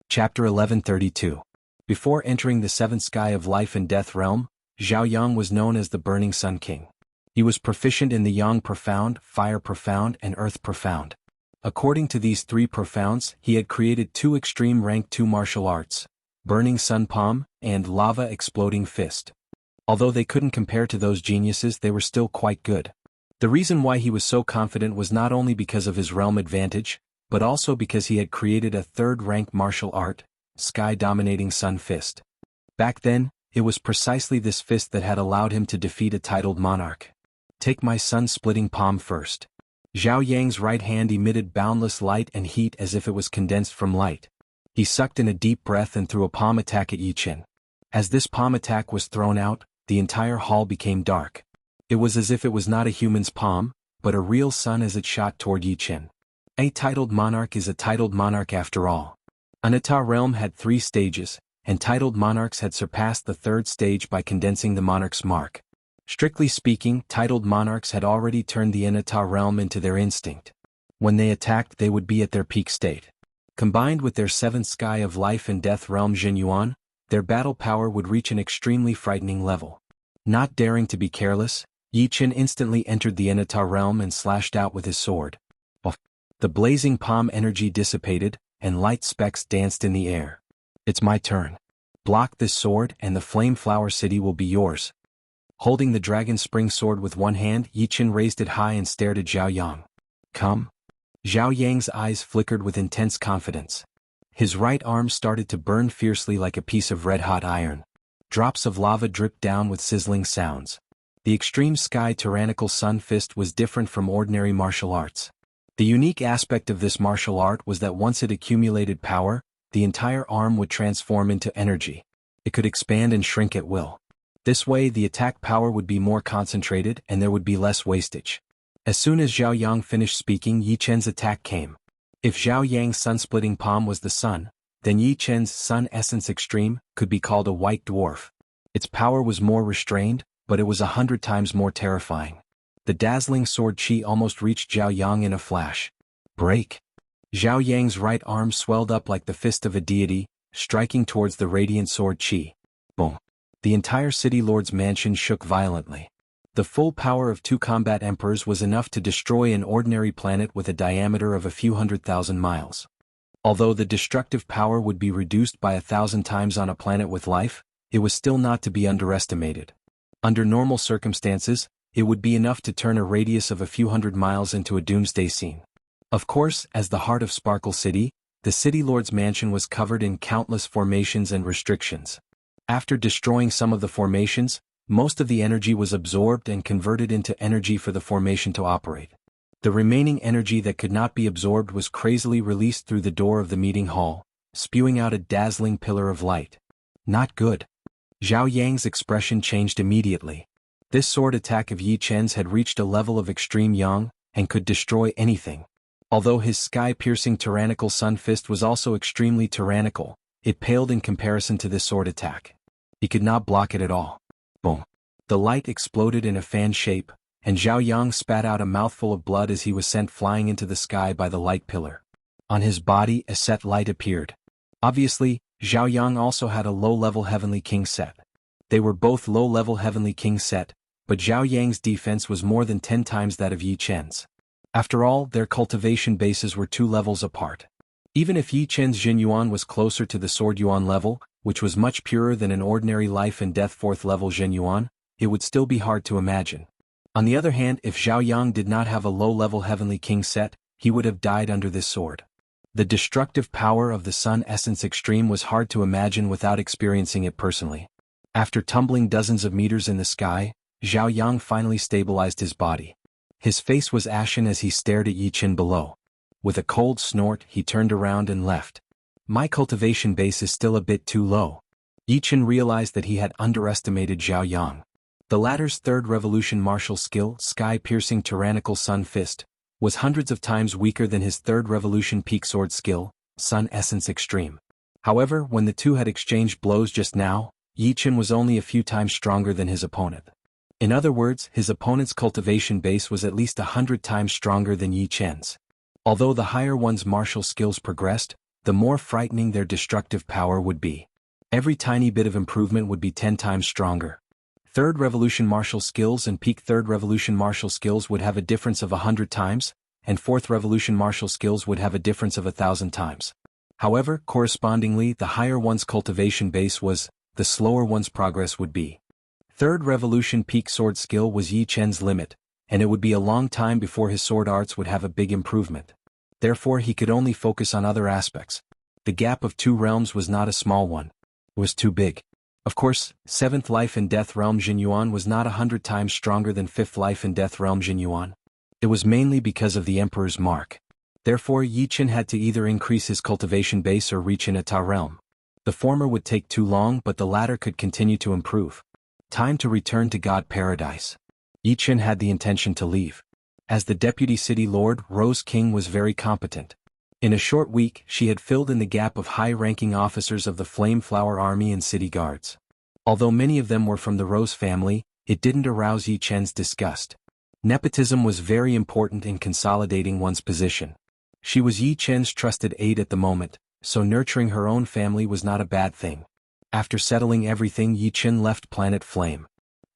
Chapter 1132. Before entering the seventh sky of life and death realm, Zhao Yang was known as the Burning Sun King. He was proficient in the Yang Profound, Fire Profound, and Earth Profound. According to these three profounds, he had created two extreme rank 2 martial arts, Burning Sun Palm and Lava Exploding Fist. Although they couldn't compare to those geniuses, they were still quite good. The reason why he was so confident was not only because of his realm advantage, but also because he had created a third-rank martial art, Sky-Dominating Sun Fist. Back then, it was precisely this fist that had allowed him to defeat a titled monarch. Take my sun-splitting palm first. Zhao Yang's right hand emitted boundless light and heat as if it was condensed from light. He sucked in a deep breath and threw a palm attack at Yi Chen. As this palm attack was thrown out, the entire hall became dark. It was as if it was not a human's palm, but a real sun as it shot toward Yi Chen. A titled monarch is a titled monarch after all. Anata realm had 3 stages, and titled monarchs had surpassed the 3rd stage by condensing the monarch's mark. Strictly speaking, titled monarchs had already turned the Anata realm into their instinct. When they attacked, they would be at their peak state. Combined with their 7th sky of life and death realm Jinyuan, their battle power would reach an extremely frightening level. Not daring to be careless, Yi Chen instantly entered the Anata realm and slashed out with his sword. The blazing palm energy dissipated, and light specks danced in the air. It's my turn. Block this sword and the Flame Flower City will be yours. Holding the Dragon Spring Sword with one hand, Yi Chen raised it high and stared at Zhao Yang. Come. Zhao Yang's eyes flickered with intense confidence. His right arm started to burn fiercely like a piece of red-hot iron. Drops of lava dripped down with sizzling sounds. The Extreme Sky Tyrannical Sun Fist was different from ordinary martial arts. The unique aspect of this martial art was that once it accumulated power, the entire arm would transform into energy. It could expand and shrink at will. This way, the attack power would be more concentrated and there would be less wastage. As soon as Zhao Yang finished speaking, Yi Chen's attack came. If Zhao Yang's sun-splitting palm was the sun, then Yi Chen's Sun Essence Extreme could be called a white dwarf. Its power was more restrained, but it was 100 times more terrifying. The dazzling sword chi almost reached Zhao Yang in a flash. Break! Zhao Yang's right arm swelled up like the fist of a deity, striking towards the radiant sword chi. Boom! The entire city lord's mansion shook violently. The full power of 2 combat emperors was enough to destroy an ordinary planet with a diameter of a few 100,000 miles. Although the destructive power would be reduced by 1,000 times on a planet with life, it was still not to be underestimated. Under normal circumstances, it would be enough to turn a radius of a few 100 miles into a doomsday scene. Of course, as the heart of Sparkle City, the city lord's mansion was covered in countless formations and restrictions. After destroying some of the formations, most of the energy was absorbed and converted into energy for the formation to operate. The remaining energy that could not be absorbed was crazily released through the door of the meeting hall, spewing out a dazzling pillar of light. Not good. Zhao Yang's expression changed immediately. This sword attack of Yi Chen's had reached a level of extreme yang, and could destroy anything. Although his sky-piercing tyrannical sun fist was also extremely tyrannical, it paled in comparison to this sword attack. He could not block it at all. Boom. The light exploded in a fan shape, and Zhao Yang spat out a mouthful of blood as he was sent flying into the sky by the light pillar. On his body, a set light appeared. Obviously, Zhao Yang also had a low-level Heavenly King set. They were both low-level Heavenly King set, but Zhao Yang's defense was more than 10 times that of Yi Chen's. After all, their cultivation bases were 2 levels apart. Even if Yi Chen's Jinyuan was closer to the Sword Yuan level, which was much purer than an ordinary life and death 4th level Jinyuan, it would still be hard to imagine. On the other hand, if Zhao Yang did not have a low-level Heavenly King set, he would have died under this sword. The destructive power of the Sun Essence Extreme was hard to imagine without experiencing it personally. After tumbling dozens of meters in the sky, Zhao Yang finally stabilized his body. His face was ashen as he stared at Yi Chen below. With a cold snort, he turned around and left. My cultivation base is still a bit too low. Yi Chen realized that he had underestimated Zhao Yang. The latter's 3rd revolution martial skill, sky-piercing tyrannical sun fist, was hundreds of times weaker than his 3rd revolution peak sword skill, Sun Essence Extreme. However, when the two had exchanged blows just now, Yi Chen was only a few times stronger than his opponent. In other words, his opponent's cultivation base was at least 100 times stronger than Yi Chen's. Although the higher one's martial skills progressed, the more frightening their destructive power would be. Every tiny bit of improvement would be 10 times stronger. Third revolution martial skills and peak third revolution martial skills would have a difference of 100 times, and fourth revolution martial skills would have a difference of 1,000 times. However, correspondingly, the higher one's cultivation base was, the slower one's progress would be. Third revolution peak sword skill was Yi Chen's limit, and it would be a long time before his sword arts would have a big improvement. Therefore he could only focus on other aspects. The gap of 2 realms was not a small one. It was too big. Of course, 7th life and death realm Jinyuan was not 100 times stronger than 5th life and death realm Jinyuan. It was mainly because of the Emperor's mark. Therefore Yi Chen had to either increase his cultivation base or reach an Ata realm. The former would take too long, but the latter could continue to improve. Time to return to God Paradise. Yi Chen had the intention to leave. As the deputy city lord, Rose King was very competent. In a short week, she had filled in the gap of high-ranking officers of the Flame Flower Army and city guards. Although many of them were from the Rose family, it didn't arouse Yi Chen's disgust. Nepotism was very important in consolidating one's position. She was Yi Chen's trusted aide at the moment, so nurturing her own family was not a bad thing. After settling everything, Yi Chen left Planet Flame.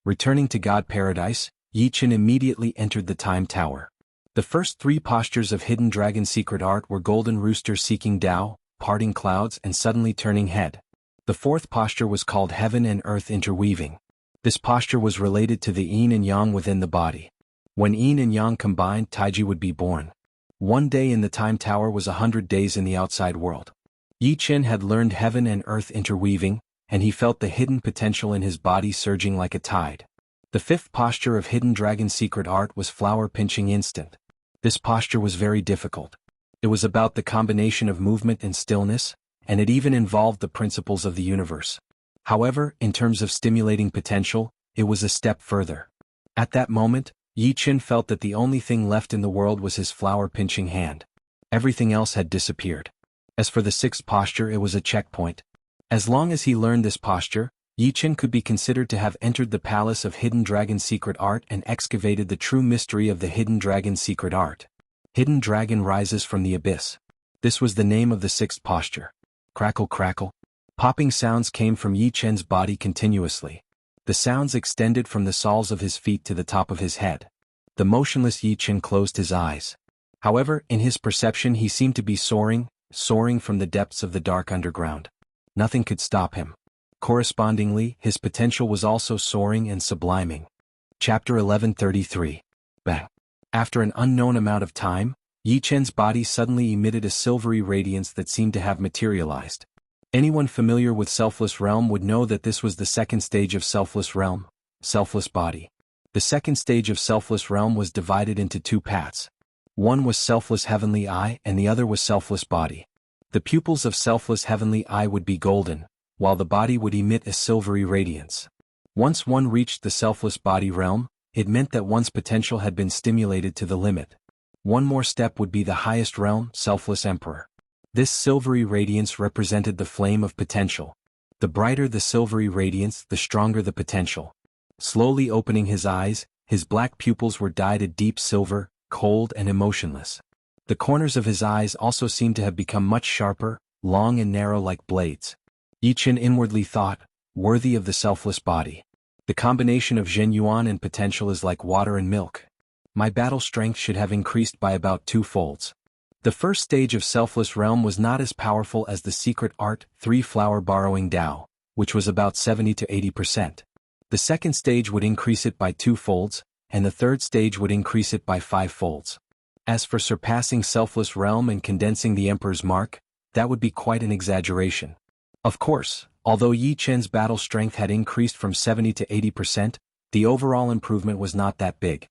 Returning to God Paradise, Yi Chen immediately entered the Time Tower. The first 3 postures of Hidden Dragon secret art were Golden Rooster seeking Tao, Parting Clouds and Suddenly Turning Head. The 4th posture was called Heaven and Earth Interweaving. This posture was related to the yin and yang within the body. When yin and yang combined, Taiji would be born. 1 day in the Time Tower was 100 days in the outside world. Yi Chen had learned Heaven and Earth Interweaving, and he felt the hidden potential in his body surging like a tide. The 5th posture of Hidden Dragon secret art was Flower Pinching Instant. This posture was very difficult. It was about the combination of movement and stillness, and it even involved the principles of the universe. However, in terms of stimulating potential, it was a step further. At that moment, Yi Chen felt that the only thing left in the world was his flower-pinching hand. Everything else had disappeared. As for the 6th posture, it was a checkpoint. As long as he learned this posture, Yi Chen could be considered to have entered the palace of Hidden Dragon secret art and excavated the true mystery of the Hidden Dragon secret art. Hidden Dragon rises from the abyss. This was the name of the 6th posture. Crackle crackle. Popping sounds came from Yi Chen's body continuously. The sounds extended from the soles of his feet to the top of his head. The motionless Yi Chen closed his eyes. However, in his perception he seemed to be soaring from the depths of the dark underground. Nothing could stop him. Correspondingly, his potential was also soaring and subliming. Chapter 1133. Bang. After an unknown amount of time, Yi Chen's body suddenly emitted a silvery radiance that seemed to have materialized. Anyone familiar with Selfless Realm would know that this was the 2nd stage of Selfless Realm, Selfless Body. The 2nd stage of Selfless Realm was divided into 2 paths. One was Selfless Heavenly Eye and the other was Selfless Body. The pupils of Selfless Heavenly Eye would be golden, while the body would emit a silvery radiance. Once one reached the Selfless Body realm, it meant that one's potential had been stimulated to the limit. One more step would be the highest realm, Selfless Emperor. This silvery radiance represented the flame of potential. The brighter the silvery radiance, the stronger the potential. Slowly opening his eyes, his black pupils were dyed a deep silver, cold and emotionless. The corners of his eyes also seemed to have become much sharper, long and narrow like blades. Yi Chen inwardly thought, worthy of the Selfless Body. The combination of Zhen Yuan and potential is like water and milk. My battle strength should have increased by about 2 folds. The first stage of Selfless Realm was not as powerful as the secret art, 3 Flower Borrowing Tao, which was about 70 to 80%. The 2nd stage would increase it by 2 folds, and the 3rd stage would increase it by 5 folds. As for surpassing Selfless Realm and condensing the Emperor's mark, that would be quite an exaggeration. Of course, although Yi Chen's battle strength had increased from 70 to 80%, the overall improvement was not that big.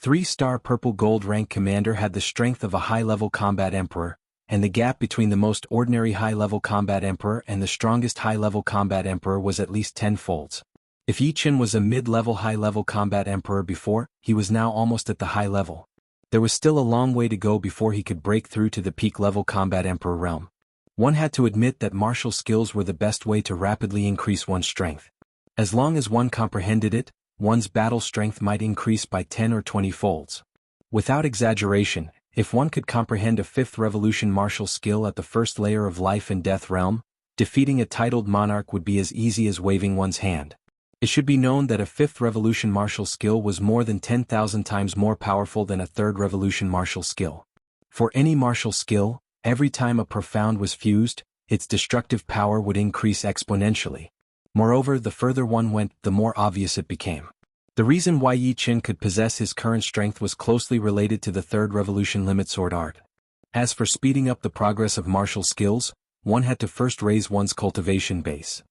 3-star Purple Gold rank commander had the strength of a high-level combat emperor, and the gap between the most ordinary high-level combat emperor and the strongest high-level combat emperor was at least 10 folds. If Yi Chen was a mid-level high-level combat emperor before, he was now almost at the high level. There was still a long way to go before he could break through to the peak-level combat emperor realm. One had to admit that martial skills were the best way to rapidly increase one's strength. As long as one comprehended it, one's battle strength might increase by 10 or 20 folds. Without exaggeration, if one could comprehend a 5th revolution martial skill at the first layer of life and death realm, Defeating a titled monarch would be as easy as waving one's hand. It should be known that a 5th revolution martial skill was more than 10,000 times more powerful than a 3rd revolution martial skill. For any martial skill, every time a profound was fused, its destructive power would increase exponentially. Moreover, the further one went, the more obvious it became. The reason why Yi Qin could possess his current strength was closely related to the 3rd revolution limit sword art. As for speeding up the progress of martial skills, one had to first raise one's cultivation base.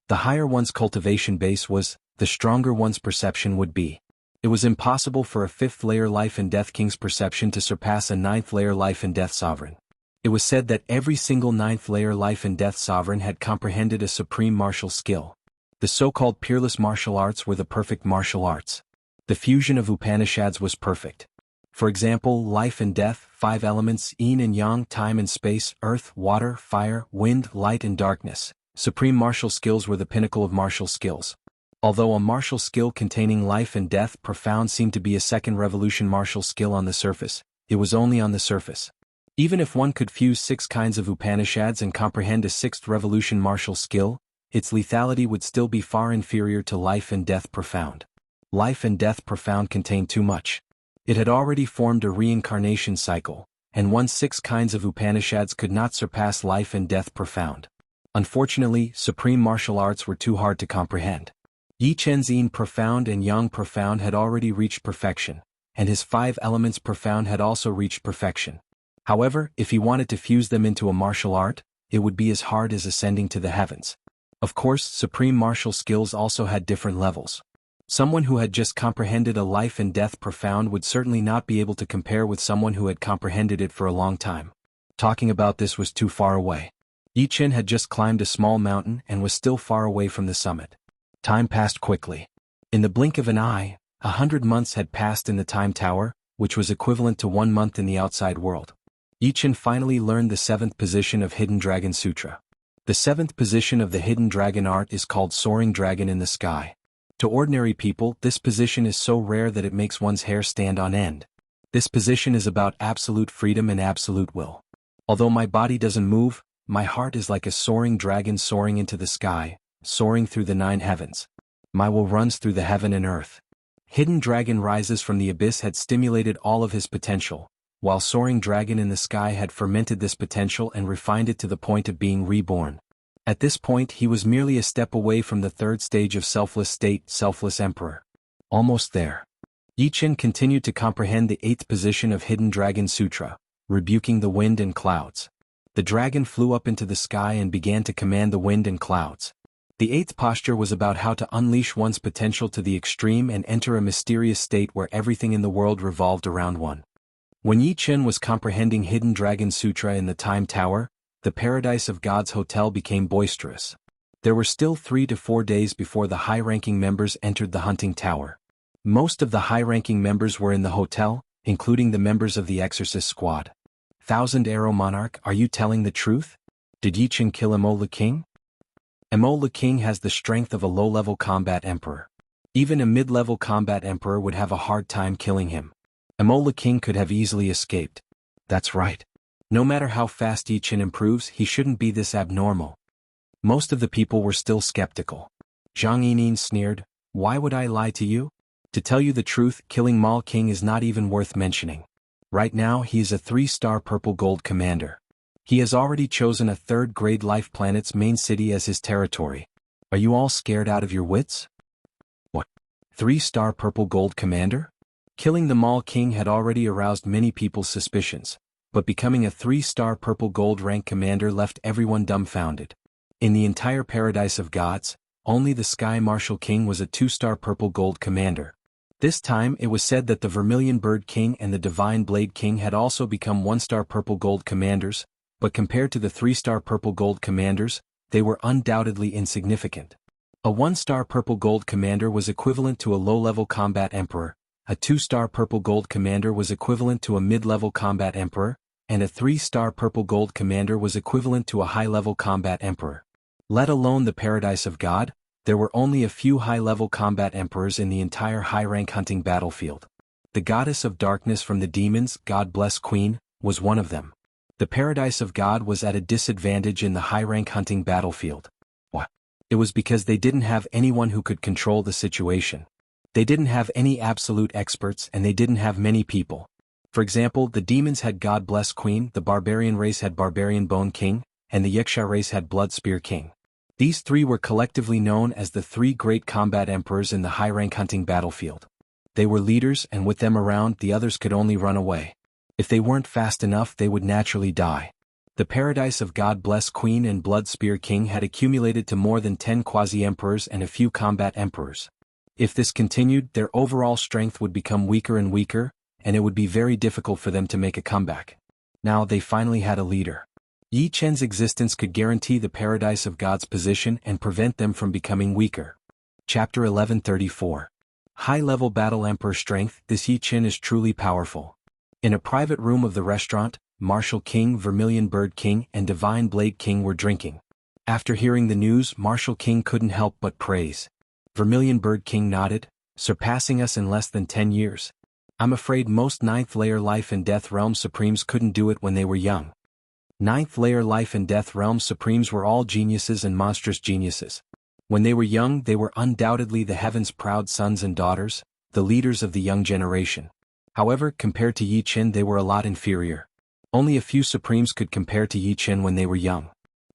The higher one's cultivation base was, the stronger one's perception would be. It was impossible for a 5th layer life and death king's perception to surpass a 9th layer life and death sovereign. It was said that every single 9th layer life and death sovereign had comprehended a supreme martial skill. The so-called peerless martial arts were the perfect martial arts. The fusion of Upanishads was perfect. For example, life and death, 5 elements, yin and yang, time and space, earth, water, fire, wind, light and darkness. Supreme martial skills were the pinnacle of martial skills. Although a martial skill containing life and death profound seemed to be a 2nd revolution martial skill on the surface, it was only on the surface. Even if one could fuse 6 kinds of Upanishads and comprehend a 6th revolution martial skill, its lethality would still be far inferior to life and death profound. Life and death profound contained too much. It had already formed a reincarnation cycle, and one's 6 kinds of Upanishads could not surpass life and death profound. Unfortunately, supreme martial arts were too hard to comprehend. Yi Qin's yin profound and yang profound had already reached perfection, and his 5 elements profound had also reached perfection. However, if he wanted to fuse them into a martial art, it would be as hard as ascending to the heavens. Of course, supreme martial skills also had different levels. Someone who had just comprehended a life and death profound would certainly not be able to compare with someone who had comprehended it for a long time. Talking about this was too far away. Yi Qin had just climbed a small mountain and was still far away from the summit. Time passed quickly. In the blink of an eye, 100 months had passed in the time tower, which was equivalent to 1 month in the outside world. Yi Qin finally learned the 7th position of Hidden Dragon Sutra. The 7th position of the Hidden Dragon art is called Soaring Dragon in the Sky. To ordinary people, this position is so rare that it makes one's hair stand on end. This position is about absolute freedom and absolute will. Although my body doesn't move, my heart is like a soaring dragon soaring into the sky, soaring through the 9 heavens. My will runs through the heaven and earth. Hidden Dragon rises from the abyss had stimulated all of his potential, while Soaring Dragon in the Sky had fermented this potential and refined it to the point of being reborn. At this point he was merely a step away from the 3rd stage of selfless state, selfless emperor. Almost there. Yi Qin continued to comprehend the 8th position of Hidden Dragon Sutra, rebuking the wind and clouds. The dragon flew up into the sky and began to command the wind and clouds. The 8th posture was about how to unleash one's potential to the extreme and enter a mysterious state where everything in the world revolved around one. When Yi Qin was comprehending Hidden Dragon Sutra in the Time Tower, the Paradise of Gods Hotel became boisterous. There were still 3 to 4 days before the high-ranking members entered the hunting tower. Most of the high-ranking members were in the hotel, including the members of the Exorcist Squad. Thousand Arrow Monarch, are you telling the truth? Did Yi Qin kill Immortal King? Immortal King has the strength of a low-level combat emperor. Even a mid-level combat emperor would have a hard time killing him. Immortal King could have easily escaped. That's right. No matter how fast Yi Qin improves, he shouldn't be this abnormal. Most of the people were still skeptical. Zhang Yining sneered, why would I lie to you? To tell you the truth, killing Mal King is not even worth mentioning. Right now he is a 3-star purple gold commander. He has already chosen a 3rd-grade life planet's main city as his territory. Are you all scared out of your wits? What? 3-star purple gold commander? Killing the Mal King had already aroused many people's suspicions, but becoming a 3-star purple gold rank commander left everyone dumbfounded. In the entire Paradise of Gods, only the Sky Martial King was a 2-star purple gold commander. This time it was said that the Vermilion Bird King and the Divine Blade King had also become 1-star purple gold commanders, but compared to the 3-star purple gold commanders, they were undoubtedly insignificant. A 1-star purple gold commander was equivalent to a low-level combat emperor, a 2-star purple gold commander was equivalent to a mid-level combat emperor, and a 3-star purple gold commander was equivalent to a high-level combat emperor. Let alone the Paradise of God, there were only a few high-level combat emperors in the entire high-rank hunting battlefield. The goddess of darkness from the demons, God bless Queen, was one of them. The paradise of God was at a disadvantage in the high-rank hunting battlefield. Why? It was because they didn't have anyone who could control the situation. They didn't have any absolute experts and they didn't have many people. For example, the demons had God Bless Queen, the barbarian race had Barbarian Bone King, and the Wuxia race had Blood Spear King. These three were collectively known as the three great combat emperors in the high-rank hunting battlefield. They were leaders, and with them around, the others could only run away. If they weren't fast enough, they would naturally die. The paradise of God Bless Queen and Blood Spear King had accumulated to more than 10 quasi-emperors and a few combat emperors. If this continued, their overall strength would become weaker and weaker, and it would be very difficult for them to make a comeback. Now they finally had a leader. Yi Chen's existence could guarantee the paradise of God's position and prevent them from becoming weaker. Chapter 1134. High-level battle emperor strength. This Yi Chen is truly powerful. In a private room of the restaurant, Martial King, Vermilion Bird King, and Divine Blade King were drinking. After hearing the news, Martial King couldn't help but praise. Vermilion Bird King nodded, surpassing us in less than 10 years. I'm afraid most 9th layer Life and Death Realm Supremes couldn't do it when they were young. 9th layer Life and Death Realm Supremes were all geniuses and monstrous geniuses. When they were young, they were undoubtedly the heaven's proud sons and daughters, the leaders of the young generation. However, compared to Yi Chen, they were a lot inferior. Only a few Supremes could compare to Yi Chen when they were young.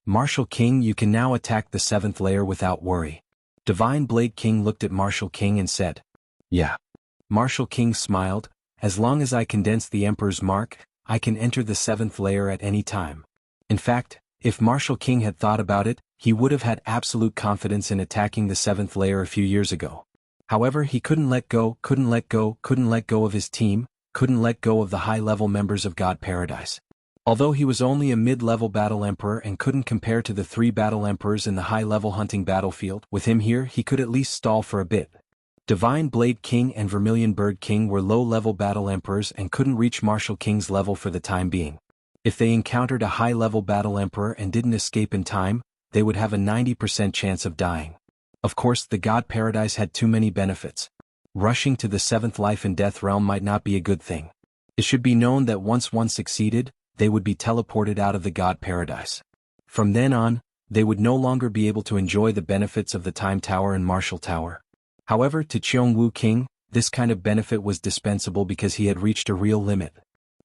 Martial King, you can now attack the 7th layer without worry. Divine Blade King looked at Martial King and said, "Yeah." Martial King smiled, "As long as I condense the Emperor's mark, I can enter the 7th layer at any time." In fact, if Martial King had thought about it, he would have had absolute confidence in attacking the 7th layer a few years ago. However, he couldn't let go of his team, couldn't let go of the high-level members of God Paradise. Although he was only a mid-level battle emperor and couldn't compare to the 3 battle emperors in the high-level hunting battlefield, with him here he could at least stall for a bit. Divine Blade King and Vermilion Bird King were low-level battle emperors and couldn't reach Martial King's level for the time being. If they encountered a high-level battle emperor and didn't escape in time, they would have a 90% chance of dying. Of course, the God Paradise had too many benefits. Rushing to the 7th life and death realm might not be a good thing. It should be known that once one succeeded, they would be teleported out of the God Paradise. From then on, they would no longer be able to enjoy the benefits of the Time Tower and Martial Tower. However, to Cheongwu King, this kind of benefit was dispensable because he had reached a real limit.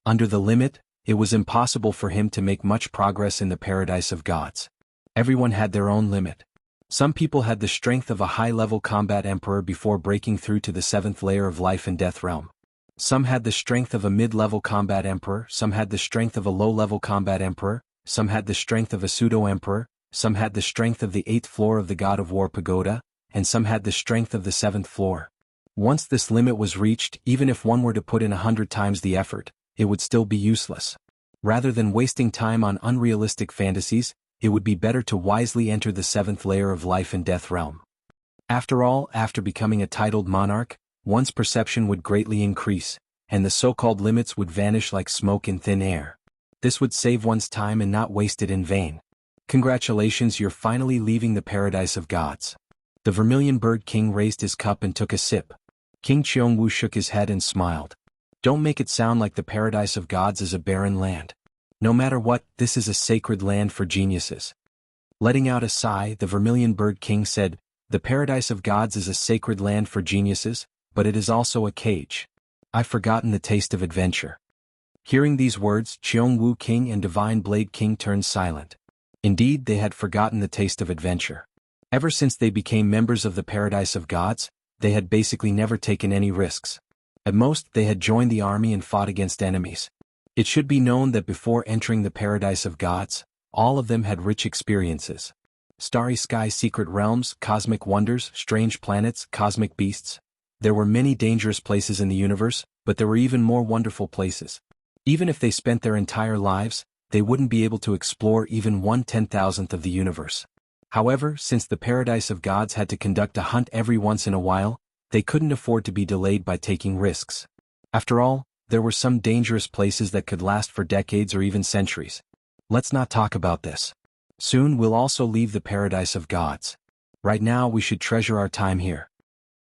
Under the limit, it was impossible for him to make much progress in the paradise of gods. Everyone had their own limit. Some people had the strength of a high-level combat emperor before breaking through to the 7th layer of life and death realm. Some had the strength of a mid-level combat emperor, some had the strength of a low-level combat emperor, some had the strength of a pseudo-emperor, some had the strength of the 8th floor of the God of War Pagoda, and some had the strength of the 7th floor. Once this limit was reached, even if one were to put in 100 times the effort, it would still be useless. Rather than wasting time on unrealistic fantasies, it would be better to wisely enter the 7th layer of life and death realm. After all, after becoming a titled monarch, one's perception would greatly increase, and the so-called limits would vanish like smoke in thin air. This would save one's time and not waste it in vain. Congratulations, you're finally leaving the paradise of gods. The Vermilion Bird King raised his cup and took a sip. King Cheongwu shook his head and smiled. Don't make it sound like the paradise of gods is a barren land. No matter what, this is a sacred land for geniuses. Letting out a sigh, the Vermilion Bird King said, the paradise of gods is a sacred land for geniuses, but it is also a cage. I've forgotten the taste of adventure. Hearing these words, Cheongwu King and Divine Blade King turned silent. Indeed, they had forgotten the taste of adventure. Ever since they became members of the paradise of gods, they had basically never taken any risks. At most, they had joined the army and fought against enemies. It should be known that before entering the paradise of gods, all of them had rich experiences. Starry sky, secret realms, cosmic wonders, strange planets, cosmic beasts. There were many dangerous places in the universe, but there were even more wonderful places. Even if they spent their entire lives, they wouldn't be able to explore even 1/10,000th of the universe. However, since the paradise of gods had to conduct a hunt every once in a while, they couldn't afford to be delayed by taking risks. After all, there were some dangerous places that could last for decades or even centuries. Let's not talk about this. Soon we'll also leave the paradise of gods. Right now we should treasure our time here.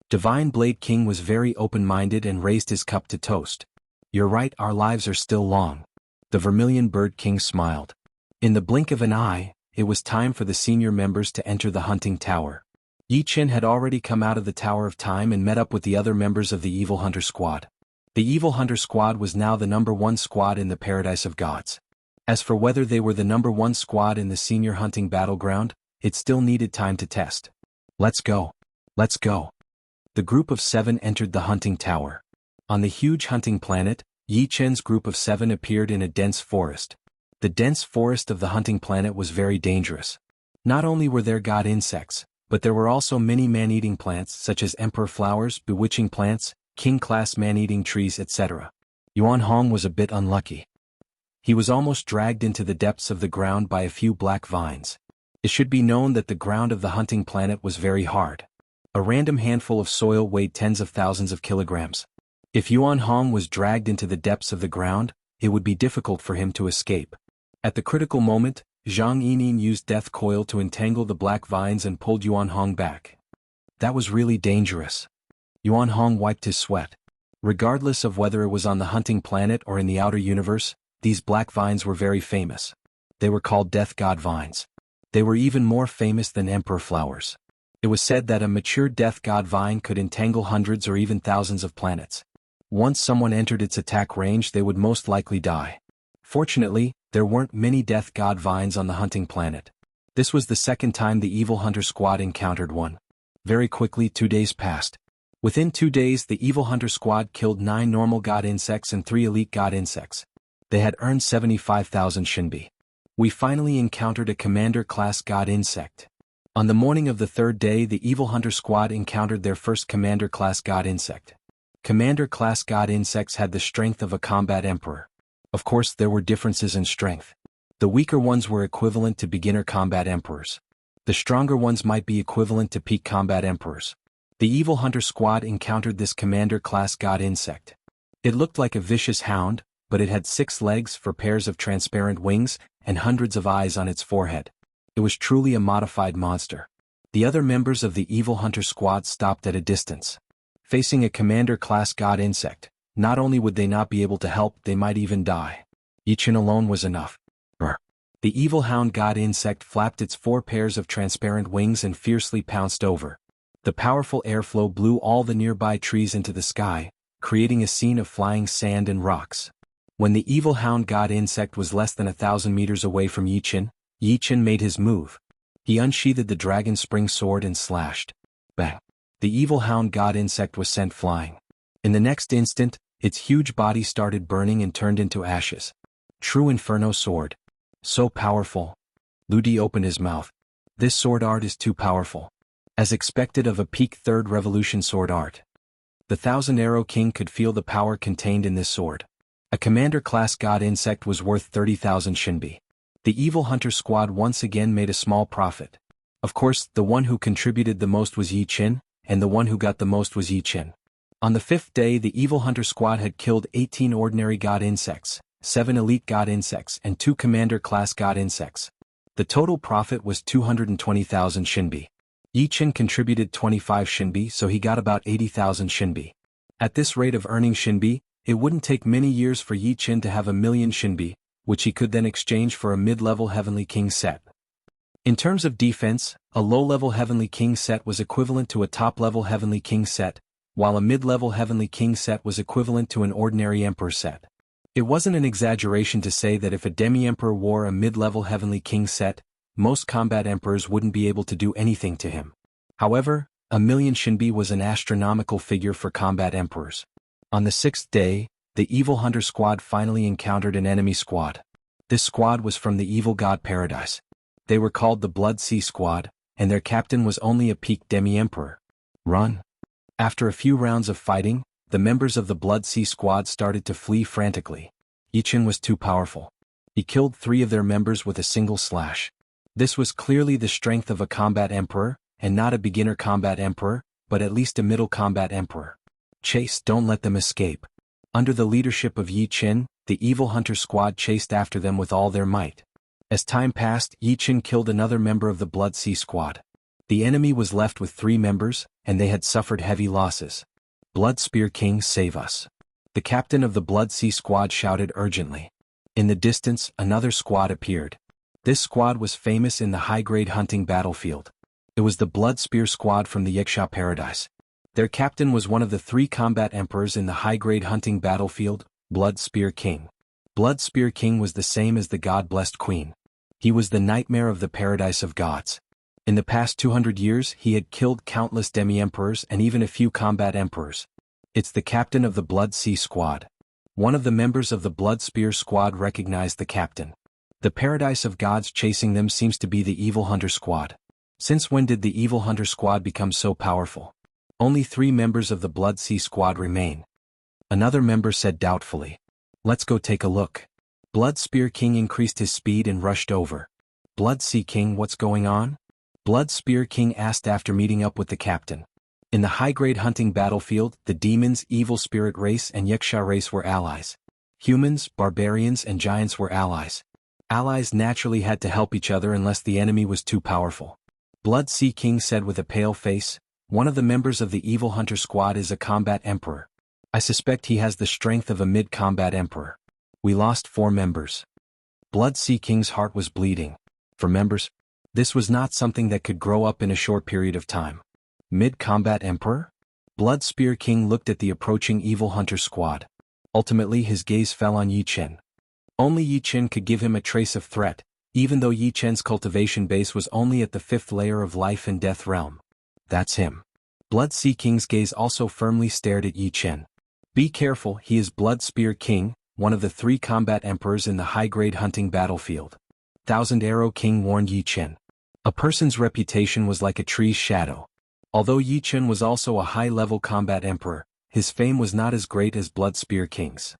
Divine Blade King was very open-minded and raised his cup to toast. You're right, our lives are still long. The Vermilion Bird King smiled. In the blink of an eye, it was time for the senior members to enter the hunting tower. Yi Qin had already come out of the Tower of Time and met up with the other members of the Evil Hunter Squad. The Evil Hunter Squad was now the #1 squad in the Paradise of Gods. As for whether they were the #1 squad in the senior hunting battleground, it still needed time to test. Let's go. Let's go. The group of 7 entered the hunting tower. On the huge hunting planet, Yi Qin's group of 7 appeared in a dense forest. The dense forest of the hunting planet was very dangerous. Not only were there god insects, but there were also many man-eating plants such as emperor flowers, bewitching plants, king-class man-eating trees, etc. Yuan Hong was a bit unlucky. He was almost dragged into the depths of the ground by a few black vines. It should be known that the ground of the hunting planet was very hard. A random handful of soil weighed tens of thousands of kilograms. If Yuan Hong was dragged into the depths of the ground, it would be difficult for him to escape. At the critical moment, Zhang Yining used Death Coil to entangle the black vines and pulled Yuan Hong back. That was really dangerous. Yuan Hong wiped his sweat. Regardless of whether it was on the hunting planet or in the outer universe, these black vines were very famous. They were called Death God Vines. They were even more famous than Emperor Flowers. It was said that a mature Death God Vine could entangle hundreds or even thousands of planets. Once someone entered its attack range, they would most likely die. Fortunately, there weren't many Death God Vines on the hunting planet. This was the second time the Evil Hunter Squad encountered one. Very quickly 2 days passed. Within 2 days the Evil Hunter Squad killed 9 normal god insects and 3 elite god insects. They had earned 75,000 Shinbi. We finally encountered a Commander-class god insect. On the morning of the 3rd day the Evil Hunter Squad encountered their first Commander-class god insect. Commander-class god insects had the strength of a combat emperor. Of course there were differences in strength. The weaker ones were equivalent to beginner combat emperors. The stronger ones might be equivalent to peak combat emperors. The Evil Hunter Squad encountered this Commander-class god insect. It looked like a vicious hound, but it had 6 legs, 4 pairs of transparent wings, and hundreds of eyes on its forehead. It was truly a modified monster. The other members of the Evil Hunter Squad stopped at a distance. Facing a Commander-class god insect, not only would they not be able to help, they might even die. Yi Qin alone was enough. The evil hound god insect flapped its 4 pairs of transparent wings and fiercely pounced over. The powerful airflow blew all the nearby trees into the sky, creating a scene of flying sand and rocks. When the evil hound god insect was less than 1,000 meters away from Yi Qin made his move. He unsheathed the dragon spring sword and slashed. Bang! The evil hound god insect was sent flying. In the next instant, its huge body started burning and turned into ashes. True Inferno Sword. So powerful. Ludi opened his mouth. This sword art is too powerful. As expected of a peak 3rd revolution sword art. The Thousand Arrow King could feel the power contained in this sword. A Commander-class god insect was worth 30,000 Shinbi. The Evil Hunter Squad once again made a small profit. Of course, the one who contributed the most was Yi Qin, and the one who got the most was Yi Qin. On the 5th day the Evil Hunter Squad had killed 18 ordinary god insects, 7 elite god insects and 2 Commander-class god insects. The total profit was 220,000 Shinbi. Yi Qin contributed 25 Shinbi, so he got about 80,000 Shinbi. At this rate of earning Shinbi, it wouldn't take many years for Yi Qin to have 1,000,000 Shinbi, which he could then exchange for a mid-level Heavenly King set. In terms of defense, a low-level Heavenly King set was equivalent to a top-level Heavenly King set, while a mid-level Heavenly King set was equivalent to an ordinary Emperor set. It wasn't an exaggeration to say that if a Demi-Emperor wore a mid-level Heavenly King set, most combat emperors wouldn't be able to do anything to him. However, 1,000,000 Shinbi was an astronomical figure for combat emperors. On the 6th day, the Evil Hunter Squad finally encountered an enemy squad. This squad was from the Evil God Paradise. They were called the Blood Sea Squad, and their captain was only a peak Demi-Emperor. Run! After a few rounds of fighting, the members of the Blood Sea Squad started to flee frantically. Yi Qin was too powerful. He killed 3 of their members with a single slash. This was clearly the strength of a combat emperor, and not a beginner combat emperor, but at least a middle combat emperor. Chase, don't let them escape. Under the leadership of Yi Qin, the Evil Hunter Squad chased after them with all their might. As time passed, Yi Qin killed another member of the Blood Sea Squad. The enemy was left with 3 members, and they had suffered heavy losses. Blood Spear King, save us. The captain of the Blood Sea Squad shouted urgently. In the distance, another squad appeared. This squad was famous in the high-grade hunting battlefield. It was the Blood Spear Squad from the Wuxia Paradise. Their captain was one of the 3 combat emperors in the high-grade hunting battlefield, Blood Spear King. Blood Spear King was the same as the God-blessed queen. He was the nightmare of the paradise of gods. In the past 200 years he had killed countless demi-emperors and even a few combat emperors. It's the captain of the Blood Sea Squad. One of the members of the Blood Spear Squad recognized the captain. The paradise of gods chasing them seems to be the Evil Hunter Squad. Since when did the Evil Hunter Squad become so powerful? Only 3 members of the Blood Sea Squad remain. Another member said doubtfully. Let's go take a look. Blood Spear King increased his speed and rushed over. Blood Sea King, what's going on? Blood Spear King asked after meeting up with the captain. In the high-grade hunting battlefield, the demons, evil spirit race and Wuxia race were allies. Humans, barbarians and giants were allies. Allies naturally had to help each other unless the enemy was too powerful. Blood Sea King said with a pale face, one of the members of the Evil Hunter Squad is a combat emperor. I suspect he has the strength of a mid-combat emperor. We lost 4 members. Blood Sea King's heart was bleeding. 4 members? This was not something that could grow up in a short period of time. Mid-combat emperor? Blood Spear King looked at the approaching Evil Hunter Squad. Ultimately his gaze fell on Yi Chen. Only Yi Chen could give him a trace of threat, even though Yi Chen's cultivation base was only at the 5th layer of life and death realm. That's him. Blood Sea King's gaze also firmly stared at Yi Chen. Be careful, he is Blood Spear King, one of the 3 combat emperors in the high-grade hunting battlefield. Thousand Arrow King warned Yi Chen. A person's reputation was like a tree's shadow. Although Yi Chen was also a high-level combat emperor, his fame was not as great as Blood Spear King's.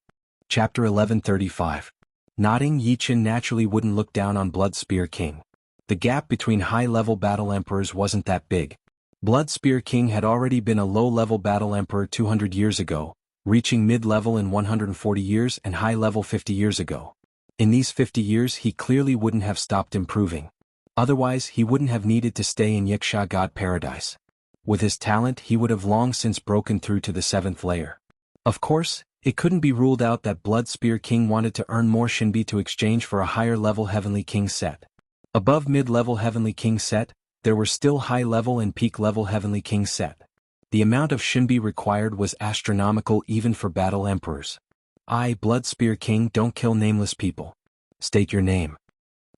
Chapter 1135. Nodding, Yi Chen naturally wouldn't look down on Blood Spear King. The gap between high-level battle emperors wasn't that big. Blood Spear King had already been a low-level battle emperor 200 years ago, reaching mid-level in 140 years and high-level 50 years ago. In these 50 years he clearly wouldn't have stopped improving. Otherwise he wouldn't have needed to stay in Wuxia God Paradise. With his talent he would have long since broken through to the 7th layer. Of course, it couldn't be ruled out that Blood Spear King wanted to earn more Shinbi to exchange for a higher-level Heavenly King set. Above mid-level Heavenly King set, there were still high-level and peak-level Heavenly King set. The amount of Shinbi required was astronomical even for battle emperors. I, Blood Spear King, don't kill nameless people. State your name.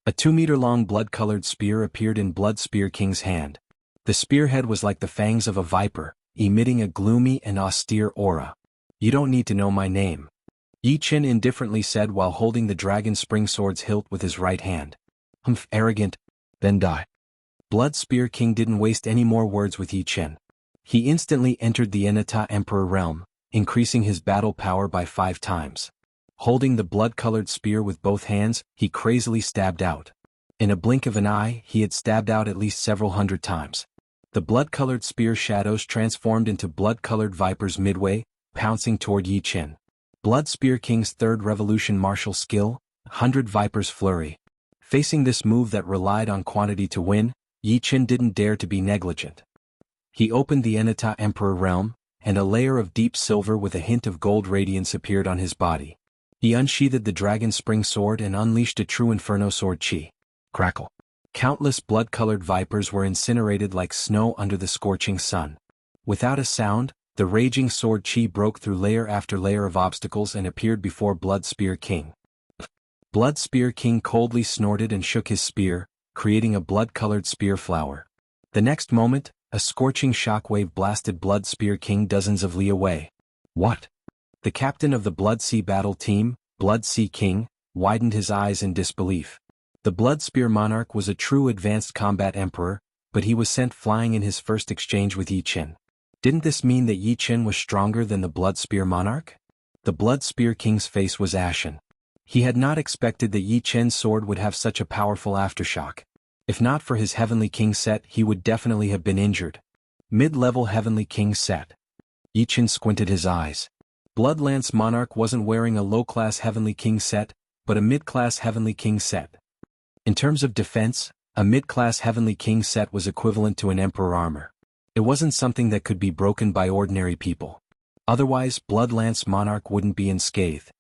A 2-meter-long blood-colored spear appeared in Blood Spear King's hand. The spearhead was like the fangs of a viper, emitting a gloomy and austere aura. You don't need to know my name. Yi Chen indifferently said while holding the dragon spring sword's hilt with his right hand. Humph, arrogant. Then die. Blood Spear King didn't waste any more words with Yi Chen. He instantly entered the Enata Emperor realm, increasing his battle power by 5 times. Holding the blood-colored spear with both hands, he crazily stabbed out. In a blink of an eye, he had stabbed out at least several hundred times. The blood-colored spear shadows transformed into blood-colored vipers midway, pouncing toward Yi Chen. Blood Spear King's 3rd revolution martial skill, 100 Vipers Flurry. Facing this move that relied on quantity to win, Yi Chen didn't dare to be negligent. He opened the Enata Emperor realm, and a layer of deep silver with a hint of gold radiance appeared on his body. He unsheathed the dragon spring sword and unleashed a true inferno sword chi. Crackle. Countless blood-colored vipers were incinerated like snow under the scorching sun. Without a sound, the raging sword chi broke through layer after layer of obstacles and appeared before Blood Spear King. Blood Spear King coldly snorted and shook his spear, creating a blood-colored spear flower. The next moment, a scorching shockwave blasted Blood Spear King dozens of li away. What? The captain of the Blood Sea battle team, Blood Sea King, widened his eyes in disbelief. The Blood Spear Monarch was a true advanced combat emperor, but he was sent flying in his first exchange with Yi Chen. Didn't this mean that Yi Chen was stronger than the Blood Spear Monarch? The Blood Spear King's face was ashen. He had not expected that Yi Chen's sword would have such a powerful aftershock. If not for his Heavenly King set, he would definitely have been injured. Mid-level Heavenly King set. Yi Chen squinted his eyes. Bloodlance Monarch wasn't wearing a low-class Heavenly King set, but a mid-class Heavenly King set. In terms of defense, a mid-class Heavenly King set was equivalent to an Emperor armor. It wasn't something that could be broken by ordinary people. Otherwise, Bloodlance Monarch wouldn't be unscathed.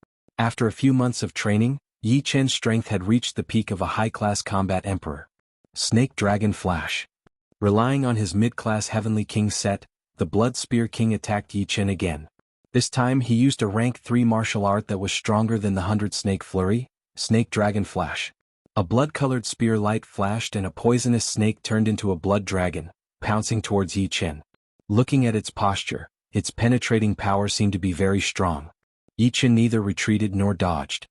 After a few months of training, Yi Chen's strength had reached the peak of a high-class combat emperor. Snake Dragon Flash. Relying on his mid-class Heavenly King set, the Blood Spear King attacked Yi Chen again. This time he used a rank 3 martial art that was stronger than the 100 Snake Flurry, Snake Dragon Flash. A blood-colored spear light flashed and a poisonous snake turned into a blood dragon, pouncing towards Yi Chen. Looking at its posture, its penetrating power seemed to be very strong. Yi Chen neither retreated nor dodged.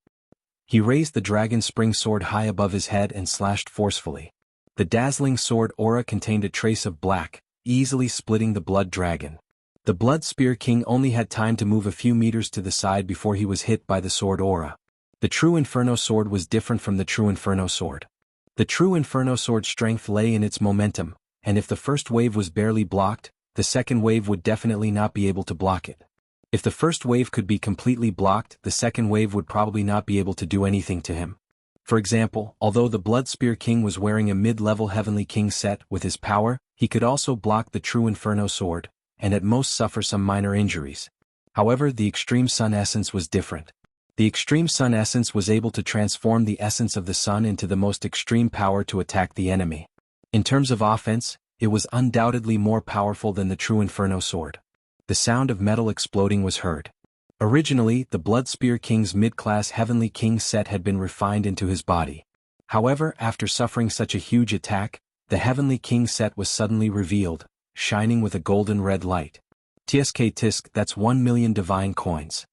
He raised the dragon spring sword high above his head and slashed forcefully. The dazzling sword aura contained a trace of black, easily splitting the blood dragon. The Blood Spear King only had time to move a few meters to the side before he was hit by the sword aura. The True Inferno Sword was different from the True Inferno Sword. The True Inferno Sword's strength lay in its momentum, and if the first wave was barely blocked, the second wave would definitely not be able to block it. If the first wave could be completely blocked, the second wave would probably not be able to do anything to him. For example, although the Blood Spear King was wearing a mid-level Heavenly King set with his power, he could also block the True Inferno Sword, and at most suffer some minor injuries. However, the Extreme Sun Essence was different. The Extreme Sun Essence was able to transform the essence of the sun into the most extreme power to attack the enemy. In terms of offense, it was undoubtedly more powerful than the True Inferno Sword. The sound of metal exploding was heard. Originally, the Blood Spear King's mid-class Heavenly King set had been refined into his body. However, after suffering such a huge attack, the Heavenly King set was suddenly revealed, shining with a golden red light. Tsk tisk, that's 1 million divine coins.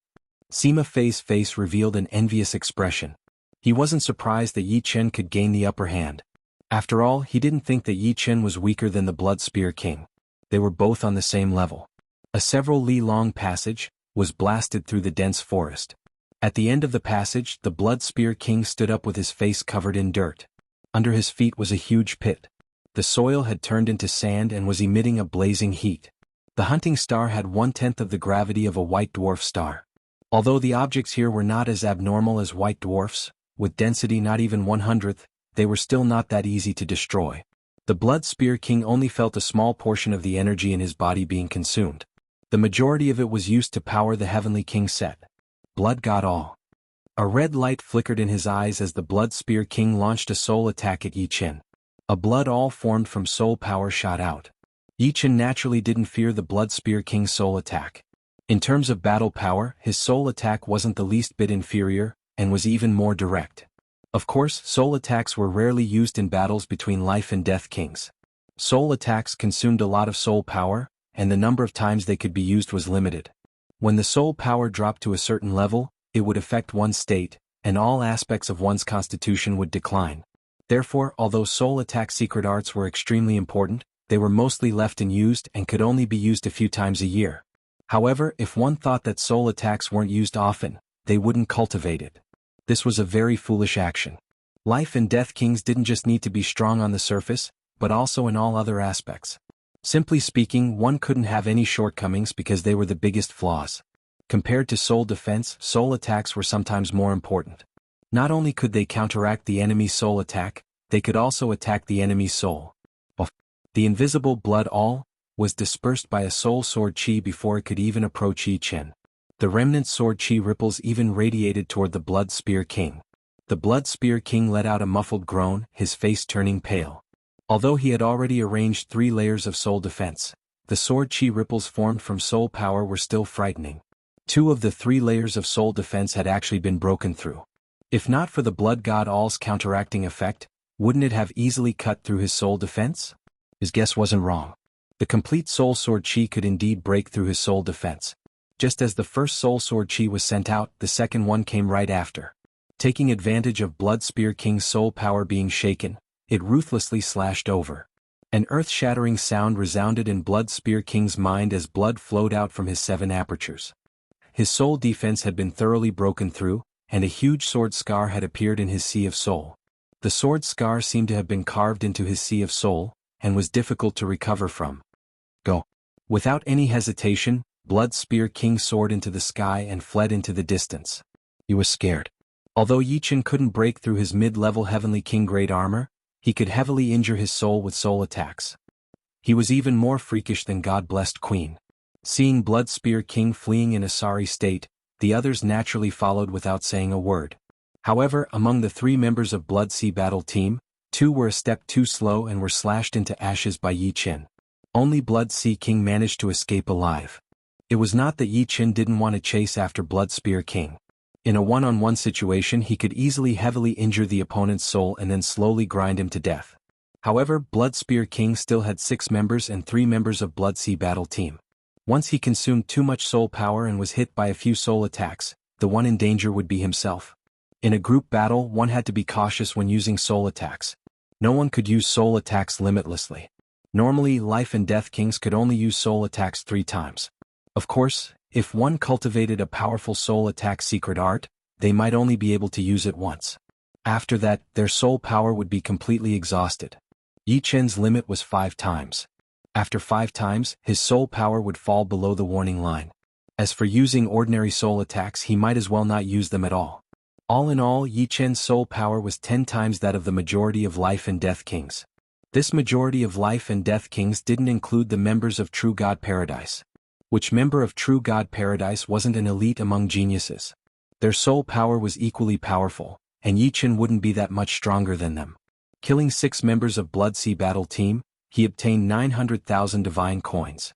Sima Fei's face revealed an envious expression. He wasn't surprised that Yi Chen could gain the upper hand. After all, he didn't think that Yi Chen was weaker than the Blood Spear King. They were both on the same level. A several li-long passage was blasted through the dense forest. At the end of the passage, the Blood Spear King stood up with his face covered in dirt. Under his feet was a huge pit. The soil had turned into sand and was emitting a blazing heat. The hunting star had 1/10 of the gravity of a white dwarf star. Although the objects here were not as abnormal as white dwarfs, with density not even 1/100th, they were still not that easy to destroy. The Blood Spear King only felt a small portion of the energy in his body being consumed. The majority of it was used to power the Heavenly King set. Blood got all. A red light flickered in his eyes as the Blood Spear King launched a soul attack at Yi Chen. A blood all formed from soul power shot out. Yi Chen naturally didn't fear the Blood Spear King's soul attack. In terms of battle power, his soul attack wasn't the least bit inferior, and was even more direct. Of course, soul attacks were rarely used in battles between life and death kings. Soul attacks consumed a lot of soul power, and the number of times they could be used was limited. When the soul power dropped to a certain level, it would affect one's state, and all aspects of one's constitution would decline. Therefore, although soul attack secret arts were extremely important, they were mostly left unused and could only be used a few times a year. However, if one thought that soul attacks weren't used often, they wouldn't cultivate it. This was a very foolish action. Life and death kings didn't just need to be strong on the surface, but also in all other aspects. Simply speaking, one couldn't have any shortcomings because they were the biggest flaws. Compared to soul defense, soul attacks were sometimes more important. Not only could they counteract the enemy's soul attack, they could also attack the enemy's soul. The invisible blood all was dispersed by a soul sword chi before it could even approach Yi Chen. The remnant sword chi ripples even radiated toward the Blood Spear King. The Blood Spear King let out a muffled groan, his face turning pale. Although he had already arranged 3 layers of soul defense, the sword chi ripples formed from soul power were still frightening. 2 of the 3 layers of soul defense had actually been broken through. If not for the Blood God All's counteracting effect, wouldn't it have easily cut through his soul defense? His guess wasn't wrong. The complete soul sword chi could indeed break through his soul defense. Just as the first soul sword chi was sent out, the second one came right after. Taking advantage of Blood Spear King's soul power being shaken, it ruthlessly slashed over. An earth-shattering sound resounded in Blood Spear King's mind as blood flowed out from his 7 apertures. His soul defense had been thoroughly broken through, and a huge sword scar had appeared in his sea of soul. The sword scar seemed to have been carved into his sea of soul, and was difficult to recover from. Go. Without any hesitation, Blood Spear King soared into the sky and fled into the distance. He was scared. Although Yi Chen couldn't break through his mid-level Heavenly King grade armor, he could heavily injure his soul with soul attacks. He was even more freakish than God-blessed Queen. Seeing Blood Spear King fleeing in a sorry state, the others naturally followed without saying a word. However, among the 3 members of Blood Sea Battle Team, 2 were a step too slow and were slashed into ashes by Yi Qin. Only Blood Sea King managed to escape alive. It was not that Yi Qin didn't want to chase after Blood Spear King. In a one-on-one situation he could easily heavily injure the opponent's soul and then slowly grind him to death. However, Blood Spear King still had 6 members and 3 members of Blood Sea Battle Team. Once he consumed too much soul power and was hit by a few soul attacks, the one in danger would be himself. In a group battle, one had to be cautious when using soul attacks. No one could use soul attacks limitlessly. Normally, Life and Death Kings could only use soul attacks 3 times. Of course, if one cultivated a powerful soul attack secret art, they might only be able to use it once. After that, their soul power would be completely exhausted. Yi Qin's limit was 5 times. After 5 times, his soul power would fall below the warning line. As for using ordinary soul attacks, he might as well not use them at all. All in all, Yi Qin's soul power was 10 times that of the majority of Life and Death Kings. This majority of Life and Death Kings didn't include the members of True God Paradise. Which member of True God Paradise wasn't an elite among geniuses? Their soul power was equally powerful, and Yi Qin wouldn't be that much stronger than them. Killing 6 members of Blood Sea Battle Team, he obtained 900,000 divine coins.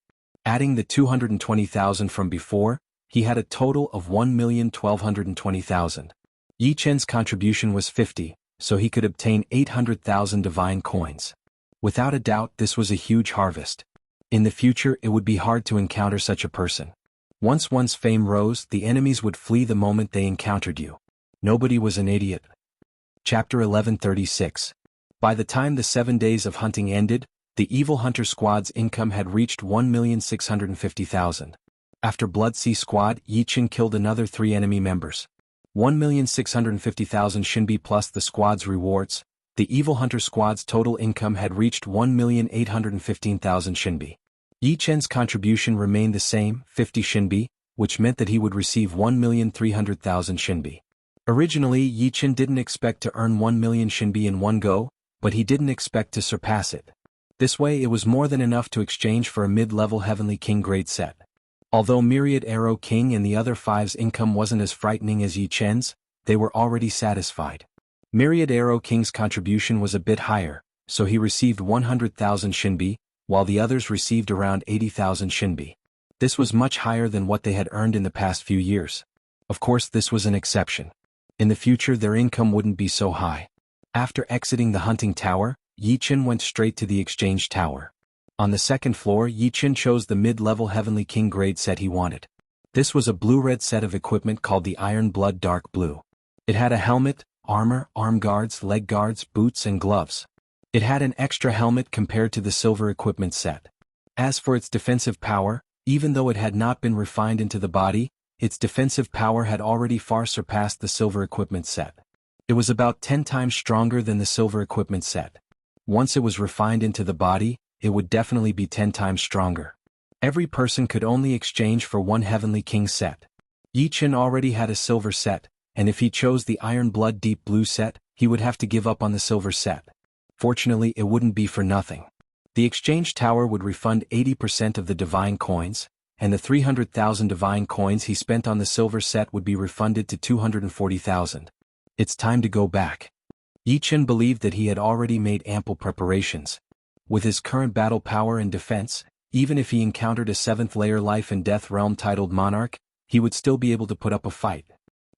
Adding the 220,000 from before, he had a total of 1,1220,000. Yi Qin's contribution was 50, so he could obtain 800,000 divine coins. Without a doubt, this was a huge harvest. In the future, it would be hard to encounter such a person. Once one's fame rose, the enemies would flee the moment they encountered you. Nobody was an idiot. Chapter 1136. By the time the 7 days of hunting ended, the Evil Hunter Squad's income had reached 1,650,000. After Blood Sea Squad, Yi Qin killed another 3 enemy members. 1,650,000 Shinbi plus the squad's rewards, the Evil Hunter Squad's total income had reached 1,815,000 Shinbi. Yi Qin's contribution remained the same, 50 Shinbi, which meant that he would receive 1,300,000 Shinbi. Originally, Yi Qin didn't expect to earn 1 million Shinbi in one go, but he didn't expect to surpass it. This way it was more than enough to exchange for a mid-level Heavenly King grade set. Although Myriad Arrow King and the other 5's income wasn't as frightening as Yi Qin's, they were already satisfied. Myriad Arrow King's contribution was a bit higher, so he received 100,000 Shinbi, while the others received around 80,000 Shinbi. This was much higher than what they had earned in the past few years. Of course, this was an exception. In the future, their income wouldn't be so high. After exiting the hunting tower, Yi Qin went straight to the exchange tower. On the 2nd floor, Yi Qin chose the mid-level Heavenly King grade set he wanted. This was a blue-red set of equipment called the Iron Blood Dark Blue. It had a helmet, armor, arm guards, leg guards, boots and gloves. It had an extra helmet compared to the silver equipment set. As for its defensive power, even though it had not been refined into the body, its defensive power had already far surpassed the silver equipment set. It was about 10 times stronger than the silver equipment set. Once it was refined into the body, it would definitely be 10 times stronger. Every person could only exchange for 1 Heavenly King set. Yi Qin already had a silver set, and if he chose the Iron Blood Deep Blue set, he would have to give up on the silver set. Fortunately, it wouldn't be for nothing. The exchange tower would refund 80% of the divine coins, and the 300,000 divine coins he spent on the silver set would be refunded to 240,000. It's time to go back. Yi Qin believed that he had already made ample preparations. With his current battle power and defense, even if he encountered a 7th-layer Life and Death Realm titled Monarch, he would still be able to put up a fight.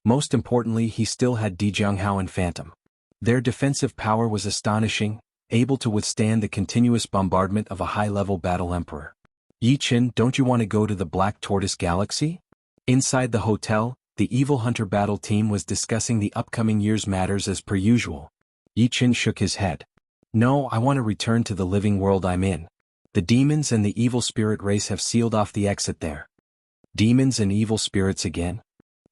Most importantly, he still had Dijianghao and Phantom. Their defensive power was astonishing, able to withstand the continuous bombardment of a high-level battle emperor. Yi Qin, don't you want to go to the Black Tortoise Galaxy? Inside the hotel, the Evil Hunter battle team was discussing the upcoming year's matters as per usual. Yi Qin shook his head. No, I want to return to the living world I'm in. The demons and the evil spirit race have sealed off the exit there. Demons and evil spirits again?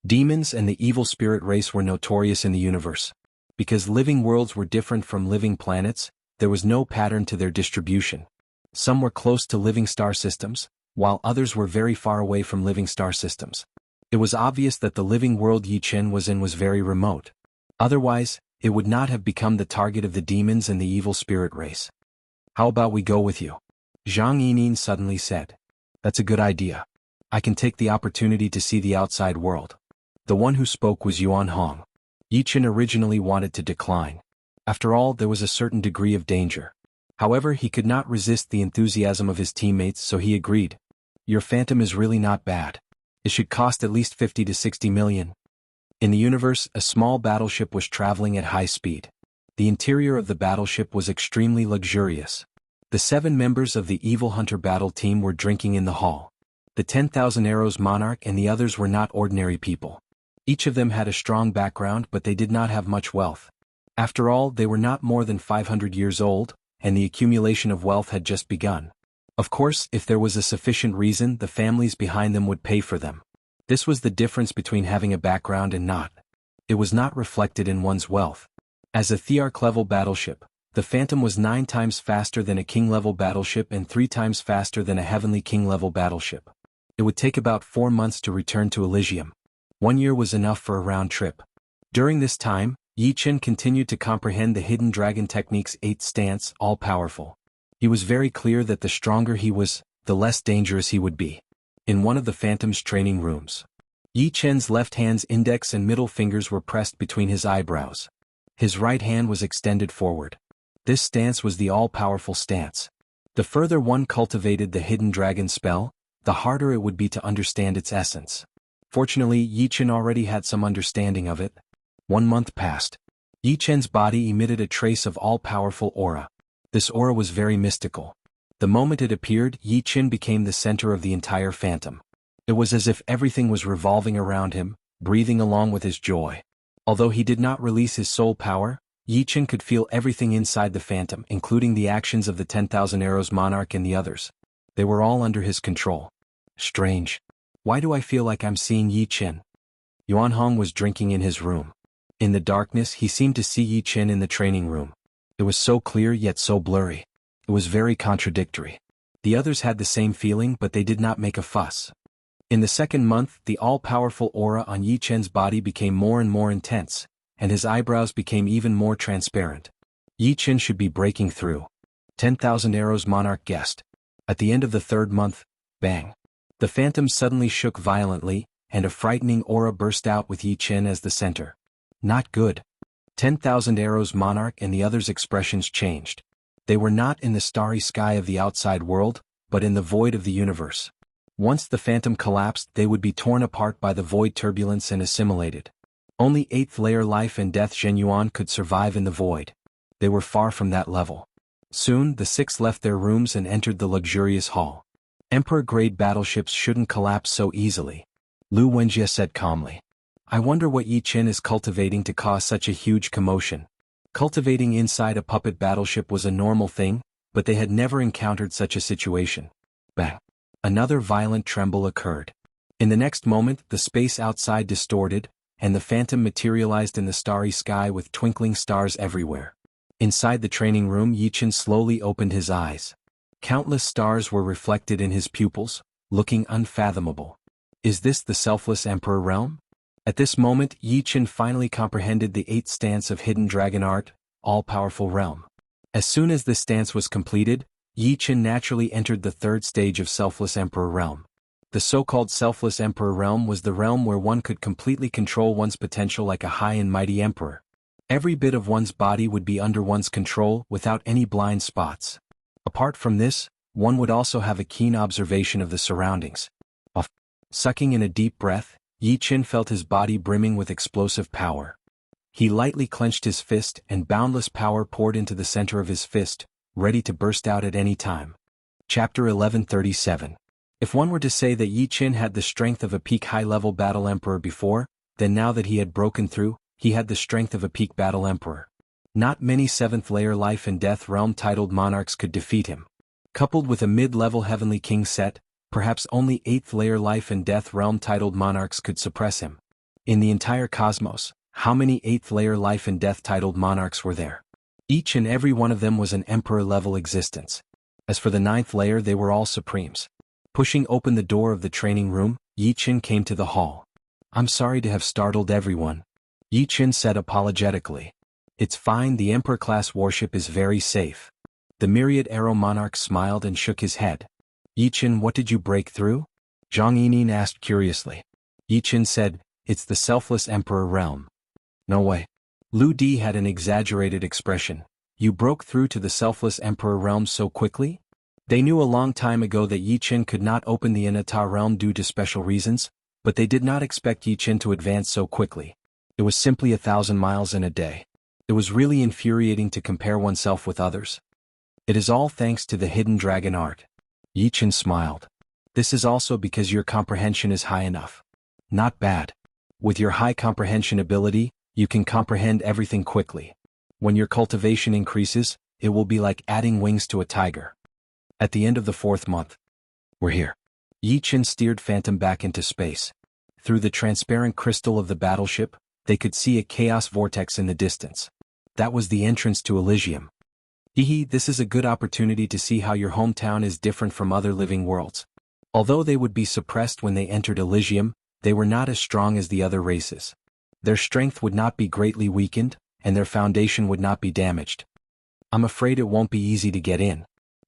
Demons and the evil spirit race were notorious in the universe. Because living worlds were different from living planets, there was no pattern to their distribution. Some were close to living star systems, while others were very far away from living star systems. It was obvious that the living world Yi Qin was in was very remote. Otherwise, it would not have become the target of the demons and the evil spirit race. How about we go with you? Zhang Yining suddenly said. That's a good idea. I can take the opportunity to see the outside world. The one who spoke was Yuan Hong. Yi Chen originally wanted to decline. After all, there was a certain degree of danger. However, he could not resist the enthusiasm of his teammates, so he agreed. Your Phantom is really not bad. It should cost at least 50 to 60 million. In the universe, a small battleship was traveling at high speed. The interior of the battleship was extremely luxurious. The 7 members of the Evil Hunter battle team were drinking in the hall. The 10,000 Arrows Monarch and the others were not ordinary people. Each of them had a strong background, but they did not have much wealth. After all, they were not more than 500 years old, and the accumulation of wealth had just begun. Of course, if there was a sufficient reason, the families behind them would pay for them. This was the difference between having a background and not. It was not reflected in one's wealth. As a Thearch-level battleship, the Phantom was 9 times faster than a King-level battleship and 3 times faster than a Heavenly King-level battleship. It would take about 4 months to return to Elysium. 1 year was enough for a round trip. During this time, Yi Chen continued to comprehend the Hidden Dragon Technique's 8th stance, all-powerful. He was very clear that the stronger he was, the less dangerous he would be. In one of the Phantom's training rooms, Yi Chen's left hand's index and middle fingers were pressed between his eyebrows. His right hand was extended forward. This stance was the all-powerful stance. The further one cultivated the Hidden Dragon spell, the harder it would be to understand its essence. Fortunately, Yi Chen already had some understanding of it. 1 month passed. Yi Chen's body emitted a trace of all-powerful aura. This aura was very mystical. The moment it appeared, Yi Chen became the center of the entire Phantom. It was as if everything was revolving around him, breathing along with his joy. Although he did not release his soul power, Yi Chen could feel everything inside the Phantom, including the actions of the 10,000 Arrows Monarch and the others. They were all under his control. Strange. Why do I feel like I'm seeing Yi Chen? Yuan Hong was drinking in his room. In the darkness, he seemed to see Yi Chen in the training room. It was so clear yet so blurry. It was very contradictory. The others had the same feeling, but they did not make a fuss. In the 2nd month, the all-powerful aura on Yi Chen's body became more and more intense, and his eyebrows became even more transparent. Yi Chen should be breaking through. 10,000 Arrows Monarch guessed. At the end of the 3rd month, bang. The Phantom suddenly shook violently, and a frightening aura burst out with Yi Chen as the center. Not good. 10,000 Arrows Monarch and the others' expressions changed. They were not in the starry sky of the outside world, but in the void of the universe. Once the Phantom collapsed, they would be torn apart by the void turbulence and assimilated. Only 8th layer Life and Death Zhenyuan could survive in the void. They were far from that level. Soon, the 6 left their rooms and entered the luxurious hall. Emperor-grade battleships shouldn't collapse so easily, Lu Wenjie said calmly. I wonder what Yi Chen is cultivating to cause such a huge commotion. Cultivating inside a puppet battleship was a normal thing, but they had never encountered such a situation. Bang! Another violent tremble occurred. In the next moment, the space outside distorted, and the Phantom materialized in the starry sky with twinkling stars everywhere. Inside the training room, Yi Chen slowly opened his eyes. Countless stars were reflected in his pupils, looking unfathomable. Is this the selfless Emperor realm? At this moment, Yi Chen finally comprehended the 8th stance of Hidden Dragon Art, all-powerful realm. As soon as this stance was completed, Yi Chen naturally entered the 3rd stage of Selfless Emperor realm. The so-called Selfless Emperor realm was the realm where one could completely control one's potential like a high and mighty emperor. Every bit of one's body would be under one's control without any blind spots. Apart from this, one would also have a keen observation of the surroundings. Sucking in a deep breath, Yi Chen felt his body brimming with explosive power. He lightly clenched his fist and boundless power poured into the center of his fist, ready to burst out at any time. Chapter 1137. If one were to say that Yi Chen had the strength of a peak high-level battle emperor before, then now that he had broken through, he had the strength of a peak battle emperor. Not many 7th-layer Life and Death realm-titled monarchs could defeat him. Coupled with a mid-level Heavenly King set, perhaps only 8th-layer Life and Death realm-titled monarchs could suppress him. In the entire cosmos, how many 8th-layer Life and Death-titled monarchs were there? Each and every one of them was an emperor-level existence. As for the 9th layer, they were all supremes. Pushing open the door of the training room, Yi Chen came to the hall. I'm sorry to have startled everyone, Yi Chen said apologetically. It's fine, the Emperor-class warship is very safe. The myriad arrow monarch smiled and shook his head. Yi Chen, what did you break through? Zhang Yining asked curiously. Yi Chen said, it's the selfless Emperor realm. No way. Lu Di had an exaggerated expression. You broke through to the selfless emperor realm so quickly? They knew a long time ago that Yi Qin could not open the Inata realm due to special reasons, but they did not expect Yi Qin to advance so quickly. It was simply 1,000 miles in a day. It was really infuriating to compare oneself with others. It is all thanks to the hidden dragon art. Yi Qin smiled. This is also because your comprehension is high enough. Not bad. With your high comprehension ability, you can comprehend everything quickly. When your cultivation increases, it will be like adding wings to a tiger. At the end of the 4th month. We're here. Yi Qin steered Phantom back into space. Through the transparent crystal of the battleship, they could see a chaos vortex in the distance. That was the entrance to Elysium. Hehe, this is a good opportunity to see how your hometown is different from other living worlds. Although they would be suppressed when they entered Elysium, they were not as strong as the other races. Their strength would not be greatly weakened, and their foundation would not be damaged. I'm afraid it won't be easy to get in.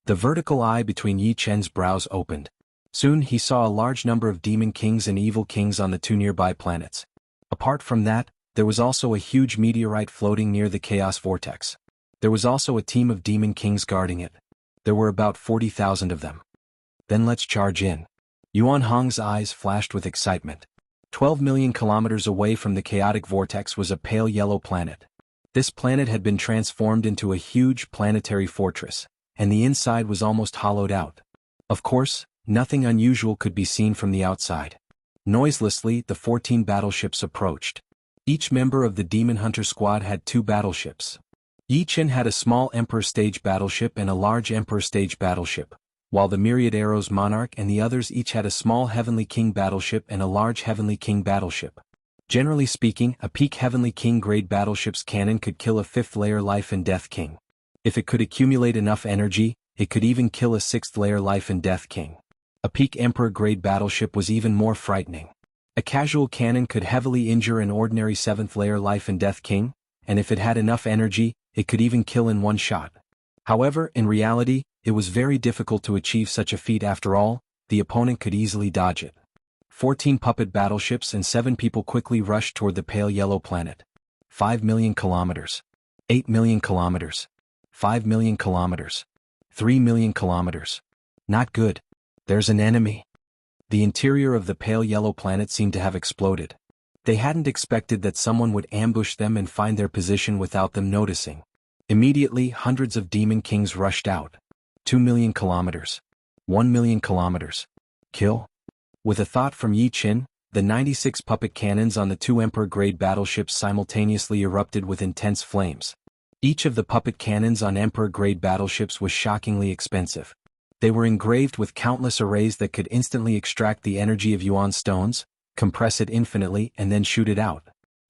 The vertical eye between Yi Chen's brows opened. Soon he saw a large number of demon kings and evil kings on the 2 nearby planets. Apart from that, there was also a huge meteorite floating near the chaos vortex. There was also a team of demon kings guarding it. There were about 40,000 of them. Then let's charge in. Yuan Hong's eyes flashed with excitement. 12 million kilometers away from the chaotic vortex was a pale yellow planet. This planet had been transformed into a huge planetary fortress, and the inside was almost hollowed out. Of course, nothing unusual could be seen from the outside. Noiselessly, the 14 battleships approached. Each member of the Demon Hunter squad had 2 battleships. Yi Qin had a small Emperor Stage battleship and a large Emperor Stage battleship, while the Myriad Arrows Monarch and the others each had a small Heavenly King battleship and a large Heavenly King battleship. Generally speaking, a peak Heavenly King grade battleship's cannon could kill a 5th layer Life and Death King. If it could accumulate enough energy, it could even kill a 6th layer Life and Death King. A peak Emperor grade battleship was even more frightening. A casual cannon could heavily injure an ordinary 7th layer Life and Death King, and if it had enough energy, it could even kill in one shot. However, in reality, it was very difficult to achieve such a feat after all, the opponent could easily dodge it. 14 puppet battleships and 7 people quickly rushed toward the pale yellow planet. 5 million kilometers. 8 million kilometers. 5 million kilometers. 3 million kilometers. Not good. There's an enemy. The interior of the pale yellow planet seemed to have exploded. They hadn't expected that someone would ambush them and find their position without them noticing. Immediately, hundreds of demon kings rushed out. 2 million kilometers. 1 million kilometers. Kill? With a thought from Yi Qin, the 96 puppet cannons on the 2 Emperor-grade battleships simultaneously erupted with intense flames. Each of the puppet cannons on Emperor-grade battleships was shockingly expensive. They were engraved with countless arrays that could instantly extract the energy of Yuan stones, compress it infinitely and then shoot it out.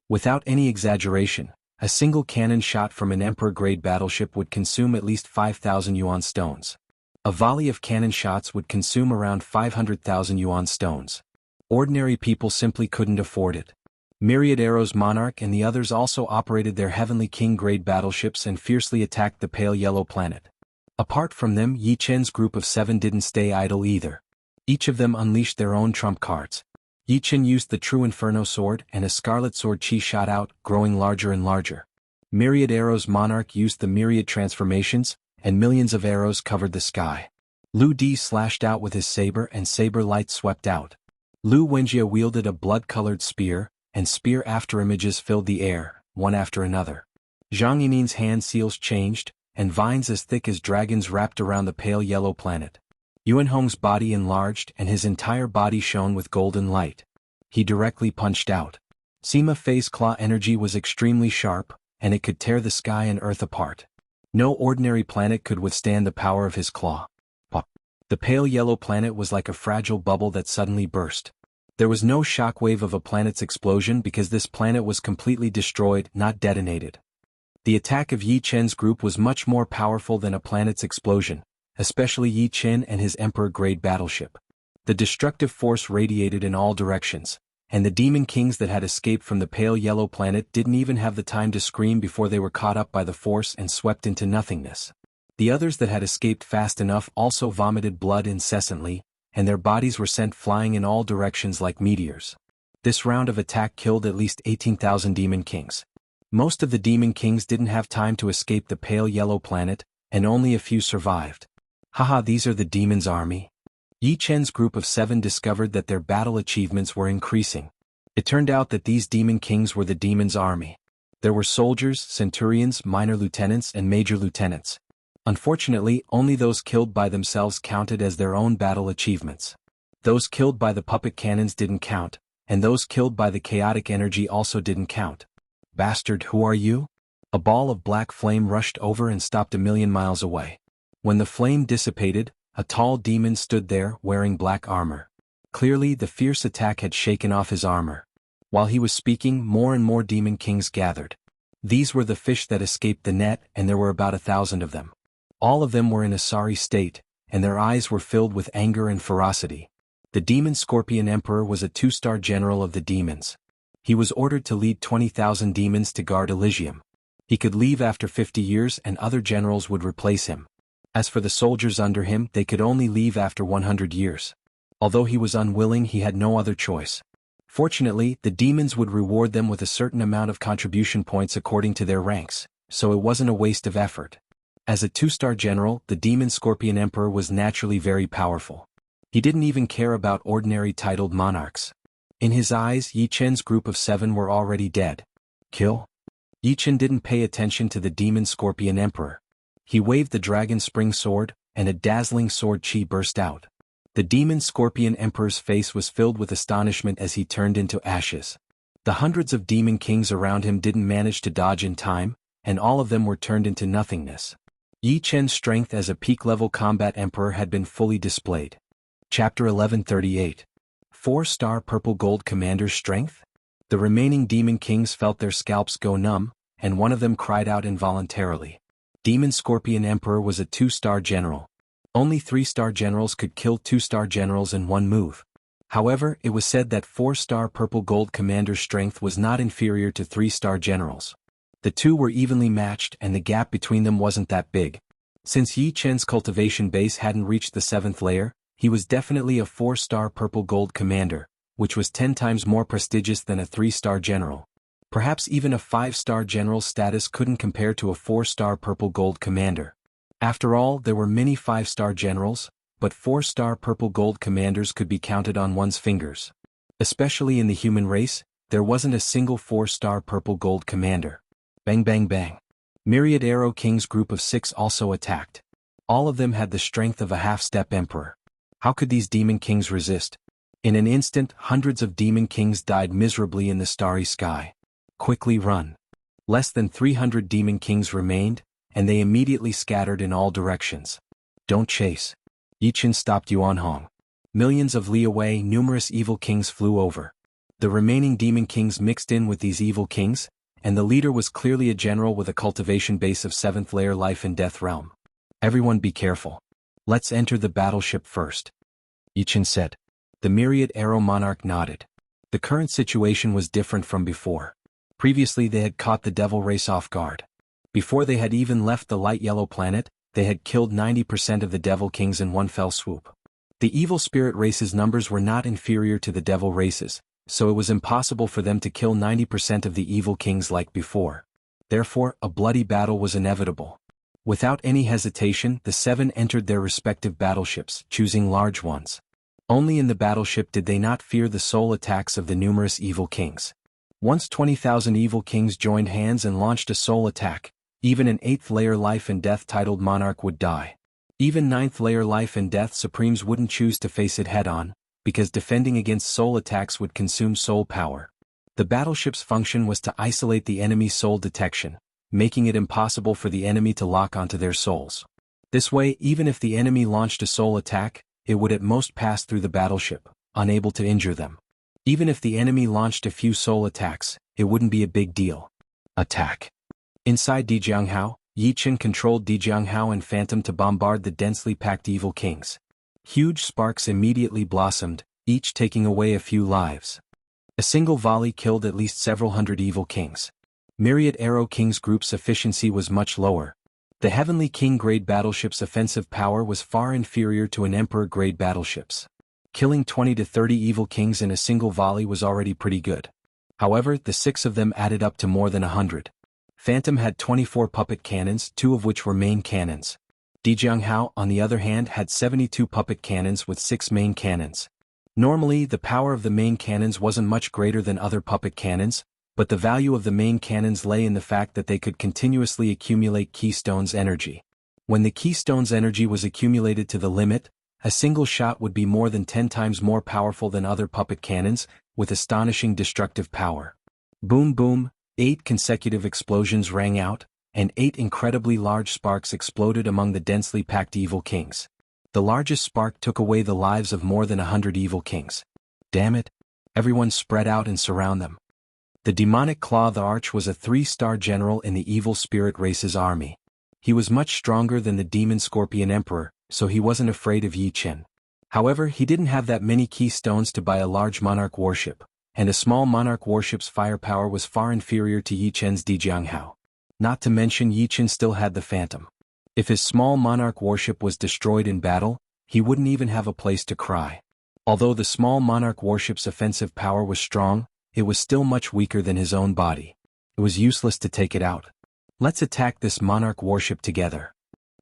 Without any exaggeration, a single cannon shot from an Emperor-grade battleship would consume at least 5,000 Yuan stones. A volley of cannon shots would consume around 500,000 Yuan stones. Ordinary people simply couldn't afford it. Myriad Arrows Monarch and the others also operated their Heavenly King-grade battleships and fiercely attacked the pale yellow planet. Apart from them, Yi Chen's group of 7 didn't stay idle either. Each of them unleashed their own trump cards. Yi Chen used the True Inferno Sword and a Scarlet Sword Chi shot out, growing larger and larger. Myriad Arrows Monarch used the Myriad Transformations, and millions of arrows covered the sky. Lu Di slashed out with his saber and saber light swept out. Lu Wenjie wielded a blood-colored spear, and spear afterimages filled the air, one after another. Zhang Yinin's hand seals changed, and vines as thick as dragons wrapped around the pale yellow planet. Yuan Hong's body enlarged and his entire body shone with golden light. He directly punched out. Sima Fei's claw energy was extremely sharp, and it could tear the sky and earth apart. No ordinary planet could withstand the power of his claw. Pop. The pale yellow planet was like a fragile bubble that suddenly burst. There was no shockwave of a planet's explosion because this planet was completely destroyed, not detonated. The attack of Yi Chen's group was much more powerful than a planet's explosion, especially Yi Chen and his Emperor-grade battleship. The destructive force radiated in all directions, and the demon kings that had escaped from the pale yellow planet didn't even have the time to scream before they were caught up by the force and swept into nothingness. The others that had escaped fast enough also vomited blood incessantly, and their bodies were sent flying in all directions like meteors. This round of attack killed at least 18,000 demon kings. Most of the demon kings didn't have time to escape the pale yellow planet, and only a few survived. Haha, these are the demon's army. Yi Chen's group of 7 discovered that their battle achievements were increasing. It turned out that these demon kings were the demon's army. There were soldiers, centurions, minor lieutenants, and major lieutenants. Unfortunately, only those killed by themselves counted as their own battle achievements. Those killed by the puppet cannons didn't count, and those killed by the chaotic energy also didn't count. Bastard, who are you? A ball of black flame rushed over and stopped a million miles away. When the flame dissipated, a tall demon stood there wearing black armor. Clearly, the fierce attack had shaken off his armor. While he was speaking, more and more demon kings gathered. These were the fish that escaped the net, and there were about 1,000 of them. All of them were in a sorry state, and their eyes were filled with anger and ferocity. The demon scorpion emperor was a 2-star general of the demons. He was ordered to lead 20,000 demons to guard Elysium. He could leave after 50 years and other generals would replace him. As for the soldiers under him, they could only leave after 100 years. Although he was unwilling, he had no other choice. Fortunately, the demons would reward them with a certain amount of contribution points according to their ranks, so it wasn't a waste of effort. As a 2-star general, the demon scorpion emperor was naturally very powerful. He didn't even care about ordinary titled monarchs. In his eyes, Yi Chen's group of 7 were already dead. Kill? Yi Chen didn't pay attention to the demon scorpion emperor. He waved the dragon spring sword, and a dazzling sword chi burst out. The demon scorpion emperor's face was filled with astonishment as he turned into ashes. The hundreds of demon kings around him didn't manage to dodge in time, and all of them were turned into nothingness. Yi Chen's strength as a peak-level combat emperor had been fully displayed. Chapter 1138. 4-star purple gold commander's strength? The remaining demon kings felt their scalps go numb, and one of them cried out involuntarily. Demon Scorpion Emperor was a 2-star general. Only 3-star generals could kill 2-star generals in one move. However, it was said that 4-star purple gold commander's strength was not inferior to 3-star generals. The two were evenly matched and the gap between them wasn't that big. Since Yi Chen's cultivation base hadn't reached the 7th layer, he was definitely a 4-star purple gold commander, which was 10 times more prestigious than a 3-star general. Perhaps even a 5-star general's status couldn't compare to a 4-star purple gold commander. After all, there were many 5-star generals, but 4-star purple gold commanders could be counted on one's fingers. Especially in the human race, there wasn't a single 4-star purple gold commander. Bang bang bang. Myriad Arrow King's group of 6 also attacked. All of them had the strength of a half-step emperor. How could these demon kings resist? In an instant, hundreds of demon kings died miserably in the starry sky. Quickly run. Less than 300 demon kings remained, and they immediately scattered in all directions. Don't chase. Yi Chen stopped Yuan Hong. Millions of li away, numerous evil kings flew over. The remaining demon kings mixed in with these evil kings, and the leader was clearly a general with a cultivation base of 7th layer life and death realm. Everyone be careful. Let's enter the battleship first. Yi Chen said. The Myriad Arrow Monarch nodded. The current situation was different from before. Previously they had caught the devil race off guard. Before they had even left the light yellow planet, they had killed 90% of the devil kings in one fell swoop. The evil spirit race's numbers were not inferior to the devil races, so it was impossible for them to kill 90% of the evil kings like before. Therefore, a bloody battle was inevitable. Without any hesitation, the 7 entered their respective battleships, choosing large ones. Only in the battleship did they not fear the soul attacks of the numerous evil kings. Once 20,000 evil kings joined hands and launched a soul attack, even an 8th layer life and death titled monarch would die. Even 9th layer life and death supremes wouldn't choose to face it head-on, because defending against soul attacks would consume soul power. The battleship's function was to isolate the enemy's soul detection, making it impossible for the enemy to lock onto their souls. This way, even if the enemy launched a soul attack, it would at most pass through the battleship, unable to injure them. Even if the enemy launched a few soul attacks, it wouldn't be a big deal. Attack. Inside Dijianghao, Yi Chen controlled Dijianghao and Phantom to bombard the densely packed evil kings. Huge sparks immediately blossomed, each taking away a few lives. A single volley killed at least several hundred evil kings. Myriad Arrow King's group's efficiency was much lower. The Heavenly King-grade battleship's offensive power was far inferior to an Emperor-grade battleship's. Killing 20 to 30 evil kings in a single volley was already pretty good. However, the 6 of them added up to more than 100. Phantom had 24 puppet cannons, 2 of which were main cannons. Dijianghao, on the other hand, had 72 puppet cannons with 6 main cannons. Normally, the power of the main cannons wasn't much greater than other puppet cannons, but the value of the main cannons lay in the fact that they could continuously accumulate Keystone's energy. When the Keystone's energy was accumulated to the limit, a single shot would be more than 10 times more powerful than other puppet cannons, with astonishing destructive power. Boom boom, 8 consecutive explosions rang out, and 8 incredibly large sparks exploded among the densely packed evil kings. The largest spark took away the lives of more than 100 evil kings. Damn it! Everyone spread out and surround them. The demonic Claw the Arch was a 3-star general in the evil spirit race's army. He was much stronger than the demon Scorpion Emperor, so he wasn't afraid of Yi Chen. However, he didn't have that many keystones to buy a large monarch warship, and a small monarch warship's firepower was far inferior to Yi Chen's Dijianghao. Not to mention Yi Chen still had the Phantom. If his small monarch warship was destroyed in battle, he wouldn't even have a place to cry. Although the small monarch warship's offensive power was strong, it was still much weaker than his own body. It was useless to take it out. Let's attack this monarch warship together.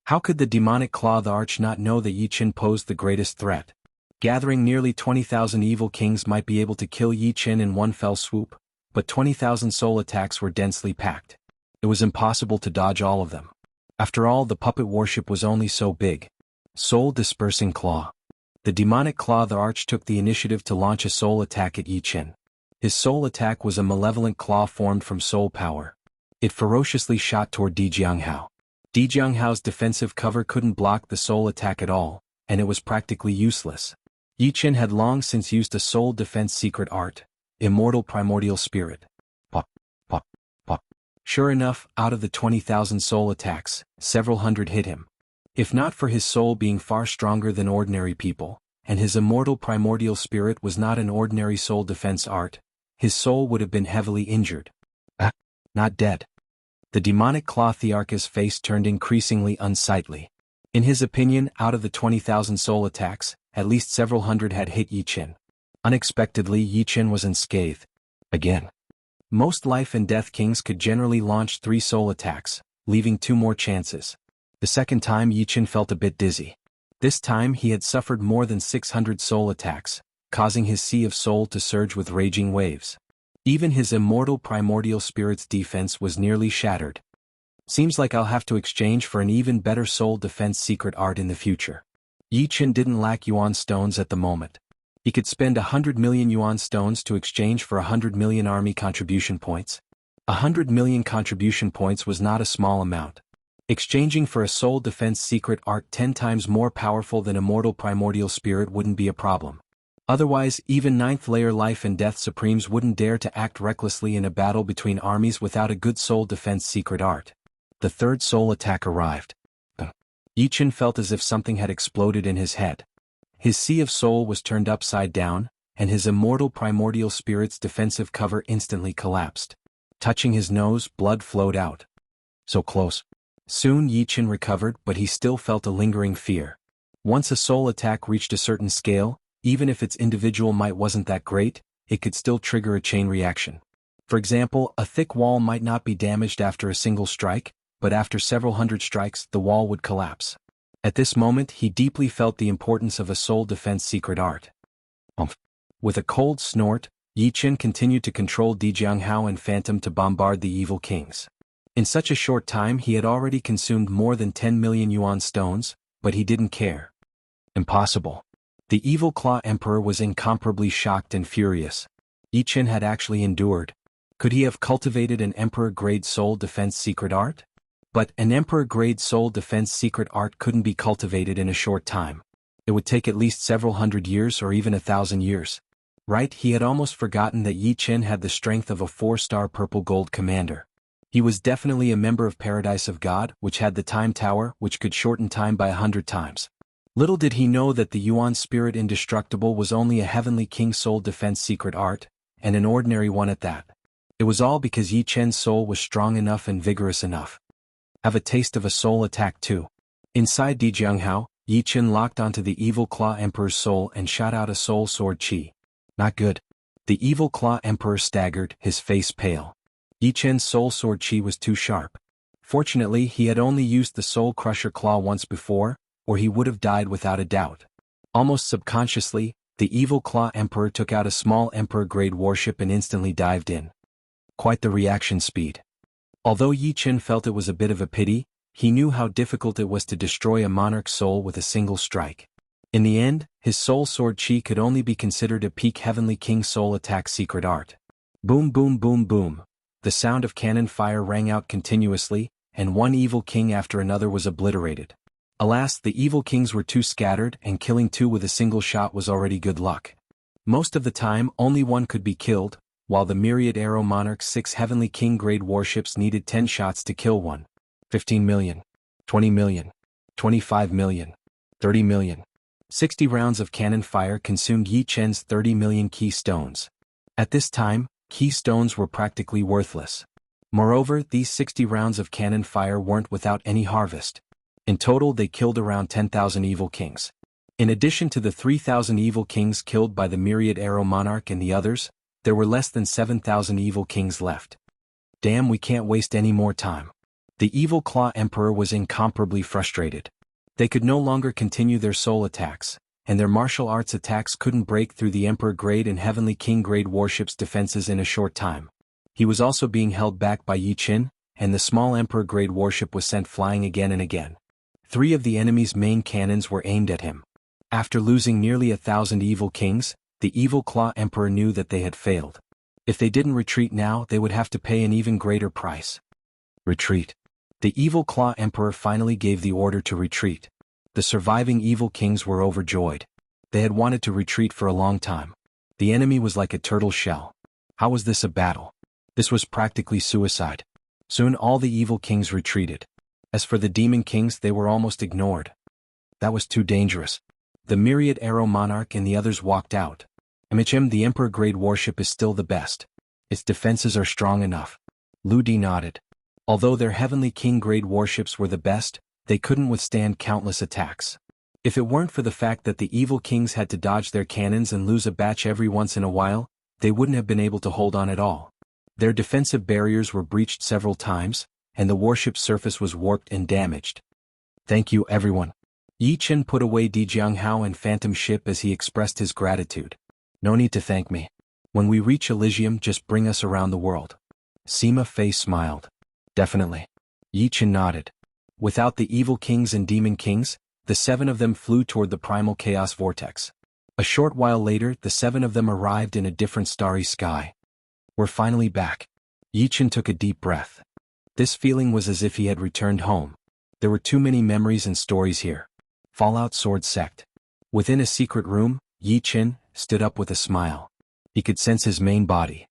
How could the demonic Claw the Arch not know that Yi Chen posed the greatest threat? Gathering nearly 20,000 evil kings might be able to kill Yi Chen in one fell swoop, but 20,000 soul attacks were densely packed. It was impossible to dodge all of them. After all, the puppet warship was only so big. Soul Dispersing Claw. The demonic Claw the Arch took the initiative to launch a soul attack at Yi Chen. His soul attack was a malevolent claw formed from soul power. It ferociously shot toward Dijianghao. Dijianghao's defensive cover couldn't block the soul attack at all, and it was practically useless. Yi Chen had long since used a soul defense secret art, Immortal Primordial Spirit. Pop, pop, pop. Sure enough, out of the 20,000 soul attacks, several hundred hit him. If not for his soul being far stronger than ordinary people, and his Immortal Primordial Spirit was not an ordinary soul defense art, his soul would have been heavily injured. Not dead. The demonic Claw Thearch's face turned increasingly unsightly. In his opinion, out of the 20,000 soul attacks, at least several hundred had hit Yi Chen. Unexpectedly, Yi Chen was unscathed. Again. Most life and death kings could generally launch 3 soul attacks, leaving 2 more chances. The second time Yi Chen felt a bit dizzy. This time he had suffered more than 600 soul attacks, causing his sea of soul to surge with raging waves. Even his Immortal Primordial Spirit's defense was nearly shattered. Seems like I'll have to exchange for an even better soul defense secret art in the future. Yi Chen didn't lack yuan stones at the moment. He could spend 100 million yuan stones to exchange for 100 million army contribution points. 100 million contribution points was not a small amount. Exchanging for a soul defense secret art 10 times more powerful than Immortal Primordial Spirit wouldn't be a problem. Otherwise, even 9th layer life and death supremes wouldn't dare to act recklessly in a battle between armies without a good soul defense secret art. The third soul attack arrived. Yi Chen felt as if something had exploded in his head. His sea of soul was turned upside down, and his Immortal Primordial Spirit's defensive cover instantly collapsed. Touching his nose, blood flowed out. So close. Soon Yi Chen recovered, but he still felt a lingering fear. Once a soul attack reached a certain scale, even if its individual might wasn't that great, it could still trigger a chain reaction. For example, a thick wall might not be damaged after a single strike, but after several hundred strikes, the wall would collapse. At this moment, he deeply felt the importance of a soul defense secret art. With a cold snort, Yi Chen continued to control Dijianghao and Phantom to bombard the evil kings. In such a short time, he had already consumed more than 10 million yuan stones, but he didn't care. Impossible. The evil Claw Emperor was incomparably shocked and furious. Yi Chen had actually endured. Could he have cultivated an Emperor-grade soul defense secret art? But an Emperor-grade soul defense secret art couldn't be cultivated in a short time. It would take at least several hundred years or even 1,000 years. Right, he had almost forgotten that Yi Chen had the strength of a 4-star purple gold commander. He was definitely a member of Paradise of God, which had the Time Tower, which could shorten time by 100 times. Little did he know that the Yuan Spirit Indestructible was only a Heavenly King soul defense secret art, and an ordinary one at that. It was all because Yi Chen's soul was strong enough and vigorous enough. Have a taste of a soul attack too. Inside Dijianghao, Yi Chen locked onto the evil Claw Emperor's soul and shot out a soul sword chi. Not good. The evil Claw Emperor staggered, his face pale. Yi Chen's soul sword chi was too sharp. Fortunately, he had only used the soul crusher claw once before, or he would have died without a doubt. Almost subconsciously, the evil claw emperor took out a small emperor-grade warship and instantly dived in. Quite the reaction speed. Although Yi Chen felt it was a bit of a pity, he knew how difficult it was to destroy a monarch's soul with a single strike. In the end, his soul sword chi could only be considered a peak Heavenly King soul attack secret art. Boom boom boom boom. The sound of cannon fire rang out continuously, and one evil king after another was obliterated. Alas, the evil kings were too scattered, and killing two with a single shot was already good luck. Most of the time, only one could be killed, while the myriad Arrow Monarch's 6 Heavenly King-grade warships needed 10 shots to kill one. 15 million. 20 million. 25 million. 30 million. 60 rounds of cannon fire consumed Yi Chen's 30 million key stones. At this time, key stones were practically worthless. Moreover, these 60 rounds of cannon fire weren't without any harvest. In total, they killed around 10,000 evil kings. In addition to the 3,000 evil kings killed by the myriad Arrow Monarch and the others, there were less than 7,000 evil kings left. Damn, we can't waste any more time. The evil Claw Emperor was incomparably frustrated. They could no longer continue their soul attacks, and their martial arts attacks couldn't break through the Emperor-grade and Heavenly King-grade warships' defenses in a short time. He was also being held back by Yi Chen, and the small Emperor-grade warship was sent flying again and again. 3 of the enemy's main cannons were aimed at him. After losing nearly 1,000 evil kings, the evil Claw Emperor knew that they had failed. If they didn't retreat now, they would have to pay an even greater price. Retreat. The evil Claw Emperor finally gave the order to retreat. The surviving evil kings were overjoyed. They had wanted to retreat for a long time. The enemy was like a turtle shell. How was this a battle? This was practically suicide. Soon all the evil kings retreated. As for the demon kings, they were almost ignored. That was too dangerous. The myriad Arrow Monarch and the others walked out. MHM, the Emperor-grade warship is still the best. Its defenses are strong enough. Lu Di nodded. Although their Heavenly King-grade warships were the best, they couldn't withstand countless attacks. If it weren't for the fact that the evil kings had to dodge their cannons and lose a batch every once in a while, they wouldn't have been able to hold on at all. Their defensive barriers were breached several times, and the warship's surface was warped and damaged. Thank you, everyone. Yi Chen put away Di Jianghao and Phantom Ship as he expressed his gratitude. No need to thank me. When we reach Elysium, just bring us around the world. Sima Fei smiled. Definitely. Yi Chen nodded. Without the evil kings and demon kings, the 7 of them flew toward the primal chaos vortex. A short while later, the 7 of them arrived in a different starry sky. We're finally back. Yi Chen took a deep breath. This feeling was as if he had returned home. There were too many memories and stories here. Fallout Sword Sect. Within a secret room, Yi Chen stood up with a smile. He could sense his main body.